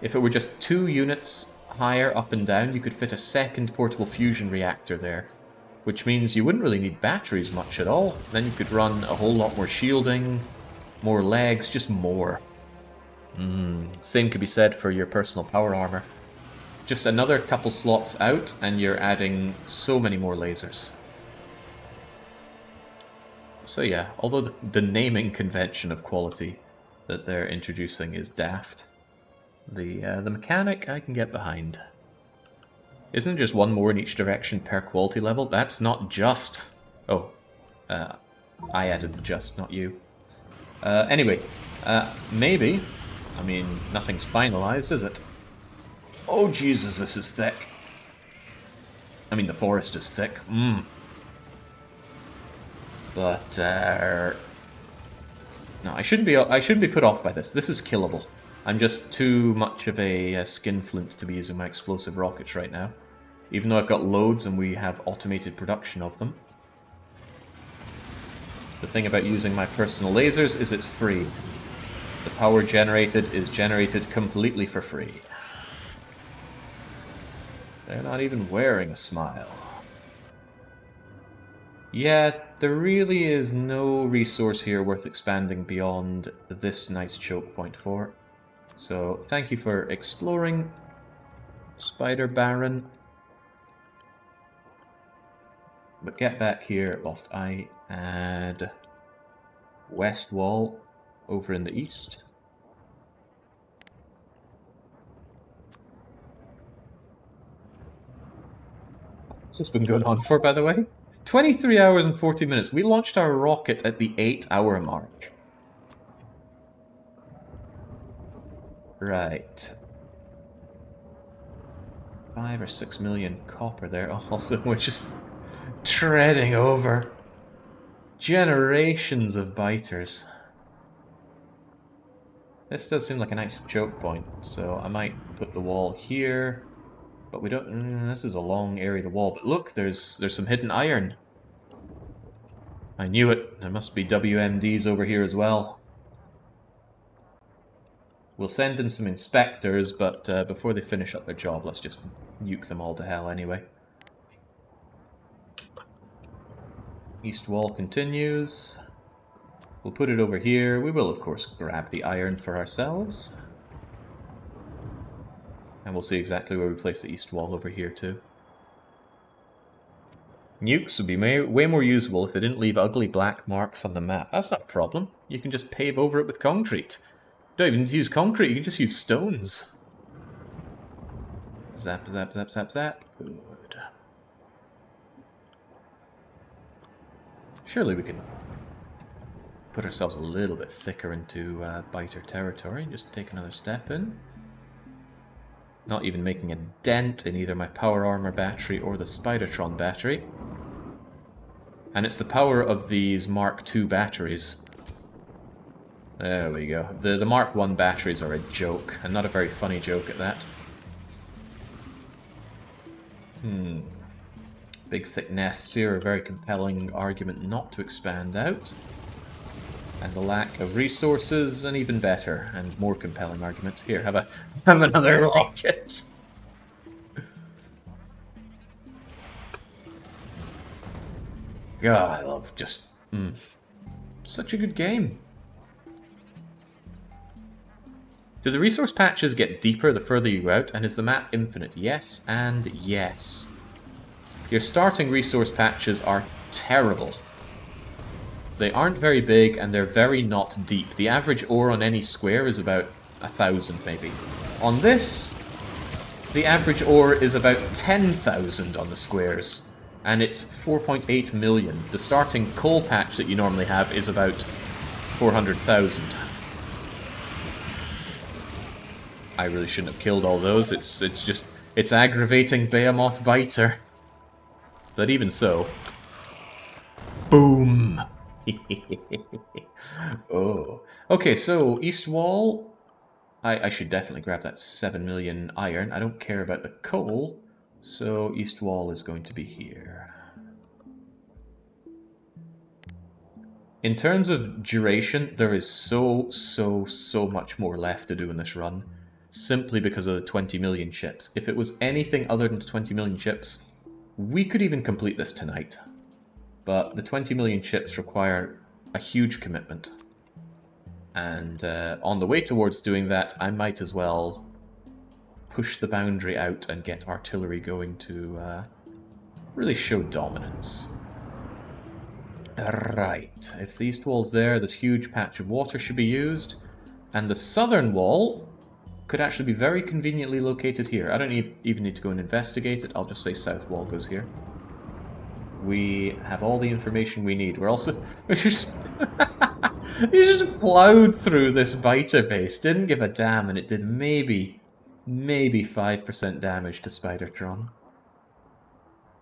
S1: If it were just 2 units higher up and down, you could fit a second portable fusion reactor there. Which means you wouldn't really need batteries much at all. Then you could run a whole lot more shielding, more legs, just more. Same could be said for your personal power armor. Just another couple slots out, and you're adding so many more lasers. So yeah, although the naming convention of quality that they're introducing is daft, the mechanic I can get behind. Isn't it just 1 more in each direction per quality level? That's not just... oh, I added the just, not you. Anyway, Maybe. I mean, nothing's finalized, is it? Oh, Jesus, this is thick. I mean, the forest is thick. But, no, I shouldn't be put off by this. This is killable. I'm just too much of a skinflint to be using my explosive rockets right now. Even though I've got loads and we have automated production of them. The thing about using my personal lasers is it's free. The power generated is generated completely for free. They're not even wearing a smile. Yeah, there really is no resource here worth expanding beyond this nice choke point for. So, thank you for exploring, Spider Baron. But get back here whilst I add west wall over in the east. What's this been going on for, by the way? 23 hours and 40 minutes. We launched our rocket at the 8-hour mark. Right. 5 or 6 million copper there. Also, we're just treading over generations of biters. This does seem like a nice choke point, so I might put the wall here. But we don't... this is a long area to wall. But look, there's some hidden iron. I knew it. There must be WMDs over here as well. We'll send in some inspectors, but before they finish up their job, let's just nuke them all to hell anyway. East wall continues. We'll put it over here. We will, of course, grab the iron for ourselves. And we'll see exactly where we place the east wall over here, too. Nukes would be way more usable if they didn't leave ugly black marks on the map. That's not a problem. You can just pave over it with concrete. You don't even need to use concrete, you can just use stones. Zap, zap, zap, zap, zap. Good. Surely we can put ourselves a little bit thicker into biter territory. Just take another step in. Not even making a dent in either my power armor battery or the Spidertron battery. And it's the power of these Mark II batteries. There we go. The Mark I batteries are a joke, and not a very funny joke at that. Big thick nests here, a very compelling argument not to expand out. And the lack of resources, an even better and more compelling argument. Here, have another rocket. God, I love just... such a good game. Do the resource patches get deeper the further you go out, and is the map infinite? Yes, and yes. Your starting resource patches are terrible. They aren't very big, and they're very not deep. The average ore on any square is about 1,000, maybe. On this, the average ore is about 10,000 on the squares, and it's 4.8 million. The starting coal patch that you normally have is about 400,000. I really shouldn't have killed all those. It's aggravating Behemoth Biter. But even so... Boom! Oh. Okay, so East Wall... I should definitely grab that 7 million iron. I don't care about the coal, so East Wall is going to be here. In terms of duration, there is so much more left to do in this run, simply because of the 20 million chips. If it was anything other than 20 million chips, we could even complete this tonight. But the 20 million chips require a huge commitment. And on the way towards doing that, I might as well push the boundary out and get artillery going to really show dominance. Right, if the east wall's there, this huge patch of water should be used. And the southern wall could actually be very conveniently located here. I don't even need to go and investigate it, I'll just say south wall goes here. We have all the information we need. We're also... He just plowed through this biter base, didn't give a damn, and it did maybe 5% damage to Spidertron.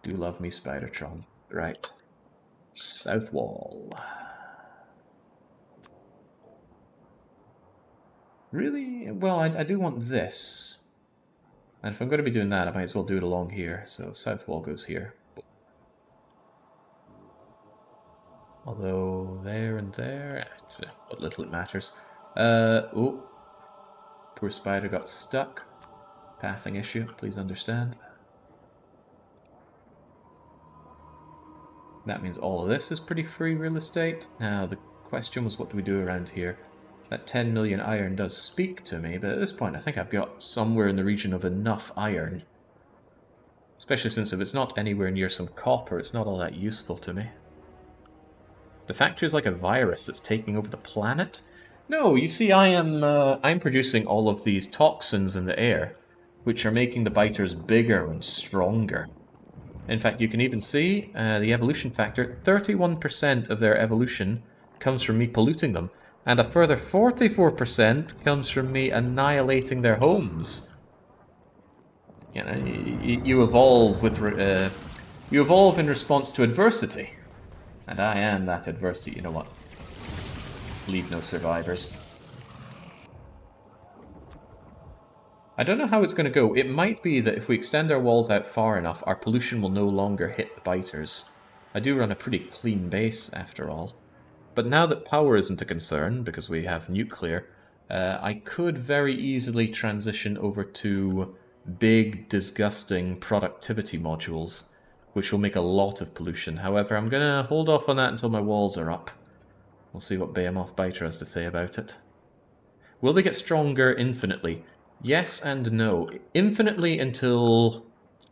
S1: Do love me, Spidertron. Right. South wall. Really? Well, I do want this. And if I'm going to be doing that, I might as well do it along here. So south wall goes here. Although there and there, what little it matters. Oh, poor spider got stuck. Pathing issue, please understand. That means all of this is pretty free real estate. Now the question was, what do we do around here? That 10 million iron does speak to me, but at this point I think I've got somewhere in the region of enough iron. Especially since if it's not anywhere near some copper, it's not all that useful to me. The factory is like a virus that's taking over the planet? No, you see, I'm producing all of these toxins in the air, which are making the biters bigger and stronger. In fact, you can even see the evolution factor, 31% of their evolution comes from me polluting them, and a further 44% comes from me annihilating their homes. You know, you evolve with you evolve in response to adversity, and I am that adversity. You know what? Leave no survivors. I don't know how it's going to go. It might be that if we extend our walls out far enough, our pollution will no longer hit the biters. I do run a pretty clean base, after all. But now that power isn't a concern, because we have nuclear, I could very easily transition over to big, disgusting productivity modules, which will make a lot of pollution. However, I'm going to hold off on that until my walls are up. We'll see what Behemoth Biter has to say about it. Will they get stronger infinitely? Yes and no. Infinitely until...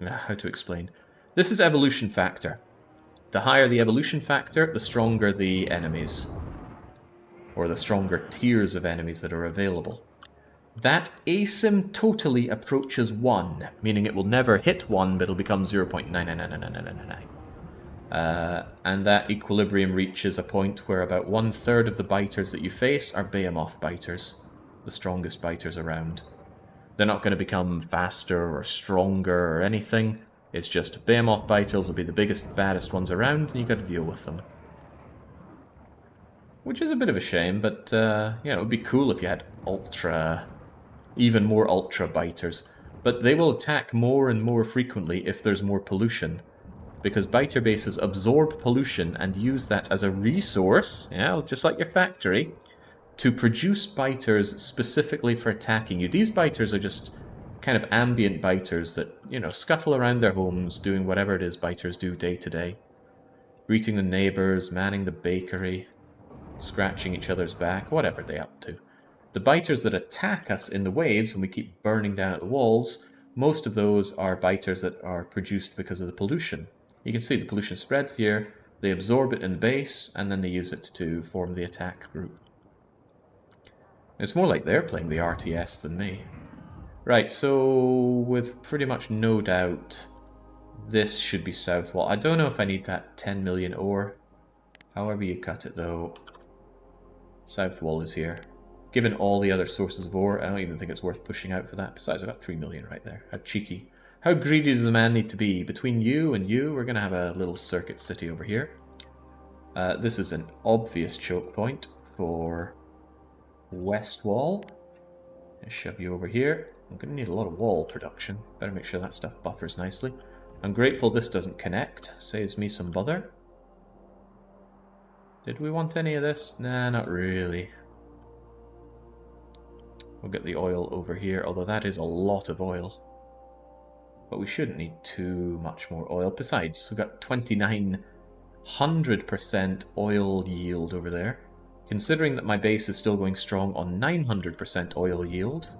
S1: how to explain? This is evolution factor. The higher the evolution factor, the stronger the enemies. Or the stronger tiers of enemies that are available. That asymptotally approaches 1, meaning it will never hit 1, but it'll become 0.9999999. And that equilibrium reaches a point where about 1/3 of the biters that you face are Behemoth biters, the strongest biters around. They're not going to become faster or stronger or anything. It's just Behemoth biters will be the biggest, baddest ones around, and you got to deal with them. Which is a bit of a shame, but yeah, it would be cool if you had even more ultra biters. But they will attack more and more frequently if there's more pollution. Because biter bases absorb pollution and use that as a resource, yeah, just like your factory, to produce biters specifically for attacking you. These biters are just kind of ambient biters that, you know, scuttle around their homes doing whatever it is biters do day to day. Greeting the neighbors, manning the bakery, scratching each other's back, whatever they're up to. The biters that attack us in the waves and we keep burning down at the walls, most of those are biters that are produced because of the pollution. You can see the pollution spreads here, they absorb it in the base, and then they use it to form the attack group. It's more like they're playing the RTS than me. Right, so with pretty much no doubt, this should be south wall. I don't know if I need that 10 million ore. However you cut it, though, south wall is here. Given all the other sources of ore, I don't even think it's worth pushing out for that. Besides, I've got 3 million right there. How cheeky. How greedy does a man need to be? Between you and you, we're going to have a little circuit city over here. This is an obvious choke point for west wall. I'll shove you over here. I'm going to need a lot of wall production. Better make sure that stuff buffers nicely. I'm grateful this doesn't connect. Saves me some bother. Did we want any of this? Nah, not really. We'll get the oil over here, although that is a lot of oil. But we shouldn't need too much more oil. Besides, we've got 2900% oil yield over there. Considering that my base is still going strong on 900% oil yield.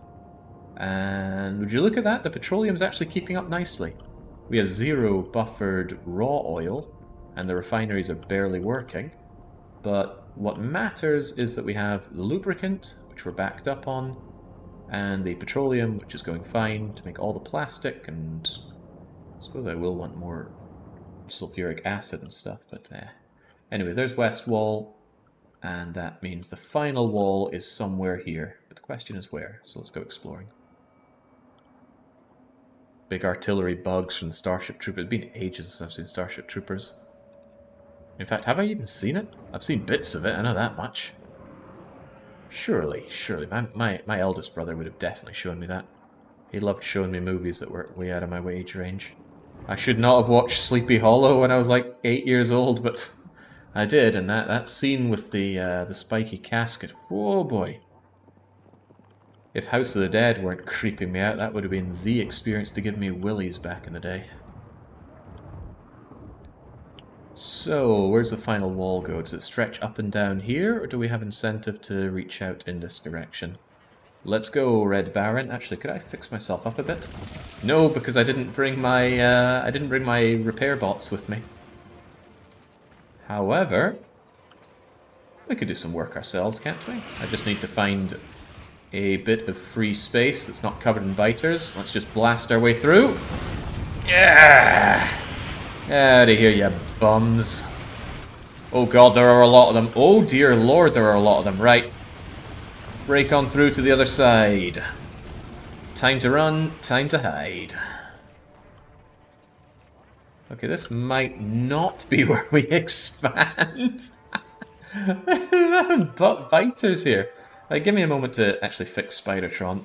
S1: And would you look at that? The petroleum's actually keeping up nicely. We have 0 buffered raw oil, and the refineries are barely working. But what matters is that we have the lubricant, which we're backed up on, and the petroleum, which is going fine to make all the plastic, and I suppose I will want more sulfuric acid and stuff, but anyway, there's west wall. And that means the final wall is somewhere here. But the question is where, so let's go exploring. Big artillery bugs from Starship Troopers. It's been ages since I've seen Starship Troopers. In fact, have I even seen it? I've seen bits of it, I know that much. Surely. My eldest brother would have definitely shown me that. He loved showing me movies that were way out of my age range. I should not have watched Sleepy Hollow when I was like 8 years old, but I did, and that scene with the spiky casket, oh boy. If House of the Dead weren't creeping me out, that would have been the experience to give me willies back in the day. So, where's the final wall go? Does it stretch up and down here, or do we have incentive to reach out in this direction? Let's go, Red Baron. Actually, could I fix myself up a bit? No, because I didn't bring my repair bots with me. However, we could do some work ourselves, can't we? I just need to find a bit of free space that's not covered in biters. Let's just blast our way through. Yeah! Out of here, you bums. Oh god, there are a lot of them. Oh dear lord, there are a lot of them. Right. Break on through to the other side. Time to run, time to hide. Okay, this might not be where we expand. Nothing but biters here. Right, give me a moment to actually fix Spidertron.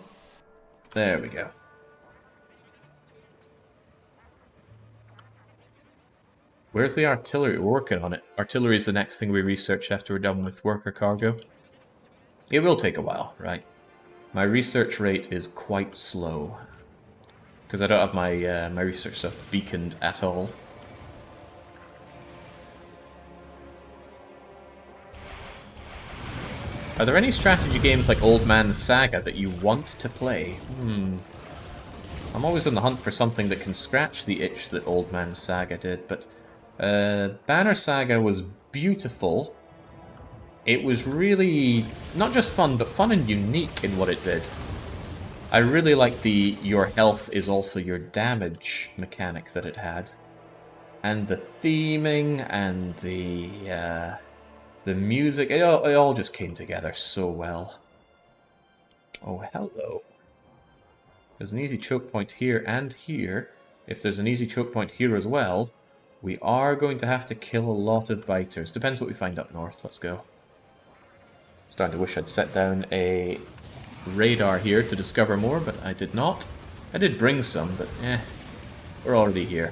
S1: There we go. Where's the artillery? We're working on it. Artillery is the next thing we research after we're done with worker cargo. It will take a while, right? My research rate is quite slow. Because I don't have my, my research stuff beaconed at all. Are there any strategy games like Old Man's Saga that you want to play? I'm always on the hunt for something that can scratch the itch that Old Man's Saga did, but Banner Saga was beautiful. It was really not just fun, but fun and unique in what it did. I really like the your health is also your damage mechanic that it had. And the theming and the music, it all just came together so well. Oh, hello. There's an easy choke point here and here. If there's an easy choke point here as well, we are going to have to kill a lot of biters. Depends what we find up north. Let's go. Starting to wish I'd set down a radar here to discover more, but I did not. I did bring some, but we're already here.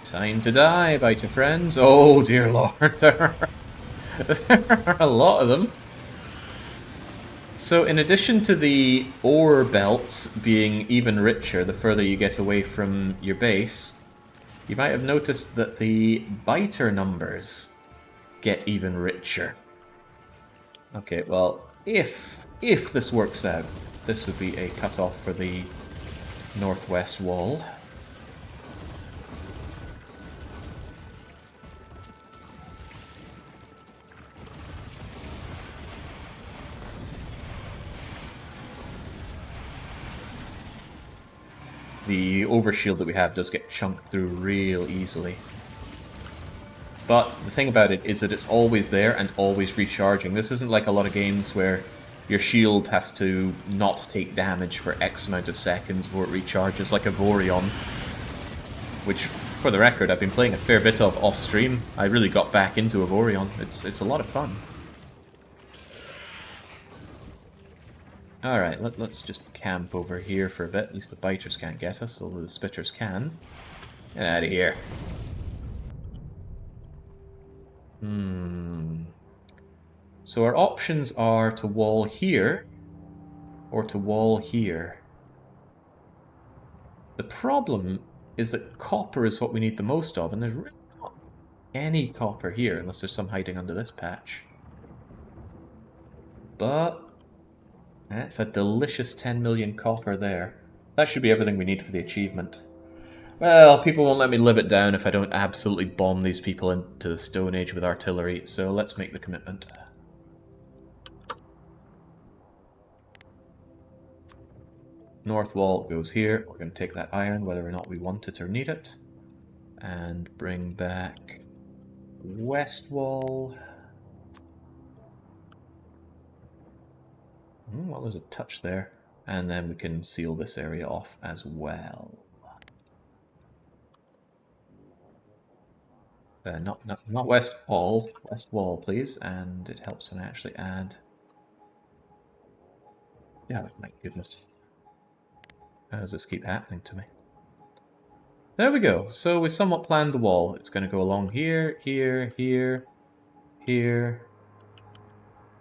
S1: Time to die, biter friends. Oh dear lord, there are a lot of them. So in addition to the ore belts being even richer the further you get away from your base, you might have noticed that the biter numbers get even richer. Okay, well, if this works out, this would be a cutoff for the northwest wall. The overshield that we have does get chunked through real easily. But the thing about it is that it's always there and always recharging. This isn't like a lot of games where your shield has to not take damage for X amount of seconds before it recharges, like a Vorion. Which, for the record, I've been playing a fair bit of off-stream. I really got back into a Vorion. It's a lot of fun. Alright, let's just camp over here for a bit. At least the biters can't get us, although the spitters can. Get out of here. So our options are to wall here, or to wall here. The problem is that copper is what we need the most of, and there's really not any copper here, unless there's some hiding under this patch. But that's a delicious 10 million copper there. That should be everything we need for the achievement. Well, people won't let me live it down if I don't absolutely bomb these people into the Stone Age with artillery, so let's make the commitment. North wall goes here. We're going to take that iron, whether or not we want it or need it. And bring back west wall. What was a touch there? And then we can seal this area off as well. Not west wall. West wall, please. And it helps when I actually add... Yeah, my goodness. How does this keep happening to me? There we go. So we somewhat planned the wall. It's going to go along here, here, here, here,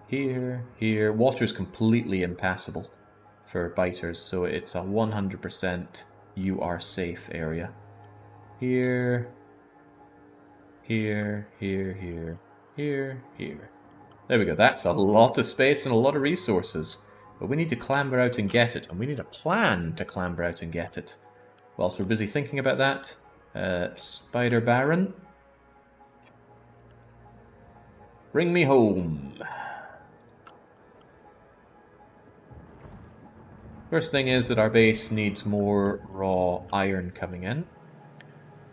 S1: here, here. Water's completely impassable for biters, so it's a 100% you are safe area. Here, here, here, here, here, here. There we go. That's a lot of space and a lot of resources. But we need to clamber out and get it, and we need a plan to clamber out and get it. Whilst we're busy thinking about that, Spider Baron, bring me home. First thing is that our base needs more raw iron coming in.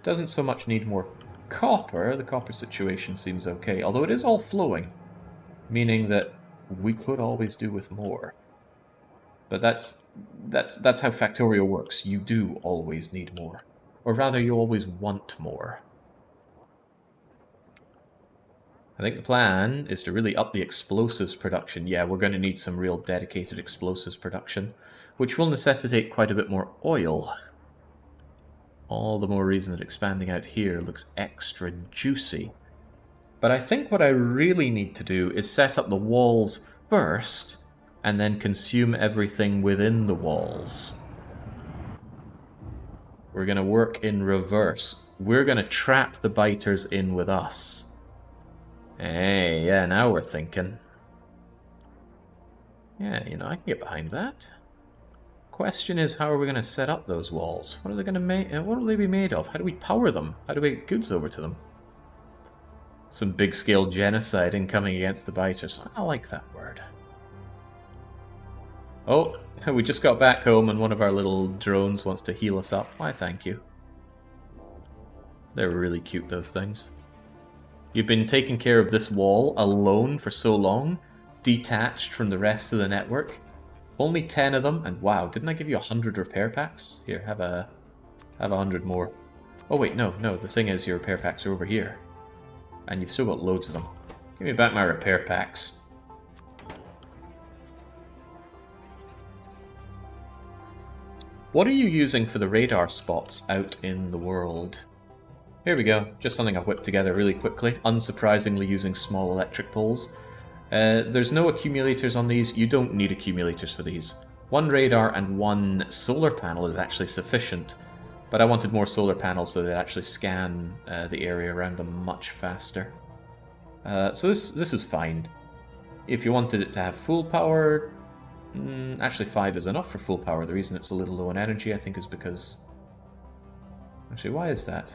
S1: Doesn't so much need more copper. The copper situation seems okay, although it is all flowing, meaning that we could always do with more. But that's how Factorio works. You do always need more. Or rather, you always want more. I think the plan is to really up the explosives production. Yeah, we're going to need some real dedicated explosives production, which will necessitate quite a bit more oil. All the more reason that expanding out here looks extra juicy. But I think what I really need to do is set up the walls first, and then consume everything within the walls. We're going to work in reverse. We're going to trap the biters in with us. Hey, yeah, now we're thinking. Yeah, you know, I can get behind that. Question is, how are we going to set up those walls? What are they going to make? What will they be made of? How do we power them? How do we get goods over to them? Some big-scale genocide coming against the biters. I like that word. Oh, we just got back home and one of our little drones wants to heal us up. Why, thank you. They're really cute, those things. You've been taking care of this wall alone for so long, detached from the rest of the network. Only 10 of them, and wow, didn't I give you 100 repair packs? Here, have 100 more. Oh wait, no, the thing is your repair packs are over here. And you've still got loads of them. Give me back my repair packs. What are you using for the radar spots out in the world? Here we go, just something I've whipped together really quickly, unsurprisingly using small electric poles. There's no accumulators on these, you don't need accumulators for these. One radar and one solar panel is actually sufficient, but I wanted more solar panels so they actually scan the area around them much faster. So this is fine. If you wanted it to have full power, actually 5 is enough for full power. The reason it's a little low in energy, I think, is because... Actually, why is that?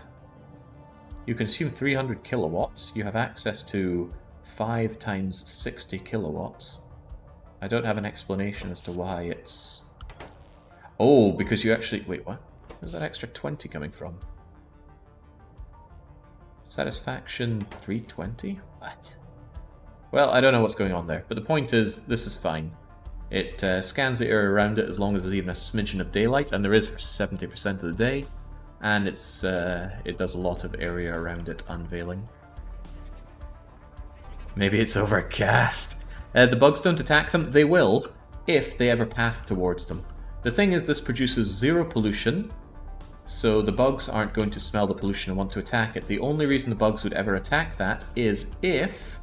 S1: You consume 300 kilowatts. You have access to 5 times 60 kilowatts. I don't have an explanation as to why it's... Oh, because you actually... Wait, what? Where's that extra 20 coming from? Satisfaction 320? What? Well, I don't know what's going on there. But the point is, this is fine. It scans the area around it as long as there's even a smidgen of daylight, and there is for 70% of the day. And it does a lot of area around it unveiling. Maybe it's overcast. The bugs don't attack them. They will, if they ever path towards them. The thing is, this produces 0 pollution, so the bugs aren't going to smell the pollution and want to attack it. The only reason the bugs would ever attack that is if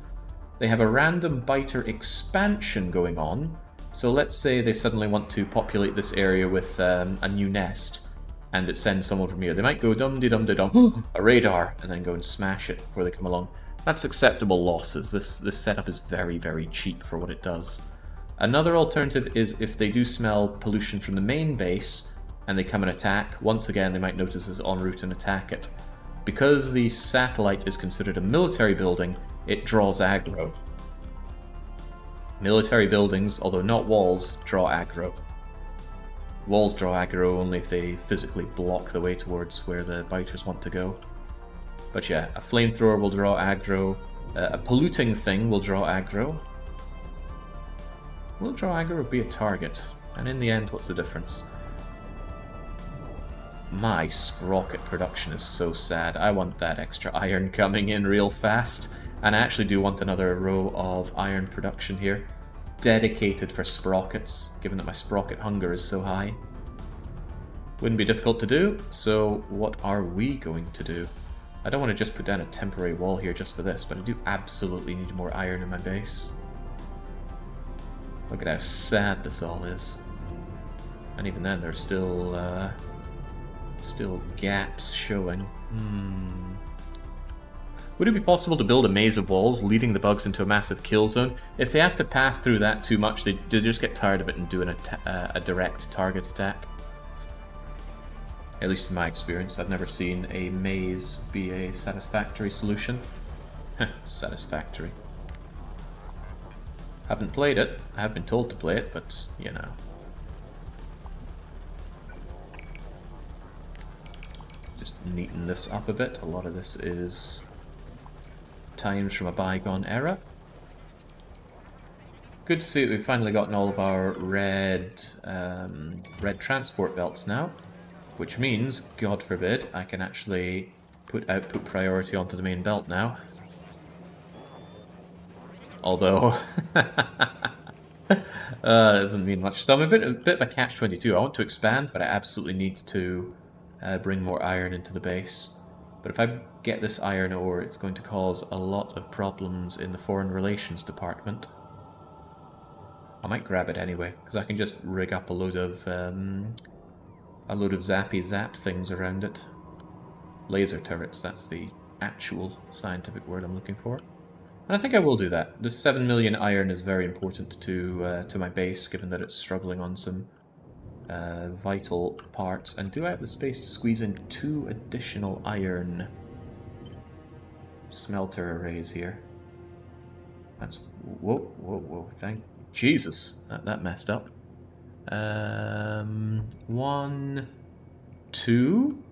S1: they have a random biter expansion going on. So let's say they suddenly want to populate this area with a new nest, and it sends someone from here. They might go dum-de-dum-de-dum, a radar, and then go and smash it before they come along. That's acceptable losses. This setup is very, very cheap for what it does. Another alternative is if they do smell pollution from the main base, and they come and attack, once again they might notice this en route and attack it. Because the satellite is considered a military building, it draws aggro. Military buildings, although not walls, draw aggro. Walls draw aggro only if they physically block the way towards where the biters want to go. But yeah, a flamethrower will draw aggro. A polluting thing will draw aggro. Will draw aggro or be a target? And in the end, what's the difference? My sprocket production is so sad. I want that extra iron coming in real fast. And I actually do want another row of iron production here. Dedicated for sprockets, given that my sprocket hunger is so high. Wouldn't be difficult to do, so what are we going to do? I don't want to just put down a temporary wall here just for this, but I do absolutely need more iron in my base. Look at how sad this all is. And even then, there's still gaps showing. Would it be possible to build a maze of walls, leading the bugs into a massive kill zone? If they have to pass through that too much, they just get tired of it and do a direct target attack. At least in my experience, I've never seen a maze be a satisfactory solution. Satisfactory. Haven't played it. I have been told to play it, but, you know. Just neaten this up a bit. A lot of this is times from a bygone era. Good to see that we've finally gotten all of our red transport belts now, which means, God forbid, I can actually put output priority onto the main belt now. Although, that doesn't mean much. So I'm a bit of a catch-22. I want to expand, but I absolutely need to bring more iron into the base. But if I get this iron ore, it's going to cause a lot of problems in the Foreign Relations Department. I might grab it anyway, because I can just rig up a load of zappy zap things around it. Laser turrets, that's the actual scientific word I'm looking for. And I think I will do that. The 7 million iron is very important to my base, given that it's struggling on some vital parts. And do I have the space to squeeze in 2 additional iron smelter arrays here? That's... whoa, thank... Jesus, that messed up. 1, 2...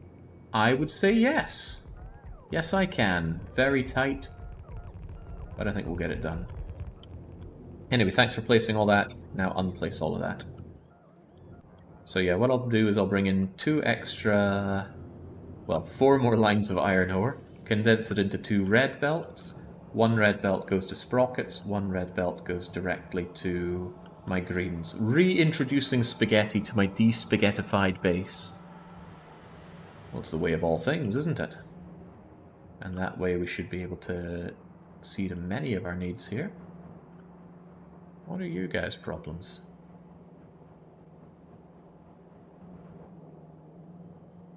S1: I would say yes. Yes, I can. Very tight, but I think we'll get it done. Anyway, thanks for placing all that. Now unplace all of that. So yeah, what I'll do is I'll bring in 2 extra... well, 4 more lines of iron ore, condense it into 2 red belts. 1 red belt goes to sprockets, 1 red belt goes directly to my greens. Reintroducing spaghetti to my de-spaghettified base. Well, it's the way of all things, isn't it? And that way we should be able to see to many of our needs here. What are you guys' problems?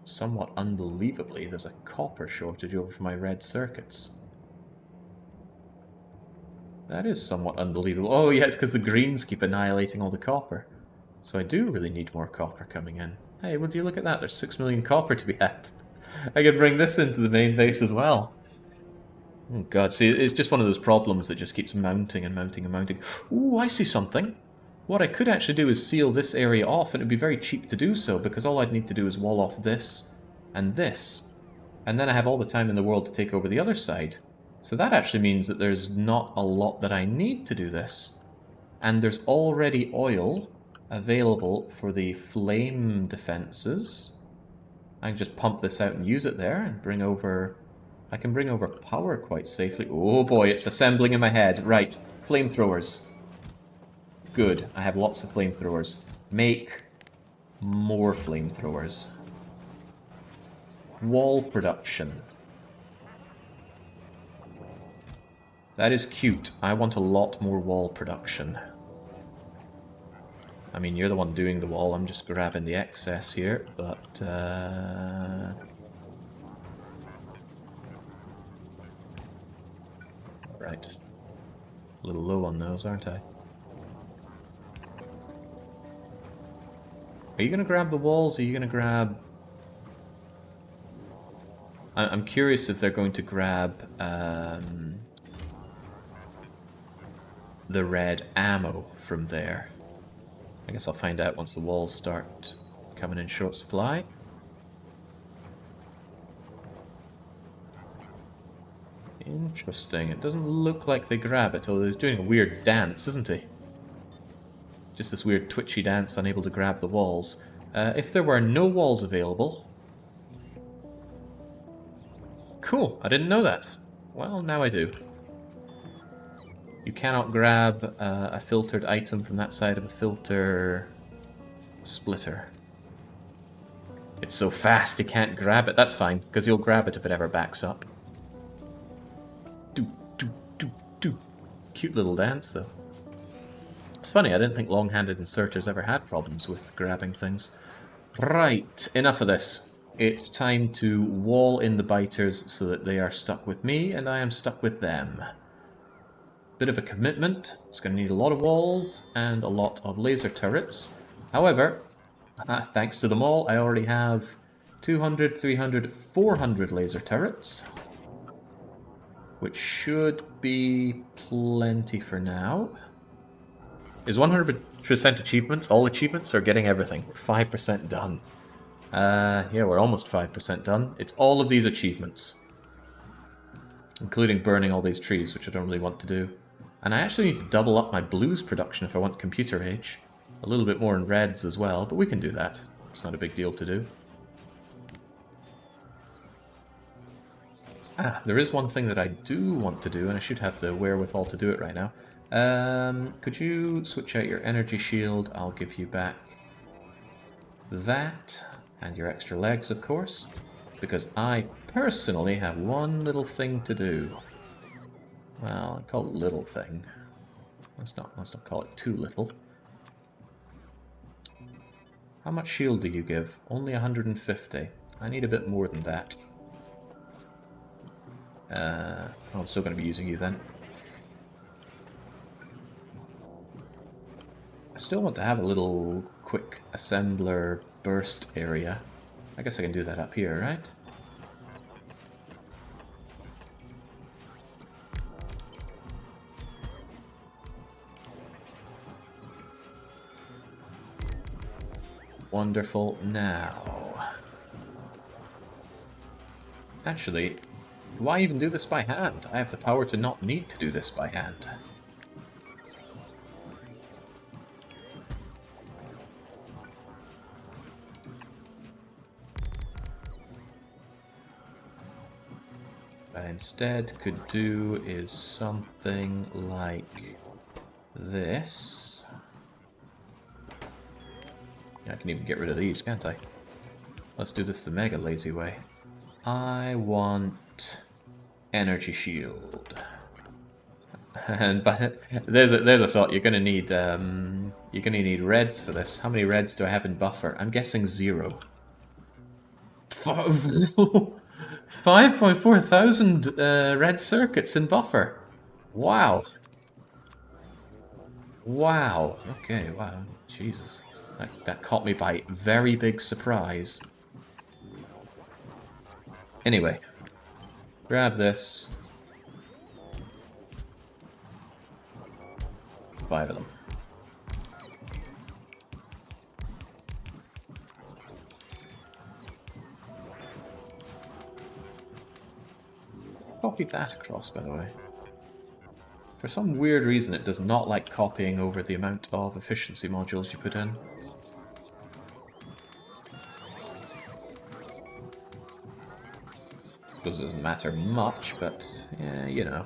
S1: Somewhat unbelievably, there's a copper shortage over my red circuits. That is somewhat unbelievable. Oh yeah, it's because the greens keep annihilating all the copper. So I do really need more copper coming in. Hey, would you look at that? There's 6 million copper to be had. I could bring this into the main base as well. Oh god, see, it's just one of those problems that just keeps mounting and mounting and mounting. Ooh, I see something. What I could actually do is seal this area off, and it'd be very cheap to do so, because all I'd need to do is wall off this and this. And then I have all the time in the world to take over the other side. So that actually means that there's not a lot that I need to do this. And there's already oil available for the flame defenses. I can just pump this out and use it there and bring over... I can bring over power quite safely. Oh boy, it's assembling in my head. Right, flamethrowers. Good, I have lots of flamethrowers. Make more flamethrowers. Wall production. That is cute. I want a lot more wall production. I mean, you're the one doing the wall. I'm just grabbing the excess here, but... Right. A little low on those, aren't I? Are you going to grab the walls? Are you going to grab... I'm curious if they're going to grab the red ammo from there. I guess I'll find out once the walls start coming in short supply. Interesting. It doesn't look like they grab it, although he's doing a weird dance, isn't he? Just this weird twitchy dance, unable to grab the walls. If there were no walls available... Cool, I didn't know that. Well, now I do. You cannot grab a filtered item from that side of a filter splitter. It's so fast you can't grab it. That's fine, because you'll grab it if it ever backs up. Do, do, do, do. Cute little dance, though. It's funny, I didn't think long-handed inserters ever had problems with grabbing things. Right, enough of this. It's time to wall in the biters so that they are stuck with me and I am stuck with them. Bit of a commitment. It's going to need a lot of walls and a lot of laser turrets. However, thanks to them all, I already have 200, 300, 400 laser turrets, which should be plenty for now. Is 100% achievements? All achievements are getting everything. We're 5% done. Yeah, we're almost 5% done. It's all of these achievements, including burning all these trees, which I don't really want to do. And I actually need to double up my blues production if I want computer age. A little bit more in reds as well, but we can do that. It's not a big deal to do. There is one thing that I do want to do, and I should have the wherewithal to do it right now. Could you switch out your energy shield? I'll give you back that, and your extra legs, of course, because I personally have one little thing to do. Well, I call it little thing. Let's not call it too little. How much shield do you give? Only 150. I need a bit more than that. I'm still going to be using you then. I still want to have a little quick assembler burst area. I guess I can do that up here, right? Wonderful. Now... Actually, why even do this by hand? I have the power to not need to do this by hand. What I instead could do is something like this. Yeah, I can even get rid of these, can't I? Let's do this the mega lazy way. I want energy shield. And but there's a thought. You're gonna need reds for this. How many reds do I have in buffer? I'm guessing 0. 5.4 thousand red circuits in buffer. Wow. Wow. Okay. Wow. Jesus. That caught me by very big surprise. Anyway, grab this. 5 of them. Copy that across, by the way. For some weird reason, it does not like copying over the amount of efficiency modules you put in. It doesn't matter much, but yeah, you know.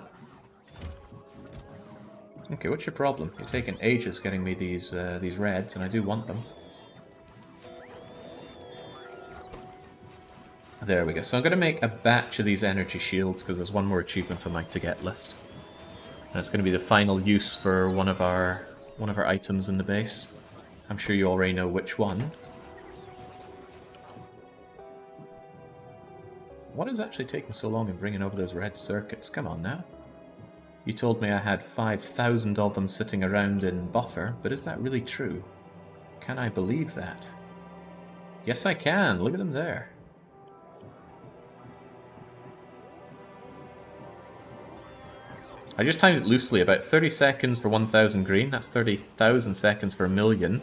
S1: Okay, what's your problem? You're taking ages getting me these reds, and I do want them. There we go. So I'm going to make a batch of these energy shields because there's one more achievement on my to-get list. And it's going to be the final use for one of our items in the base. I'm sure you already know which one. What is actually taking so long in bringing over those red circuits? Come on now. You told me I had 5,000 of them sitting around in buffer, but is that really true? Can I believe that? Yes, I can. Look at them there. I just timed it loosely, about 30 seconds for 1,000 green, that's 30,000 seconds for a million.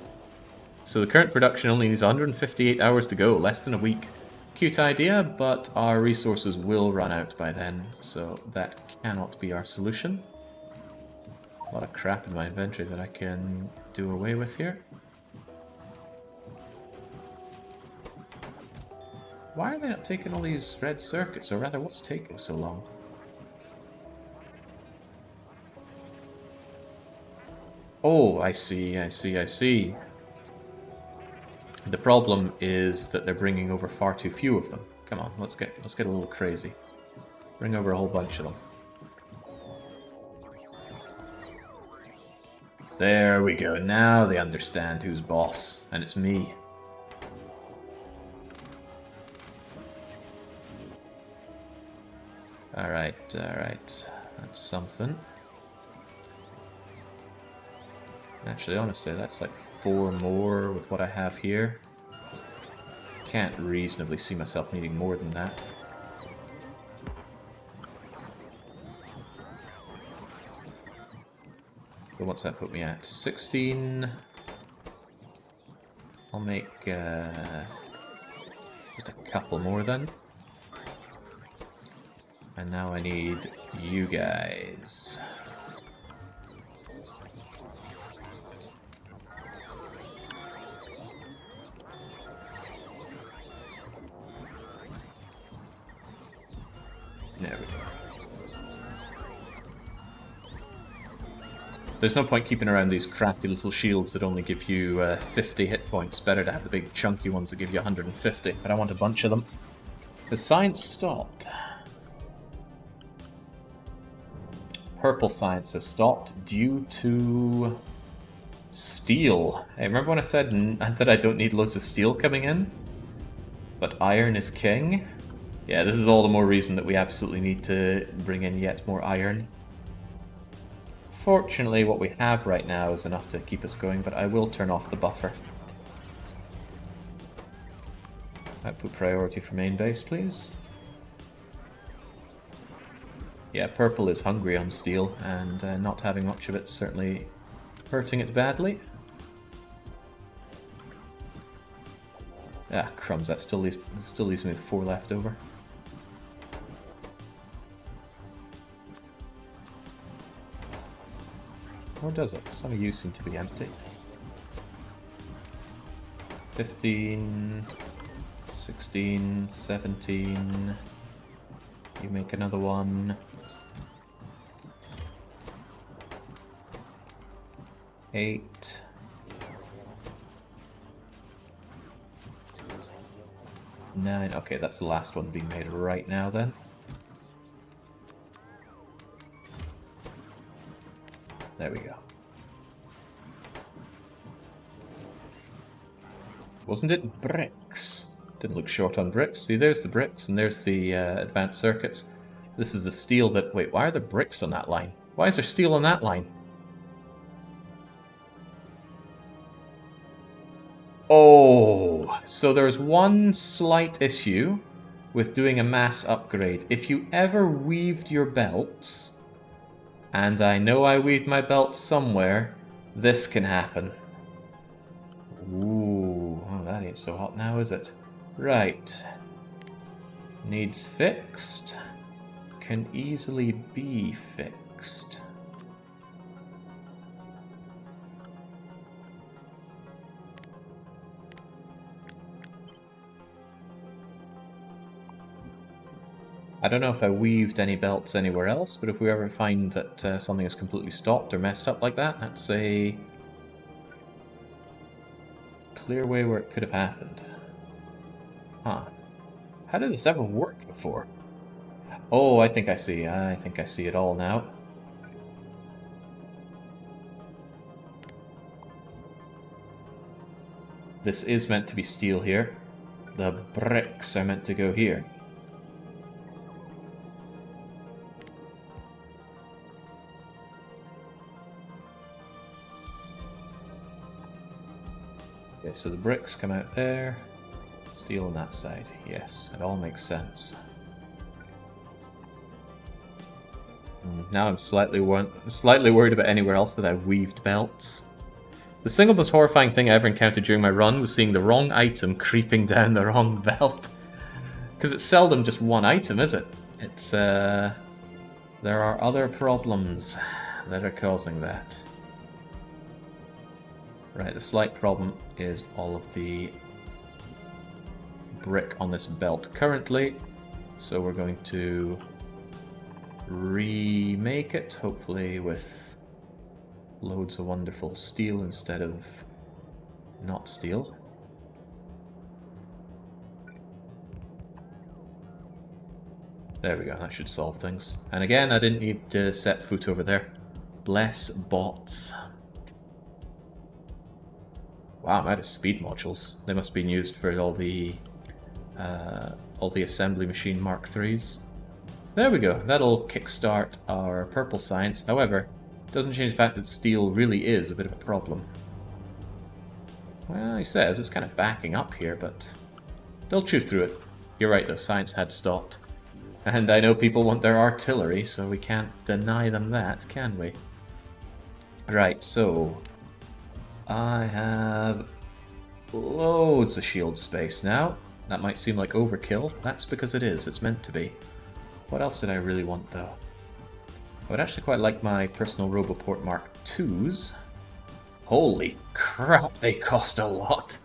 S1: So the current production only needs 158 hours to go, less than a week. Cute idea, but our resources will run out by then, so that cannot be our solution. A lot of crap in my inventory that I can do away with here. Why are they not taking all these red circuits, or rather, what's taking so long? Oh, I see. The problem is that they're bringing over far too few of them. Come on, let's get a little crazy. Bring over a whole bunch of them. There we go. Now they understand who's boss, and it's me. Alright, alright. That's something. Actually, honestly, that's like 4 more with what I have here. Can't reasonably see myself needing more than that. But what's that put me at? 16. I'll make just a couple more then. And now I need you guys. There we go. There's no point keeping around these crappy little shields that only give you 50 hit points. Better to have the big chunky ones that give you 150, but I want a bunch of them. The science stopped. Purple science has stopped due to steel. Hey, remember when I said that I don't need loads of steel coming in? But iron is king? Yeah, this is all the more reason that we absolutely need to bring in yet more iron. Fortunately, what we have right now is enough to keep us going, but I will turn off the buffer. Output priority for main base, please. Yeah, purple is hungry on steel, and not having much of it certainly hurting it badly. Ah, crumbs, that still leaves me with 4 left over. Or does it? Some of you seem to be empty. 15, 16, 17. You make another one. 8. 9. Okay, that's the last one being made right now then. There we go. Wasn't it bricks? Didn't look short on bricks. See, there's the bricks, and there's the advanced circuits. This is the steel that... Wait, why are there bricks on that line? Why is there steel on that line? Oh, so there's one slight issue with doing a mass upgrade. If you ever weaved your belts... And I know I weaved my belt somewhere. This can happen. Ooh, oh, that ain't so hot now, is it? Right. Needs fixed. Can easily be fixed. I don't know if I weaved any belts anywhere else, but if we ever find that something is completely stopped or messed up like that, that's a clear way where it could have happened. Huh. How did this ever work before? Oh, I think I see. I think I see it all now. This is meant to be steel here. The bricks are meant to go here. Okay, so the bricks come out there, steel on that side. Yes, it all makes sense. Now I'm slightly worried about anywhere else that I've weaved belts. The single most horrifying thing I ever encountered during my run was seeing the wrong item creeping down the wrong belt. Because it's seldom just one item, is it? It's, there are other problems that are causing that. Right, the slight problem is all of the brick on this belt currently. So we're going to remake it, hopefully with loads of wonderful steel instead of not steel. There we go, that should solve things. And again, I didn't need to set foot over there. Bless bots. Wow, I'm out of speed modules. They must have been used for all the assembly machine Mark IIIs. There we go, that'll kickstart our purple science. However, it doesn't change the fact that steel really is a bit of a problem. Well, he says it's kind of backing up here, but they'll chew through it. You're right though, science had stopped. And I know people want their artillery, so we can't deny them that, can we? Right, so I have loads of shield space now. That might seem like overkill. That's because it is. It's meant to be. What else did I really want, though? I would actually quite like my personal Roboport Mark IIs. Holy crap, they cost a lot.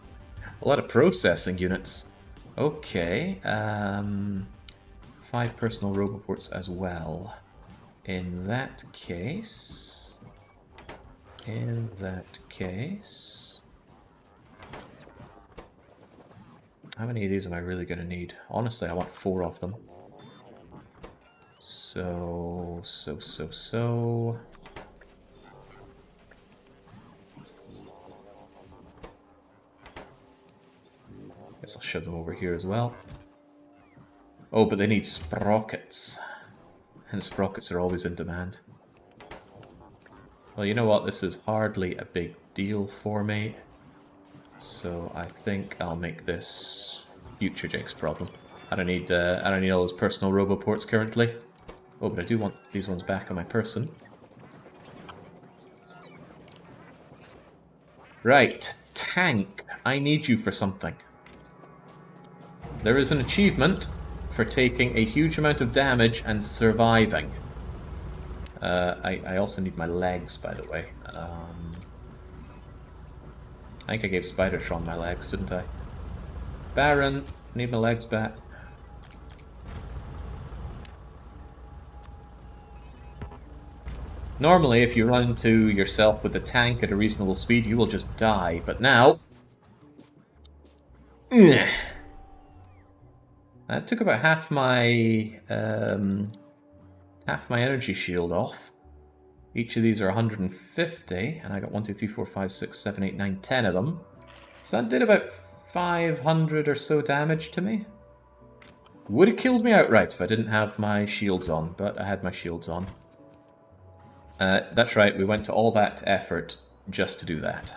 S1: A lot of processing units. Okay, 5 personal Roboports as well. In that case... How many of these am I really going to need? Honestly, I want 4 of them. So... Guess I'll shove them over here as well. Oh, but they need sprockets. And sprockets are always in demand. Well, you know what? This is hardly a big deal for me. So I think I'll make this future Jake's problem. I don't need all those personal Roboports currently. Oh, but I do want these ones back on my person. Right, tank. I need you for something. There is an achievement for taking a huge amount of damage and surviving. I also need my legs, by the way. I think I gave Spidertron my legs, didn't I? Baron, need my legs back. Normally, if you run into yourself with a tank at a reasonable speed, you will just die. But now... That took about half my energy shield off. Each of these are 150, and I got 1, 2, 3, 4, 5, 6, 7, 8, 9, 10 of them. So that did about 500 or so damage to me. Would have killed me outright if I didn't have my shields on, but I had my shields on. That's right, we went to all that effort just to do that.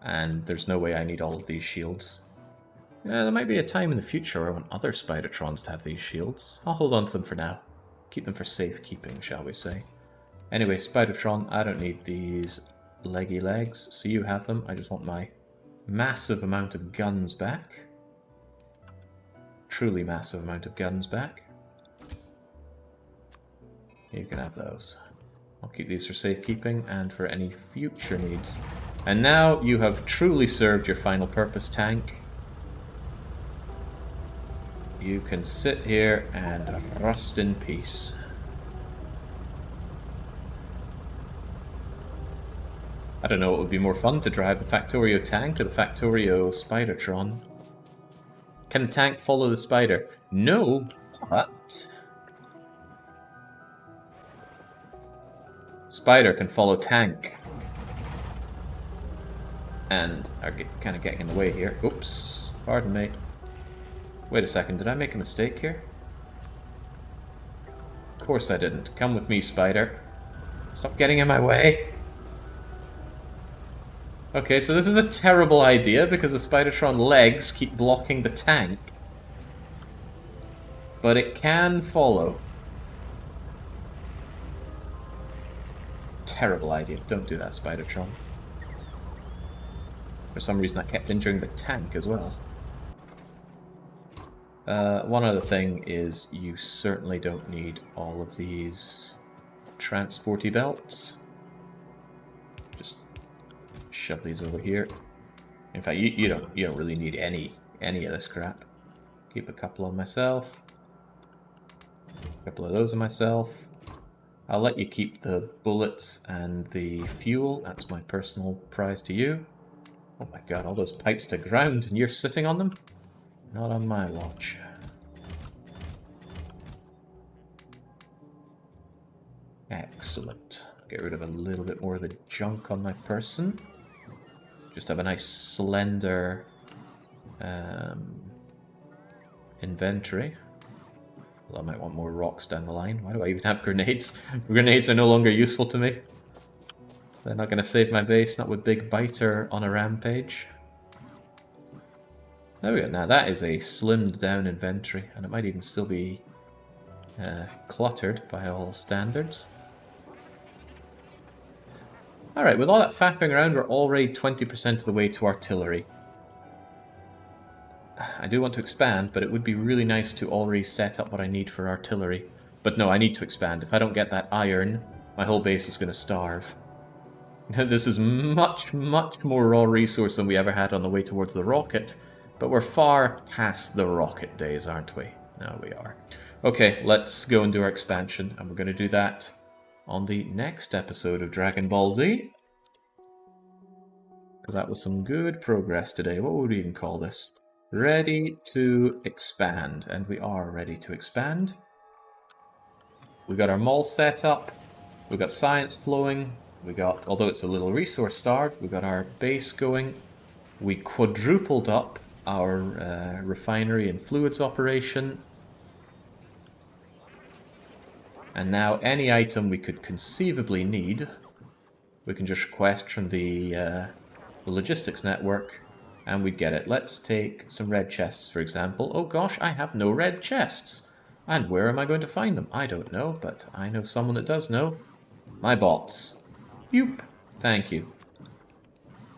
S1: And there's no way I need all of these shields. There might be a time in the future where I want other Spidertrons to have these shields. I'll hold on to them for now. Keep them for safekeeping, shall we say. Anyway, Spidertron, I don't need these leggy legs, so you have them. I just want my massive amount of guns back. Truly massive amount of guns back. You can have those. I'll keep these for safekeeping and for any future needs. And now you have truly served your final purpose, tank. You can sit here and rust in peace. I don't know, it would be more fun to drive the Factorio tank or the Factorio Spidertron. Can the tank follow the spider? No, but... Spider can follow tank. And are kind of getting in the way here. Oops, pardon me. Wait a second, did I make a mistake here? Of course I didn't. Come with me, Spider. Stop getting in my way. Okay, so this is a terrible idea because the Spidertron legs keep blocking the tank. But it can follow. Terrible idea. Don't do that, Spidertron. For some reason that kept injuring the tank as well. One other thing is you certainly don't need all of these transporty belts. Just shove these over here. In fact, you don't really need any of this crap. Keep a couple on myself. A couple of those on myself. I'll let you keep the bullets and the fuel. That's my personal prize to you. Oh my god, all those pipes to ground and you're sitting on them? Not on my watch. Excellent. Get rid of a little bit more of the junk on my person. Just have a nice slender inventory. Well, I might want more rocks down the line. Why do I even have grenades? Grenades are no longer useful to me. They're not going to save my base, not with Big Biter on a rampage. There we go. Now that is a slimmed down inventory, and it might even still be cluttered by all standards. Alright, with all that faffing around, we're already 20% of the way to artillery. I do want to expand, but it would be really nice to already set up what I need for artillery. But no, I need to expand. If I don't get that iron, my whole base is going to starve. This is much, much more raw resource than we ever had on the way towards the rocket. But we're far past the rocket days, aren't we? No, we are. Okay, let's go and do our expansion. And we're going to do that on the next episode of Dragon Ball Z. Because that was some good progress today. What would we even call this? Ready to expand. And we are ready to expand. We got our mall set up. We got science flowing. We got, although it's a little resource starved, we got our base going. We quadrupled up our refinery and fluids operation. And now any item we could conceivably need, we can just request from the logistics network, and we'd get it. Let's take some red chests, for example. Oh gosh, I have no red chests. And where am I going to find them? I don't know, but I know someone that does know. My bots. Yoop. Thank you.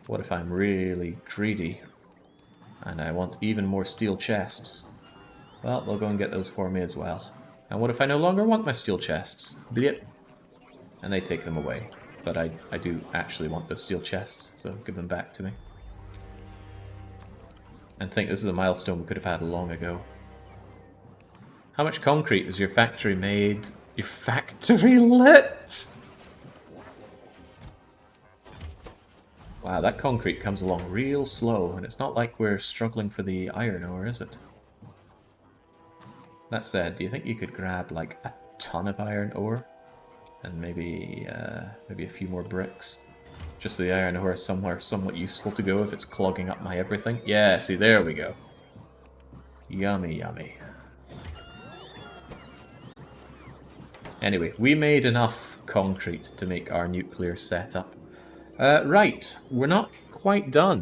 S1: What if I'm really greedy and I want even more steel chests? Well, they'll go and get those for me as well. And what if I no longer want my steel chests? Blip. And they take them away. But I do actually want those steel chests, so give them back to me. And think this is a milestone we could have had long ago. How much concrete is your factory made? Your factory lit? Wow, that concrete comes along real slow, and it's not like we're struggling for the iron ore, is it? That said, do you think you could grab like a ton of iron ore? And maybe a few more bricks? Just so the iron ore is somewhere somewhat useful to go if it's clogging up my everything. Yeah, see, there we go. Yummy, yummy. Anyway, we made enough concrete to make our nuclear setup. Right, we're not quite done.